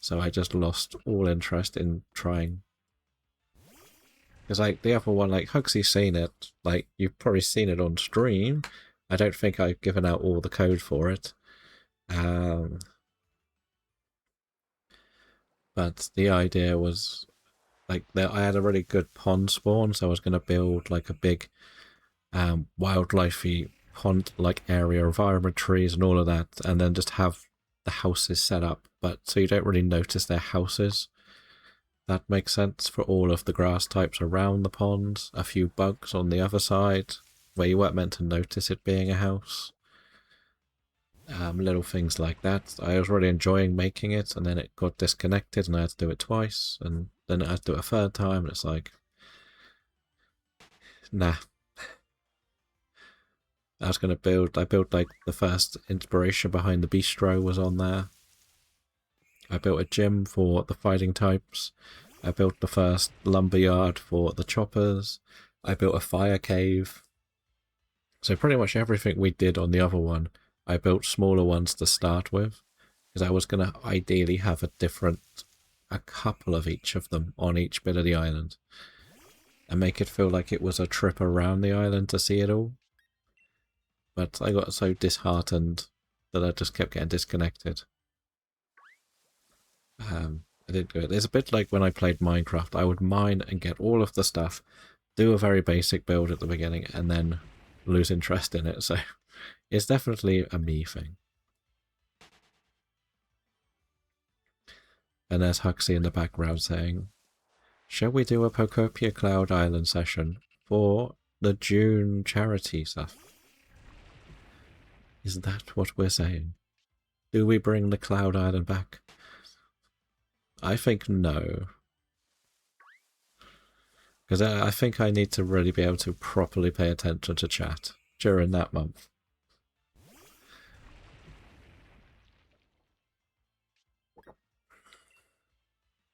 So I just lost all interest in trying. Because like the other one, like Hugsy's seen it, like you've probably seen it on stream. I don't think I've given out all the code for it. But the idea was like that I had a really good pond spawn, so I was going to build like a big wildlifey pond like area, environment, trees and all of that, and then just have the houses set up, but so you don't really notice their houses. That makes sense for all of the grass types around the pond, a few bugs on the other side, where you weren't meant to notice it being a house. Little things like that. I was really enjoying making it, and then it got disconnected, and I had to do it twice, and then I had to do it a third time, and it's like, nah. I built like the first inspiration behind the bistro was on there. I built a gym for the fighting types. I built the first lumberyard for the choppers. I built a fire cave. So pretty much everything we did on the other one, I built smaller ones to start with. Because I was going to ideally have a couple of each of them on each bit of the island. And make it feel like it was a trip around the island to see it all. But I got so disheartened that I just kept getting disconnected. I didn't do it. It's a bit like when I played Minecraft. I would mine and get all of the stuff, do a very basic build at the beginning, and then lose interest in it. So it's definitely a me thing. And there's Huxley in the background saying, shall we do a Pocopia Cloud Island session for the June charity stuff? Is that what we're saying? Do we bring the Cloud Island back? I think no. Because I think I need to really be able to properly pay attention to chat during that month.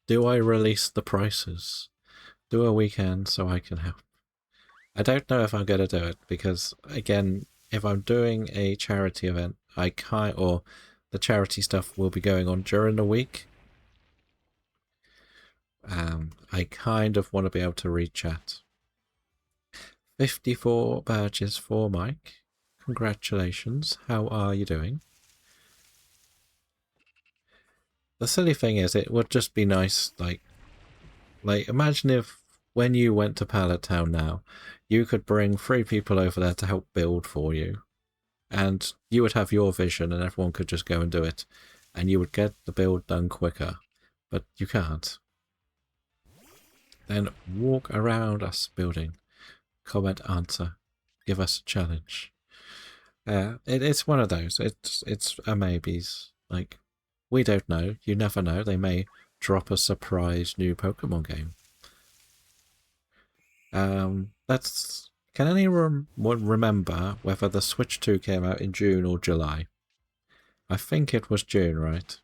Do I release the prices? Do a weekend so I can help? I don't know if I'm going to do it because, again, if I'm doing a charity event, I can't, or the charity stuff will be going on during the week. I kind of want to be able to read chat. 54 badges for Mike. Congratulations. How are you doing? The silly thing is, it would just be nice, like imagine if when you went to Pallet Town now, you could bring 3 people over there to help build for you, and you would have your vision, and everyone could just go and do it, and you would get the build done quicker. But you can't. Then walk around us building. Comment, answer. Give us a challenge. It's one of those. It's a maybes. Like, we don't know. You never know. They may drop a surprise new Pokemon game. That's. Can anyone remember whether the Switch 2 came out in June or July? I think it was June, right?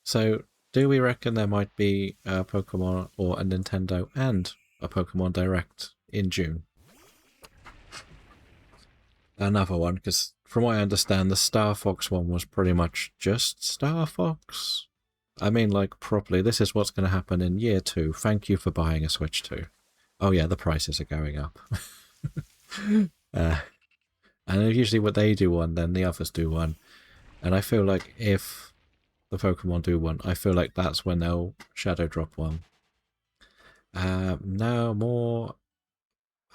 So, do we reckon there might be a Pokemon or a Nintendo and a Pokemon Direct in June? Another one, because from what I understand, the Star Fox one was pretty much just Star Fox. I mean, like, properly, this is what's going to happen in year 2. Thank you for buying a Switch 2. Oh yeah, the prices are going up. uh, and usually what they do one, then the others do one. And I feel like if the Pokemon do one, I feel like that's when they'll Shadow Drop one. Now more...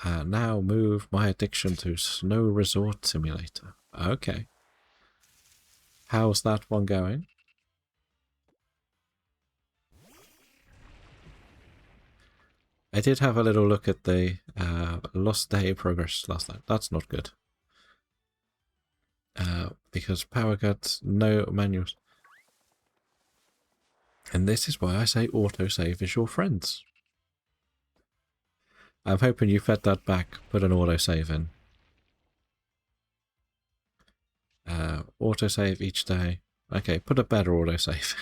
now move my addiction to Snow Resort Simulator. Okay. How's that one going? I did have a little look at the Lost Day progress last night. That's not good. Because power cuts, no manuals. And this is why I say autosave is your friends. I'm hoping you fed that back, put an autosave in. Autosave each day. Okay, put a better autosave.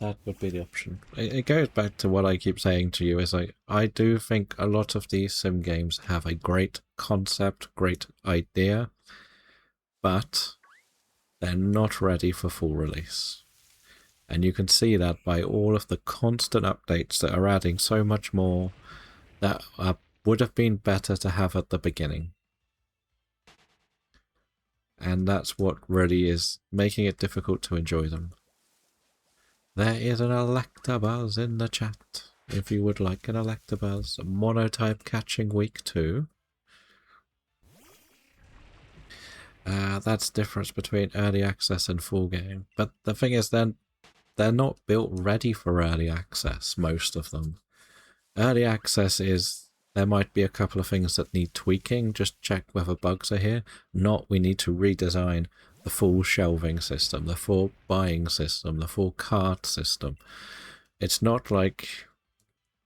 That would be the option. It goes back to what I keep saying to you, is like, I do think a lot of these sim games have a great concept, great idea, but they're not ready for full release. And you can see that by all of the constant updates that are adding so much more that would have been better to have at the beginning. And that's what really is making it difficult to enjoy them. There is an Electabuzz in the chat. If you would like an Electabuzz, monotype catching week 2. That's the difference between early access and full game. But the thing is, then they're not built ready for early access, most of them. Early access is, there might be a couple of things that need tweaking, just check whether bugs are here. Not, we need to redesign the full shelving system, the full buying system, the full cart system. It's not like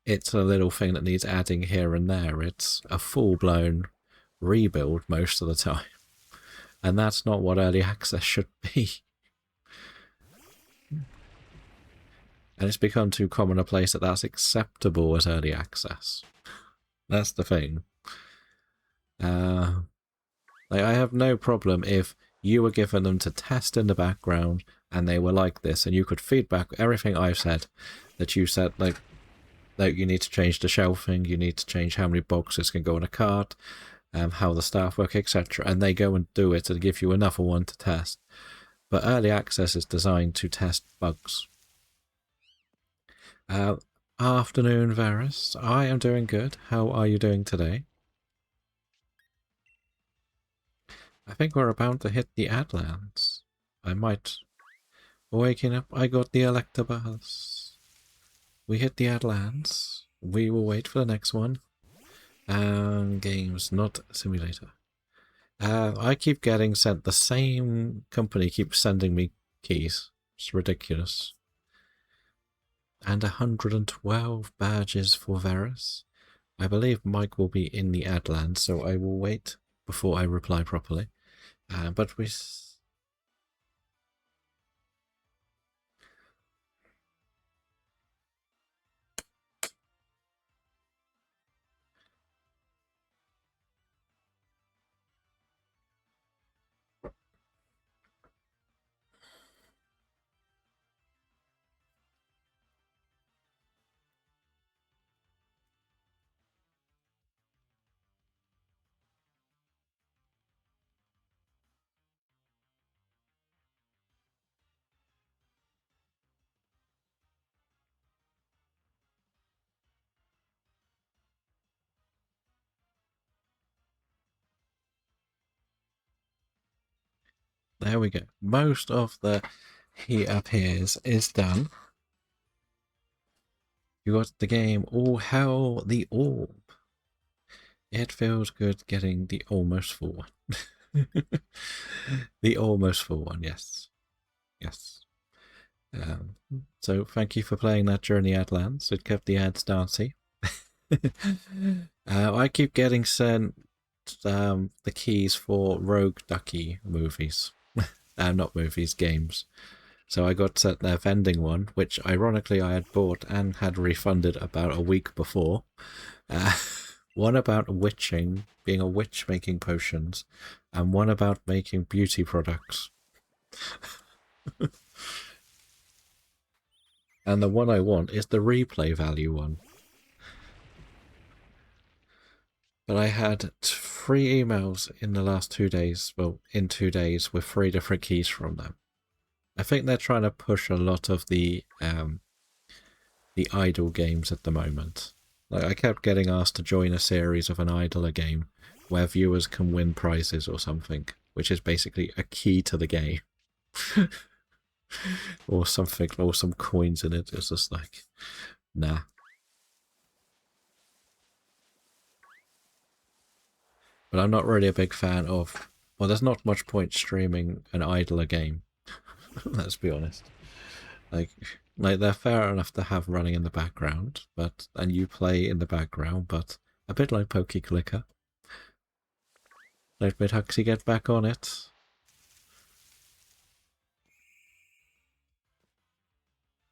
it's a little thing that needs adding here and there. It's a full-blown rebuild most of the time. And that's not what early access should be. And it's become too common a place that that's acceptable as early access. That's the thing. Like, I have no problem if you were given them to test in the background and they were like this, and you could feedback everything I've said, that you said, like you need to change the shelving, you need to change how many boxes can go in a cart, how the staff work, etc. And they go and do it and give you another one to test. But early access is designed to test bugs. Afternoon, Varus. I am doing good. How are you doing today? I think we're about to hit the Adlands. I might... Waking up, I got the Electabuzz. We hit the Adlands. We will wait for the next one. Games, not simulator. I keep getting sent... The same company keeps sending me keys. It's ridiculous. And 112 badges for Varus. I believe Mike will be in the Adlands, so I will wait before I reply properly. But we... There we go. Most of the He Appears is done. You got the game All Hell the Orb. It feels good getting the almost full one. The almost full one, yes. Yes. So thank you for playing that during the ad lands. It kept the ads dancey. I keep getting sent the keys for Rogue Ducky movies. Not movies, games. So I got sent their vending one, which ironically I had bought and had refunded about a week before. One about witching, being a witch making potions, and one about making beauty products. And the one I want is the replay value one. But I had 3 emails in the last 2 days, well, in 2 days, with 3 different keys from them. I think they're trying to push a lot of the idle games at the moment. Like, I kept getting asked to join a series of an idler game where viewers can win prizes or something, which is basically a key to the game. Or something, or some coins in it. It's just like, nah. But I'm not really a big fan of, well, there's not much point streaming an idler game. Let's be honest. Like they're fair enough to have running in the background, but and you play in the background, but a bit like Pokey Clicker. Let me Huxley get back on it.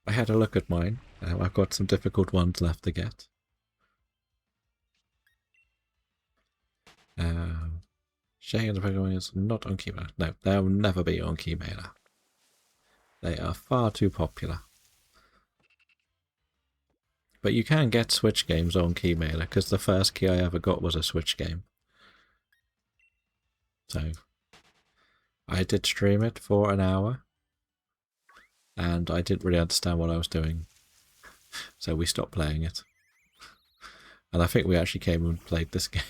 I had a look at mine. I've got some difficult ones left to get. Shay and the Pokemon is not on Keymailer. No, they'll never be on Keymailer. They are far too popular. But you can get Switch games on Keymailer, because the first key I ever got was a Switch game. So I did stream it for an hour, and I didn't really understand what I was doing. So we stopped playing it. And I think we actually came and played this game.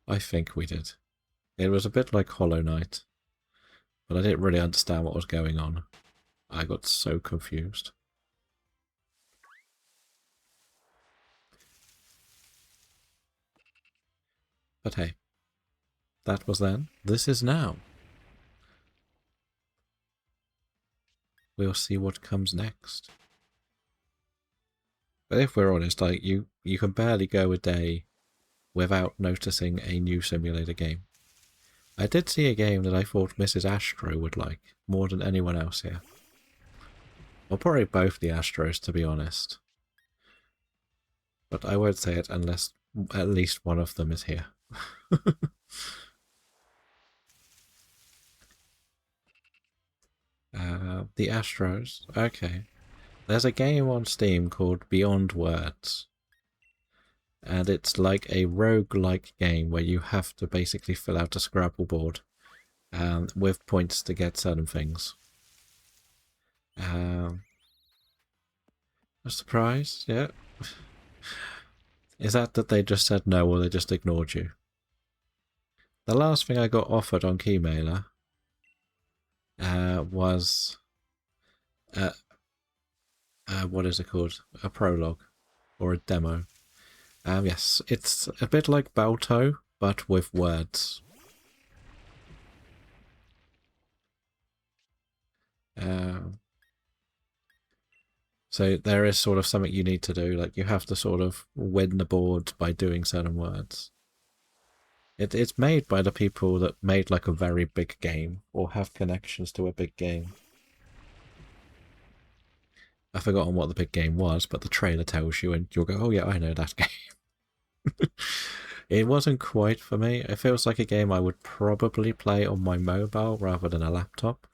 I think we did. It was a bit like Hollow Knight, but I didn't really understand what was going on. I got so confused. But hey, that was then. This is now. We'll see what comes next. But if we're honest, like you can barely go a day without noticing a new simulator game. I did see a game that I thought Mrs. Astro would like more than anyone else here. Well, probably both the Astros, to be honest. But I won't say it unless at least one of them is here. The Astros. Okay. There's a game on Steam called Beyond Words. And it's like a rogue-like game where you have to basically fill out a Scrabble board with points to get certain things. A surprise? Yeah. Is that they just said no or they just ignored you? The last thing I got offered on Keymailer was what is it called? A prologue or a demo. Yes, it's a bit like Balto, but with words. So there is sort of something you need to do, like you have to sort of win the board by doing certain words. It's made by the people that made like a very big game or have connections to a big game. I've forgotten what the big game was, but the trailer tells you and you'll go, oh yeah, I know that game. It wasn't quite for me. It feels like a game I would probably play on my mobile rather than a laptop.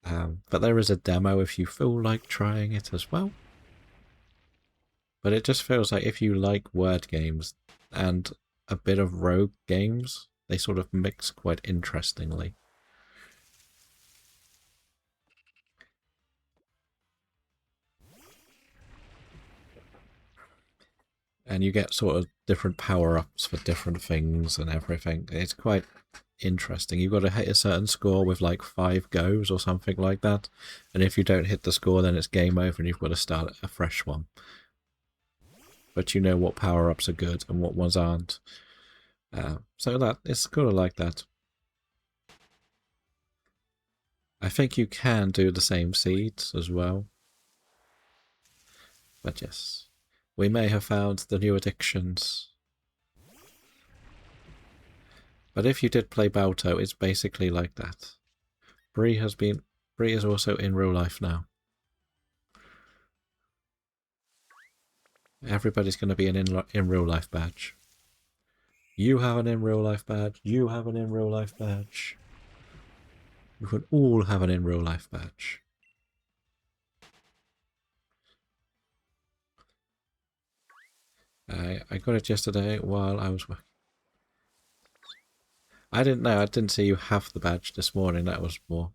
But there is a demo if you feel like trying it as well. But it just feels like if you like word games and a bit of rogue games, they sort of mix quite interestingly. and you get sort of different power-ups for different things and everything. It's quite interesting. You've got to hit a certain score with like 5 goes or something like that, and if you don't hit the score, then it's game over and you've got to start a fresh one. But you know what power-ups are good and what ones aren't. So that it's kind of like that. I think you can do the same seeds as well. But yes, we may have found the new addictions. But if you did play Balto, it's basically like that. Bree is also in real life now. Everybody's going to be an in real life badge. You have an in real life badge. You have an in real life badge. You can all have an in real life badge. I got it yesterday while I was working. I didn't know. I didn't see you have the badge this morning. That was more.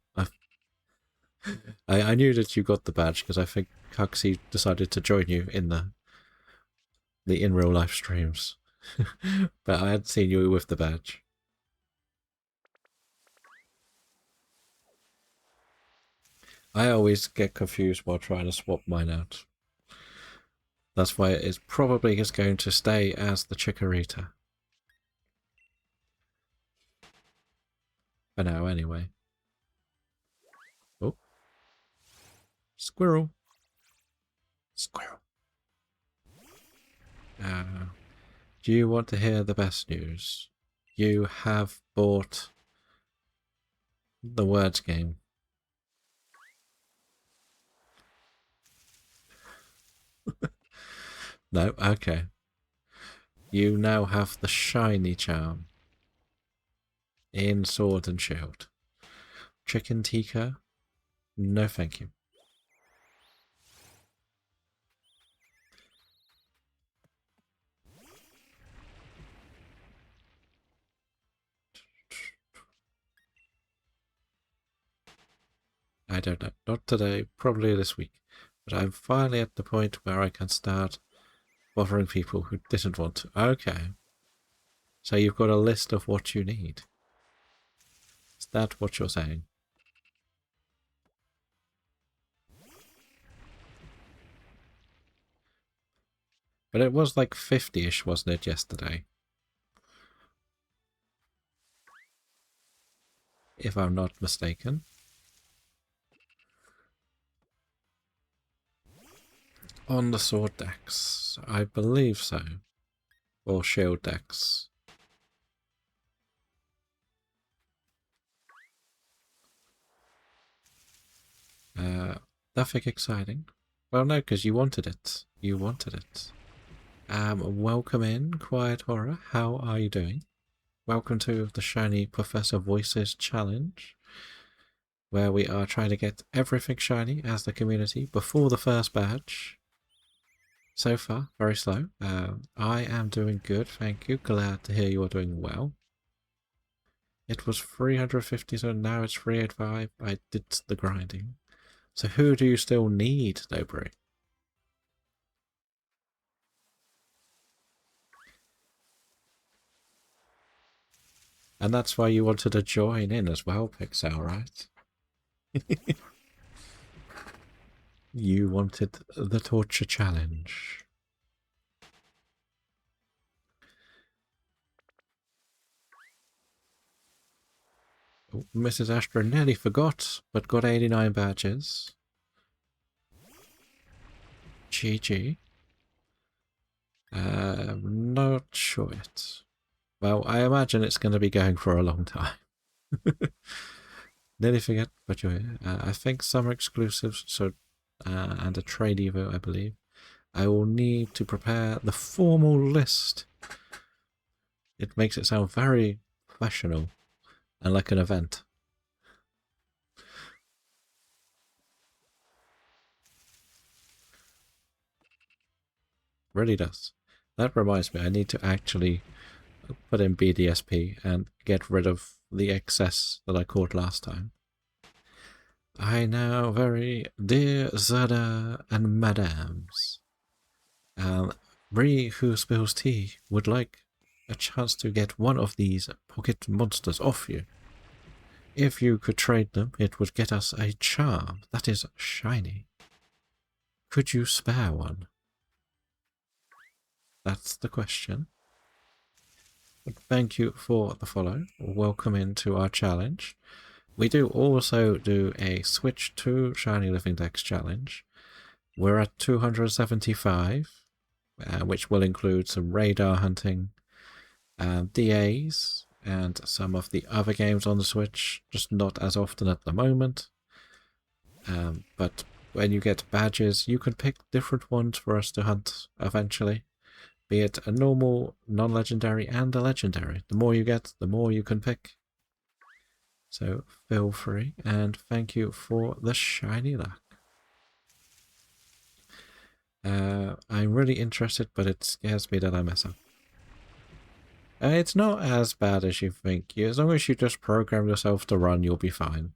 I knew that you got the badge because I think Huxley decided to join you in the in real life streams, but I hadn't seen you with the badge. I always get confused while trying to swap mine out. That's why it probably is going to stay as the Chikorita. For now, anyway. Oh. Squirrel. Squirrel. Do you want to hear the best news? You have bought the words game. No? Okay. You now have the shiny charm in Sword and Shield. Chicken tikka? No thank you. I don't know. Not today, probably this week. But I'm finally at the point where I can start bothering people who didn't want to. Okay. So you've got a list of what you need. Is that what you're saying? But it was like 50-ish, wasn't it, yesterday? If I'm not mistaken. On the sword decks. I believe so. Or shield decks. Nothing exciting. Well, no, because you wanted it. You wanted it. Welcome in, Quiet Horror. How are you doing? Welcome to the Shiny Professor Voices Challenge, where we are trying to get everything shiny as the community before the first badge. So far, very slow. I am doing good, thank you. Glad to hear you are doing well. It was 350, so now it's 385. I did the grinding. So who do you still need, Dobry? And that's why you wanted to join in as well, Pixel, right? You wanted the torture challenge. Oh, Mrs. Astra nearly forgot, but got 89 badges. GG. Not sure yet. Well, I imagine it's going to be going for a long time. Nearly forget, but you're here. I think summer exclusives, so and a trade evo, I believe. I will need to prepare the formal list. It makes it sound very professional and like an event. Really does. That reminds me, I need to actually put in BDSP and get rid of the excess that I caught last time. I now very dear Zada and madams. Bree, who spills tea, would like a chance to get one of these pocket monsters off you. If you could trade them, it would get us a charm that is shiny. Could you spare one? That's the question. But thank you for the follow. Welcome into our challenge. We do also do a Switch to Shiny Living Dex challenge. We're at 275, which will include some radar hunting, DAs, and some of the other games on the Switch, just not as often at the moment. But when you get badges, you can pick different ones for us to hunt eventually, be it a normal, non-legendary, and a legendary. The more you get, the more you can pick. So feel free, and thank you for the shiny luck. I'm really interested, but it scares me that I mess up. It's not as bad as you think. As long as you just program yourself to run, you'll be fine.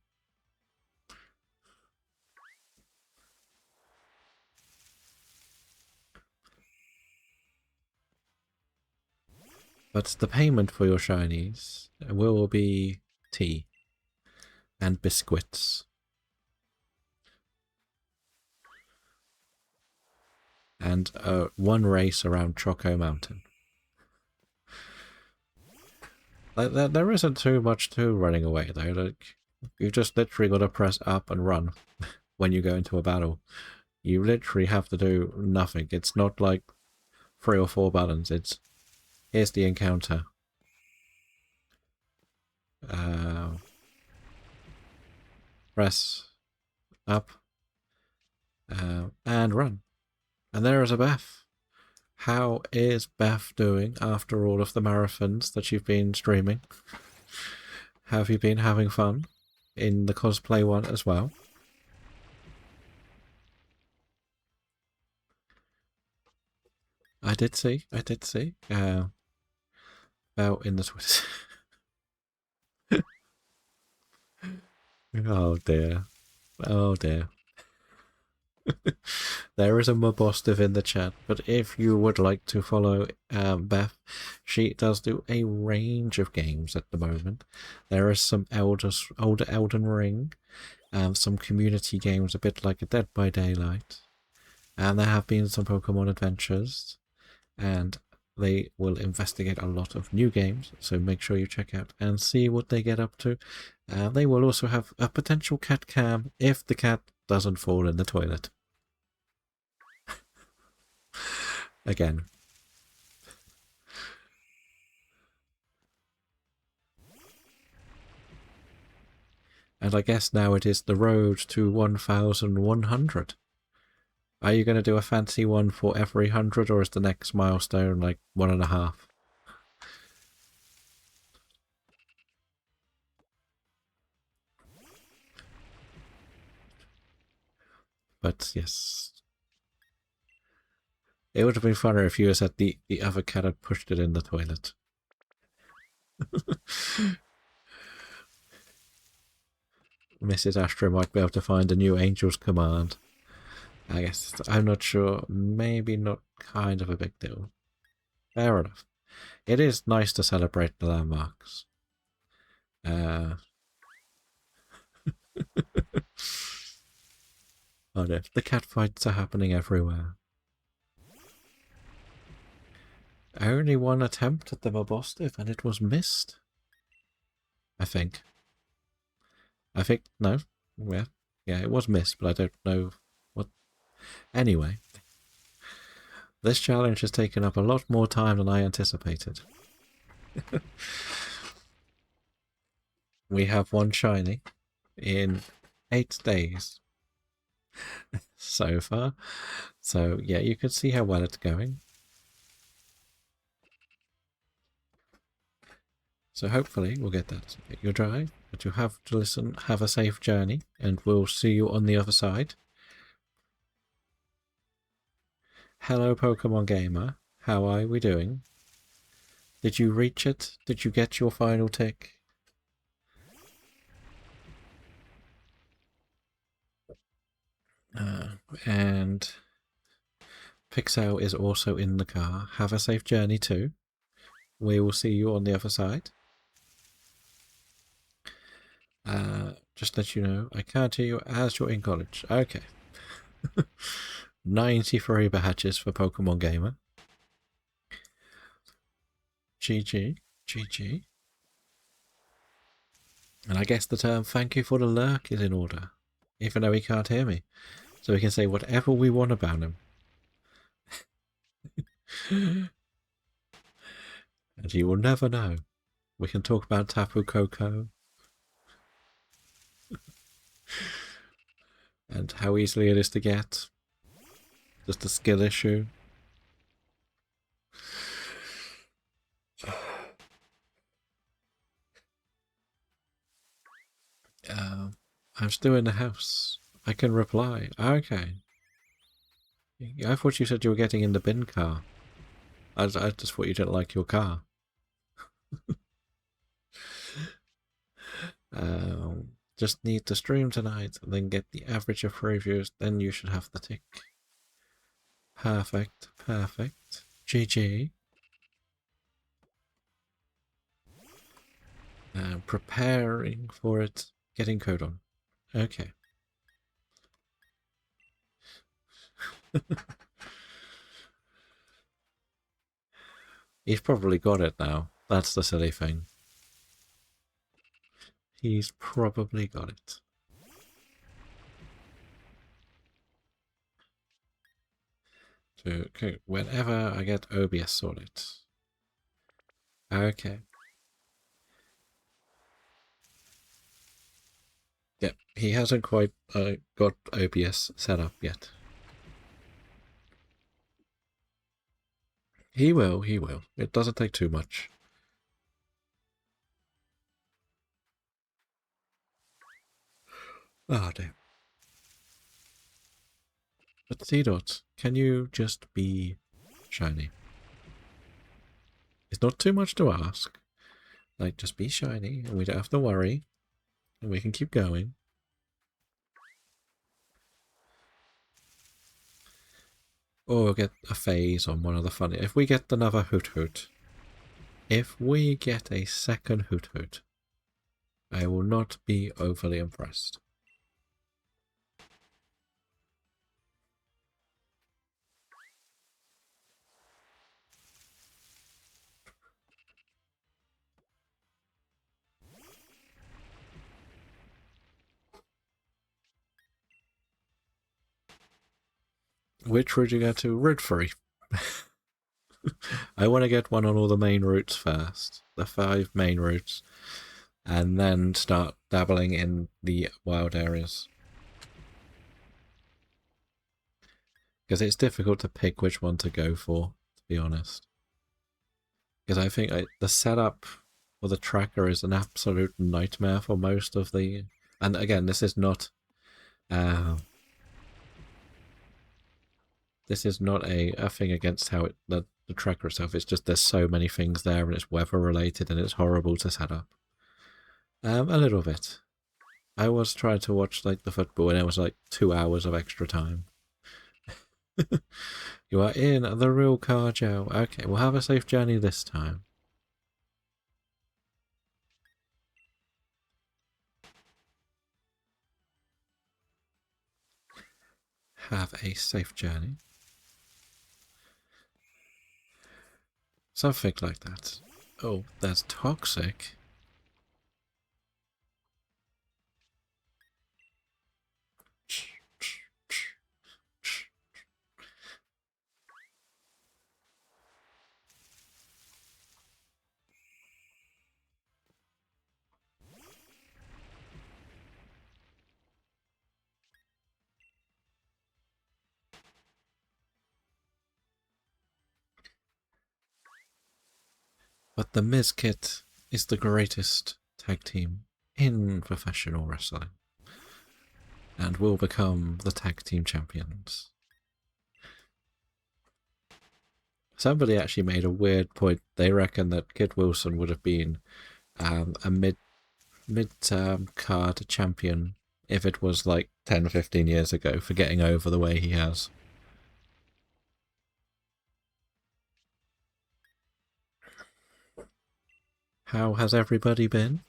But the payment for your shinies will be tea and biscuits. And one race around Choco Mountain. There isn't too much to running away though. Like, you just literally got to press up and run when you go into a battle. You literally have to do nothing. It's not like 3 or 4 buttons. It's here's the encounter. Press up and run. And there is a Beth. How is Beth doing after all of the marathons that you've been streaming? Have you been having fun in the cosplay one as well? I did see. Out in the Twitter. Oh dear. Oh dear. There is a Mobostive in the chat, but if you would like to follow Beth, she does do a range of games at the moment. There is some older Elden Ring, some community games a bit like a Dead by Daylight, and there have been some Pokemon adventures, and they will investigate a lot of new games, so make sure you check out and see what they get up to. They will also have a potential cat cam if the cat doesn't fall in the toilet. Again. And I guess now it is the road to 1100. Are you going to do a fancy one for every 100, or is the next milestone like 1.5? But yes. It would have been funner if you said the other cat had pushed it in the toilet. Mrs. Astro might be able to find a new Angel's Command. I guess, I'm not sure. Maybe not kind of a big deal. Fair enough. It is nice to celebrate the landmarks. Oh no, the cat fights are happening everywhere. Only one attempt at the Mobostive and it was missed. I think. No. Yeah, it was missed, but I don't know what. Anyway. This challenge has taken up a lot more time than I anticipated. We have one shiny in 8 days so far. So yeah, you can see how well it's going. So hopefully we'll get that your drive, but you have to listen, have a safe journey, and we'll see you on the other side. Hello Pokemon Gamer, how are we doing? Did you reach it? Did you get your final tick? And Pixel is also in the car. Have a safe journey too. We will see you on the other side. Just let you know, I can't hear you as you're in college. Okay. 93 badges for Pokemon Gamer. GG. GG. And I guess the term thank you for the lurk is in order. Even though he can't hear me. So we can say whatever we want about him. And you will never know. We can talk about Tapu Koko. And how easily it is to get. Just a skill issue. I'm still in the house. I can reply. Okay. I thought you said you were getting in the bin car. I just thought you didn't like your car. Just need to stream tonight and then get the average of reviews. Then you should have the tick. Perfect. Perfect. GG. Preparing for it. Getting code on. Okay. He's probably got it now. That's the silly thing. He's probably got it. So, okay, whenever I get OBS sorted. Okay. Yep, he hasn't quite got OBS set up yet. He will, he will. It doesn't take too much. Oh, dear. But C-Dot, can you just be shiny? It's not too much to ask. Like, just be shiny, and we don't have to worry. And we can keep going. Or we'll get a phase on one of the funny. If we get another Hoot Hoot. If we get a second Hoot Hoot. I will not be overly impressed. Which route you go to? Route 3. I want to get one on all the main routes first. The 5 main routes. And then start dabbling in the wild areas. Because it's difficult to pick which one to go for, to be honest. Because I think the setup for the tracker is an absolute nightmare for most of the... And again, this is not... this is not a thing against how the tracker itself. It's just there's so many things there and it's weather related and it's horrible to set up. A little bit. I was trying to watch like the football and it was like 2 hours of extra time. You are in the real car, Joe. Okay, we'll have a safe journey this time. Have a safe journey. Something like that. Oh, that's toxic. But the Miz Kit is the greatest tag team in professional wrestling. And will become the tag team champions. Somebody actually made a weird point. They reckon that Kid Wilson would have been a mid-term card champion if it was like 10-15 years ago for getting over the way he has. How has everybody been?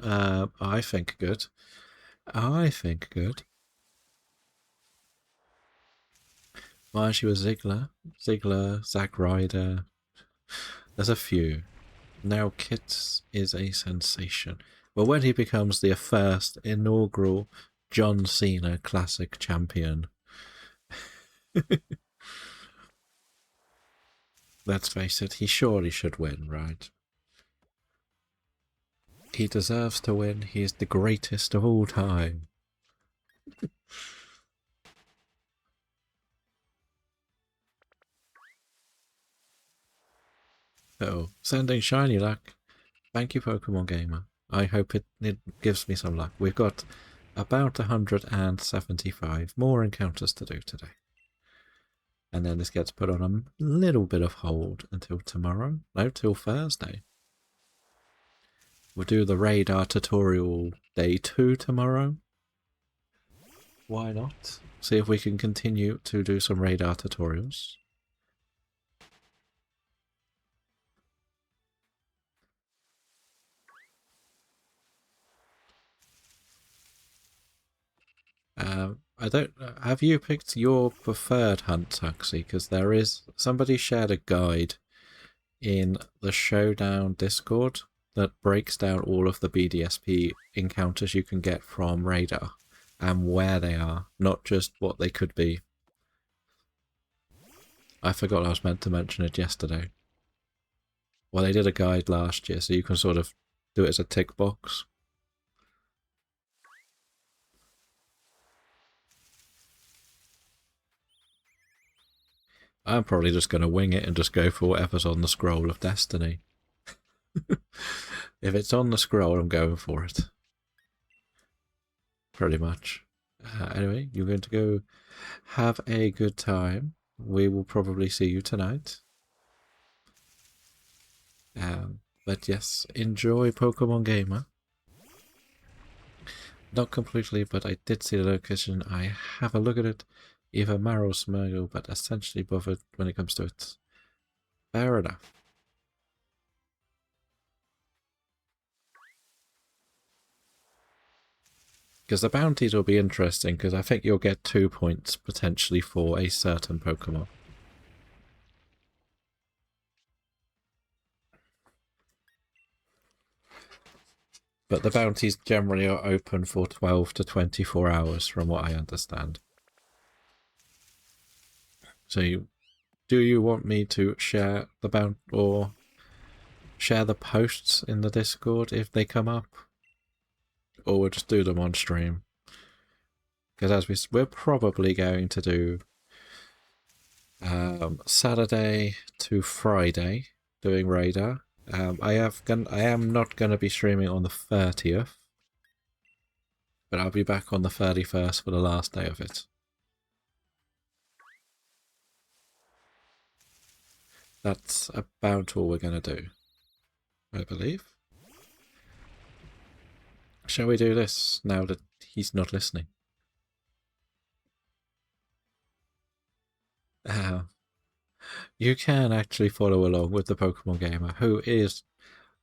I think good. I think good. Margie was Ziggler, Zack Ryder. There's a few. Now Kit is a sensation. But when he becomes the first inaugural John Cena Classic champion, let's face it, he surely should win, right? He deserves to win. He is the greatest of all time. Oh, sending shiny luck. Thank you, Pokemon Gamer. I hope it gives me some luck. We've got about 175 more encounters to do today. And then this gets put on a little bit of hold until tomorrow. No, till Thursday. We'll do the radar tutorial day 2 tomorrow. Why not? See if we can continue to do some radar tutorials. I don't. Have you picked your preferred hunt, Tuxie? Because there is somebody shared a guide in the Showdown Discord that breaks down all of the BDSP encounters you can get from radar and where they are, not just what they could be. I forgot I was meant to mention it yesterday. Well, they did a guide last year, so you can sort of do it as a tick box. I'm probably just going to wing it and just go for whatever's on the scroll of destiny. If it's on the scroll, I'm going for it. Pretty much. Anyway, you're going to go have a good time. We will probably see you tonight. But yes, enjoy Pokemon Gamer. Not completely, but I did see the location. I have a look at it. Either Marrow Smurgle, but essentially bothered when it comes to it. Fair enough. Because the bounties will be interesting, because I think you'll get 2 points potentially for a certain Pokemon. But the bounties generally are open for 12 to 24 hours, from what I understand. So, do you want me to share the or share the posts in the Discord if they come up? Or we'll just do them on stream? Because as we're probably going to do Saturday to Friday doing radar. I am not going to be streaming on the 30th, but I'll be back on the 31st for the last day of it. That's about all we're going to do, I believe. Shall we do this now that he's not listening? You can actually follow along with the Pokemon Gamer, who is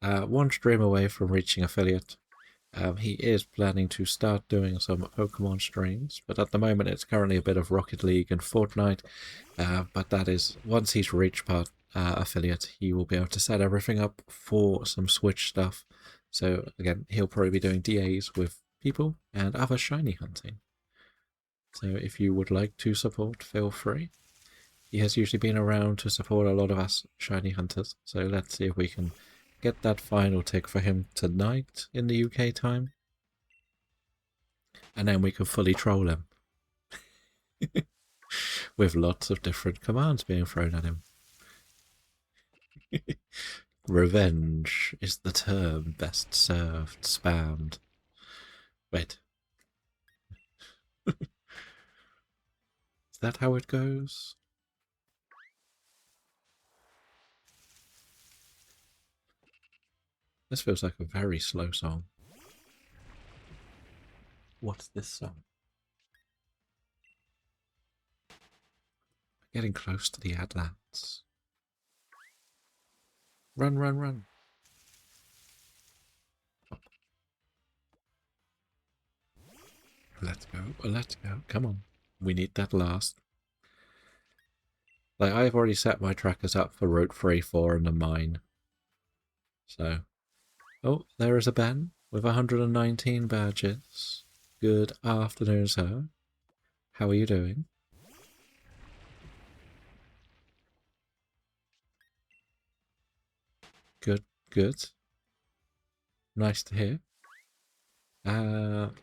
one stream away from reaching affiliate. He is planning to start doing some Pokemon streams, but at the moment it's currently a bit of Rocket League and Fortnite. But that is, once he's reached affiliate, he will be able to set everything up for some Switch stuff. So again, he'll probably be doing DAs with people and other shiny hunting. So if you would like to support, feel free. He has usually been around to support a lot of us shiny hunters, so let's see if we can get that final tick for him tonight in the UK time. And then we can fully troll him. With lots of different commands being thrown at him. Revenge is the term best served spammed. Wait. Is that how it goes? This feels like a very slow song. What's this song? Getting close to the Adlants. Run, run, run. Let's go. Let's go. Come on. We need that last. Like, I've already set my trackers up for Route 3, 4 and the mine. So. Oh, there is a Ben with 119 badges. Good afternoon, sir. How are you doing? Good, good. Nice to hear.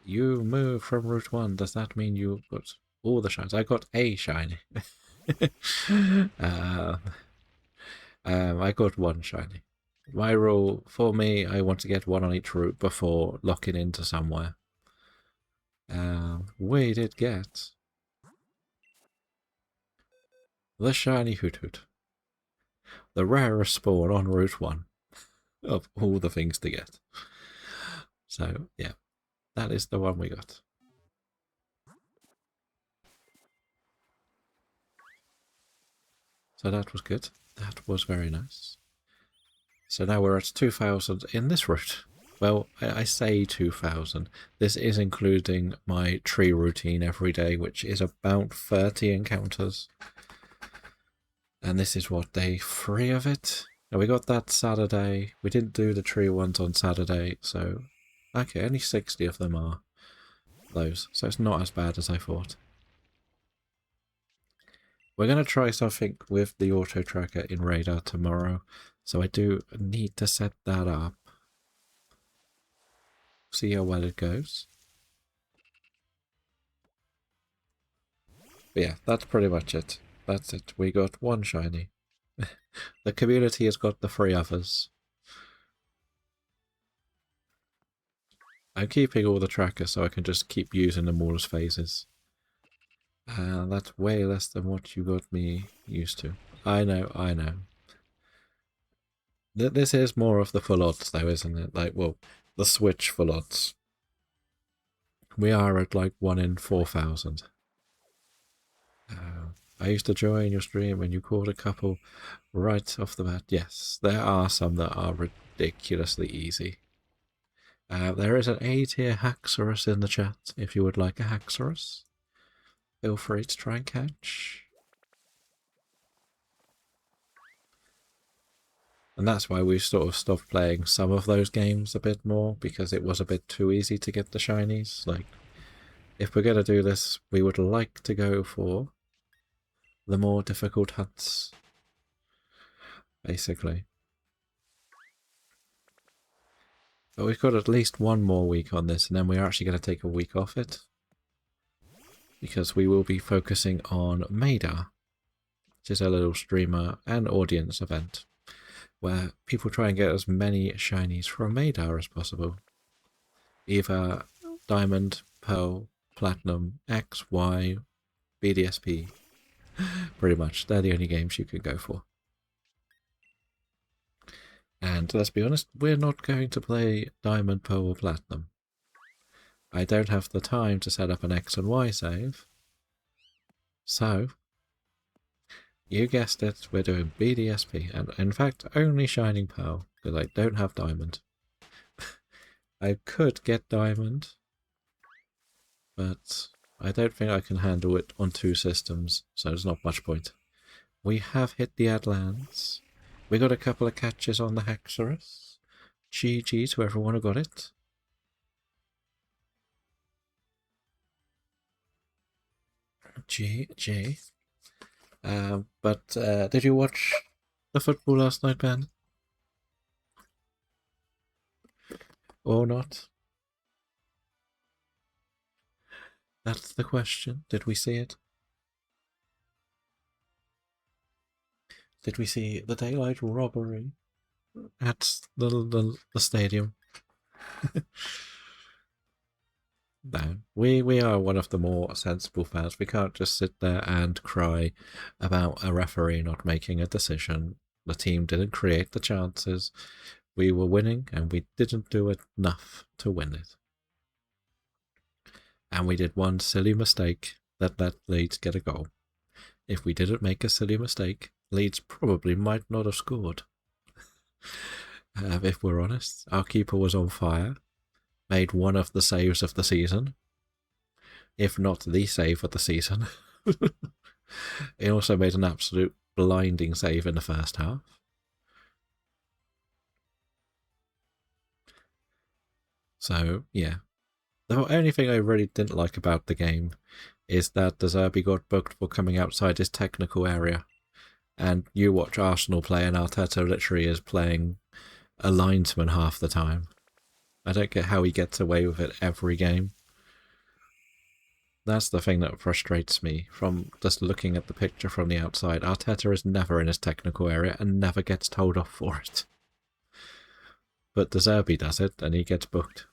You moved from Route 1. Does that mean you got all the shines? I got a shiny. uh, I got one shiny. My rule, for me, I want to get one on each route before locking into somewhere. We did get the shiny Hoot Hoot. The rarest spawn on Route 1 of all the things to get. So, yeah, that is the one we got. So that was good. That was very nice. So now we're at 2,000 in this route. Well, I say 2,000. This is including my tree routine every day, which is about 30 encounters. And this is what, day 3 of it? Now we got that Saturday. We didn't do the tree ones on Saturday, so... Okay, only 60 of them are those. So it's not as bad as I thought. We're going to try something with the auto tracker in radar tomorrow. So I do need to set that up. See how well it goes. But yeah, that's pretty much it. That's it. We got one shiny. The community has got the 3 others. I'm keeping all the trackers so I can just keep using them all as phases. That's way less than what you got me used to. I know, I know. This is more of the full odds though, isn't it? Like, well, the Switch full odds. We are at like 1 in 4,000. I used to join your stream when you caught a couple right off the bat. Yes, there are some that are ridiculously easy. There is an A-tier Haxorus in the chat if you would like a Haxorus. Feel free to try and catch. And that's why we sort of stopped playing some of those games a bit more, because it was a bit too easy to get the shinies. Like, if we're going to do this, we would like to go for the more difficult hunts, basically. But we've got at least one more week on this, and then we're actually going to take a week off it. Because we will be focusing on Maida, which is a little streamer and audience event, where people try and get as many shinies from Maida as possible. Either Diamond, Pearl, Platinum, X, Y, BDSP. Pretty much, they're the only games you can go for. And let's be honest, we're not going to play Diamond, Pearl, or Platinum. I don't have the time to set up an X and Y save. So, you guessed it, we're doing BDSP, and in fact, only Shining Pearl, because I don't have Diamond. I could get Diamond, but I don't think I can handle it on 2 systems, so there's not much point. We have hit the Adlands. We got a couple of catches on the Haxorus. GG to everyone who got it. GG. But did you watch the football last night, Ben? Or not? That's the question. Did we see it? Did we see the daylight robbery at the stadium? No, we are one of the more sensible fans. We can't just sit there and cry about a referee not making a decision. The team didn't create the chances. We were winning and we didn't do enough to win it. And we did one silly mistake that let Leeds get a goal. If we didn't make a silly mistake, Leeds probably might not have scored. If we're honest, our keeper was on fire, made one of the saves of the season, if not the save of the season. He also made an absolute blinding save in the first half. So, yeah. The only thing I really didn't like about the game is that De Zerbi got booked for coming outside his technical area. And you watch Arsenal play, and Arteta literally is playing a linesman half the time. I don't get how he gets away with it every game. That's the thing that frustrates me from just looking at the picture from the outside. Arteta is never in his technical area and never gets told off for it. But De Zerbi does it, and he gets booked.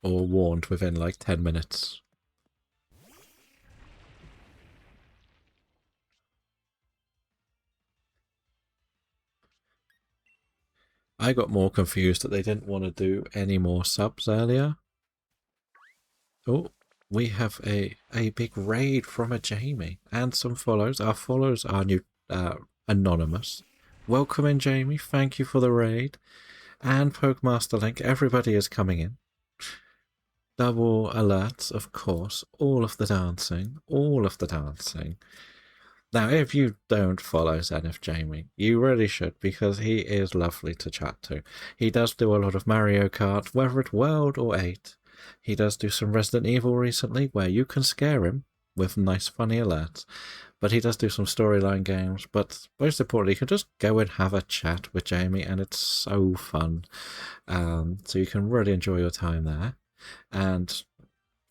Or warned within like 10 minutes. I got more confused that they didn't want to do any more subs earlier. Oh, we have a big raid from a Jamie and some follows. Our follows are new, anonymous. Welcome in, Jamie. Thank you for the raid. And Pokemaster Link. Everybody is coming in. Double alerts, of course. All of the dancing. All of the dancing. Now, if you don't follow Zenith Jamie, you really should, because he is lovely to chat to. He does do a lot of Mario Kart, whether it's World or 8. He does do some Resident Evil recently, where you can scare him with nice funny alerts. But he does do some storyline games, but most importantly, you can just go and have a chat with Jamie, and it's so fun. So you can really enjoy your time there. And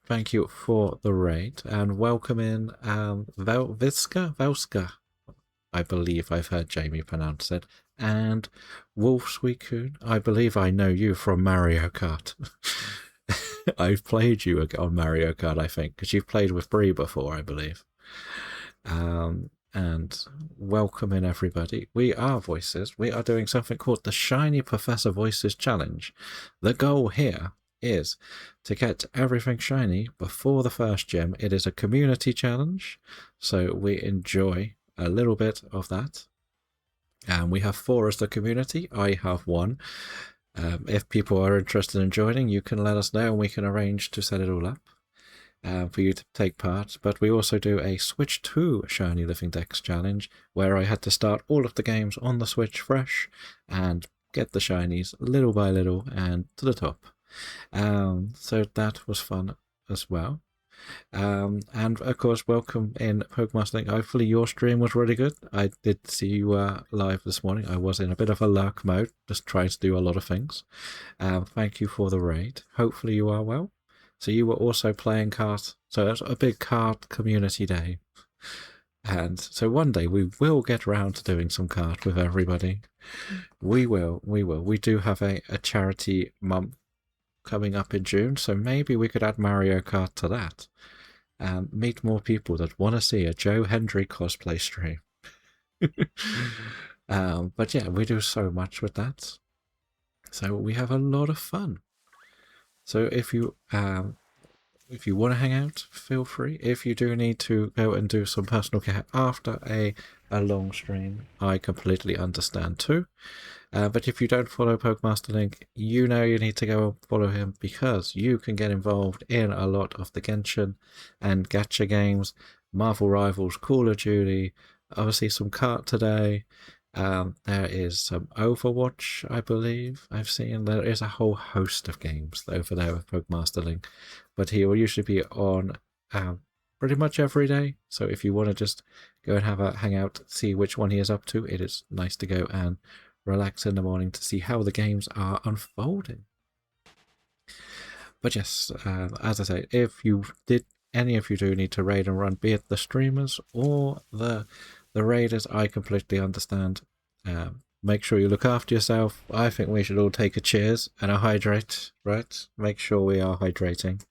thank you for the raid, and welcome in Velska, I believe I've heard Jamie pronounce it, and Wolf Sweetcoon, I believe I know you from Mario Kart. I've played you on Mario Kart, I think, because you've played with Bree before, I believe. And welcome in, everybody. We are Voices. We are doing something called the Shiny Professor Voices Challenge. The goal here is to get everything shiny before the first gym. It is a community challenge, so we enjoy a little bit of that. And we have 4 as the community. I have 1. If people are interested in joining, you can let us know and we can arrange to set it all up for you to take part. But we also do a Switch 2 Shiny Living Dex challenge, where I had to start all of the games on the Switch fresh and get the shinies little by little and to the top. So that was fun as well. And of course, welcome in Pokemon Link. Hopefully your stream was really good. I did see you live this morning. I was in a bit of a lurk mode, just trying to do a lot of things. Thank you for the raid. Hopefully you are well. So you were also playing kart. So it's a big kart community day. And so one day we will get around to doing some kart with everybody. We will. We do have a charity month coming up in June, so maybe we could add Mario Kart to that and meet more people that want to see a Joe Hendry cosplay stream. But yeah, we do so much with that, so we have a lot of fun. So if you want to hang out, feel free. If you do need to go and do some personal care after a long stream, I completely understand too. But if you don't follow Pokemaster Link, you know you need to go and follow him, because you can get involved in a lot of the Genshin and gacha games, Marvel Rivals, Call of Duty, obviously some kart today. There is some Overwatch, I believe I've seen. There is a whole host of games over there with Pokemaster Link, but he will usually be on pretty much every day. So if you want to just go and have a hangout, see which one he is up to, it is nice to go and relax in the morning to see how the games are unfolding. But yes, as I say, if you did, any of you do need to raid and run, be it the streamers or the raiders, I completely understand. Make sure you look after yourself. I think we should all take a cheers and a hydrate, right? Make sure we are hydrating.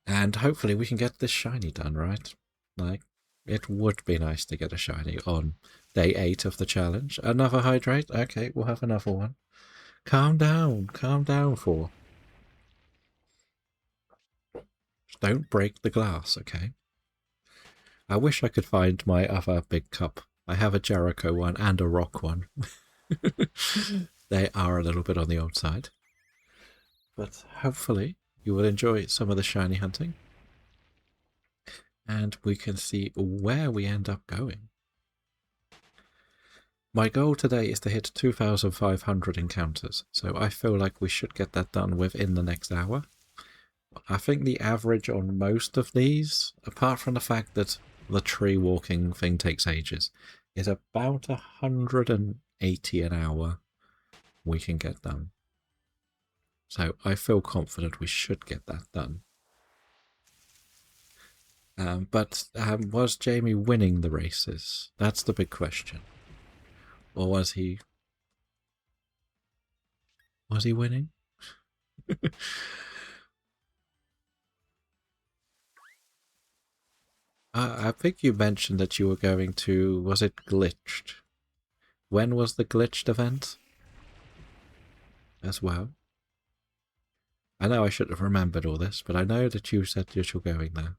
And hopefully we can get this shiny done, right? Like, it would be nice to get a shiny on day 8 of the challenge. Another hydrate? Okay, we'll have another one. Calm down, 4. Don't break the glass, okay? I wish I could find my other big cup. I have a Jericho one and a rock one. They are a little bit on the old side. But hopefully you will enjoy some of the shiny hunting. And we can see where we end up going. My goal today is to hit 2,500 encounters, so I feel like we should get that done within the next hour. I think the average on most of these, apart from the fact that the tree walking thing takes ages, is about 180 an hour we can get done. So I feel confident we should get that done. But was Jamie winning the races? That's the big question. Or was he winning? I think you mentioned that you were going to, was it glitched? When was the glitched event? As well. I know I should have remembered all this, but I know that you said that you're going there.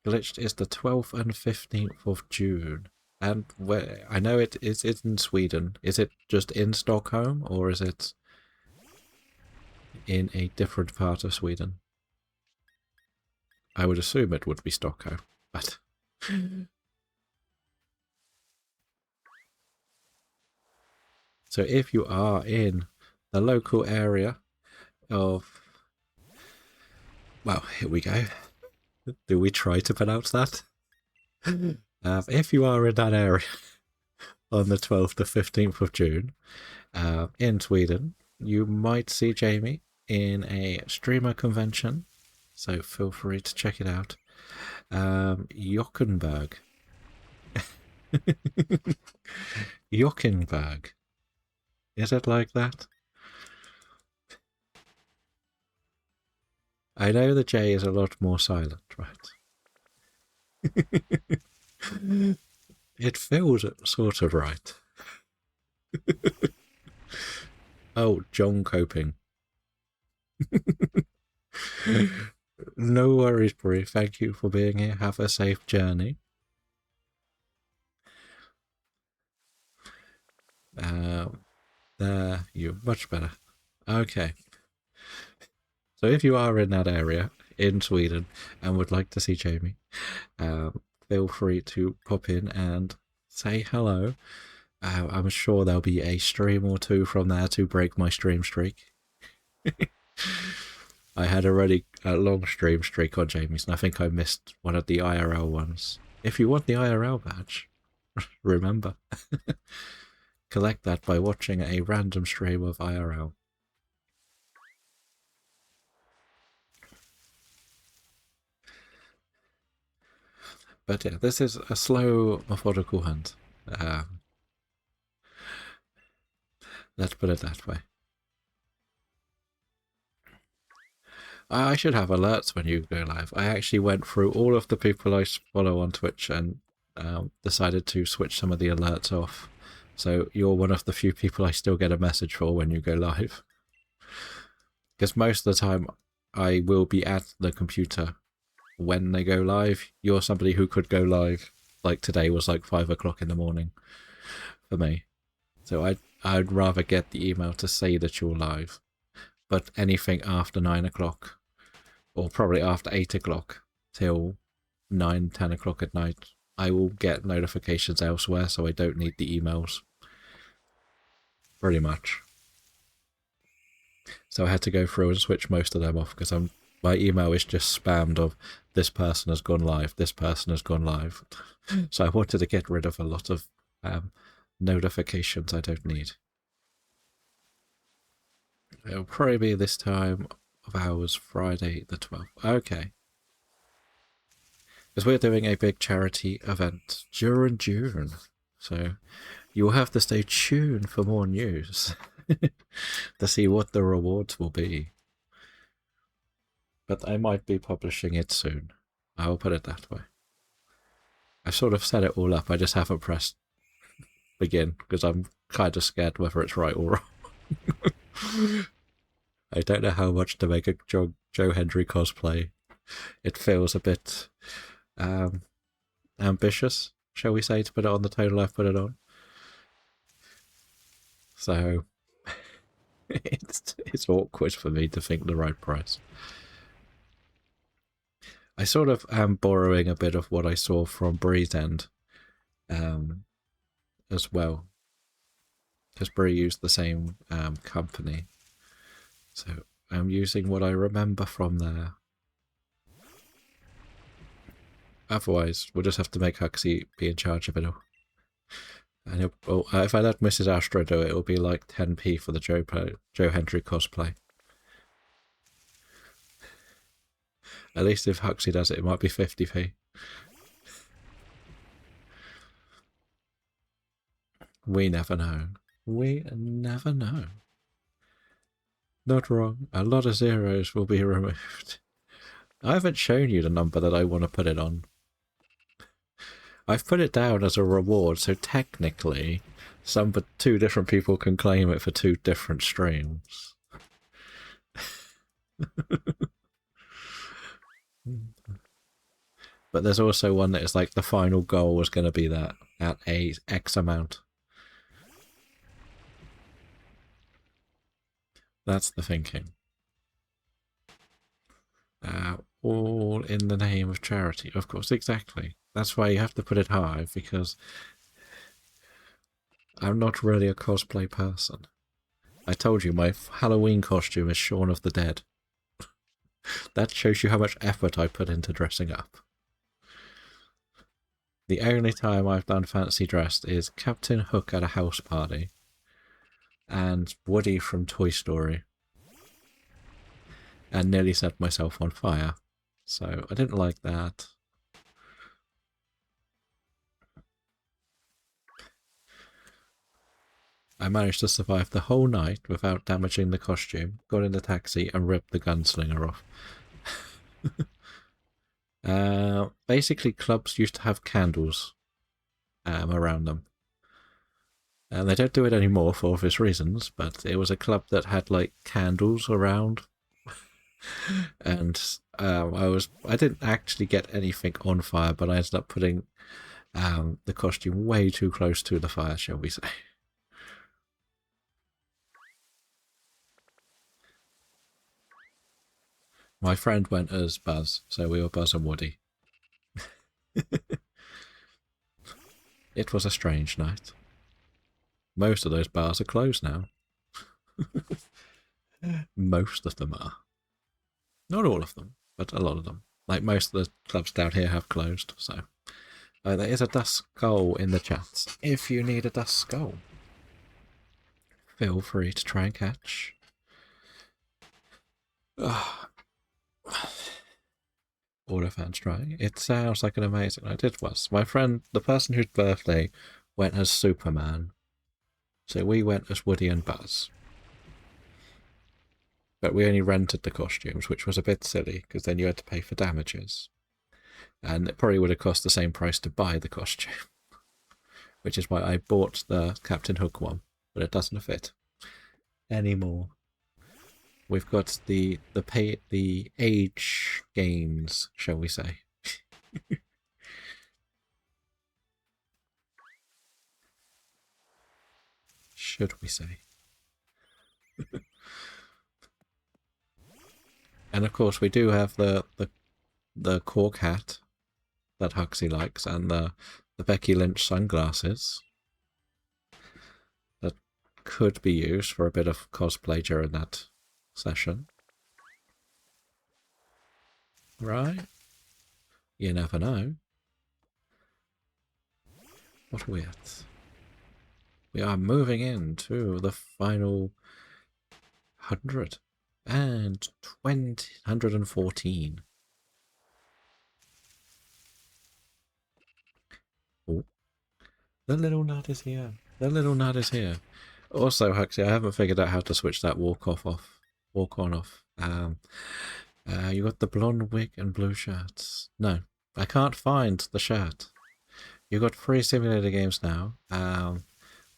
Glitched is the 12th and 15th of June. And where I know it's in Sweden. Is it just in Stockholm, or is it in a different part of Sweden? I would assume it would be Stockholm, but... So if you are in the local area of... Well, here we go. Do we try to pronounce that? If you are in that area on the 12th to 15th of June in Sweden, you might see Jamie in a streamer convention, so feel free to check it out. Jockenberg. Jockenberg. Is it like that? I know the J is a lot more silent, right? It feels sort of right. Oh, John Coping. No worries, Brie. Thank you for being here. Have a safe journey. There, you're much better. Okay. So if you are in that area in Sweden and would like to see Jamie, feel free to pop in and say hello. I'm sure there'll be a stream or two from there to break my stream streak. I had already a long stream streak on Jamie's, and I think I missed one of the IRL ones. If you want the IRL badge, remember, collect that by watching a random stream of IRL. But yeah, this is a slow, methodical hunt. Let's put it that way. I should have alerts when you go live. I actually went through all of the people I follow on Twitch and decided to switch some of the alerts off. So you're one of the few people I still get a message for when you go live. Because most of the time I will be at the computer when they go live. You're somebody who could go live. Like today was like 5 o'clock in the morning for me. So I'd rather get the email to say that you're live. But anything after 9 o'clock, or probably after 8 o'clock till 9, 10 o'clock at night, I will get notifications elsewhere, so I don't need the emails. Pretty much. So I had to go through and switch most of them off, because my email is just spammed of this person has gone live, this person has gone live. So I wanted to get rid of a lot of notifications I don't need. It'll probably be this time of hours, Friday the 12th. Okay. Because we're doing a big charity event during June. So you'll have to stay tuned for more news to see what the rewards will be. But I might be publishing it soon. I will put it that way. I've sort of set it all up. I just haven't pressed begin because I'm kind of scared whether it's right or wrong. I don't know how much to make a Joe Hendry cosplay. It feels a bit ambitious, shall we say, to put it on the total I've put it on. So it's awkward for me to think the right price. I sort of am borrowing a bit of what I saw from Bree's End as well, because Bree used the same company. So I'm using what I remember from there. Otherwise, we'll just have to make Huxley be in charge of it all. And if I let Mrs. Astra do it, it'll be like 10p for the Joe Hendry cosplay. At least if Huxley does it, it might be 50p. We never know. We never know. Not wrong. A lot of zeros will be removed. I haven't shown you the number that I want to put it on. I've put it down as a reward, so technically two different people can claim it for two different streams. But there's also one that is like the final goal was going to be that at a X amount. That's the thinking. All in the name of charity. Of course, exactly. That's why you have to put it high, because I'm not really a cosplay person. I told you my Halloween costume is Shaun of the Dead. That shows you how much effort I put into dressing up. The only time I've done fancy dressed is Captain Hook at a house party and Woody from Toy Story, and nearly set myself on fire. So I didn't like that. I managed to survive the whole night without damaging the costume, got in the taxi and ripped the gunslinger off. Basically, clubs used to have candles around them. And they don't do it anymore for obvious reasons, but it was a club that had like candles around. And I didn't actually get anything on fire, but I ended up putting the costume way too close to the fire, shall we say. My friend went as Buzz, so we were Buzz and Woody. It was a strange night. Most of those bars are closed now. Most of them are. Not all of them, but a lot of them. Like most of the clubs down here have closed, so. There is a dust skull in the chat. If you need a dust skull, feel free to try and catch. Autofans trying. It sounds like an amazing night. It was. My friend, the person whose birthday went as Superman. So we went as Woody and Buzz. But we only rented the costumes, which was a bit silly, because then you had to pay for damages. And it probably would have cost the same price to buy the costume. Which is why I bought the Captain Hook one, but it doesn't fit anymore. We've got the age gains, shall we say. Should we say. And of course we do have the cork hat that Huxley likes, and the Becky Lynch sunglasses that could be used for a bit of cosplay during that session. Right? You never know. What are we at? We are moving into the final 114. Oh, the little nut is here. The little nut is here. Also, Huxley, I haven't figured out how to switch that walk on off. You got the blonde wig and blue shirts. No, I can't find the shirt. You got 3 simulator games now. On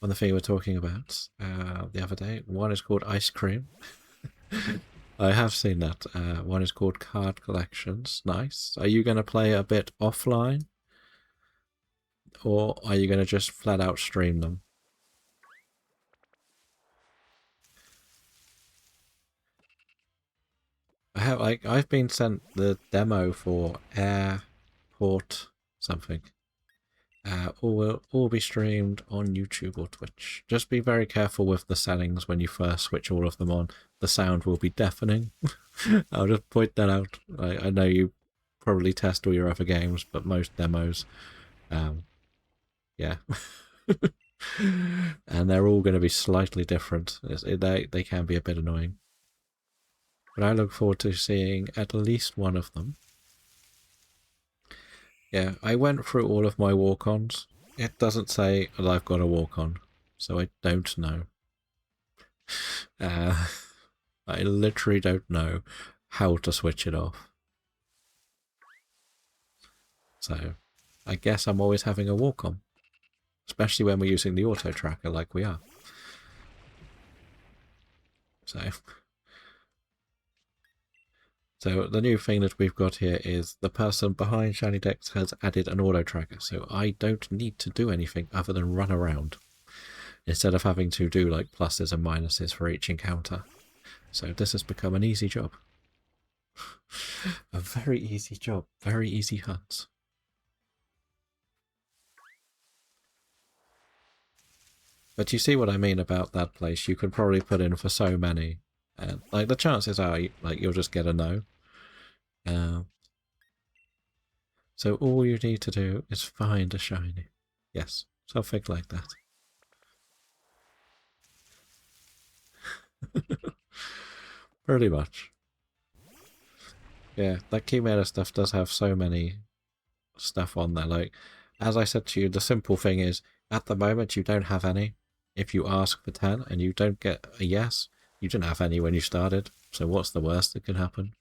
the thing we were talking about the other day. One is called Ice Cream. I have seen that. One is called Card Collections. Nice. Are you going to play a bit offline? Or are you going to just flat out stream them? I've been sent the demo for Airport something. All will all be streamed on YouTube or Twitch. Just be very careful with the settings when you first switch all of them on. The sound will be deafening. I'll just point that out. I know you probably test all your other games, but most demos, yeah. And they're all going to be slightly different. They can be a bit annoying. But I look forward to seeing at least one of them. Yeah, I went through all of my walk-ons. It doesn't say that I've got a walk-on, so I don't know. I literally don't know how to switch it off. So, I guess I'm always having a walk-on. Especially when we're using the auto tracker like we are. So the new thing that we've got here is the person behind Shiny Dex has added an auto tracker, so I don't need to do anything other than run around instead of having to do like pluses and minuses for each encounter. So this has become an easy job. A very easy job, very easy hunts. But you see what I mean about that place. You can probably put in for so many, and like the chances are, like you'll just get a no. So all you need to do is find a shiny. Yes, something like that. Pretty much. Yeah, that Chimera stuff does have so many stuff on there. Like, as I said to you, the simple thing is, at the moment you don't have any. If you ask for 10 and you don't get a yes, you didn't have any when you started. So what's the worst that can happen?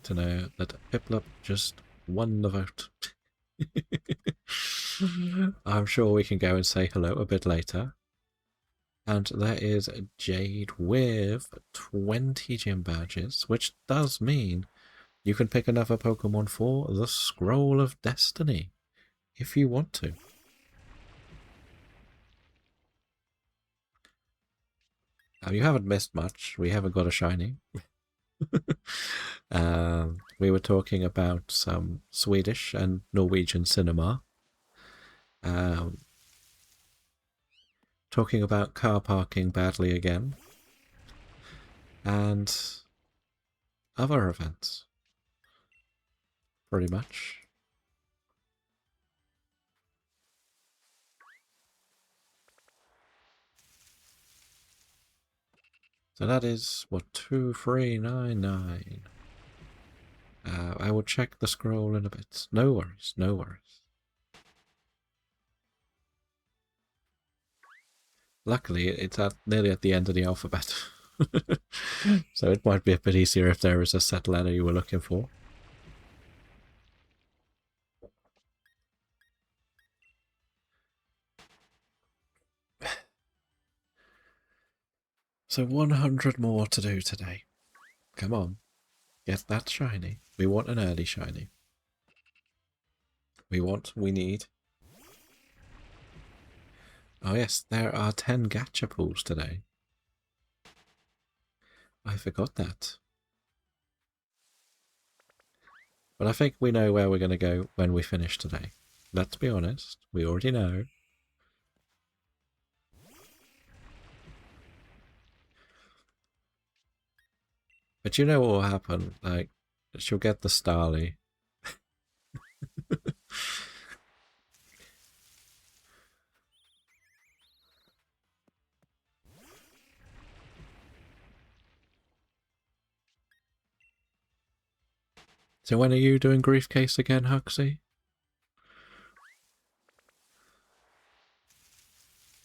To know that Piplup just won the vote. I'm sure we can go and say hello a bit later. And there is Jade with 20 gym badges, which does mean you can pick another Pokemon for the Scroll of Destiny, if you want to. You haven't missed much. We haven't got a shiny. We were talking about some Swedish and Norwegian cinema. Talking about car parking badly again. And other events. Pretty much. So that is, what, 2399. I will check the scroll in a bit. No worries, no worries. Luckily, it's nearly at the end of the alphabet. So it might be a bit easier if there is a set letter you were looking for. So 100 more to do today. Come on. Get that shiny. We want an early shiny. We need. Oh yes, there are 10 gacha pools today. I forgot that. But I think we know where we're going to go when we finish today. Let's be honest, we already know. But you know what will happen? Like, she'll get the Starly. So when are you doing Griefcase again, Huxley?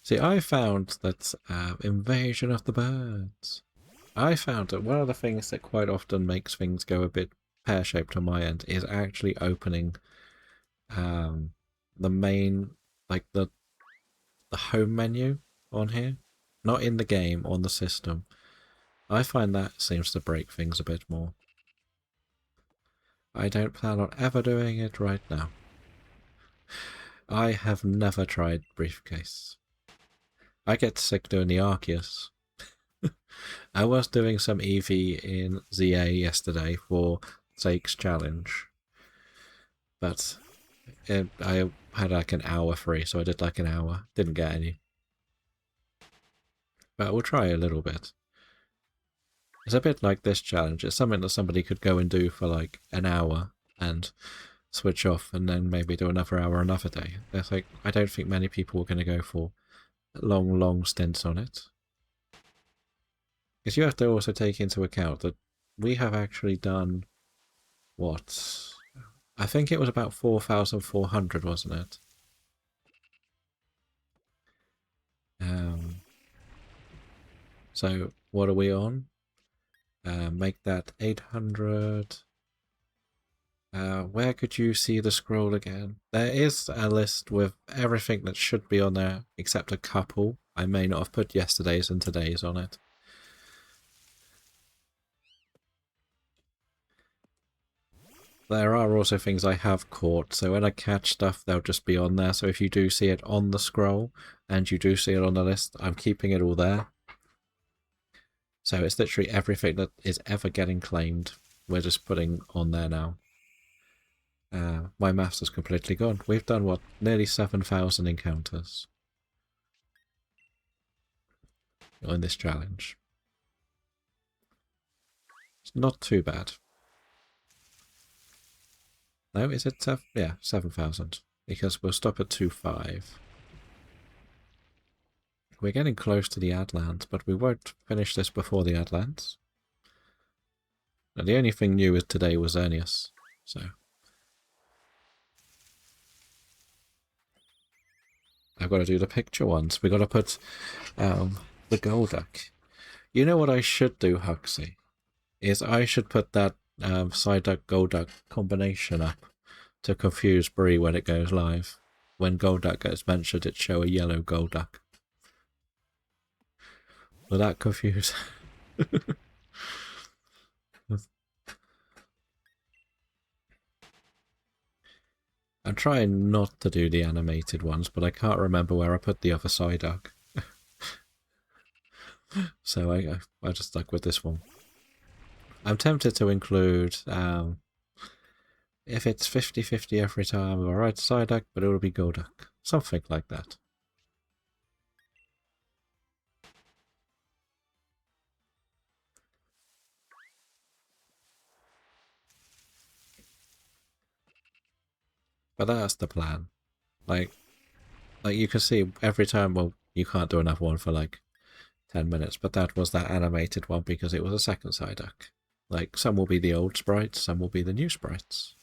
See, I found that Invasion of the Birds. I found that one of the things that quite often makes things go a bit pear-shaped on my end is actually opening the main, like the home menu on here. Not in the game, on the system. I find that seems to break things a bit more. I don't plan on ever doing it right now. I have never tried Briefcase. I get sick doing the Arceus. I was doing some EV in ZA yesterday for Zake's challenge, but I had like an hour free, so I did like an hour. Didn't get any. But we'll try a little bit. It's a bit like this challenge. It's something that somebody could go and do for like an hour and switch off and then maybe do another hour another day. It's like, I don't think many people are going to go for long stints on it. Because you have to also take into account that we have actually done, what? I think it was about 4,400, wasn't it? So what are we on? Make that 800. Where could you see the scroll again? There is a list with everything that should be on there, except a couple. I may not have put yesterday's and today's on it. There are also things I have caught, so when I catch stuff, they'll just be on there. So if you do see it on the scroll, and you do see it on the list, I'm keeping it all there. So it's literally everything that is ever getting claimed, we're just putting on there now. My maths is completely gone. We've done, what, nearly 7,000 encounters in this challenge. It's not too bad. No, is it? Yeah, 7,000. Because we'll stop at 2.5. We're getting close to the Adlands, but we won't finish this before the Adlands. Now, the only thing new is today was Ernius, so... I've got to do the picture ones. We've got to put the Golduck. You know what I should do, Huxley? Is I should put that Psyduck Golduck combination up to confuse Bree when it goes live. When Golduck gets mentioned, it show a yellow Golduck. Will that confuse? I'm trying not to do the animated ones, but I can't remember where I put the other Psyduck. So I just stuck with this one. I'm tempted to include, if it's 50-50 every time, I'll write Psyduck, but it'll be Golduck. Something like that. But that's the plan. Like you can see every time, well, you can't do another one for like 10 minutes, but that was that animated one because it was a second Psyduck. Like, some will be the old sprites, some will be the new sprites.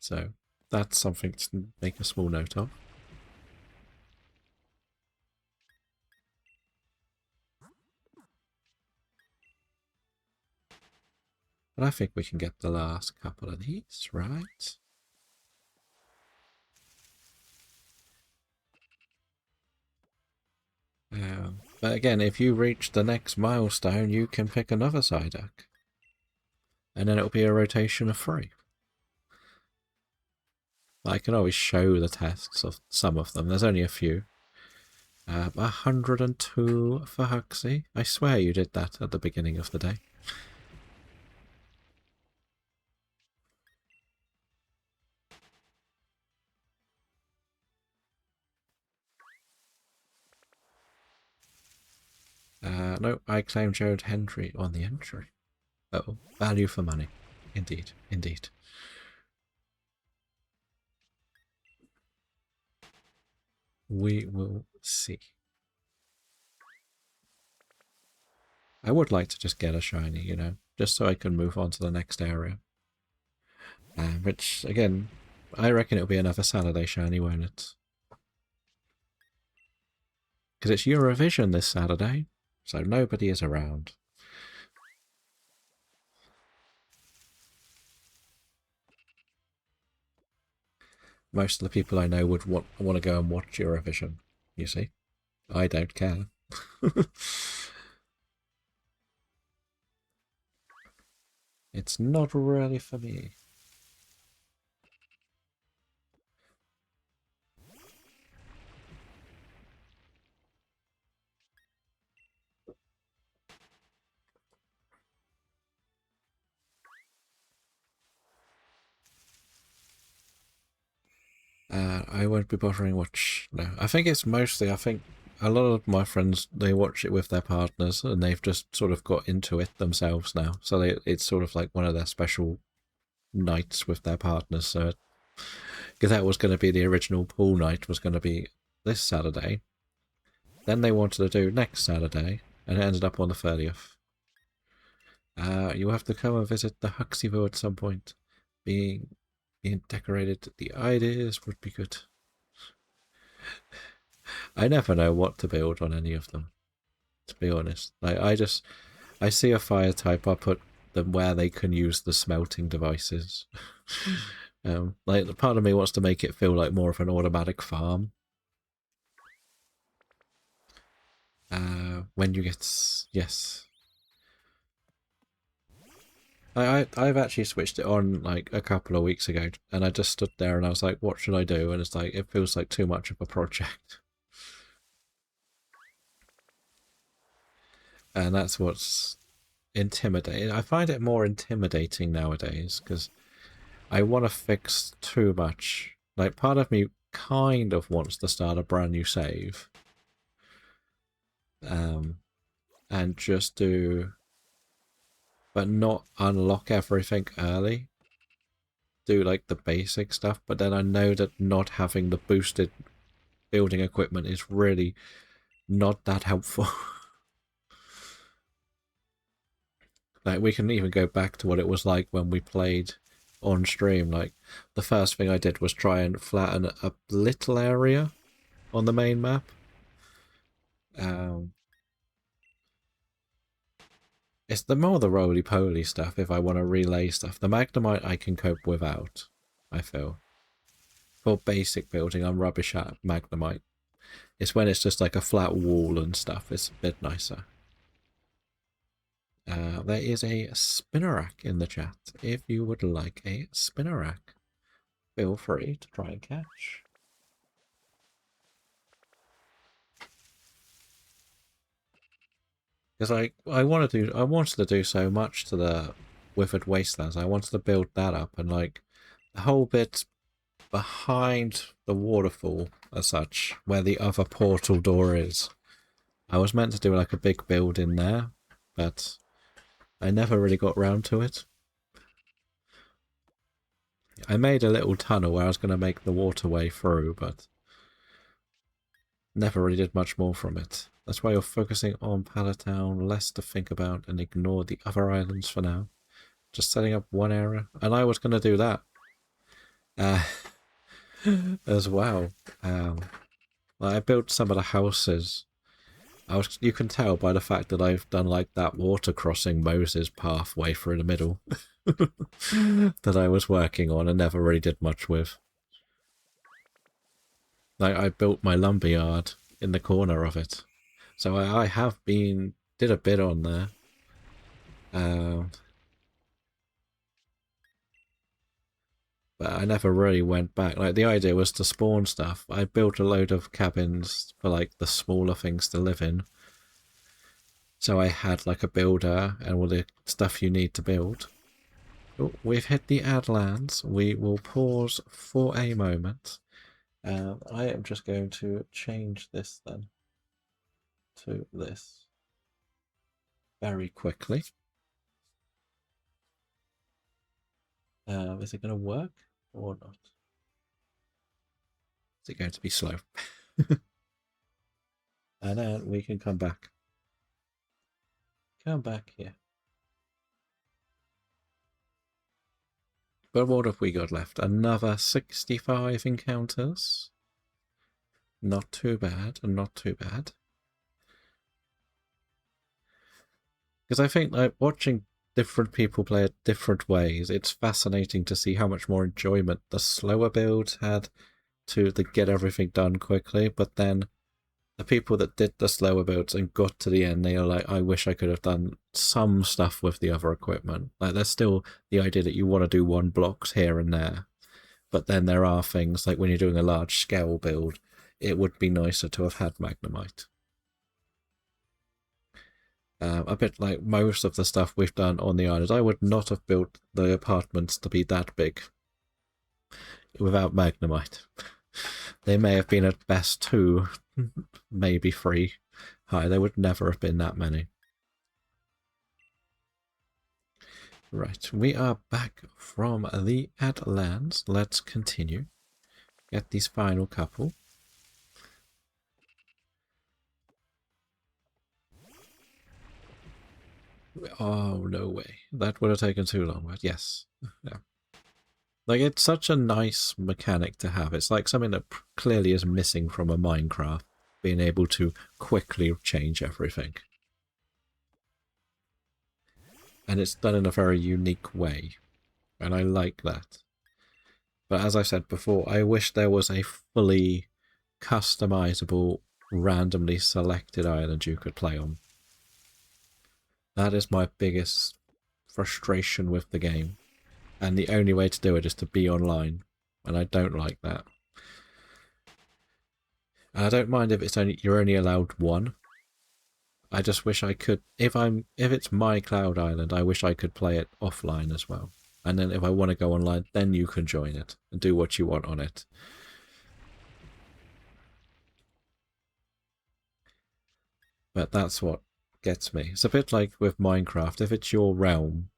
So, that's something to make a small note of. But I think we can get the last couple of these, right? But again, if you reach the next milestone, you can pick another Psyduck. And then it'll be a rotation of 3. I can always show the tests of some of them. There's only a few. 102 for Huxley. I swear you did that at the beginning of the day. No, I claim Jared Hendry on the entry. Oh, value for money. Indeed, indeed. We will see. I would like to just get a shiny, you know, just so I can move on to the next area. Which, again, I reckon it'll be another Saturday shiny, won't it? Because it's Eurovision this Saturday, so nobody is around. Most of the people I know would want to go and watch Eurovision, you see. I don't care. It's not really for me. I won't be bothering watch. No, I think it's mostly. I think a lot of my friends, they watch it with their partners, and they've just sort of got into it themselves now. So it's sort of like one of their special nights with their partners. So because that was going to be the original pool night, was going to be this Saturday. Then they wanted to do next Saturday, and it ended up on the 30th. You have to come and visit the Huxleyville at some point. Being decorated, the ideas would be good. I never know what to build on any of them, to be honest. Like I see a fire type, I put them where they can use the smelting devices. Like part of me wants to make it feel like more of an automatic farm. When you get yes. I've actually switched it on like a couple of weeks ago, and I just stood there and I was like, what should I do? And it's like, it feels like too much of a project. And that's what's intimidating. I find it more intimidating nowadays because I want to fix too much. Like, part of me kind of wants to start a brand new save. And just do... But not unlock everything early. Do, like, the basic stuff. But then I know that not having the boosted building equipment is really not that helpful. Like, we can even go back to what it was like when we played on stream. Like, the first thing I did was try and flatten a little area on the main map. It's the more the roly-poly stuff if I want to relay stuff. The Magnemite I can cope without, I feel. For basic building, I'm rubbish at Magnemite. It's when it's just like a flat wall and stuff, it's a bit nicer. There is a spinnerack in the chat. If you would like a spinnerack, feel free to try and catch. Because I wanted to do so much to the Withered Wastelands. I wanted to build that up, and like the whole bit behind the waterfall as such, where the other portal door is. I was meant to do like a big build in there, but I never really got round to it. I made a little tunnel where I was going to make the waterway through, but never really did much more from it. That's why you're focusing on Palatown, less to think about, and ignore the other islands for now. Just setting up one area, and I was going to do that as well. I built some of the houses. You can tell by the fact that I've done like that water crossing Moses pathway through the middle that I was working on and never really did much with. Like, I built my lumberyard in the corner of it. So I have did a bit on there. But I never really went back. Like, the idea was to spawn stuff. I built a load of cabins for like the smaller things to live in. So I had like a builder and all the stuff you need to build. Oh, we've hit the ad lands. We will pause for a moment. I am just going to change this then to this very quickly. Is it going to work or not? Is it going to be slow? And then we can come back. Come back here. But what have we got left? Another 65 encounters. Not too bad, not too bad. Because I think like watching different people play it different ways, it's fascinating to see how much more enjoyment the slower builds had to get everything done quickly, but then the people that did the slower builds and got to the end, they are like, I wish I could have done some stuff with the other equipment. Like, there's still the idea that you want to do one blocks here and there, but then there are things like when you're doing a large scale build, it would be nicer to have had Magnemite. A bit like most of the stuff we've done on the island. I would not have built the apartments to be that big without Magnemite. They may have been at best 2, maybe 3 high. There would never have been that many. Right, we are back from the Atlands. Let's continue. Get these final couple. Oh, no way. That would have taken too long, right? Yes. Yeah. Like, it's such a nice mechanic to have. It's like something that clearly is missing from a Minecraft, being able to quickly change everything. And it's done in a very unique way, and I like that. But as I said before, I wish there was a fully customizable, randomly selected island you could play on. That is my biggest frustration with the game. And the only way to do it is to be online. And I don't like that. And I don't mind if you're only allowed one. I just wish I could, if it's my cloud island, I wish I could play it offline as well. And then if I want to go online, then you can join it and do what you want on it. But that's what gets me. It's a bit like with Minecraft. If it's your realm,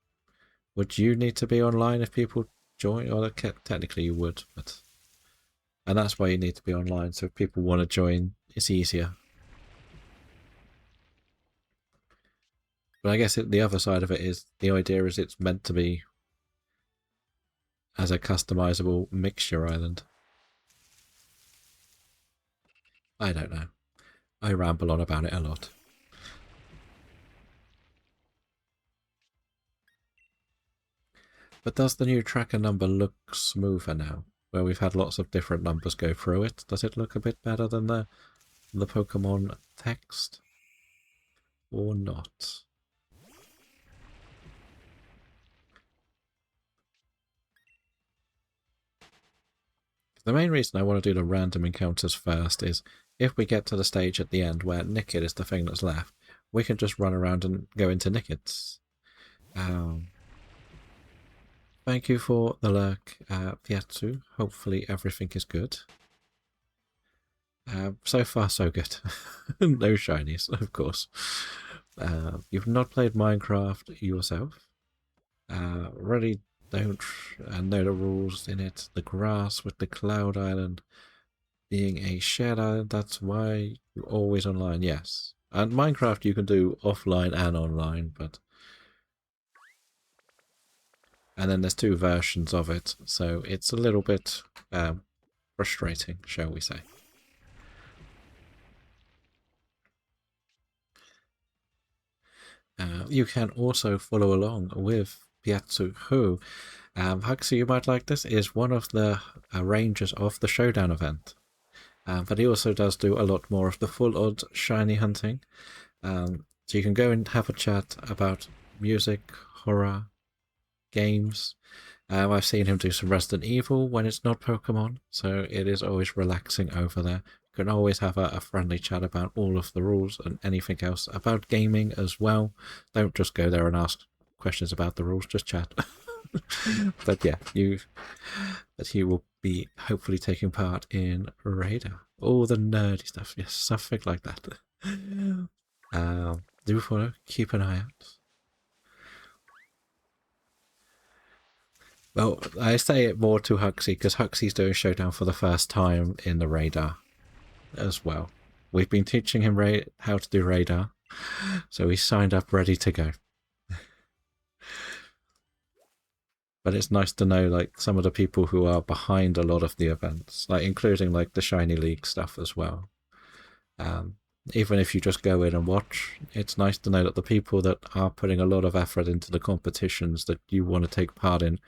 would you need to be online if people join? Or technically you would, but... And that's why you need to be online, so if people want to join, it's easier. But I guess the other side of it is, the idea is it's meant to be as a customizable mixture island. I don't know. I ramble on about it a lot. But does the new tracker number look smoother now? Where we've had lots of different numbers go through it. Does it look a bit better than the Pokemon text? Or not? The main reason I want to do the random encounters first is if we get to the stage at the end where Nickit is the thing that's left, we can just run around and go into Nickits. Thank you for the lurk, Piatsu. Hopefully everything is good. So far, so good. No shinies, of course. You've not played Minecraft yourself. Really don't know the rules in it. The grass with the Cloud Island being a shared island, that's why you're always online, yes. And Minecraft you can do offline and online, but... And then there's 2 versions of it, so it's a little bit frustrating, shall we say. You can also follow along with Piatsu, who, Huxley, you might like this, is one of the rangers of the Showdown event. But he also does do a lot more of the full odd shiny hunting. So you can go and have a chat about music, horror, games. I've seen him do some Resident Evil when it's not Pokemon, so it is always relaxing over there. You can always have a friendly chat about all of the rules and anything else about gaming as well. Don't just go there and ask questions about the rules, just chat. But yeah, but he will be hopefully taking part in Radar. All the nerdy stuff, yes, something like that. Do follow, keep an eye out. Well, I say it more to Huxley because Huxley's doing Showdown for the first time in the Radar as well. We've been teaching him how to do Radar, so he's signed up ready to go. But it's nice to know like some of the people who are behind a lot of the events, like including like the Shiny League stuff as well. Even if you just go in and watch, it's nice to know that the people that are putting a lot of effort into the competitions that you want to take part in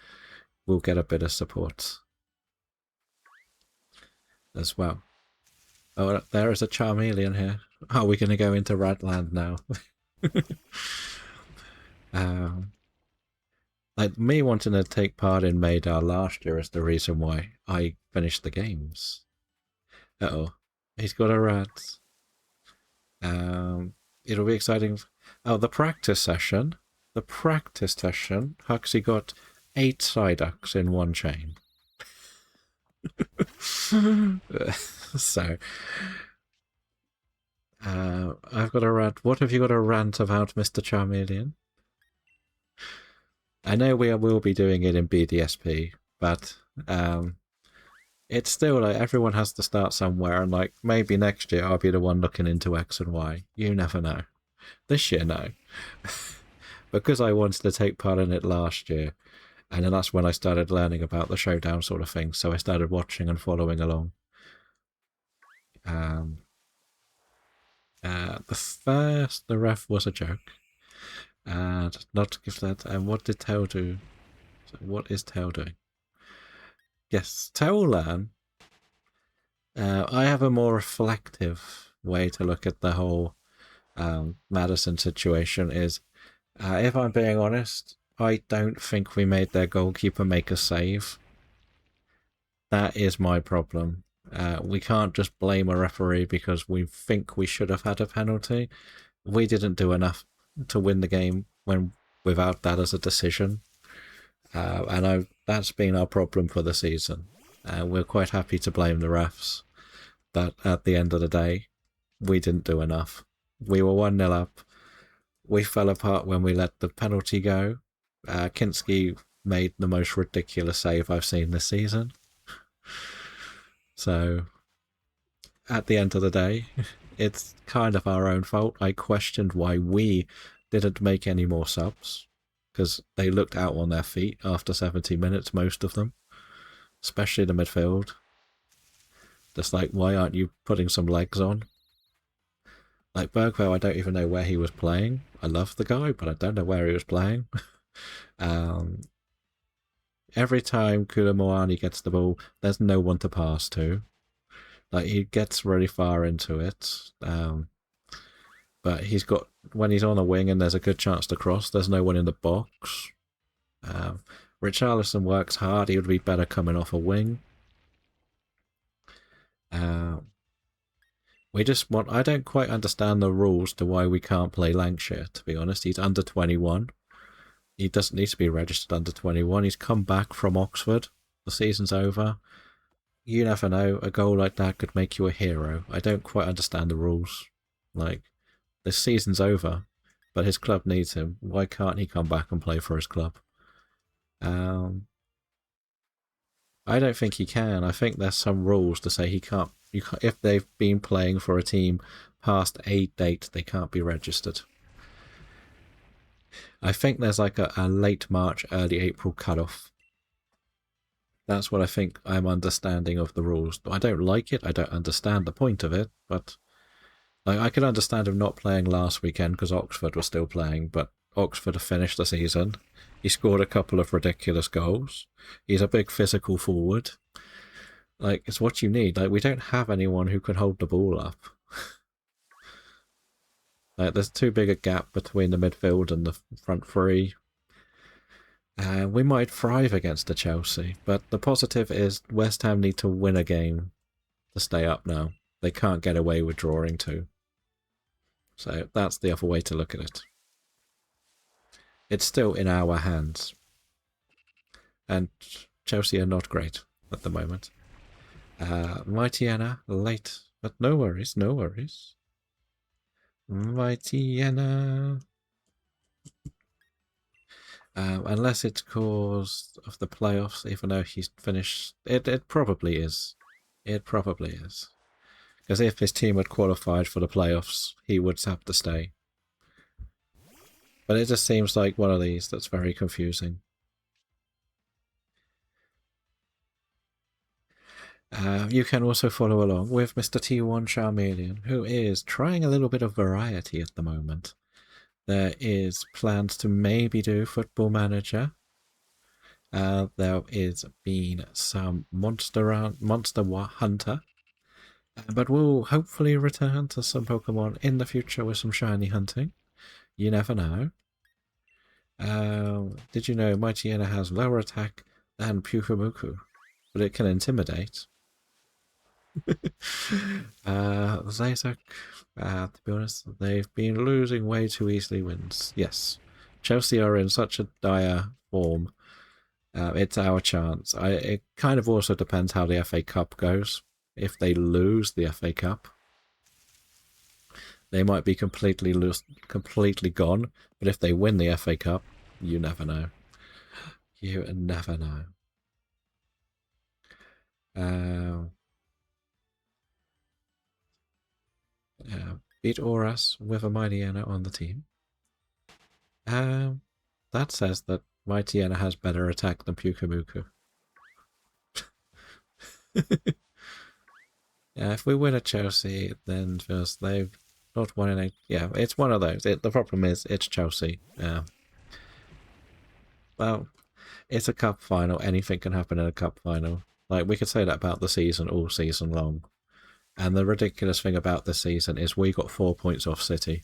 will get a bit of support as well. Oh, there is a Charmeleon here. Are we going to go into Radland now? Like me wanting to take part in Madar last year is the reason why I finished the games. Uh-oh. He's got a rat. It'll be exciting. Oh, the practice session. The practice session. Huxley got 8 Psyducks in one chain. So, I've got a rant. What have you got a rant about, Mr. Charmeleon? I know we will be doing it in BDSP, but it's still like everyone has to start somewhere, and like maybe next year I'll be the one looking into X and Y. You never know. This year, no. Because I wanted to take part in it last year, and then that's when I started learning about the showdown sort of thing, so I started watching and following along. Um, the ref was a joke, and not to give that. And what did Tail do? So what is Tail doing? Yes, Tail learn. I have a more reflective way to look at the whole Madison situation. Is if I'm being honest, I don't think we made their goalkeeper make a save. That is my problem. We can't just blame a referee because we think we should have had a penalty. We didn't do enough to win the game when without that as a decision, that's been our problem for the season. We're quite happy to blame the refs, but at the end of the day, we didn't do enough. We were 1-0 up. We fell apart when we let the penalty go. Kinski made the most ridiculous save I've seen this season. So, at the end of the day, it's kind of our own fault. I questioned why we didn't make any more subs, because they looked out on their feet after 70 minutes, most of them, especially the midfield. Just like, why aren't you putting some legs on? Like Bergville, I don't even know where he was playing. I love the guy, but I don't know where he was playing. Every time Kulamoani gets the ball, there's no one to pass to. Like, he gets really far into it. But when he's on a wing and there's a good chance to cross, there's no one in the box. Richarlison works hard. He would be better coming off a wing. I don't quite understand the rules to why we can't play Lancashire, to be honest. He's under 21. He doesn't need to be registered under 21. He's come back from Oxford. The season's over. You never know. A goal like that could make you a hero. I don't quite understand the rules. Like, this season's over, but his club needs him. Why can't he come back and play for his club? I don't think he can. I think there's some rules to say he can't. If they've been playing for a team past a date, they can't be registered. I think there's like a late March, early April cutoff. That's what I think I'm understanding of the rules. I don't like it. I don't understand the point of it, but like, I could understand him not playing last weekend because Oxford was still playing, but Oxford have finished the season. He scored a couple of ridiculous goals. He's a big physical forward. Like, it's what you need. Like, we don't have anyone who can hold the ball up. Like, there's too big a gap between the midfield and the front three. We might thrive against the Chelsea, but the positive is West Ham need to win a game to stay up now. They can't get away with drawing two. So that's the other way to look at it. It's still in our hands. And Chelsea are not great at the moment. Mighty Anna, late, but no worries, no worries. Mighty Anna. Unless it's cause of the playoffs, even though he's finished. It probably is. It probably is. Because if his team had qualified for the playoffs, he would have to stay. But it just seems like one of these that's very confusing. You can also follow along with Mr. T1 Charmeleon, who is trying a little bit of variety at the moment. There is plans to maybe do Football Manager. There is been some Monster Hunter. But we'll hopefully return to some Pokemon in the future with some shiny hunting. You never know. Did you know Mightyena has lower attack than Pyukumuku, but it can intimidate? Zayzak, to be honest, they've been losing way too easily wins. Yes, Chelsea are in such a dire form. It's our chance. It kind of also depends how the FA Cup goes. If they lose the FA Cup, they might be completely gone. But if they win the FA Cup, you never know. You never know. Beat Oras with a Mightyena on the team. That says that Mightyena has better attack than Pukamuku. Yeah, if we win at Chelsea, then first they've not won any. Yeah, it's one of those. The problem is it's Chelsea. Well, it's a cup final. Anything can happen in a cup final. Like, we could say that about the season all season long. And the ridiculous thing about this season is we got 4 points off City.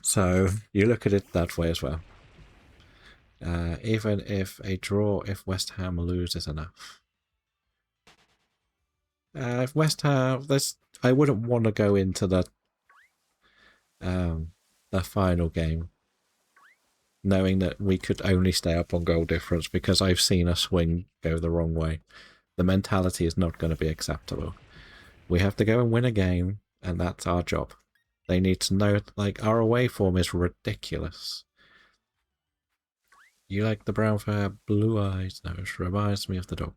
So you look at it that way as well. Even if a draw, if West Ham loses enough. If West Ham, I wouldn't want to go into the final game knowing that we could only stay up on goal difference because I've seen a swing go the wrong way. The mentality is not going to be acceptable. We have to go and win a game, and that's our job. They need to know, like, our away form is ridiculous. You like the brown fur, blue eyes nose, reminds me of the dog.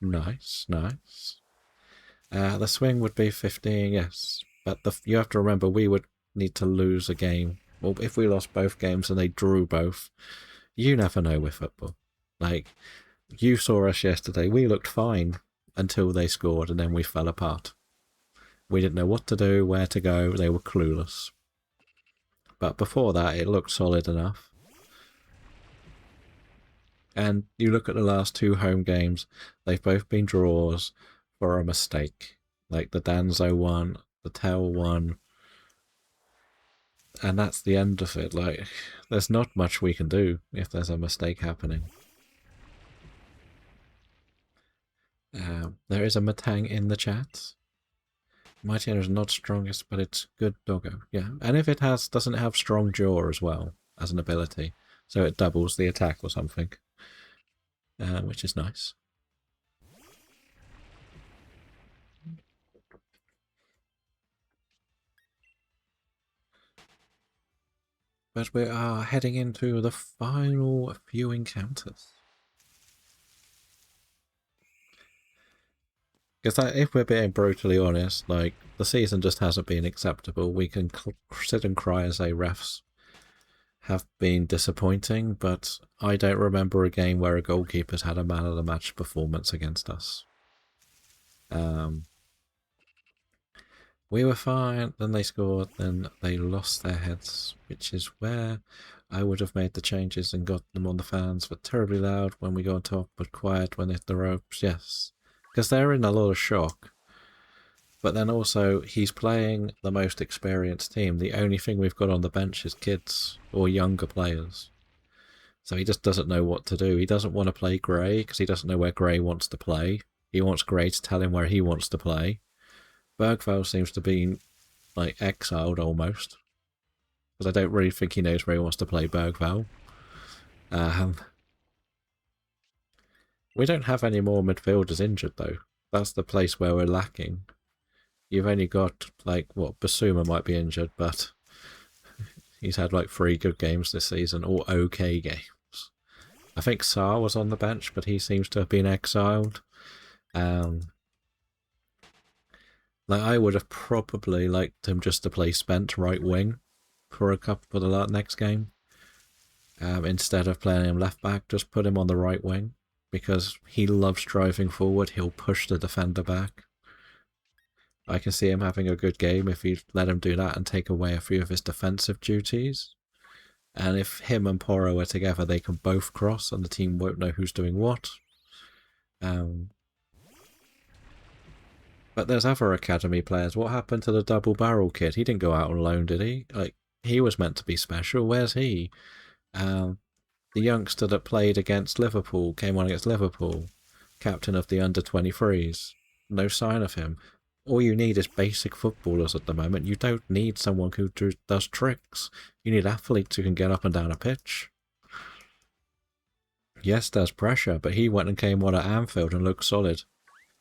Nice, nice. The swing would be 15, yes. But you have to remember, we would need to lose a game. Well, if we lost both games and they drew both, you never know with football. Like, you saw us yesterday. We looked fine until they scored, and then we fell apart. We didn't know what to do, where to go. They were clueless. But before that, it looked solid enough. And you look at the last two home games, they've both been draws for a mistake. Like the Danzo one, the Tell one. And that's the end of it. Like, there's not much we can do if there's a mistake happening. There is a Matang in the chat. Mightyena is not strongest, but it's good doggo. Yeah, and if it doesn't have strong jaw as well as an ability, so it doubles the attack or something, which is nice. But we are heading into the final few encounters. Because if we're being brutally honest, like, the season just hasn't been acceptable. We can sit and cry and say refs have been disappointing, but I don't remember a game where a goalkeeper's had a man of the match performance against us. We were fine, then they scored, then they lost their heads, which is where I would have made the changes and got them on the fans, but terribly loud when we go on top, but quiet when they hit the ropes, yes. Because they're in a lot of shock. But then also, he's playing the most experienced team. The only thing we've got on the bench is kids or younger players. So he just doesn't know what to do. He doesn't want to play Gray because he doesn't know where Gray wants to play. He wants Gray to tell him where he wants to play. Bergvall seems to be, like, exiled almost. Because I don't really think he knows where he wants to play Bergvall. We don't have any more midfielders injured, though. That's the place where we're lacking. You've only got, like, what, Basuma might be injured, but he's had, like, 3 good games this season, or okay games. I think Sarr was on the bench, but he seems to have been exiled. Like, I would have probably liked him just to play Spence right wing for the next game. Instead of playing him left back, just put him on the right wing. Because he loves driving forward, he'll push the defender back. I can see him having a good game if you let him do that and take away a few of his defensive duties. And if him and Porro are together, they can both cross and the team won't know who's doing what. But there's other academy players. What happened to the double barrel kid? He didn't go out on loan, did he? Like, he was meant to be special. Where's he? The youngster that played against Liverpool, came on against Liverpool, captain of the under-23s. No sign of him. All you need is basic footballers at the moment. You don't need someone who does tricks. You need athletes who can get up and down a pitch. Yes, there's pressure, but he went and came on at Anfield and looked solid.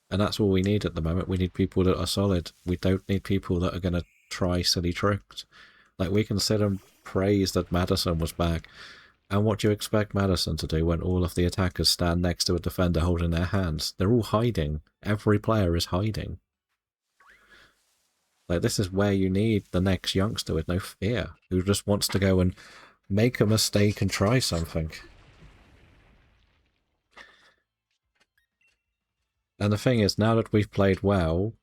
And that's all we need at the moment. We need people that are solid. We don't need people that are going to try silly tricks. Like, we can sit and praise that Maddison was back. And what do you expect Maddison to do when all of the attackers stand next to a defender holding their hands? They're all hiding. Every player is hiding. Like, this is where you need the next youngster with no fear, who just wants to go and make a mistake and try something. And the thing is, now that we've played well,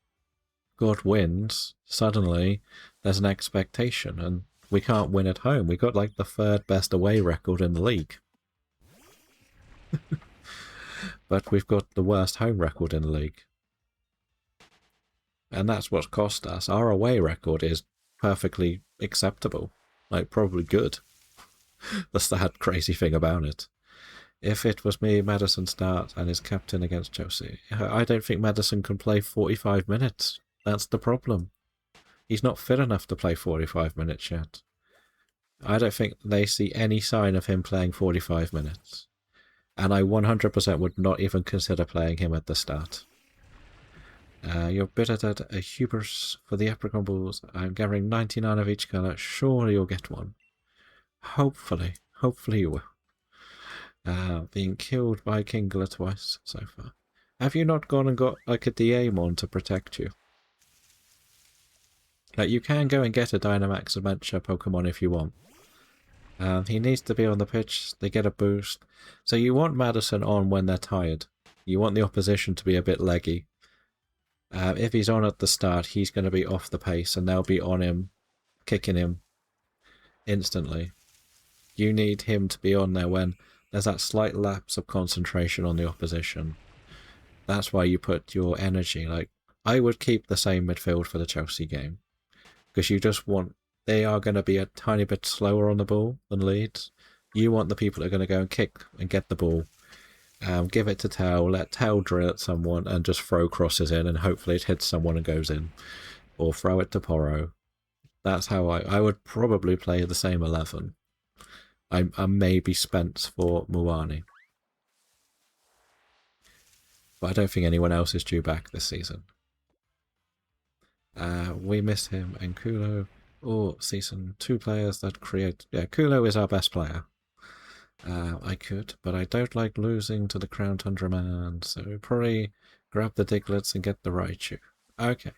got wins, suddenly there's an expectation, and we can't win at home. We got like the third best away record in the league. But we've got the worst home record in the league. And that's what's cost us. Our away record is perfectly acceptable. Like, probably good. That's the crazy thing about it. If it was me, Maddison starts and is captain against Chelsea, I don't think Maddison can play 45 minutes. That's the problem. He's not fit enough to play 45 minutes yet. I don't think they see any sign of him playing 45 minutes. And I 100% would not even consider playing him at the start. You're bid at a hubris for the apricot balls. I'm gathering 99 of each colour. Surely you'll get one. Hopefully. Hopefully you will. Being killed by Kingler twice so far. Have you not gone and got like a Daemon to protect you? Like, you can go and get a Dynamax Adventure Pokemon if you want. He needs to be on the pitch. They get a boost. So you want Maddison on when they're tired. You want the opposition to be a bit leggy. If he's on at the start, he's going to be off the pace, and they'll be on him, kicking him instantly. You need him to be on there when there's that slight lapse of concentration on the opposition. That's why you put your energy. Like, I would keep the same midfield for the Chelsea game, because you just want... They are going to be a tiny bit slower on the ball than Leeds. You want the people that are going to go and kick and get the ball. Give it to Tao, let Tao drill at someone and just throw crosses in, and hopefully it hits someone and goes in. Or throw it to Porro. That's how I would probably play the same 11. I maybe Spence for Muani. But I don't think anyone else is due back this season. We miss him and Kulo. Or season 2 players that create... Yeah, Kulo is our best player. I could, but I don't like losing to the Crown Tundra man, so probably grab the Diglets and get the Raichu. Okay.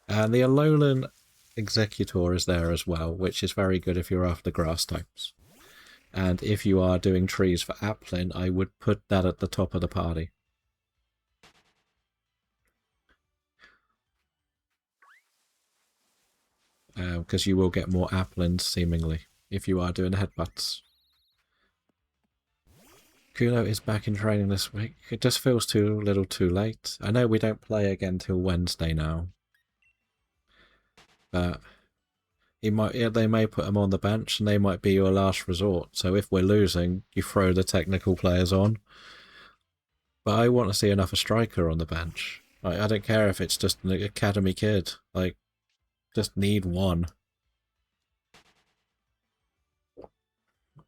And the Alolan Executor is there as well, which is very good if you're after grass types. And if you are doing trees for Applin, I would put that at the top of the party. Because you will get more Applins, seemingly, if you are doing headbutts. Kulo is back in training this week. It just feels too little too late. I know we don't play again till Wednesday now. But they may put him on the bench and they might be your last resort. So if we're losing, you throw the technical players on. But I want to see another striker on the bench. I don't care if it's just an academy kid. Like, just need one.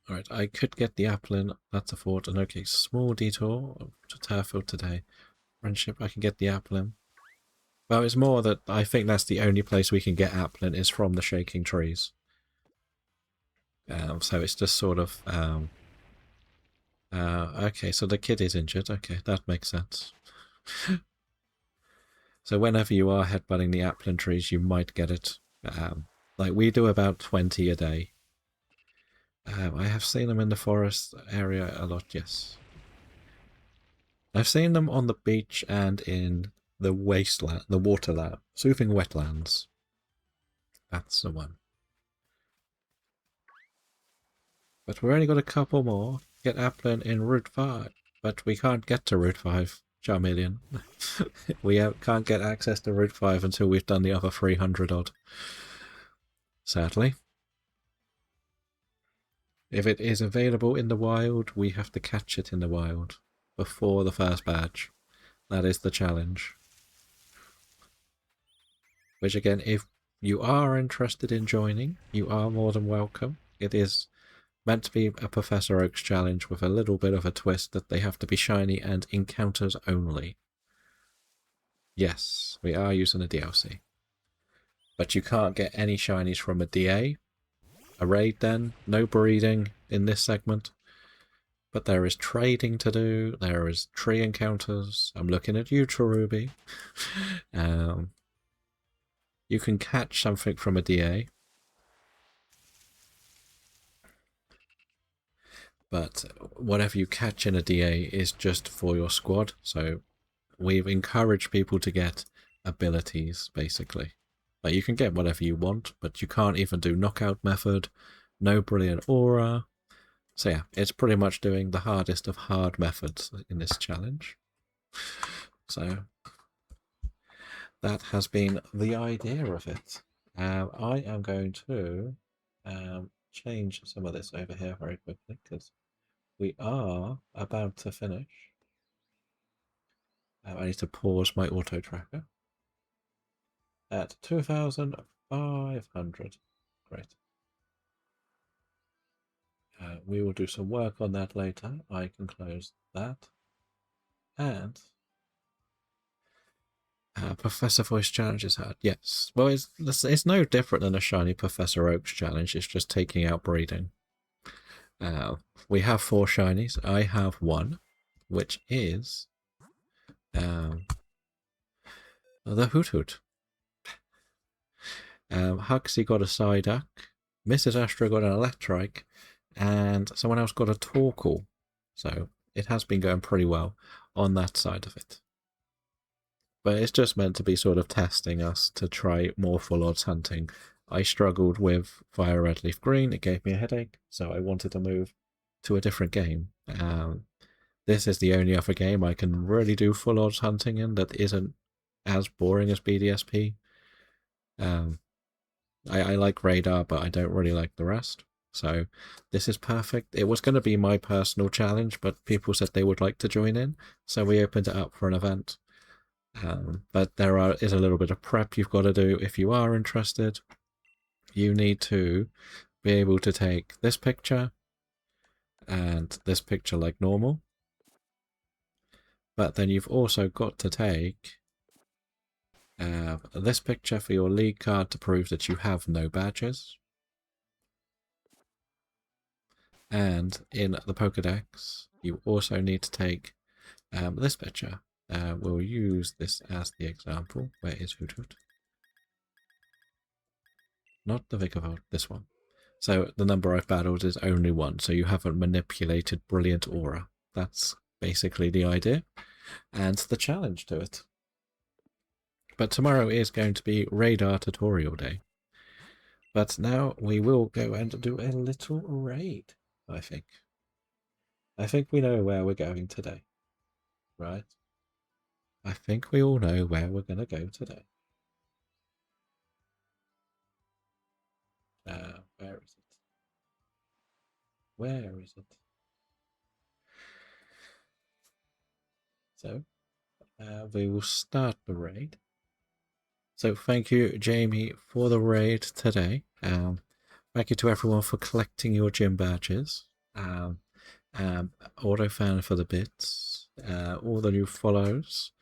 Alright, I could get the Applin. That's a fort. And okay, small detour to Turfield today. Friendship, I can get the Applin. Well, it's more that I think that's the only place we can get Applin is from the Shaking Trees. So it's just sort of... okay, so the kid is injured. Okay, that makes sense. So whenever you are headbutting the Applin trees, you might get it. Like, we do about 20 a day. I have seen them in the forest area a lot, yes. I've seen them on the beach and in the wasteland, the waterland, soothing wetlands. That's the one. But we've only got a couple more. Get Applin in Route 5. But we can't get to Route 5, Charmeleon. We can't get access to Route 5 until we've done the other 300 odd. Sadly. If it is available in the wild, we have to catch it in the wild before the first badge. That is the challenge. Which again, if you are interested in joining, you are more than welcome. It is Meant to be a Professor Oak's challenge with a little bit of a twist that they have to be shiny and encounters only. Yes, we are using a DLC. But you can't get any shinies from a DA. A raid then, no breeding in this segment. But there is trading to do, there is tree encounters. I'm looking at you, Cherubi. You can catch something from a DA. But whatever you catch in a DA is just for your squad. So we've encouraged people to get abilities, basically. Like, you can get whatever you want, but you can't even do knockout method, no brilliant aura. So yeah, it's pretty much doing the hardest of hard methods in this challenge. So that has been the idea of it. I am going to change some of this over here very quickly because we are about to finish. I need to pause my auto tracker at 2,500. Great. We will do some work on that later. I can close that. And Professor Voice challenge is hard. Yes. Well, it's no different than a shiny Professor Oak's challenge. It's just taking out breeding. We have 4 shinies. I have 1, which is the Hoot Hoot. Huxley got a Psyduck. Mrs. Astra got an Electrike. And someone else got a Torkoal. So it has been going pretty well on that side of it. But it's just meant to be sort of testing us to try more full odds hunting. I struggled with Fire Red Leaf Green. It gave me a headache, so I wanted to move to a different game. This is the only other game I can really do full odds hunting in that isn't as boring as BDSP. I like Radar, but I don't really like the rest. So this is perfect. It was going to be my personal challenge, but people said they would like to join in, so we opened it up for an event. But there is a little bit of prep you've got to do if you are interested. You need to be able to take this picture and this picture like normal. But then you've also got to take this picture for your league card to prove that you have no badges. And in the Pokedex, you also need to take this picture. We'll use this as the example. Where is Hoot Hoot? Not the Vigavolt, this one. So the number I've battled is only 1, so you haven't manipulated Brilliant Aura. That's basically the idea, and the challenge to it. But tomorrow is going to be Radar Tutorial Day. But now we will go and do a little raid, I think. I think we know where we're going today, right? I think we all know where we're going to go today. Where is it? Where is it? So, we will start the raid. So thank you, Jamie, for the raid today. Thank you to everyone for collecting your gym badges. Autofan for the bits. All the new follows.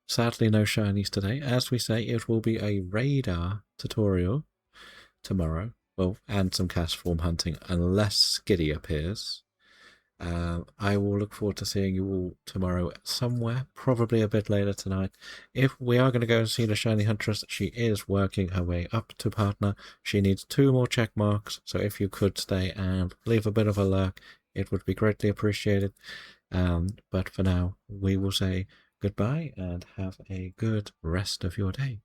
Sadly, no shinies today. As we say, it will be a radar tutorial tomorrow. Well, and some cast form hunting, unless Skiddy appears. I will look forward to seeing you all tomorrow somewhere, probably a bit later tonight. If we are going to go and see the Shiny Huntress, she is working her way up to partner. She needs 2 more check marks, so if you could stay and leave a bit of a lurk, it would be greatly appreciated. But for now, we will say goodbye and have a good rest of your day.